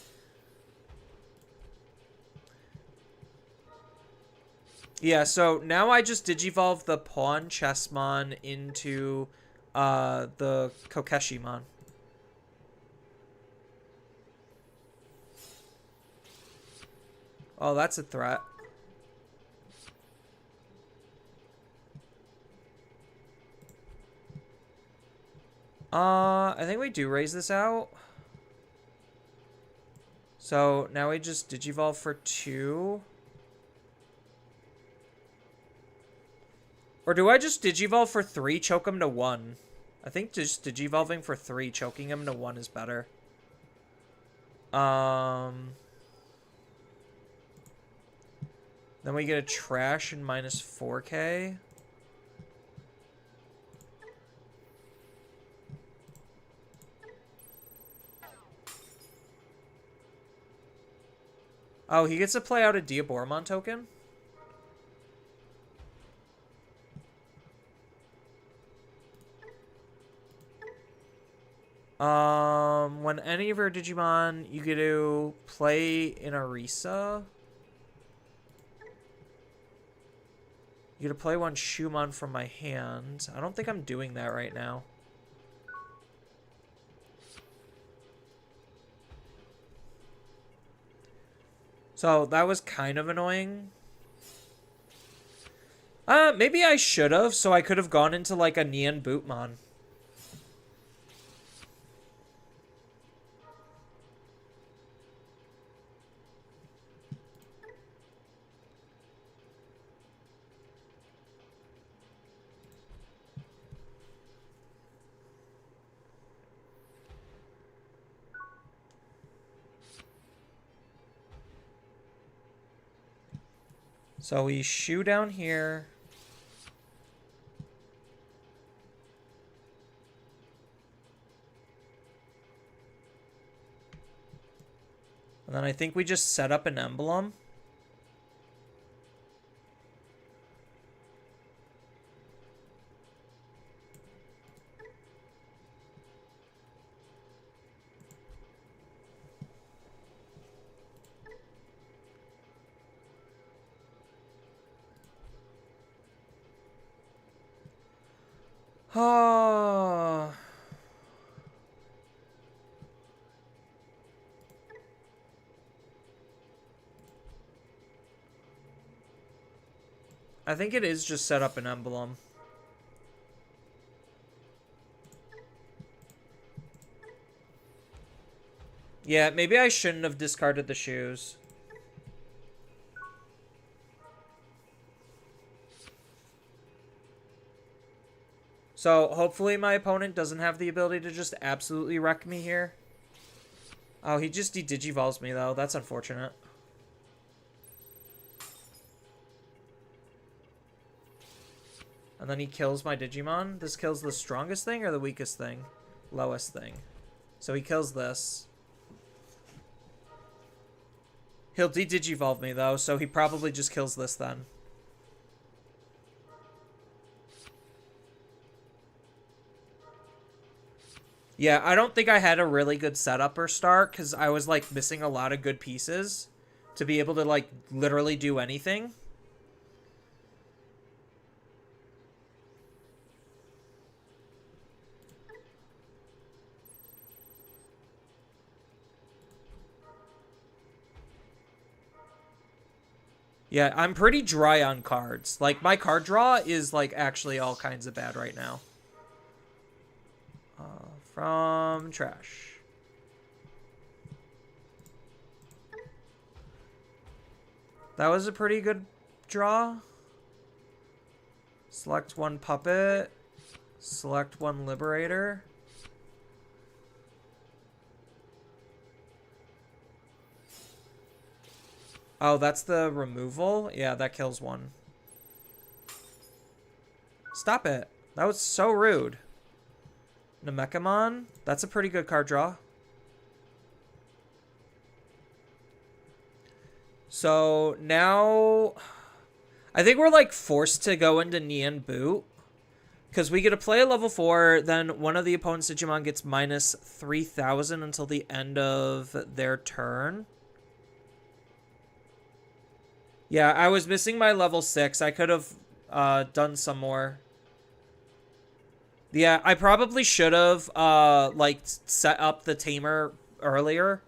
S1: Yeah, so now I just Digivolve the Pawn Chessmon into the Kokeshimon. Oh, that's a threat. I think we do raise this out. So now we just Digivolve for 2. Or do I just Digivolve for 3, choke him to 1? I think just Digivolving for 3, choking him to 1 is better. Then we get a trash and minus 4k. Oh, he gets to play out a Diaboromon token? When any of your Digimon, you get to play in Arisa. You get to play one Shumon from my hand. I don't think I'm doing that right now. So that was kind of annoying. Maybe I should have, so I could have gone into like a Neon Bootmon. So we shoe down here. And then I think we just set up an emblem. Oh. I think it is just set up an emblem. Yeah, maybe I shouldn't have discarded the shoes. So hopefully my opponent doesn't have the ability to just absolutely wreck me here. Oh, he just de-digivolves me though. That's unfortunate. And then he kills my Digimon. This kills the strongest thing or the weakest thing? Lowest thing. So he kills this. He'll de-digivolve me though, so he probably just kills this then. Yeah, I don't think I had a really good setup or start because I was like missing a lot of good pieces to be able to like literally do anything. Yeah, I'm pretty dry on cards. Like, my card draw is, like, actually all kinds of bad right now. From trash. That was a pretty good draw. Select one puppet. Select one liberator. Oh, that's the removal? Yeah, that kills one. Stop it. That was so rude. Namekamon? That's a pretty good card draw. So now I think we're like forced to go into Nian Boot. Because we get to play a level 4, then one of the opponent's Digimon gets minus 3,000 until the end of their turn. Yeah, I was missing my level 6. I could have done some more. Yeah, I probably should have like set up the tamer earlier.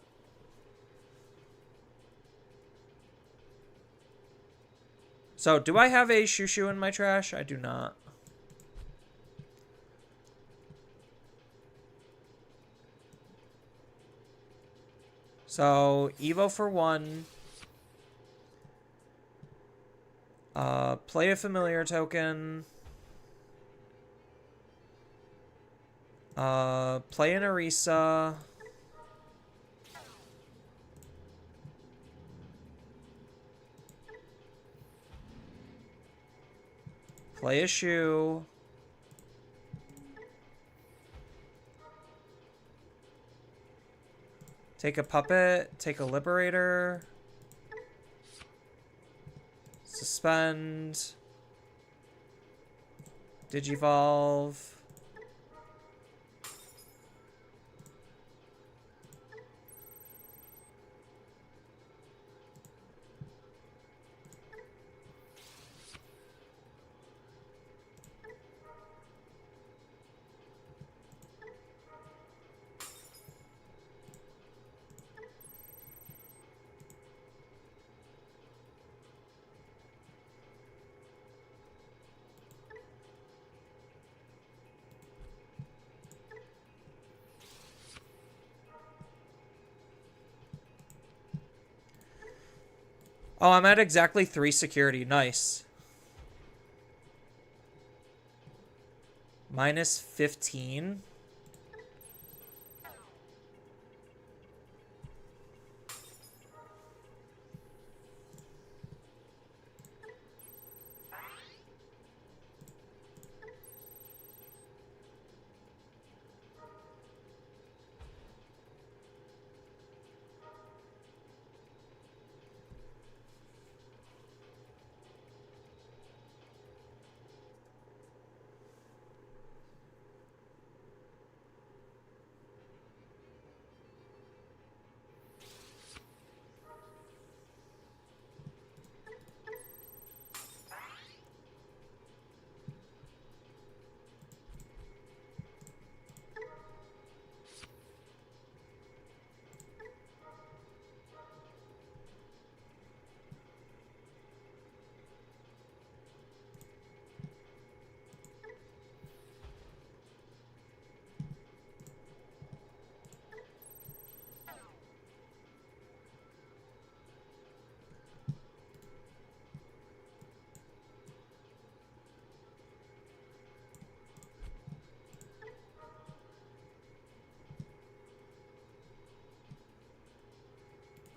S1: So, do I have a Shushu in my trash? I do not. So, Evo for 1. Play a familiar token. Play an Orisa. Play a Shoe. Take a puppet. Take a liberator. Suspend. Digivolve. Oh, I'm at exactly 3 security. Nice. Minus 15.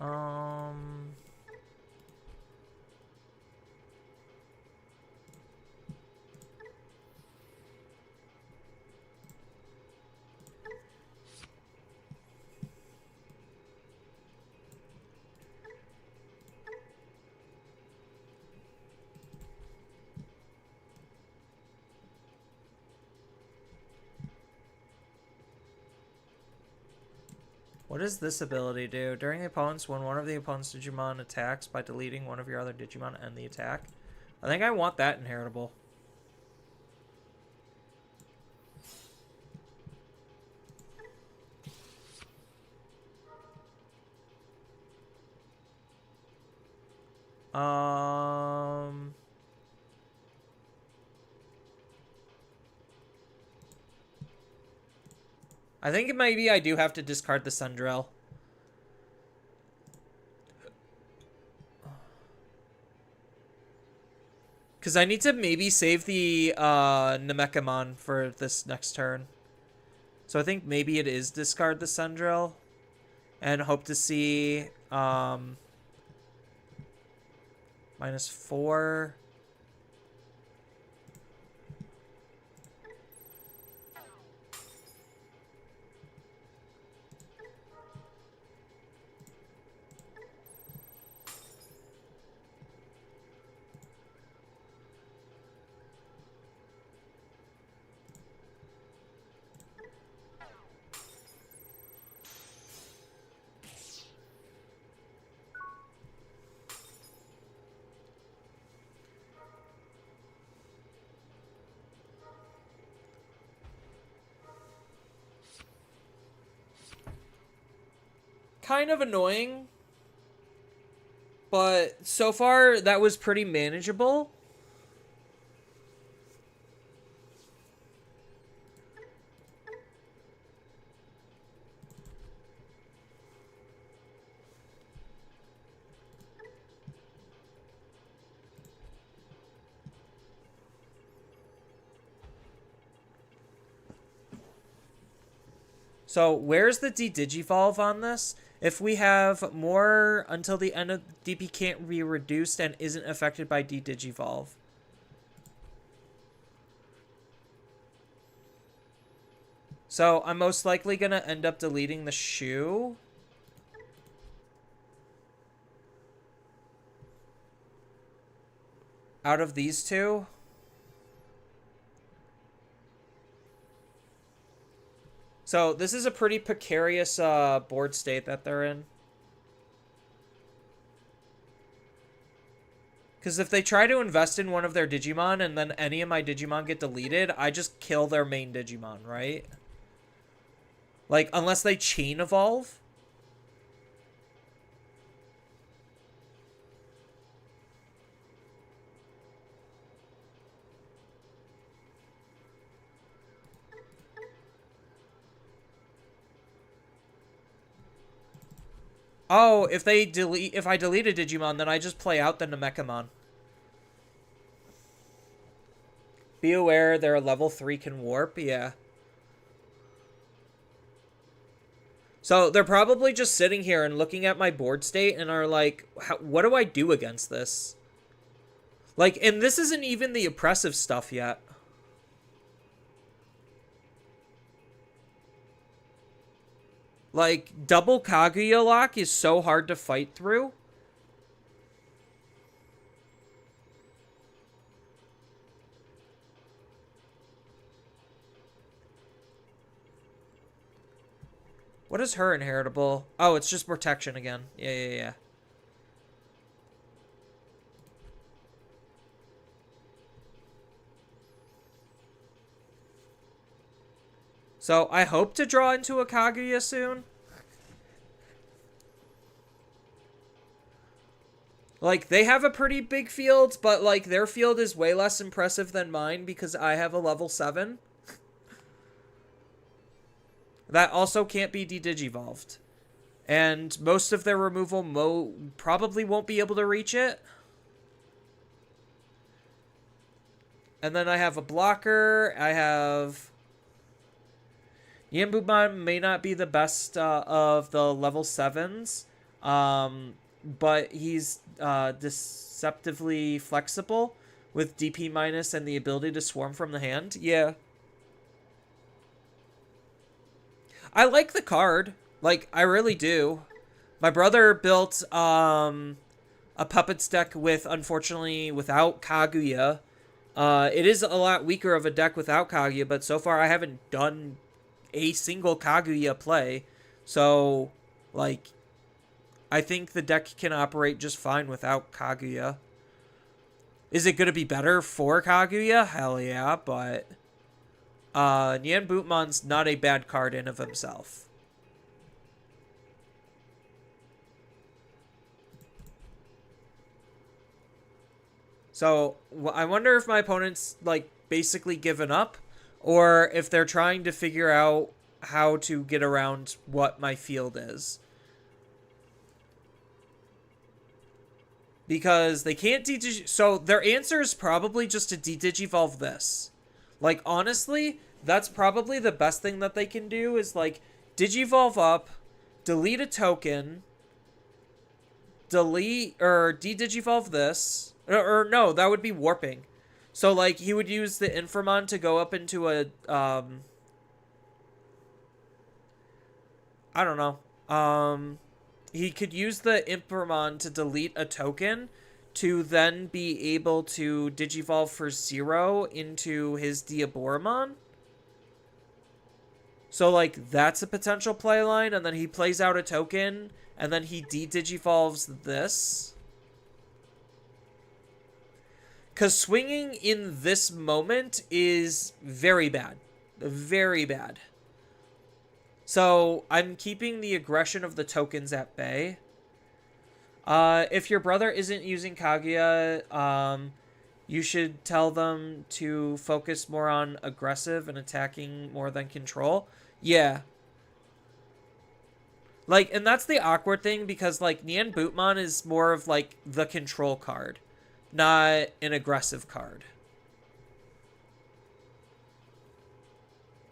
S1: Um... What does this ability do? During the opponent's, when one of the opponent's Digimon attacks by deleting one of your other Digimon, end the attack. I think I want that inheritable. I think maybe I do have to discard the Sundrel. Because I need to maybe save the Namekamon for this next turn. So I think maybe it is discard the Sundrel. And hope to see -4. Kind of annoying, but so far that was pretty manageable. So where's the de-digivolve on this? If we have more until the end of DP can't be reduced and isn't affected by de-digivolve. So I'm most likely going to end up deleting the shoe. Out of these two. So this is a pretty precarious board state that they're in. Because if they try to invest in one of their Digimon and then any of my Digimon get deleted, I just kill their main Digimon, right? Like, unless they chain evolve. Oh, if I delete a Digimon, then I just play out the Namekamon. Be aware their level 3 can warp, yeah. So they're probably just sitting here and looking at my board state and are like, what do I do against this? Like, and this isn't even the oppressive stuff yet. Like, double Kaguya lock is so hard to fight through. What is her inheritable? Oh, it's just protection again. Yeah. So, I hope to draw into a Kaguya soon. Like, they have a pretty big field, but, like, their field is way less impressive than mine because I have a level 7. That also can't be de-digivolved. And most of their removal probably won't be able to reach it. And then I have a blocker. I have... Yanbumon may not be the best of the level 7s. But he's deceptively flexible with DP minus and the ability to swarm from the hand. Yeah. I like the card. Like, I really do. My brother built a Puppets deck with, unfortunately, without Kaguya. It is a lot weaker of a deck without Kaguya, but so far I haven't done a single Kaguya play. So, like, I think the deck can operate just fine without Kaguya. Is it going to be better for Kaguya? Hell yeah, but Nyan Bootmon's not a bad card in of himself. So I wonder if my opponent's like basically given up, or if they're trying to figure out how to get around what my field is. Because they can't so their answer is probably just to de-digivolve this. Like, honestly, that's probably the best thing that they can do is, like, digivolve up, delete a token, delete, or de-digivolve this. Or no, that would be warping. So, like, he would use the Inframon to go up into a, I don't know. He could use the Inframon to delete a token to then be able to digivolve for 0 into his Diaboromon. So, like, that's a potential play line, and then he plays out a token, and then he de-digivolves this. Because swinging in this moment is very bad. Very bad. So, I'm keeping the aggression of the tokens at bay. If your brother isn't using Kaguya, you should tell them to focus more on aggressive and attacking more than control. Yeah. Like, and that's the awkward thing, because, like, Nyan Bootmon is more of, like, the control card, not an aggressive card.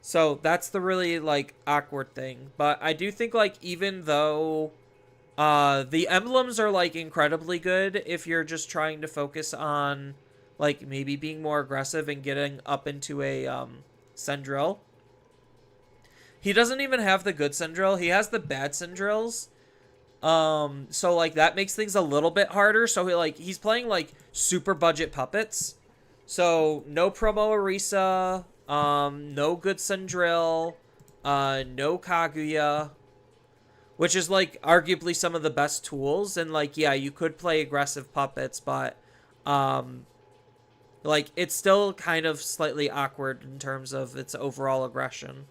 S1: So that's the really, like, awkward thing. But I do think, like, even though the emblems are, like, incredibly good if you're just trying to focus on, like, maybe being more aggressive and getting up into a Sendril. He doesn't even have the good Sendril. He has the bad Sendrils. So, like, that makes things a little bit harder. So, he's playing, like, super budget puppets. So, no promo Orisa, no good Sendril, no Kaguya, which is, like, arguably some of the best tools. And, like, yeah, you could play aggressive puppets, but, like, it's still kind of slightly awkward in terms of its overall aggression.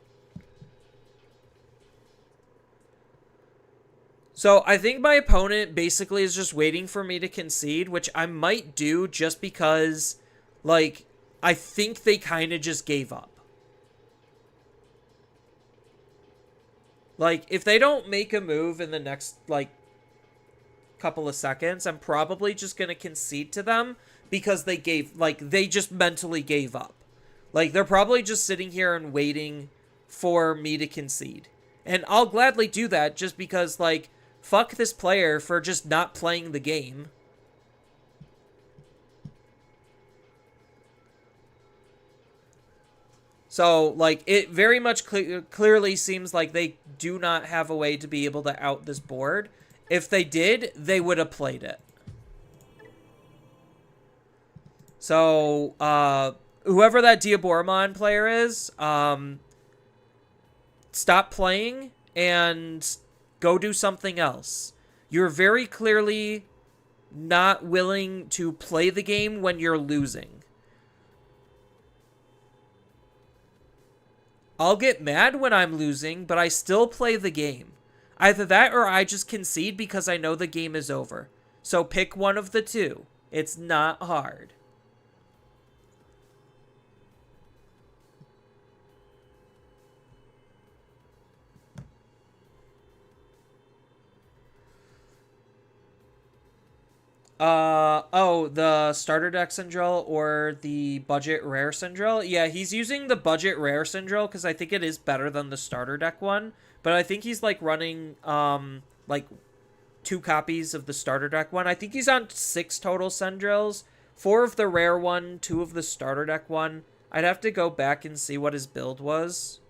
S1: So I think my opponent basically is just waiting for me to concede, which I might do just because, like, I think they kind of just gave up. Like, if they don't make a move in the next, like, couple of seconds, I'm probably just going to concede to them because they just mentally gave up. Like, they're probably just sitting here and waiting for me to concede. And I'll gladly do that just because, like, fuck this player for just not playing the game. So, like, it very much clearly seems like they do not have a way to be able to out this board. If they did, they would have played it. So, whoever that Diaboromon player is, stop playing and go do something else. You're very clearly not willing to play the game when you're losing. I'll get mad when I'm losing, but I still play the game. Either that or I just concede because I know the game is over. So pick one of the two. It's not hard. The starter deck Syndril or the budget rare Syndril? Yeah, he's using the budget rare Syndril because I think it is better than the starter deck one. But I think he's, like, running, like, 2 copies of the starter deck one. I think he's on 6 total Sendrils. 4 of the rare one, 2 of the starter deck one. I'd have to go back and see what his build was.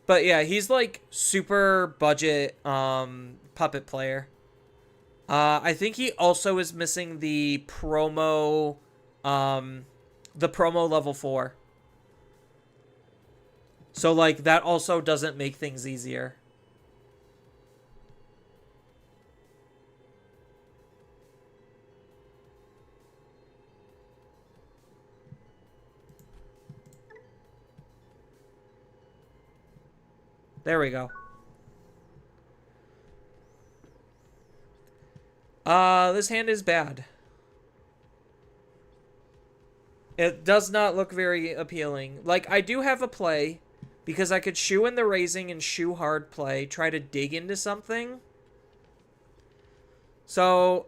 S1: But yeah, he's like super budget puppet player. I think he also is missing the promo level 4. So like that also doesn't make things easier. There we go. This hand is bad. It does not look very appealing. Like, I do have a play, because I could shoe in the raising and shoe hard play, try to dig into something. So,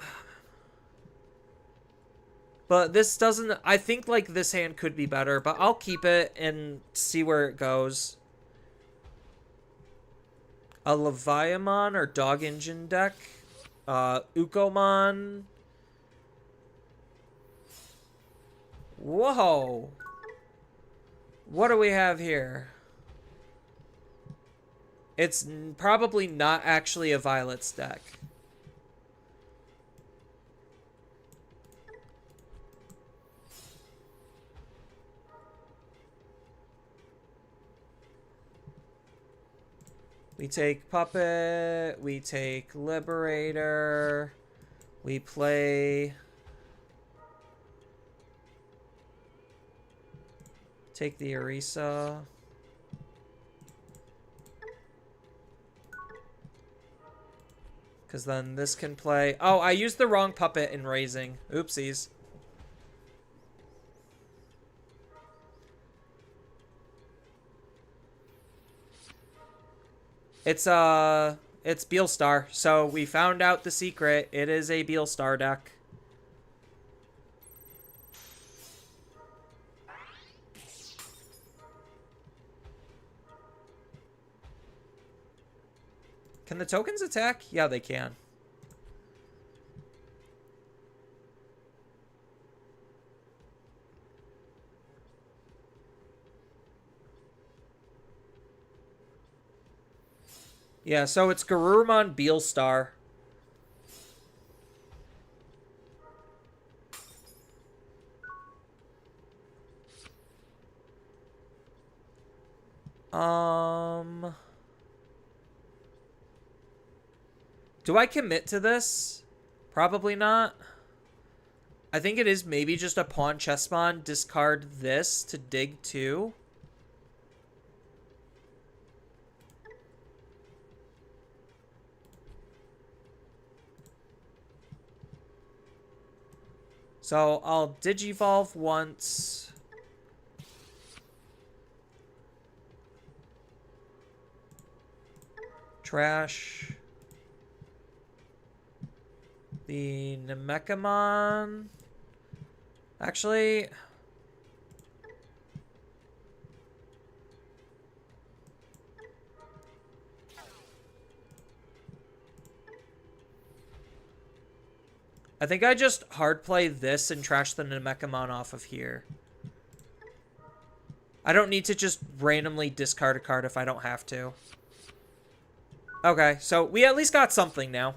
S1: but this doesn't, I think, like, this hand could be better, but I'll keep it and see where it goes. A Leviamon or Dog Engine deck. Ukomon. Whoa. What do we have here? It's probably not actually a Violets deck. We take Puppet, we take Liberator, we play... Take the Orisa. Because then this can play... Oh, I used the wrong Puppet in raising. Oopsies. It's Beelstar. So we found out the secret. It is a Beelstar deck. Can the tokens attack? Yeah, they can. Yeah, so it's Garurumon Beelstar. Do I commit to this? Probably not. I think it is maybe just a Pawn Chessmon, discard this to dig 2. So I'll Digivolve once. Trash. The Namekamon. Actually... I think I just hard play this and trash the Namekamon off of here. I don't need to just randomly discard a card if I don't have to. Okay, so we at least got something now.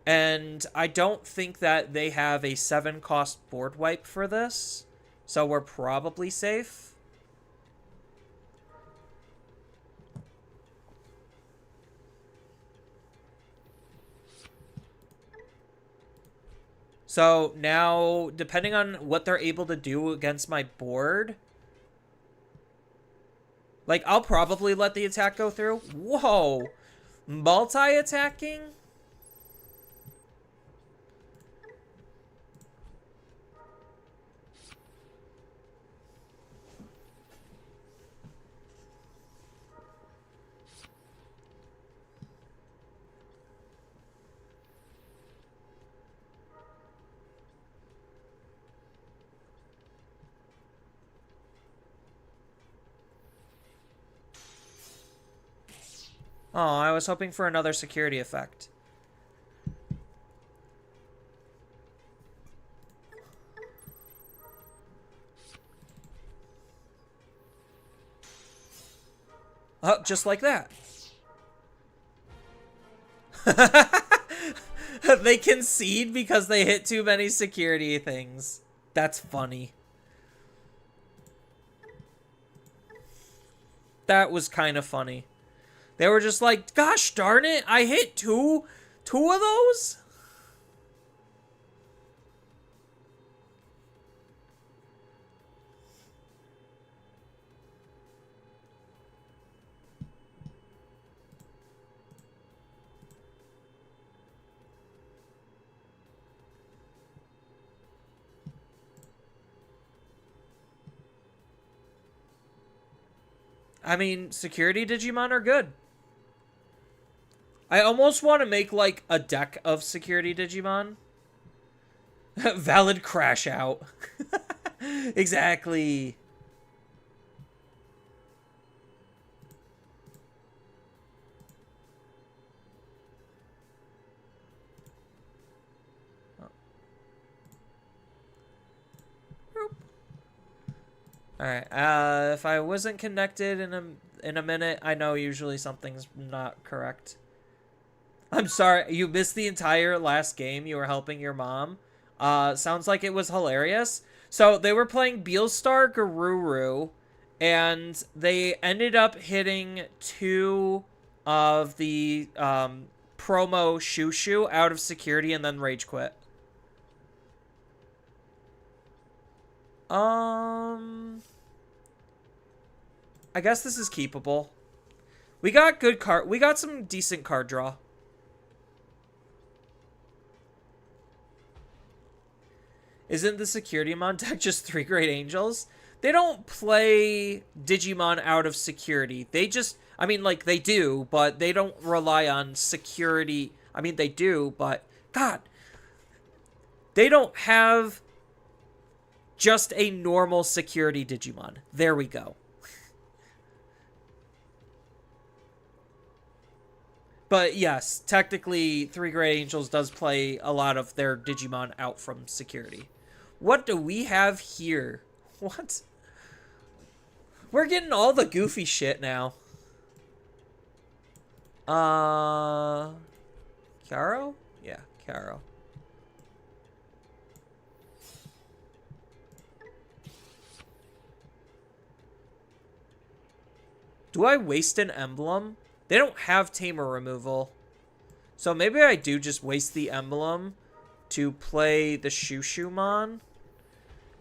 S1: And I don't think that they have a 7-cost board wipe for this. So we're probably safe. So now, depending on what they're able to do against my board... Like, I'll probably let the attack go through. Whoa! Multi-attacking? Oh, I was hoping for another security effect. Oh, just like that. They concede because they hit too many security things. That's funny. That was kind of funny. They were just like, gosh darn it, I hit two of those? I mean, security Digimon are good. I almost want to make, like, a deck of security Digimon. Valid crash out. Exactly. Alright, if I wasn't connected in a minute, I know usually something's not correct. I'm sorry, you missed the entire last game. You were helping your mom. Sounds like it was hilarious. So they were playing Beelstar Garuru, and they ended up hitting two of the promo Shushu out of security and then rage quit. I guess this is keepable. We got good card. We got some decent card draw. Isn't the security mon deck just 3 Great Angels? They don't play Digimon out of security. They just, I mean, like, they do, but they don't rely on security. I mean, they do, but, God, they don't have just a normal security Digimon. There we go. But yes, technically, 3 Great Angels does play a lot of their Digimon out from security. What do we have here? What? We're getting all the goofy shit now. Caro? Yeah, Caro. Do I waste an emblem? They don't have Tamer removal. So maybe I do just waste the emblem to play the Shushumon.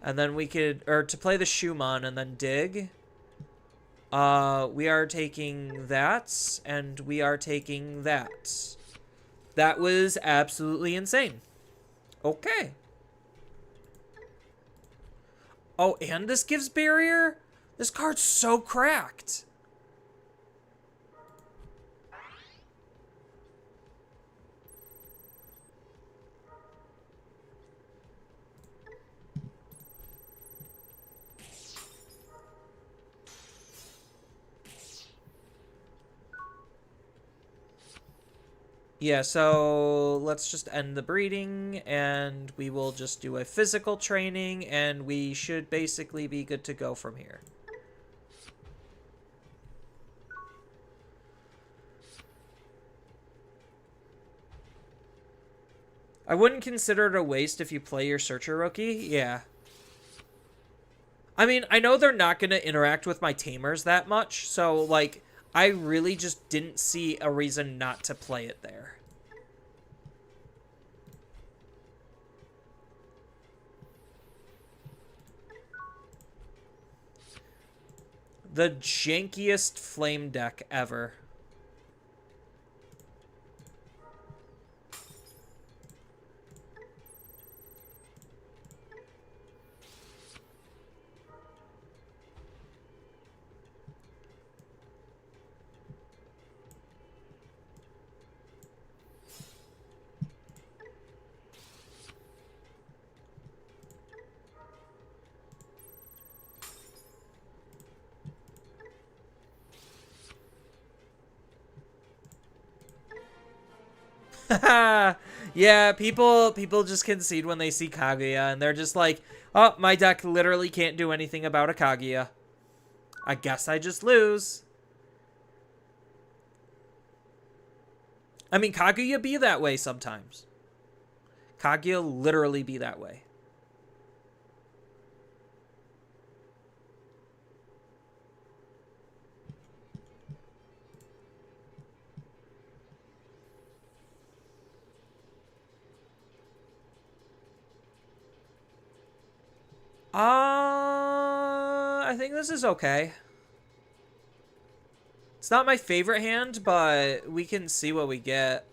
S1: And then we could, or to play the Shumon and then dig. We are taking that, and we are taking that. That was absolutely insane. Okay. Oh, and this gives barrier? This card's so cracked. Yeah, so let's just end the breeding, and we will just do a physical training, and we should basically be good to go from here. I wouldn't consider it a waste if you play your Searcher rookie. Yeah. I mean, I know they're not going to interact with my Tamers that much, so, like, I really just didn't see a reason not to play it there. The jankiest flame deck ever. Yeah, people just concede when they see Kaguya, and they're just like, oh, my deck literally can't do anything about a Kaguya. I guess I just lose. I mean, Kaguya be that way sometimes. Kaguya literally be that way. I think this is okay. It's not my favorite hand, but we can see what we get.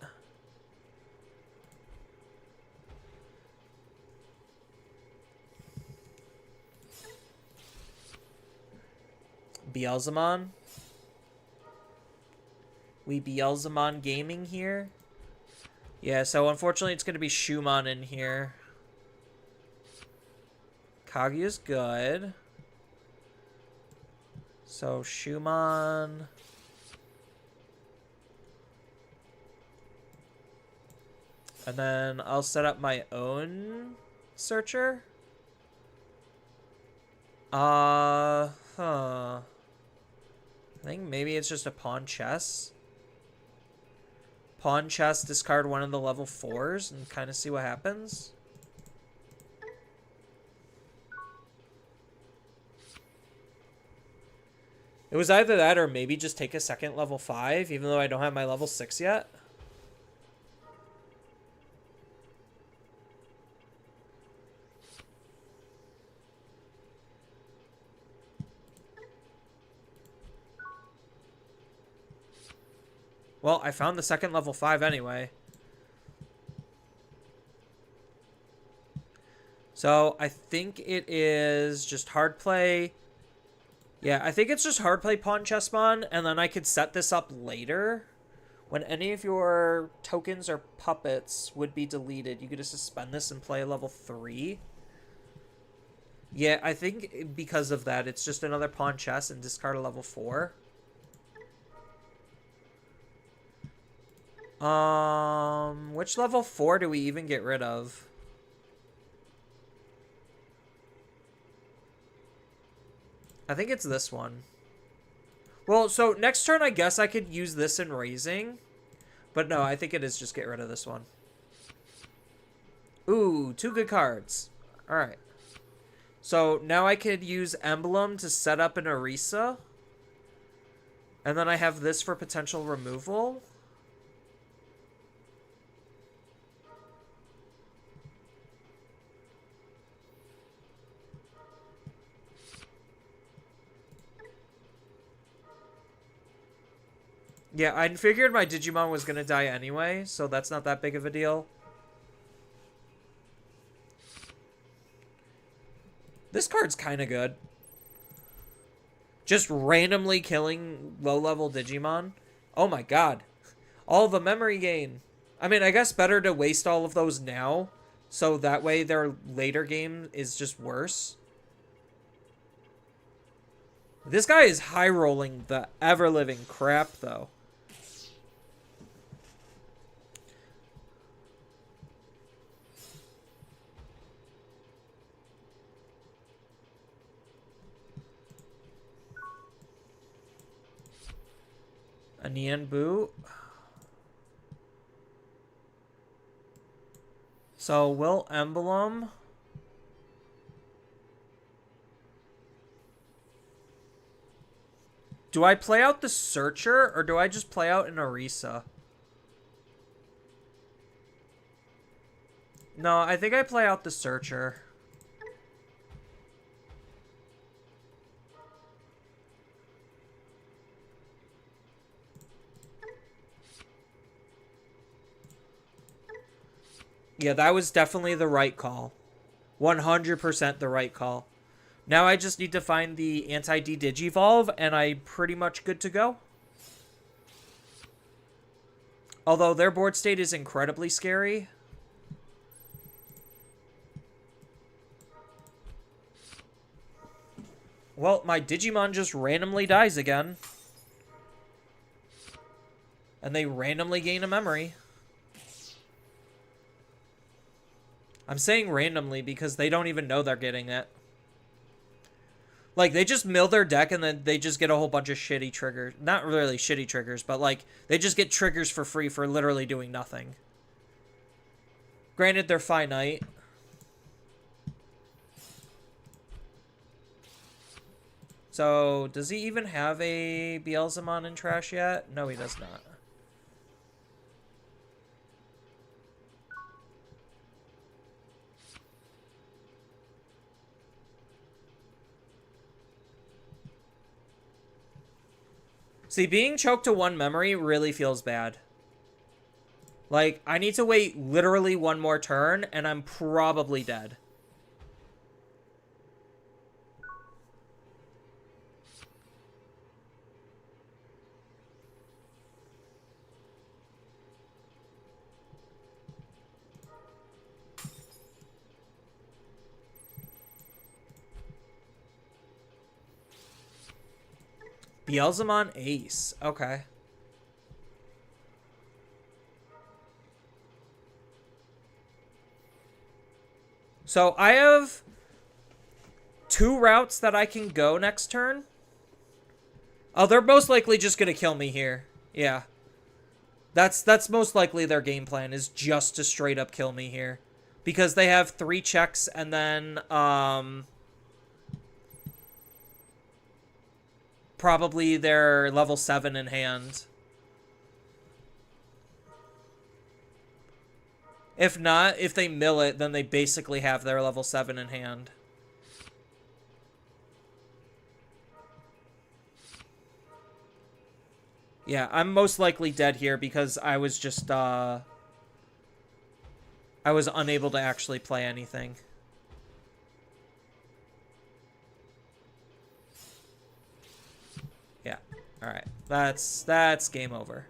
S1: Beelzemon. We Beelzemon gaming here. Yeah, so unfortunately it's going to be Shumon in here. Kaguya's good. So Shumon. And then I'll set up my own searcher. I think maybe it's just a pawn chess. Pawn chess, discard one of the level 4s and kind of see what happens. It was either that or maybe just take a second level 5, even though I don't have my level 6 yet. Well, I found the second level 5 anyway. So I think it is just hard play. Yeah, I think it's just hard play Pawn Chessmon, and then I could set this up later. When any of your tokens or puppets would be deleted, you could just suspend this and play level 3. Yeah, I think because of that, it's just another Pawn Chess and discard a level 4. Which level 4 do we even get rid of? I think it's this one. Well, so next turn, I guess I could use this in raising. But no, I think it is just get rid of this one. Ooh, 2 good cards. Alright. So now I could use Emblem to set up an Orisa. And then I have this for potential removal. Yeah, I figured my Digimon was going to die anyway, so that's not that big of a deal. This card's kind of good. Just randomly killing low-level Digimon. Oh my god. All the memory gain. I mean, I guess better to waste all of those now, so that way their later game is just worse. This guy is high-rolling the ever-living crap, though. A Nian Boo. So, will Emblem... Do I play out the Searcher, or do I just play out an Orisa? No, I think I play out the Searcher. Yeah, that was definitely the right call. 100% the right call. Now I just need to find the anti-D-Digivolve, and I'm pretty much good to go. Although their board state is incredibly scary. Well, my Digimon just randomly dies again. And they randomly gain a memory. I'm saying randomly because they don't even know they're getting it. Like, they just mill their deck and then they just get a whole bunch of shitty triggers. Not really shitty triggers, but, like, they just get triggers for free for literally doing nothing. Granted, they're finite. So, does he even have a Beelzemon in trash yet? No, he does not. See, being choked to 1 memory really feels bad. Like, I need to wait literally 1 more turn, and I'm probably dead. Beelzemon Ace. Okay. So I have 2 routes that I can go next turn. Oh, they're most likely just going to kill me here. Yeah. That's most likely their game plan, is just to straight up kill me here. Because they have 3 checks and then probably their level 7 in hand. If not, if they mill it, then they basically have their level 7 in hand. Yeah, I'm most likely dead here because I was just, I was unable to actually play anything. Yeah, alright. That's game over.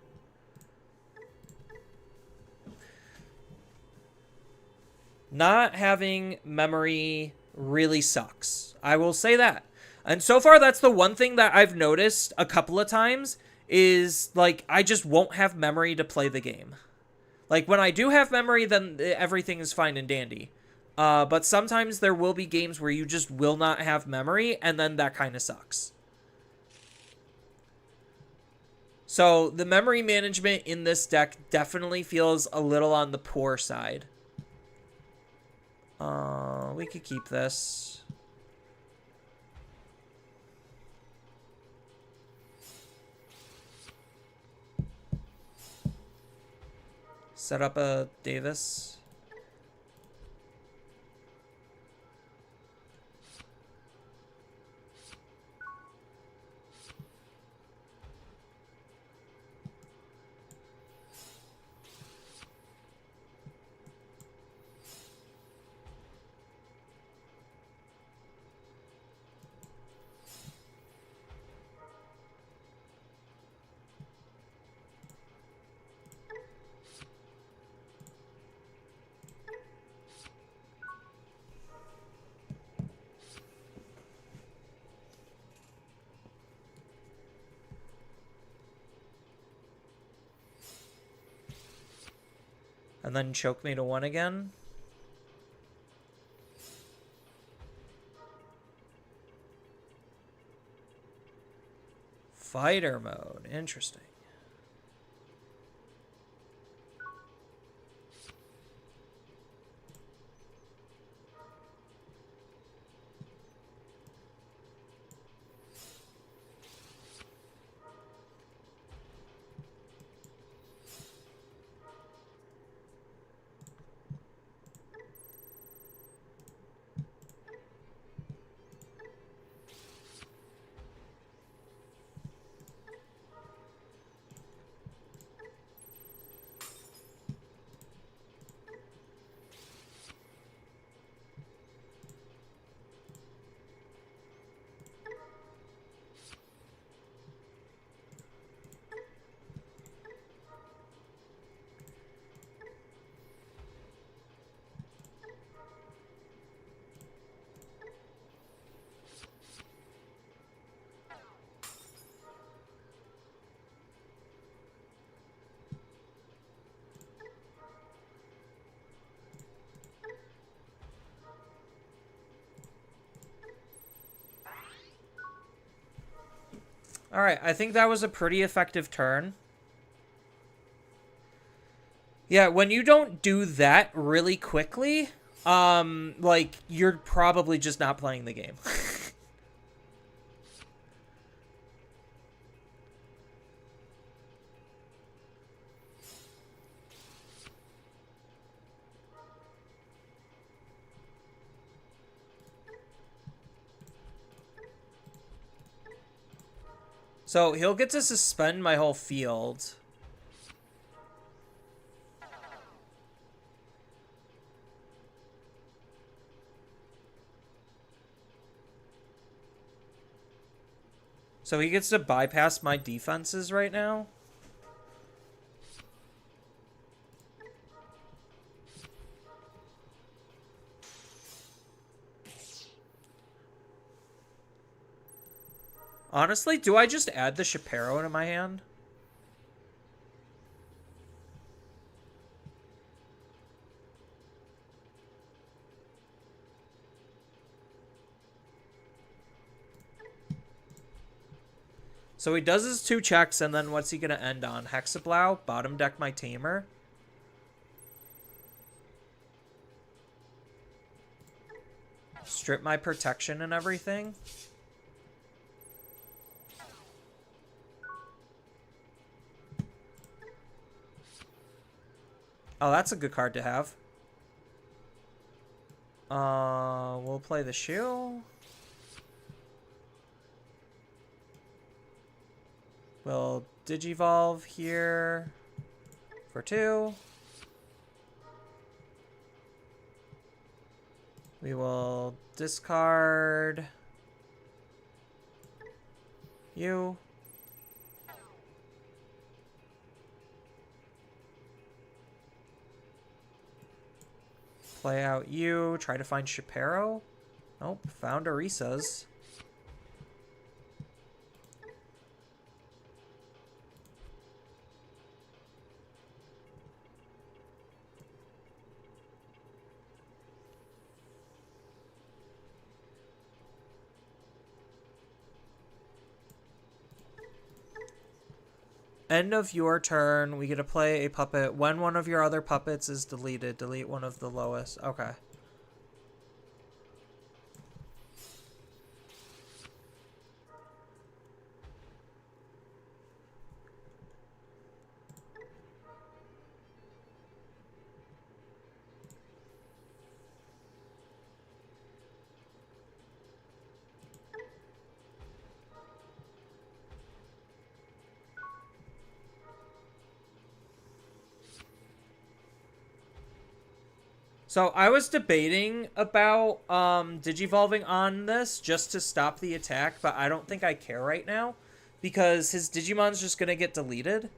S1: Not having memory really sucks. I will say that. And so far, that's the one thing that I've noticed a couple of times is, like, I just won't have memory to play the game. Like, when I do have memory, then everything is fine and dandy. But sometimes there will be games where you just will not have memory, and then that kind of sucks. So, the memory management in this deck definitely feels a little on the poor side. We could keep this. Set up a Davis. And then choke me to 1 again. Fighter mode. Interesting. Alright, I think that was a pretty effective turn. Yeah, when you don't do that really quickly, like, you're probably just not playing the game. So he'll get to suspend my whole field. So he gets to bypass my defenses right now. Honestly, do I just add the Shapiro into my hand? So he does his 2 checks, and then what's he going to end on? Hexablow, bottom deck my Tamer. Strip my protection and everything. Oh, that's a good card to have. We'll play the shoe. We'll Digivolve here for 2. We will discard you. Play out you. Try to find Shapiro. Nope, found Arisa's. End of your turn. We get to play a puppet. When one of your other puppets is deleted, delete one of the lowest. Okay. So I was debating about Digivolving on this just to stop the attack, but I don't think I care right now because his Digimon's just going to get deleted.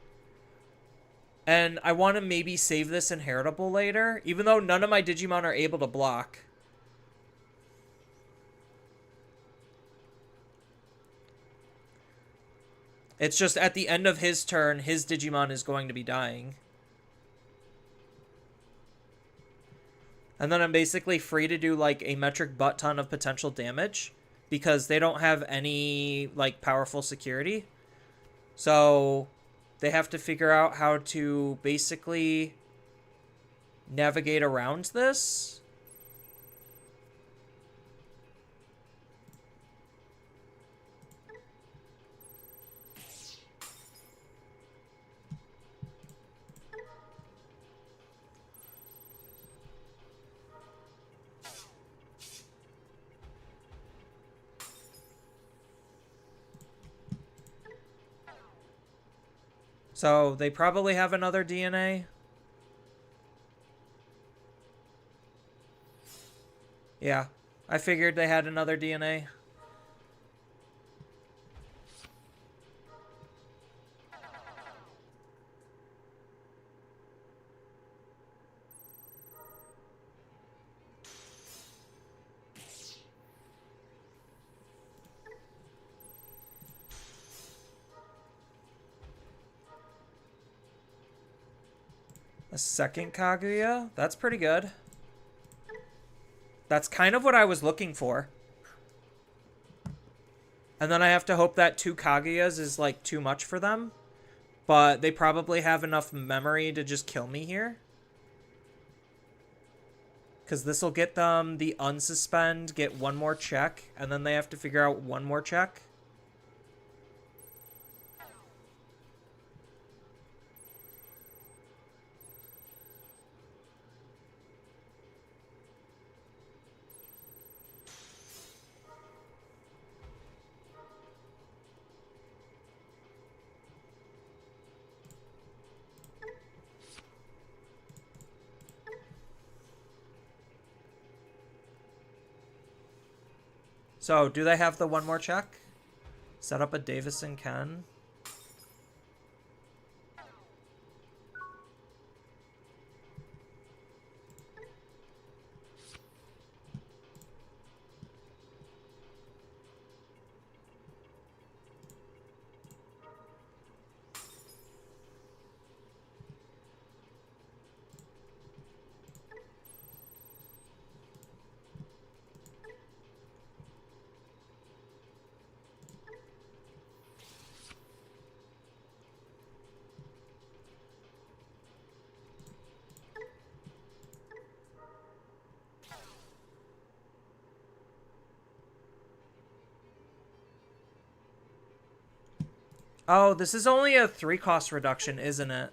S1: And I want to maybe save this inheritable later, even though none of my Digimon are able to block. It's just at the end of his turn, his Digimon is going to be dying. And then I'm basically free to do, like, a metric butt ton of potential damage because they don't have any, like, powerful security. So they have to figure out how to basically navigate around this. So they probably have another DNA. Yeah, I figured they had another DNA. A second Kaguya? That's pretty good. That's kind of what I was looking for. And then I have to hope that 2 Kaguyas is, like, too much for them. But they probably have enough memory to just kill me here. Because this will get them the unsuspend, get one more check, and then they have to figure out one more check. So, do they have the one more check? Set up a Davison Ken. Oh, this is only a 3 cost reduction, isn't it?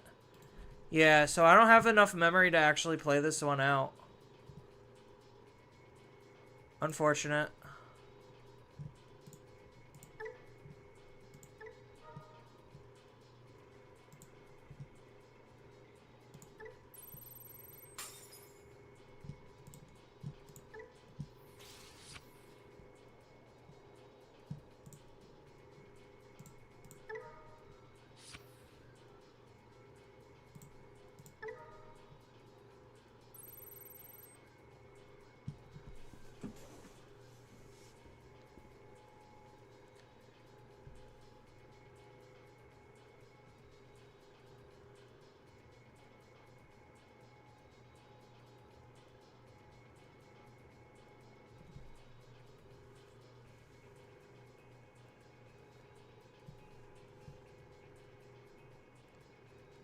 S1: Yeah, so I don't have enough memory to actually play this one out. Unfortunate.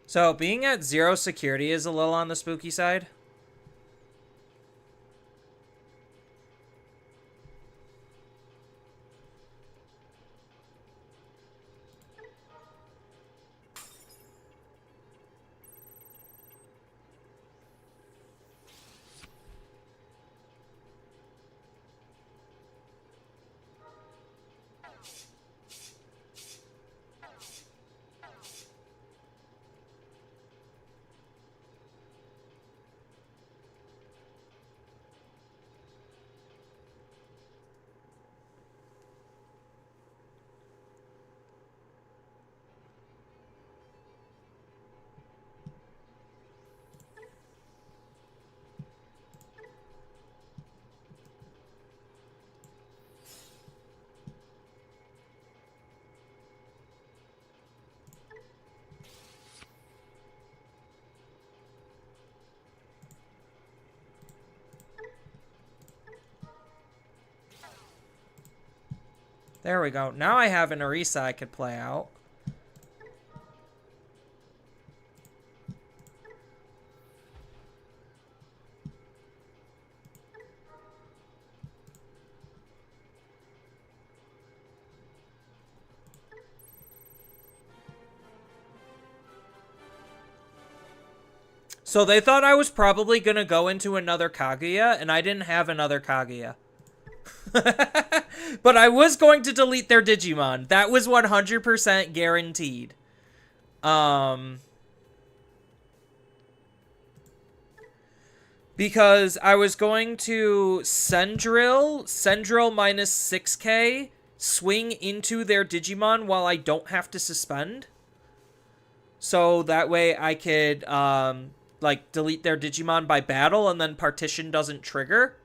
S1: So, being at 0 security is a little on the spooky side. There we go. Now I have an Orisa I could play out. So they thought I was probably going to go into another Kaguya, and I didn't have another Kaguya. But I was going to delete their Digimon. That was 100% guaranteed. Because I was going to Sendril minus 6k, swing into their Digimon while I don't have to suspend. So that way I could, like, delete their Digimon by battle, and then partition doesn't trigger.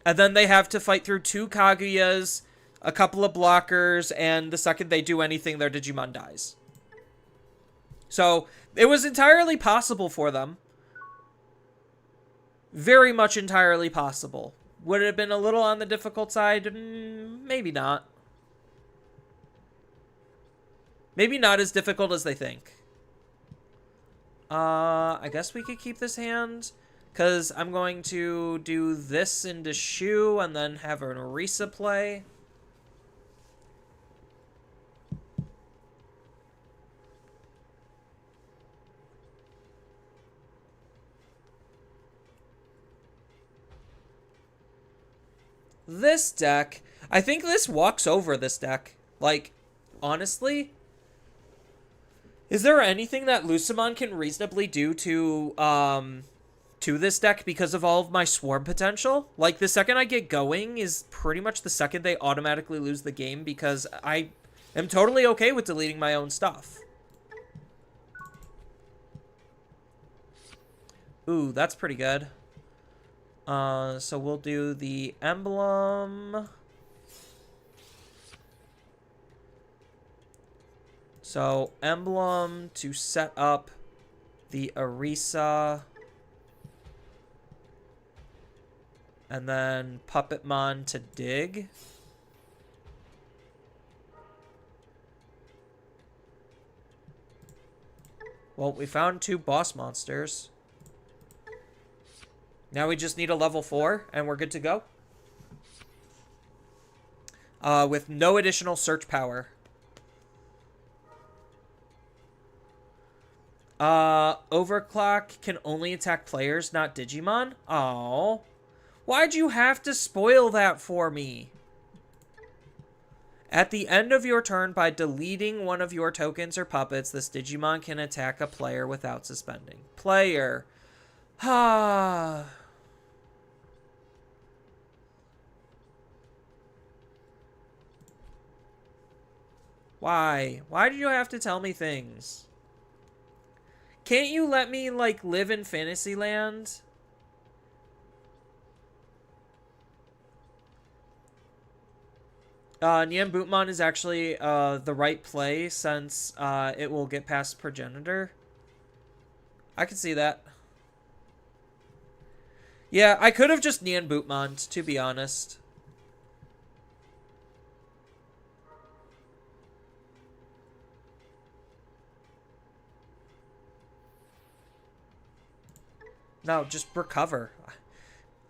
S1: And then they have to fight through 2 Kaguyas, a couple of blockers, and the second they do anything, their Digimon dies. So, it was entirely possible for them. Very much entirely possible. Would it have been a little on the difficult side? Maybe not. Maybe not as difficult as they think. I guess we could keep this hand, because I'm going to do this into Shu and then have an Orisa play. This deck, I think this walks over this deck. Like, honestly, is there anything that Lucimon can reasonably do to this deck because of all of my swarm potential? Like, the second I get going is pretty much the second they automatically lose the game, because I am totally okay with deleting my own stuff. Ooh, that's pretty good. So we'll do the emblem. So emblem to set up the Orisa. And then Puppetmon to dig. Well, we found 2 boss monsters. Now we just need a level 4, and we're good to go. With no additional search power. Overclock can only attack players, not Digimon. Oh, why'd you have to spoil that for me? At the end of your turn, by deleting one of your tokens or puppets, this Digimon can attack a player without suspending. Player. Ah. Why? Why do you have to tell me things? Can't you let me, like, live in Fantasyland? Nian Bootmon is actually the right play, since it will get past Progenitor. I can see that. Yeah, I could have just Nian Bootmon, to be honest. No, just recover.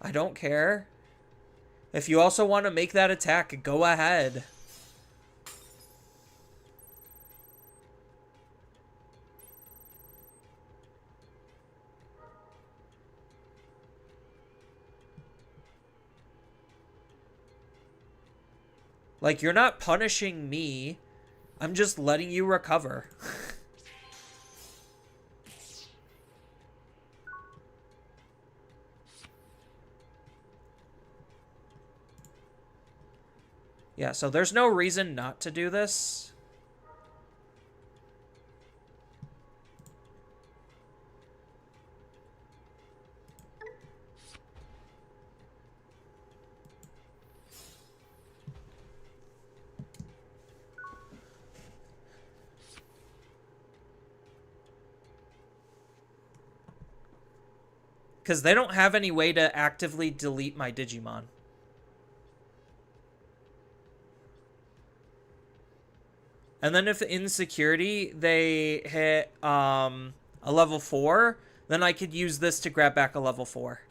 S1: I don't care. If you also want to make that attack, go ahead. Like, you're not punishing me. I'm just letting you recover. Yeah, so there's no reason not to do this. Because they don't have any way to actively delete my Digimon. And then if in security they hit a level 4, then I could use this to grab back a level 4.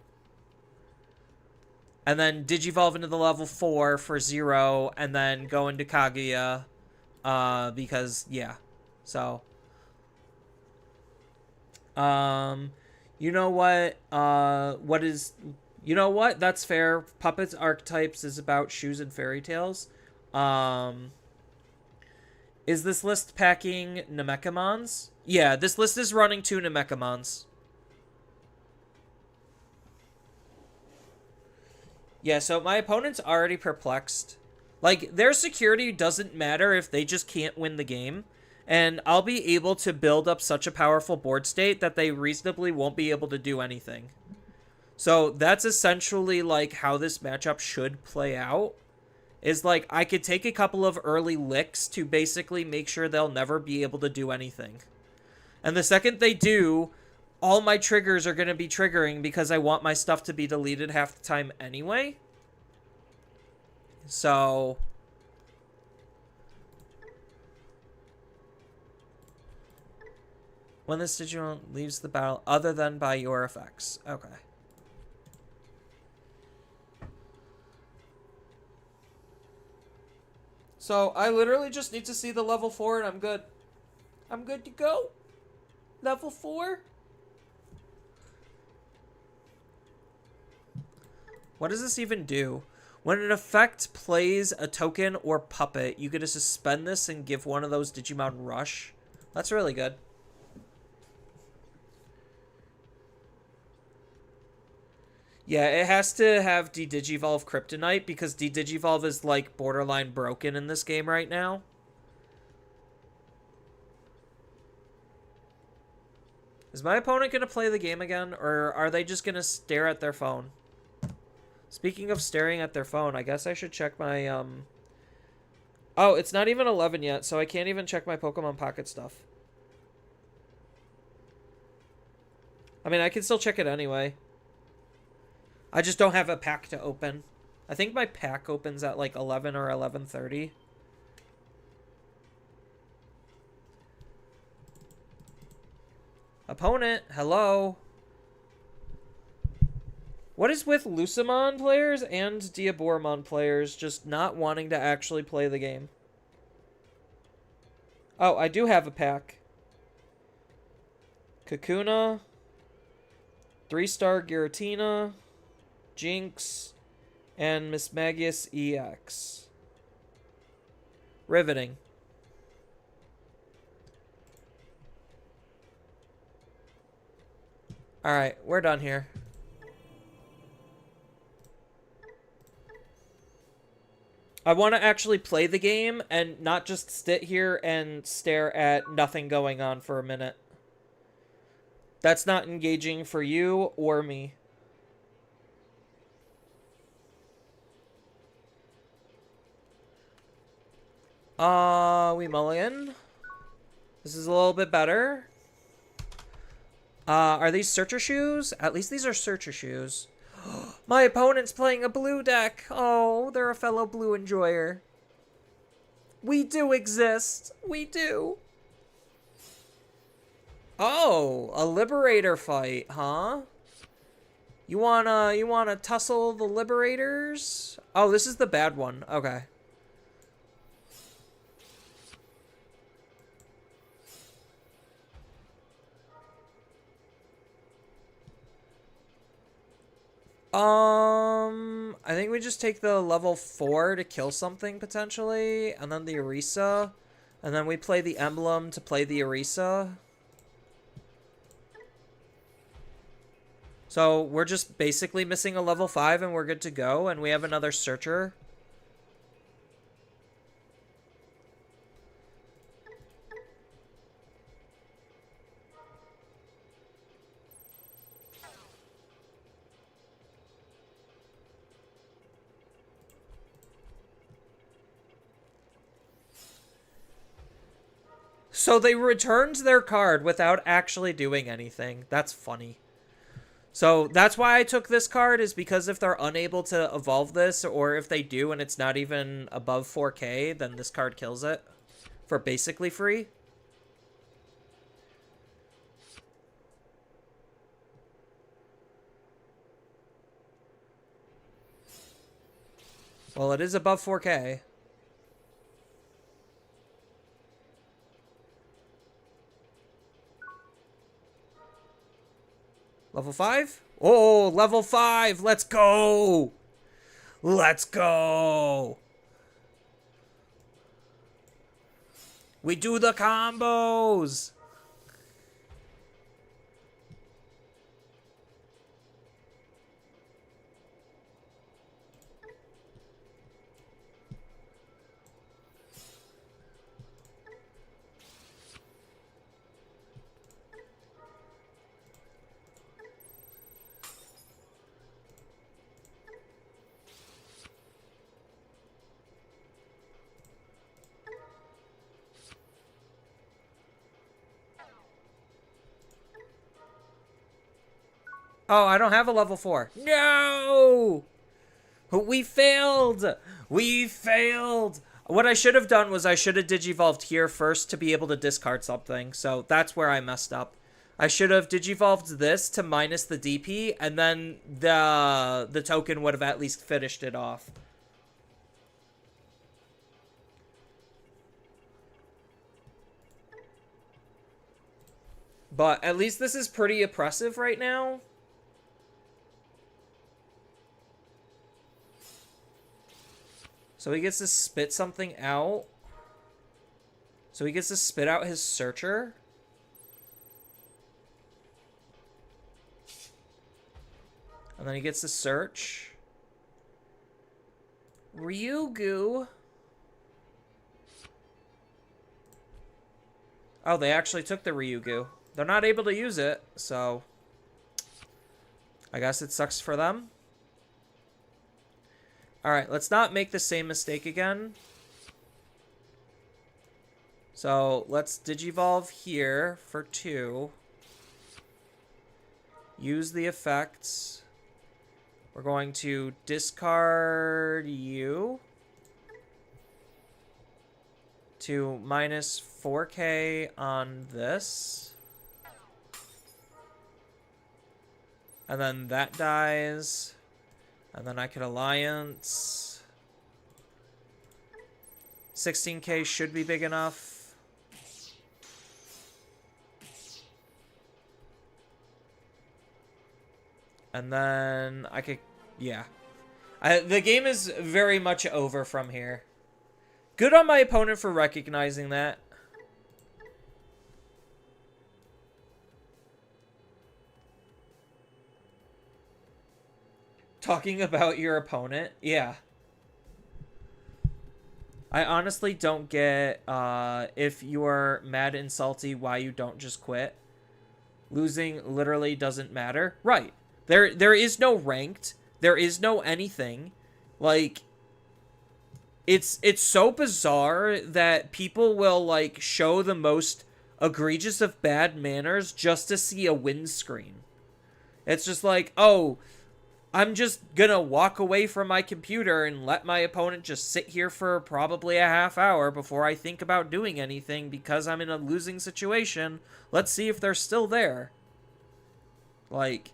S1: And then Digivolve into the level 4 for 0, and then go into Kaguya, because, yeah. So, you know what, you know what, that's fair. Puppets Archetypes is about shoes and fairy tales. Is this list packing Namekamons? Yeah, this list is running 2 Namekamons. Yeah, so my opponent's already perplexed. Like, their security doesn't matter if they just can't win the game. And I'll be able to build up such a powerful board state that they reasonably won't be able to do anything. So that's essentially, like, how this matchup should play out. Is, like, I could take a couple of early licks to basically make sure they'll never be able to do anything. And the second they do, all my triggers are going to be triggering because I want my stuff to be deleted half the time anyway. So when this Digimon leaves the battle other than by your effects. Okay. So I literally just need to see the level 4 and I'm good. I'm good to go. Level 4. What does this even do? When an effect plays a token or puppet, you get to suspend this and give one of those Digimon Rush. That's really good. Yeah, it has to have De-Digivolve Kryptonite because De-Digivolve is like borderline broken in this game right now. Is my opponent going to play the game again, or are they just going to stare at their phone? Speaking of staring at their phone, I guess I should check my, Oh, it's not even 11 yet, so I can't even check my Pokemon Pocket stuff. I mean, I can still check it anyway. I just don't have a pack to open. I think my pack opens at like 11 or 11:30. Opponent, hello. What is with Lucemon players and Diaboromon players just not wanting to actually play the game? Oh, I do have a pack. Kakuna, 3-star Giratina, Jinx, and Mismagius EX. Riveting. Alright, we're done here. I want to actually play the game and not just sit here and stare at nothing going on for a minute. That's not engaging for you or me. We mulligan. This is a little bit better. Are these searcher shoes? At least these are searcher shoes. My opponent's playing a blue deck. Oh, they're a fellow blue enjoyer. We do exist. We do. Oh, a liberator fight, huh? You wanna tussle the liberators? Oh, this is the bad one. Okay. I think we just take the level 4 to kill something, potentially, and then the Orisa, and then we play the emblem to play the Orisa. So we're just basically missing a level 5 and we're good to go, and we have another Searcher. So they returned their card without actually doing anything. That's funny. So that's why I took this card, is because if they're unable to evolve this, or if they do and it's not even above 4K, then this card kills it for basically free. Well, it is above 4K. Level 5? Oh, level 5! Let's go! Let's go! We do the combos! Oh, I don't have a level 4. No! We failed! We failed! What I should have done was I should have digivolved here first to be able to discard something. So that's where I messed up. I should have digivolved this to minus the DP, and then the token would have at least finished it off. But at least this is pretty oppressive right now. So he gets to spit something out. So he gets to spit out his searcher. And then he gets to search. Ryugu. Oh, they actually took the Ryugu. They're not able to use it, so I guess it sucks for them. Alright, let's not make the same mistake again. So let's digivolve here for 2. Use the effects. We're going to discard you to minus 4k on this. And then that dies. And then I could alliance. 16k should be big enough. And then I could, yeah. The game is very much over from here. Good on my opponent for recognizing that. Talking about your opponent? Yeah. I honestly don't get if you are mad and salty why you don't just quit. Losing literally doesn't matter. Right. There is no ranked. There is no anything. Like, it's so bizarre that people will, like, show the most egregious of bad manners just to see a win screen. It's just like, oh, I'm just gonna walk away from my computer and let my opponent just sit here for probably a half hour before I think about doing anything because I'm in a losing situation. Let's see if they're still there. Like,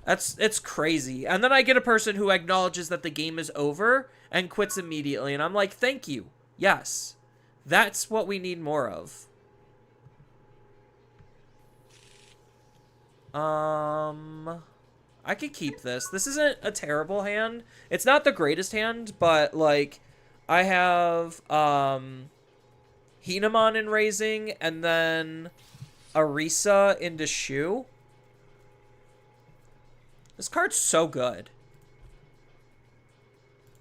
S1: it's crazy. And then I get a person who acknowledges that the game is over and quits immediately. And I'm like, thank you. Yes. That's what we need more of. I could keep this. This isn't a terrible hand. It's not the greatest hand, but, like, I have, Hinamon in raising, and then Arisa into Shu. This card's so good.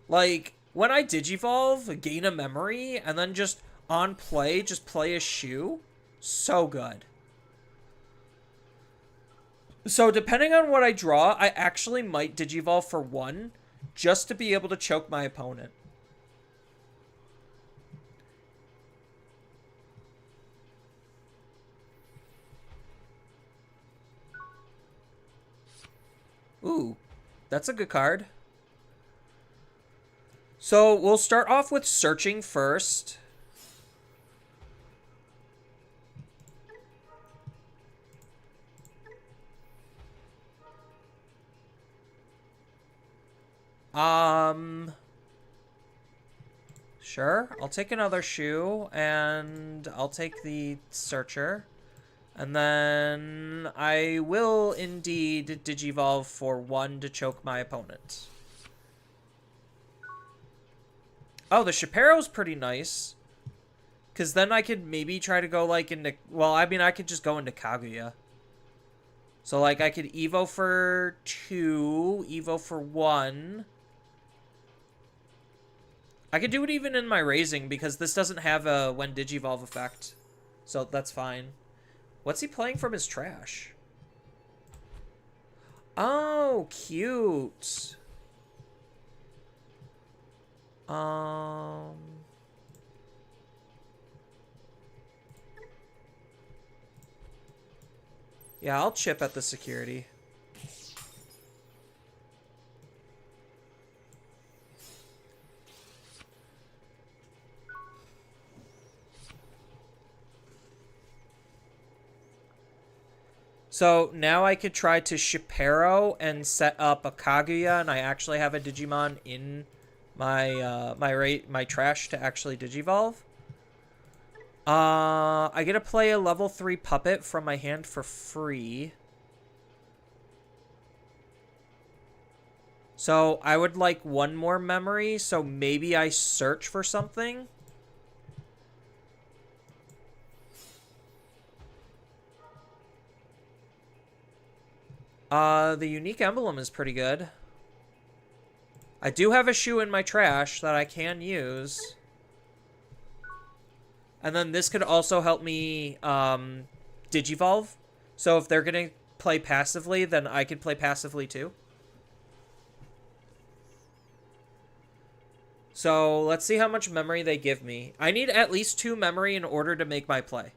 S1: Like, when I digivolve, gain a memory, and then just on play, just play a Shu, so good. So, depending on what I draw, I actually might digivolve for 1, just to be able to choke my opponent. Ooh, that's a good card. So, we'll start off with searching first. Sure. I'll take another Shu, and I'll take the searcher. And then I will indeed digivolve for 1 to choke my opponent. Oh, the Shapero's pretty nice. Because then I could maybe try to go, like, into... Well, I mean, I could just go into Kaguya. So, like, I could Evo for 2, Evo for 1. I could do it even in my raising, because this doesn't have a when digivolve effect. So, that's fine. What's he playing from his trash? Oh, cute. Yeah, I'll chip at the security. So now I could try to Shipero and set up a Kaguya, and I actually have a Digimon in my my trash to actually Digivolve. I get to play a level 3 puppet from my hand for free. So I would like one more memory, so maybe I search for something. The unique emblem is pretty good. I do have a shoe in my trash that I can use. And then this could also help me Digivolve. So if they're going to play passively, then I could play passively too. So let's see how much memory they give me. I need at least 2 memory in order to make my play.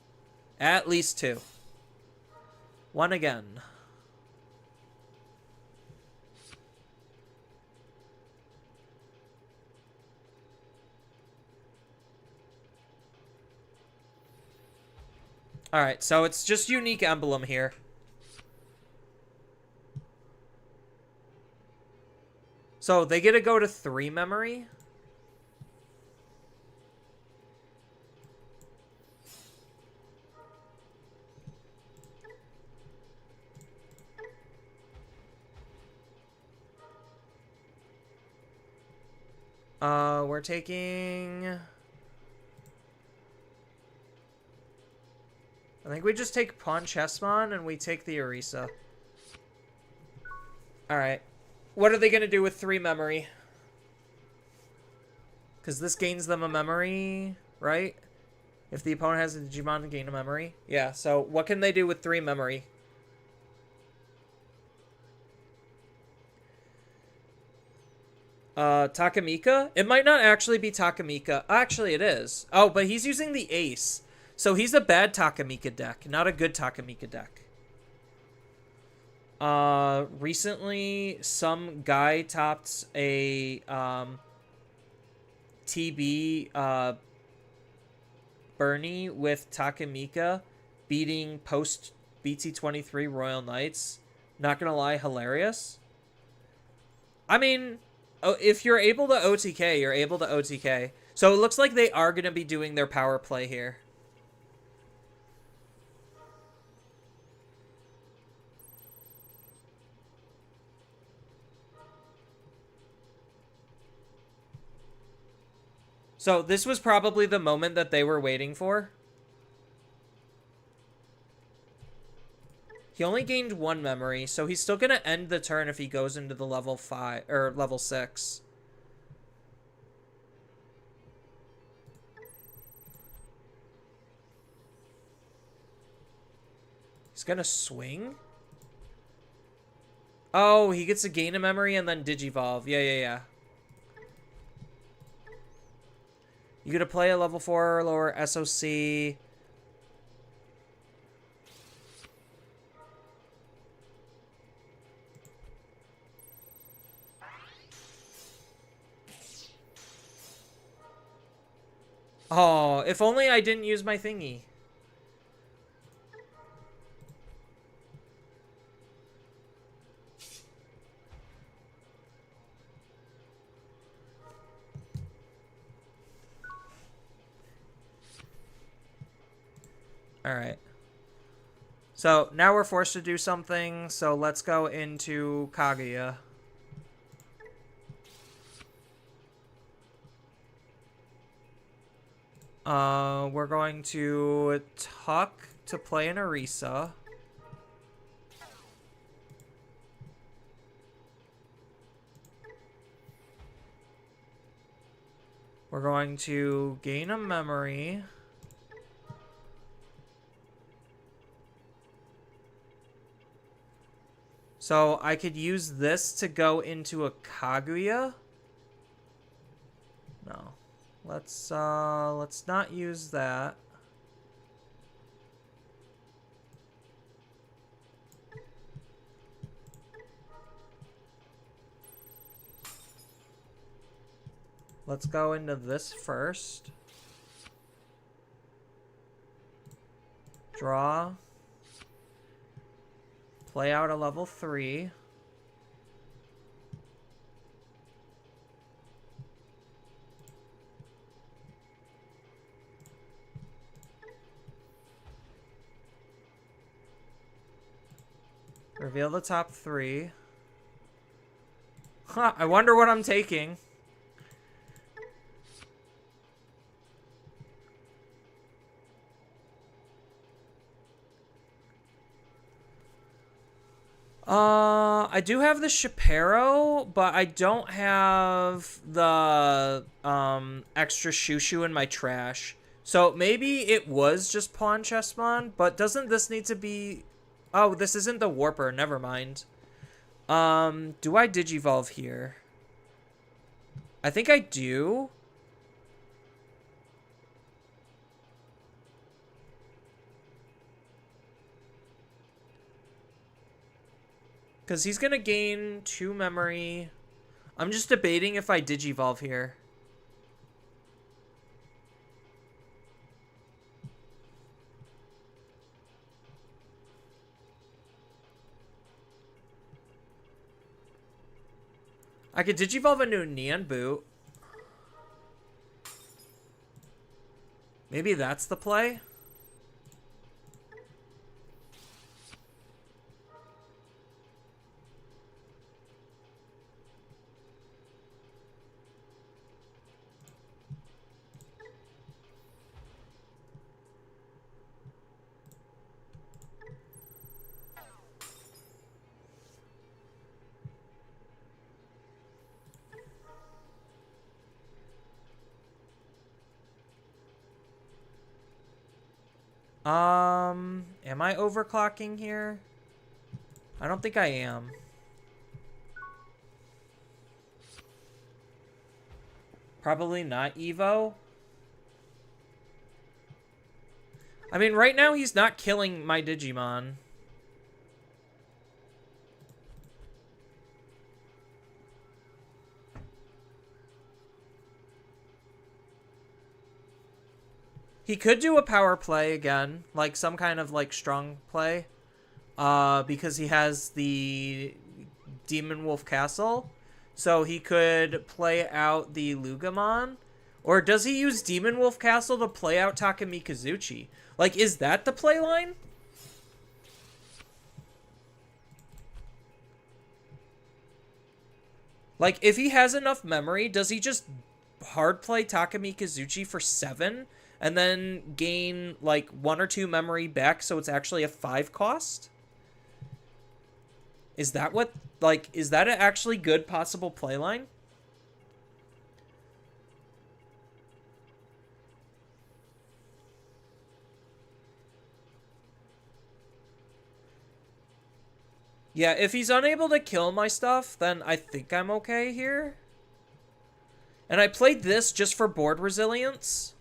S1: At least 2. 1 again. Alright, so it's just unique emblem here. So they get to go to 3 memory. We're taking... I think we just take Pawn Chessmon and we take the Orisa. Alright. What are they going to do with 3 memory? Because this gains them a memory, right? If the opponent has a Digimon, gain a memory. Yeah, so what can they do with 3 memory? Takamika? It might not actually be Takamika. Actually, it is. Oh, but he's using the Ace. So he's a bad Takamika deck, not a good Takamika deck. Recently, some guy topped a, TB, Bernie with Takamika, beating post BT23 Royal Knights. Not gonna lie, hilarious. I mean... Oh, if you're able to OTK, you're able to OTK. So it looks like they are going to be doing their power play here. So this was probably the moment that they were waiting for. He only gained 1 memory, so he's still going to end the turn if he goes into the level 5 or level 6. He's going to swing? Oh, he gets to gain a memory and then Digivolve. Yeah. You get to play a level 4 or lower SOC. Oh, if only I didn't use my thingy. Alright. So, now we're forced to do something, so let's go into Kaguya. We're going to tuck to play an Orisa. We're going to gain a memory. So I could use this to go into a Kaguya. No. Let's not use that. Let's go into this first. Draw. play out a level 3. Reveal the top 3. Huh, I wonder what I'm taking. I do have the Shapiro, but I don't have the extra Shushu in my trash. So maybe it was just Pawn Chessmon, but doesn't this need to be... Oh, this isn't the Warper, never mind. Do I Digivolve here? I think I do. Because he's going to gain 2 memory. I'm just debating if I Digivolve here. I could Digivolve a new Neon Boot. Maybe that's the play? Am I overclocking here? I don't think I am. Probably not Evo. I mean, right now he's not killing my Digimon. He could do a power play again, like some kind of like strong play, because he has the Demon Wolf Castle, so he could play out the Lugamon, or does he use Demon Wolf Castle to play out Takamikazuchi? Like, is that the play line? Like, if he has enough memory, does he just hard play Takamikazuchi for 7? And then gain, like, 1 or 2 memory back, so it's actually a 5 cost? Is that what, like, is that an actually good possible playline? Yeah, if he's unable to kill my stuff, then I think I'm okay here. And I played this just for board resilience.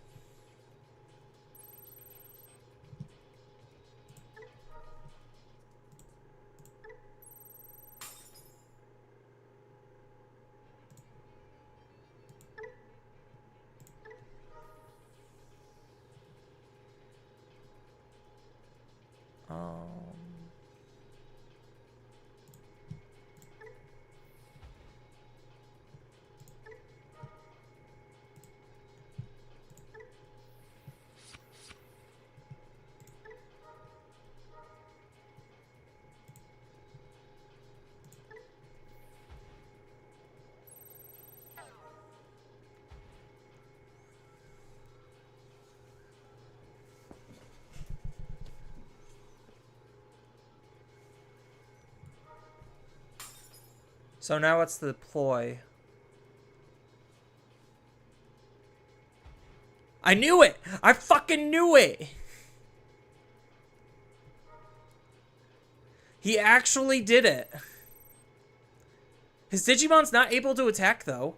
S1: So now what's the ploy? I knew it! I fucking knew it! He actually did it. His Digimon's not able to attack, though.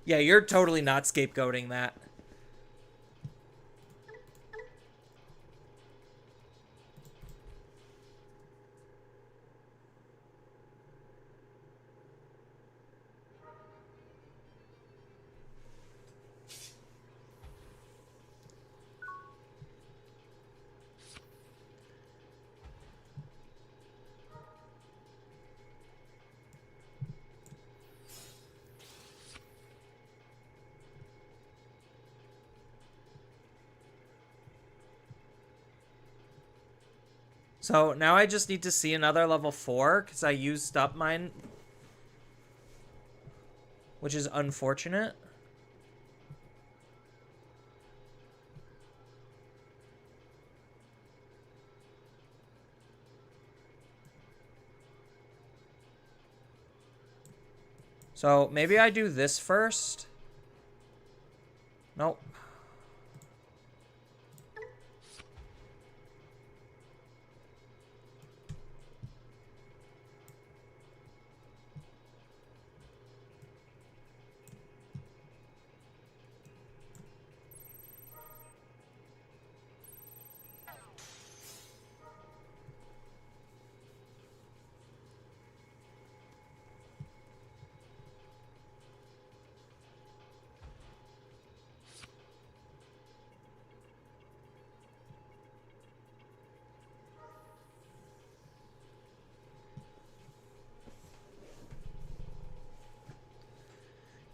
S1: Yeah, you're totally not scapegoating that. So now I just need to see another level 4 because I used up mine, which is unfortunate. So maybe I do this first. Nope.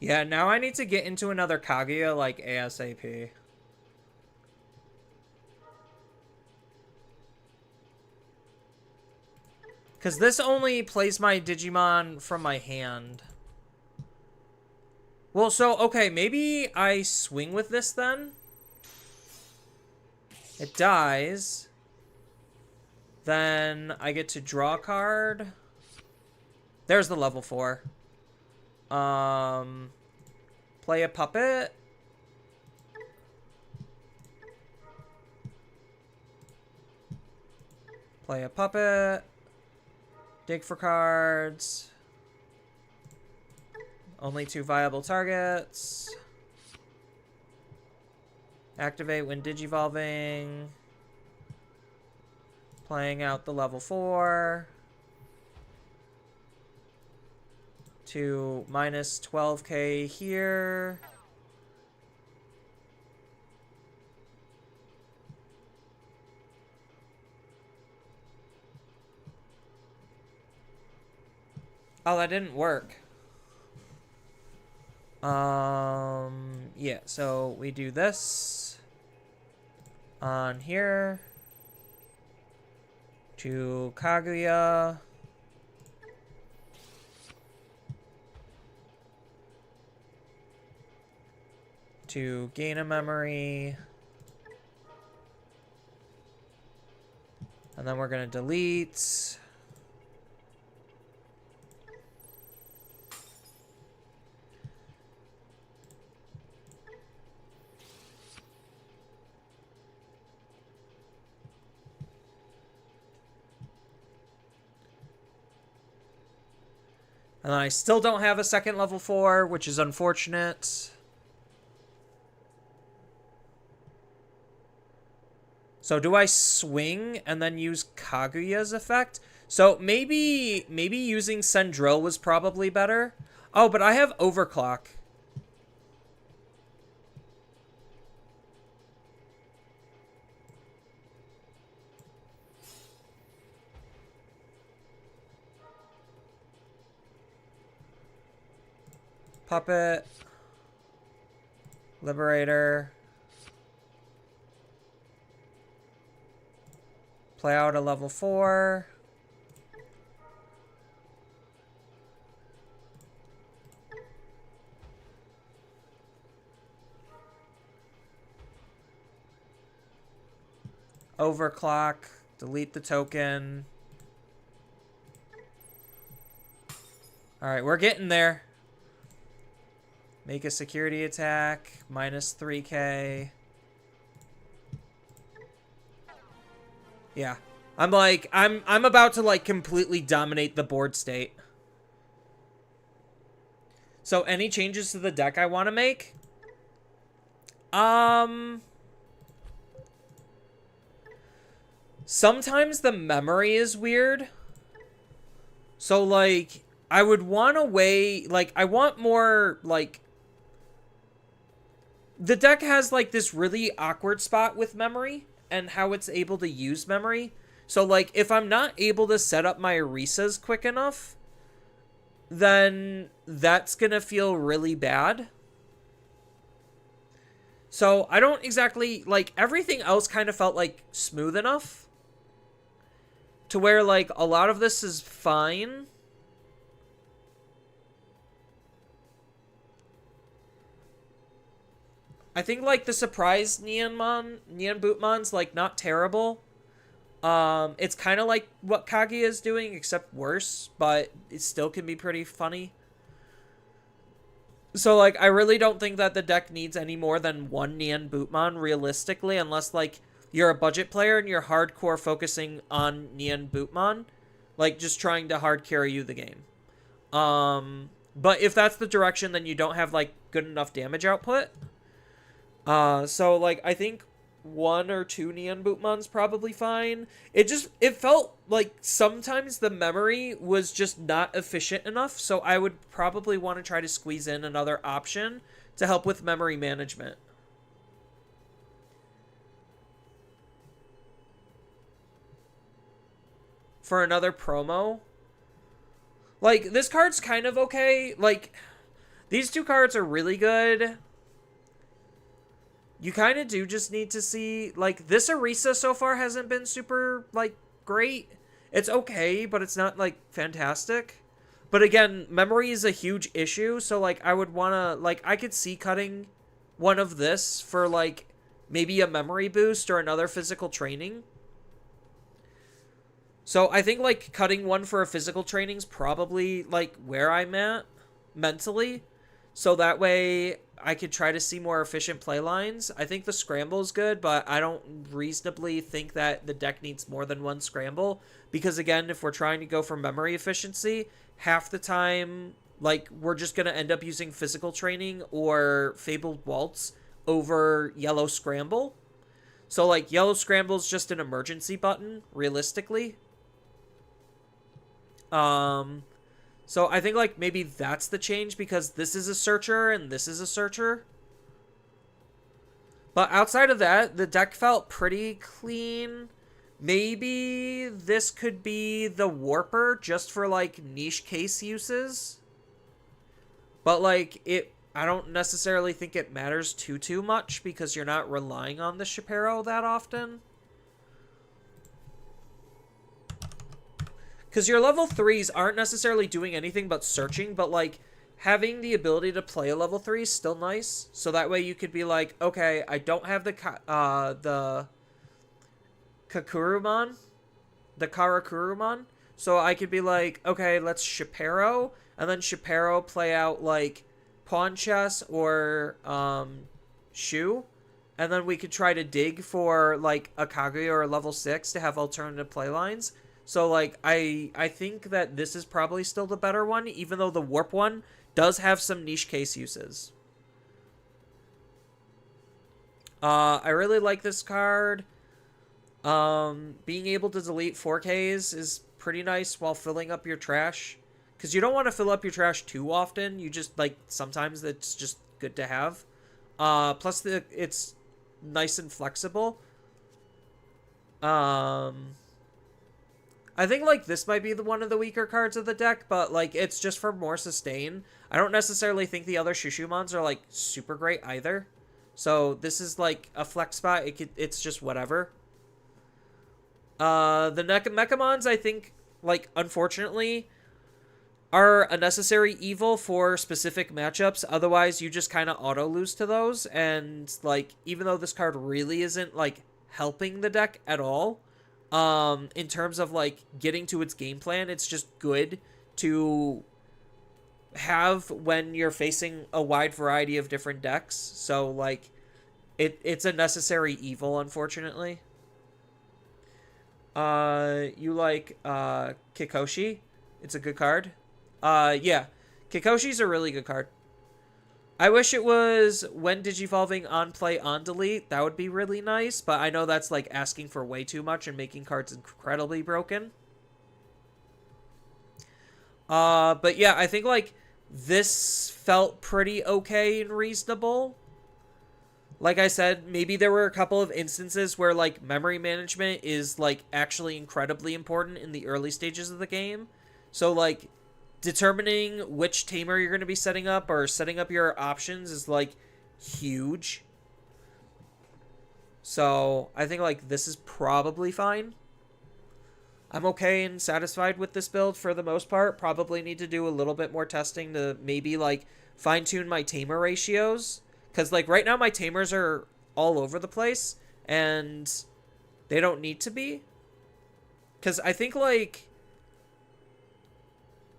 S1: Yeah, now I need to get into another Kaguya like ASAP. Because this only plays my Digimon from my hand. Well, so, okay, maybe I swing with this then. It dies. Then I get to draw a card. There's the level 4. Play a puppet. Play a puppet. Dig for cards. Only 2 viable targets. Activate when digivolving. Playing out the level 4. To minus 12k here. Oh, that didn't work. Yeah, so we do this on here to Kaguya. To gain a memory. And then we're going to delete. And then I still don't have a second level 4, which is unfortunate. So do I swing and then use Kaguya's effect? So maybe using Sendril was probably better. Oh, but I have Overclock. Puppet. Liberator. Play out a level 4. Overclock. Delete the token. Alright, we're getting there. Make a security attack. Minus 3k. Yeah. I'm about to like completely dominate the board state. So any changes to the deck I want to make? Sometimes the memory is weird. So, like, I would want a way, like, I want more, like, the deck has, like, this really awkward spot with memory and how it's able to use memory. So, like, if I'm not able to set up my Arisas quick enough, then that's gonna feel really bad. So, I don't exactly, like, everything else kind of felt, like, smooth enough to where, like, a lot of this is fine. I think, like, the surprise Neon Bootmon's, like, not terrible. It's kind of like what Kaguya is doing, except worse, but it still can be pretty funny. So, like, I really don't think that the deck needs any more than one Neon Bootmon, realistically, unless, like, you're a budget player and you're hardcore focusing on Neon Bootmon. Like, just trying to hard carry you the game. But if that's the direction, then you don't have, like, good enough damage output. So, like, I think one or two Neon Bootmon's probably fine. It felt like sometimes the memory was just not efficient enough, so I would probably want to try to squeeze in another option to help with memory management. For another promo. Like, this card's kind of okay. Like, these two cards are really good. You kind of do just need to see, like, this Arisa so far hasn't been super, like, great. It's okay, but it's not, like, fantastic. But again, memory is a huge issue, so, like, I would want to, like, I could see cutting one of this for, like, maybe a memory boost or another physical training. So I think, like, cutting one for a physical training's probably, like, where I'm at mentally. So that way I could try to see more efficient play lines. I think the scramble is good, but I don't reasonably think that the deck needs more than one scramble. Because, again, if we're trying to go for memory efficiency, half the time, like, we're just going to end up using physical training or Fabled Waltz over yellow scramble. So, like, yellow scramble is just an emergency button, realistically. So I think, like, maybe that's the change, because this is a searcher and this is a searcher. But outside of that, the deck felt pretty clean. Maybe this could be the Warper just for, like, niche case uses. But, like, I don't necessarily think it matters too much, because you're not relying on the Shapiro that often. Because your level 3s aren't necessarily doing anything but searching, but, like, having the ability to play a level 3 is still nice. So that way you could be like, okay, I don't have the Kakurumon, the Karakurumon. So I could be like, okay, let's Shapiro, and then Shapiro play out, like, Pawn Chess or Shu. And then we could try to dig for, like, a Kaguya or a level 6 to have alternative playlines. So, like, I think that this is probably still the better one, even though the Warp one does have some niche case uses. I really like this card. Being able to delete 4Ks is pretty nice while filling up your trash. Because you don't want to fill up your trash too often. You just, like, sometimes it's just good to have. Plus, it's nice and flexible. I think, like, this might be one of the weaker cards of the deck, but, like, it's just for more sustain. I don't necessarily think the other Shushumons are, like, super great either. So this is, like, a flex spot. It's just whatever. The Mechamons, I think, like, unfortunately, are a necessary evil for specific matchups. Otherwise, you just kind of auto-lose to those. And, like, even though this card really isn't, like, helping the deck at all, in terms of, like, getting to its game plan, it's just good to have when you're facing a wide variety of different decks. So, like, it's a necessary evil, unfortunately. You like Kikoshi? It's a good card. Yeah. Kikoshi's a really good card. I wish it was when digivolving on play on delete. That would be really nice, but I know that's like asking for way too much and making cards incredibly broken. But yeah, I think like this felt pretty okay and reasonable. Like I said, maybe there were a couple of instances where like memory management is like actually incredibly important in the early stages of the game. So like determining which tamer you're going to be setting up or setting up your options is like huge. So I think like this is probably fine. I'm okay and satisfied with this build for the most part. Probably need to do a little bit more testing to maybe like fine tune my tamer ratios. Because like right now my tamers are all over the place and they don't need to be. Because I think like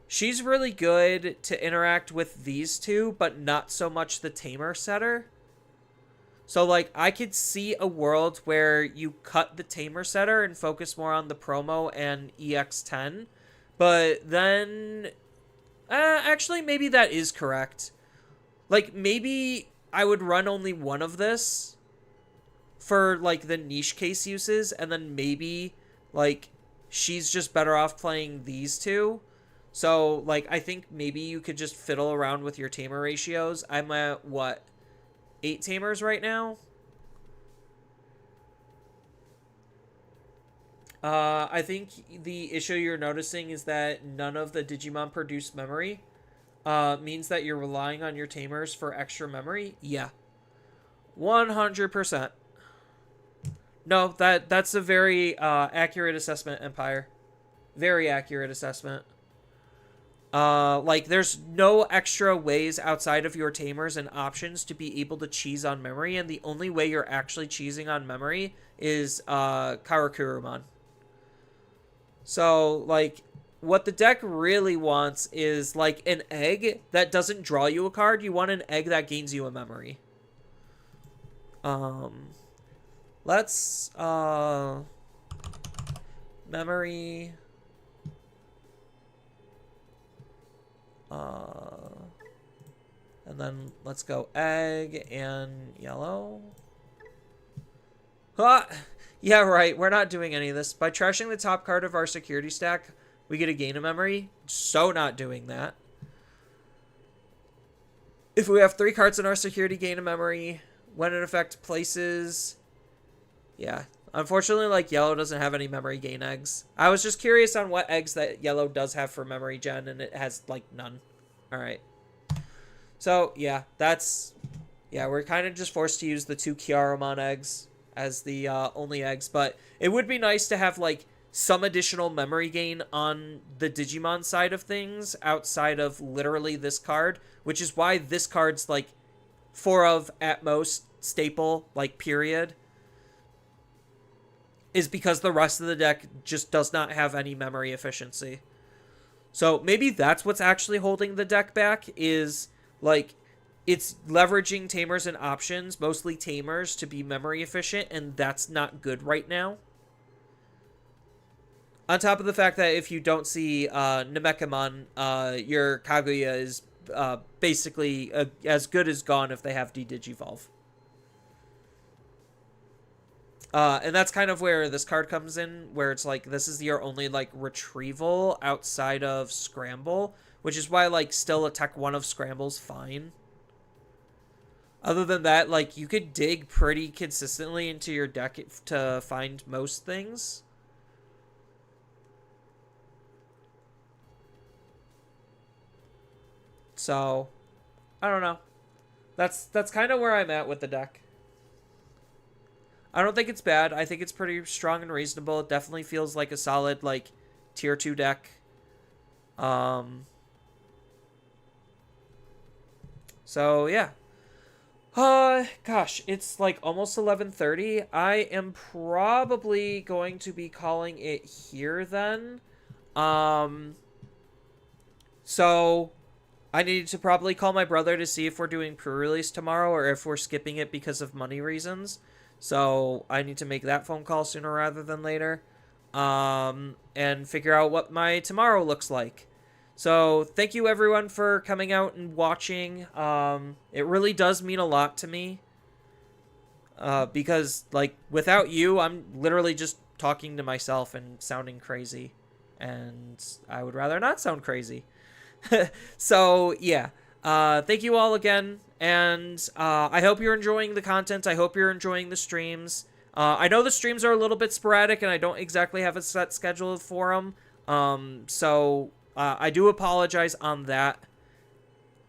S1: she's really good to interact with these two, but not so much the tamer setter. So, like, I could see a world where you cut the tamer setter and focus more on the promo and EX10. But then, actually, maybe that is correct. Like, maybe I would run only one of this for, like, the niche case uses. And then maybe, like, she's just better off playing these two. So, like, I think maybe you could just fiddle around with your tamer ratios. I'm at, what, 8 tamers right now? I think the issue you're noticing is that none of the Digimon produce memory. Means that you're relying on your tamers for extra memory? Yeah. 100%. No, that's a very accurate assessment, Empire. Very accurate assessment. Like, there's no extra ways outside of your tamers and options to be able to cheese on memory, and the only way you're actually cheesing on memory is, Karakurumon. So, like, what the deck really wants is, like, an egg that doesn't draw you a card. You want an egg that gains you a memory. Let's, memory... and then let's go egg and yellow. Ah! Yeah, right. We're not doing any of this. By trashing the top card of our security stack, we get a gain of memory. So not doing that. If we have 3 cards in our security, gain of memory. When an effect places... Yeah. Unfortunately, like, yellow doesn't have any memory gain eggs. I was just curious on what eggs that yellow does have for memory gen, and it has, like, none. Alright. So, yeah, that's... Yeah, we're kind of just forced to use the 2 Kiaromon eggs as the only eggs, but it would be nice to have, like, some additional memory gain on the Digimon side of things outside of literally this card, which is why this card's, like, 4 of, at most, staple, like, period. Is because the rest of the deck just does not have any memory efficiency. So maybe that's what's actually holding the deck back, is like it's leveraging tamers and options, mostly tamers, to be memory efficient, and that's not good right now. On top of the fact that if you don't see Namekamon, your Kaguya is basically as good as gone if they have D-Digivolve. And that's kind of where this card comes in, where it's like, this is your only, like, retrieval outside of Scramble, which is why, like, still a Tech 1 of Scramble's fine. Other than that, like, you could dig pretty consistently into your deck to find most things. So, I don't know. That's kind of where I'm at with the deck. I don't think it's bad. I think it's pretty strong and reasonable. It definitely feels like a solid, like, tier 2 deck. So, yeah. Gosh, it's, like, almost 11:30. I am probably going to be calling it here, then. So, I need to probably call my brother to see if we're doing pre-release tomorrow or if we're skipping it because of money reasons. So I need to make that phone call sooner rather than later, and figure out what my tomorrow looks like. So thank you everyone for coming out and watching. It really does mean a lot to me. Because, like, without you, I'm literally just talking to myself and sounding crazy. And I would rather not sound crazy. So, yeah. Thank you all again. And I hope you're enjoying the content. I hope you're enjoying the streams. I know the streams are a little bit sporadic, and I don't exactly have a set schedule for them. So I do apologize on that.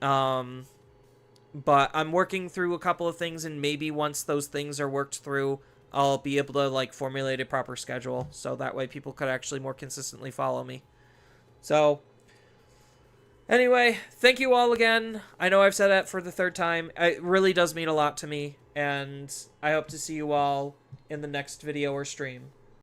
S1: But I'm working through a couple of things, and maybe once those things are worked through, I'll be able to, like, formulate a proper schedule, so that way people could actually more consistently follow me. So, anyway, thank you all again. I know I've said that for the third time. It really does mean a lot to me, and I hope to see you all in the next video or stream.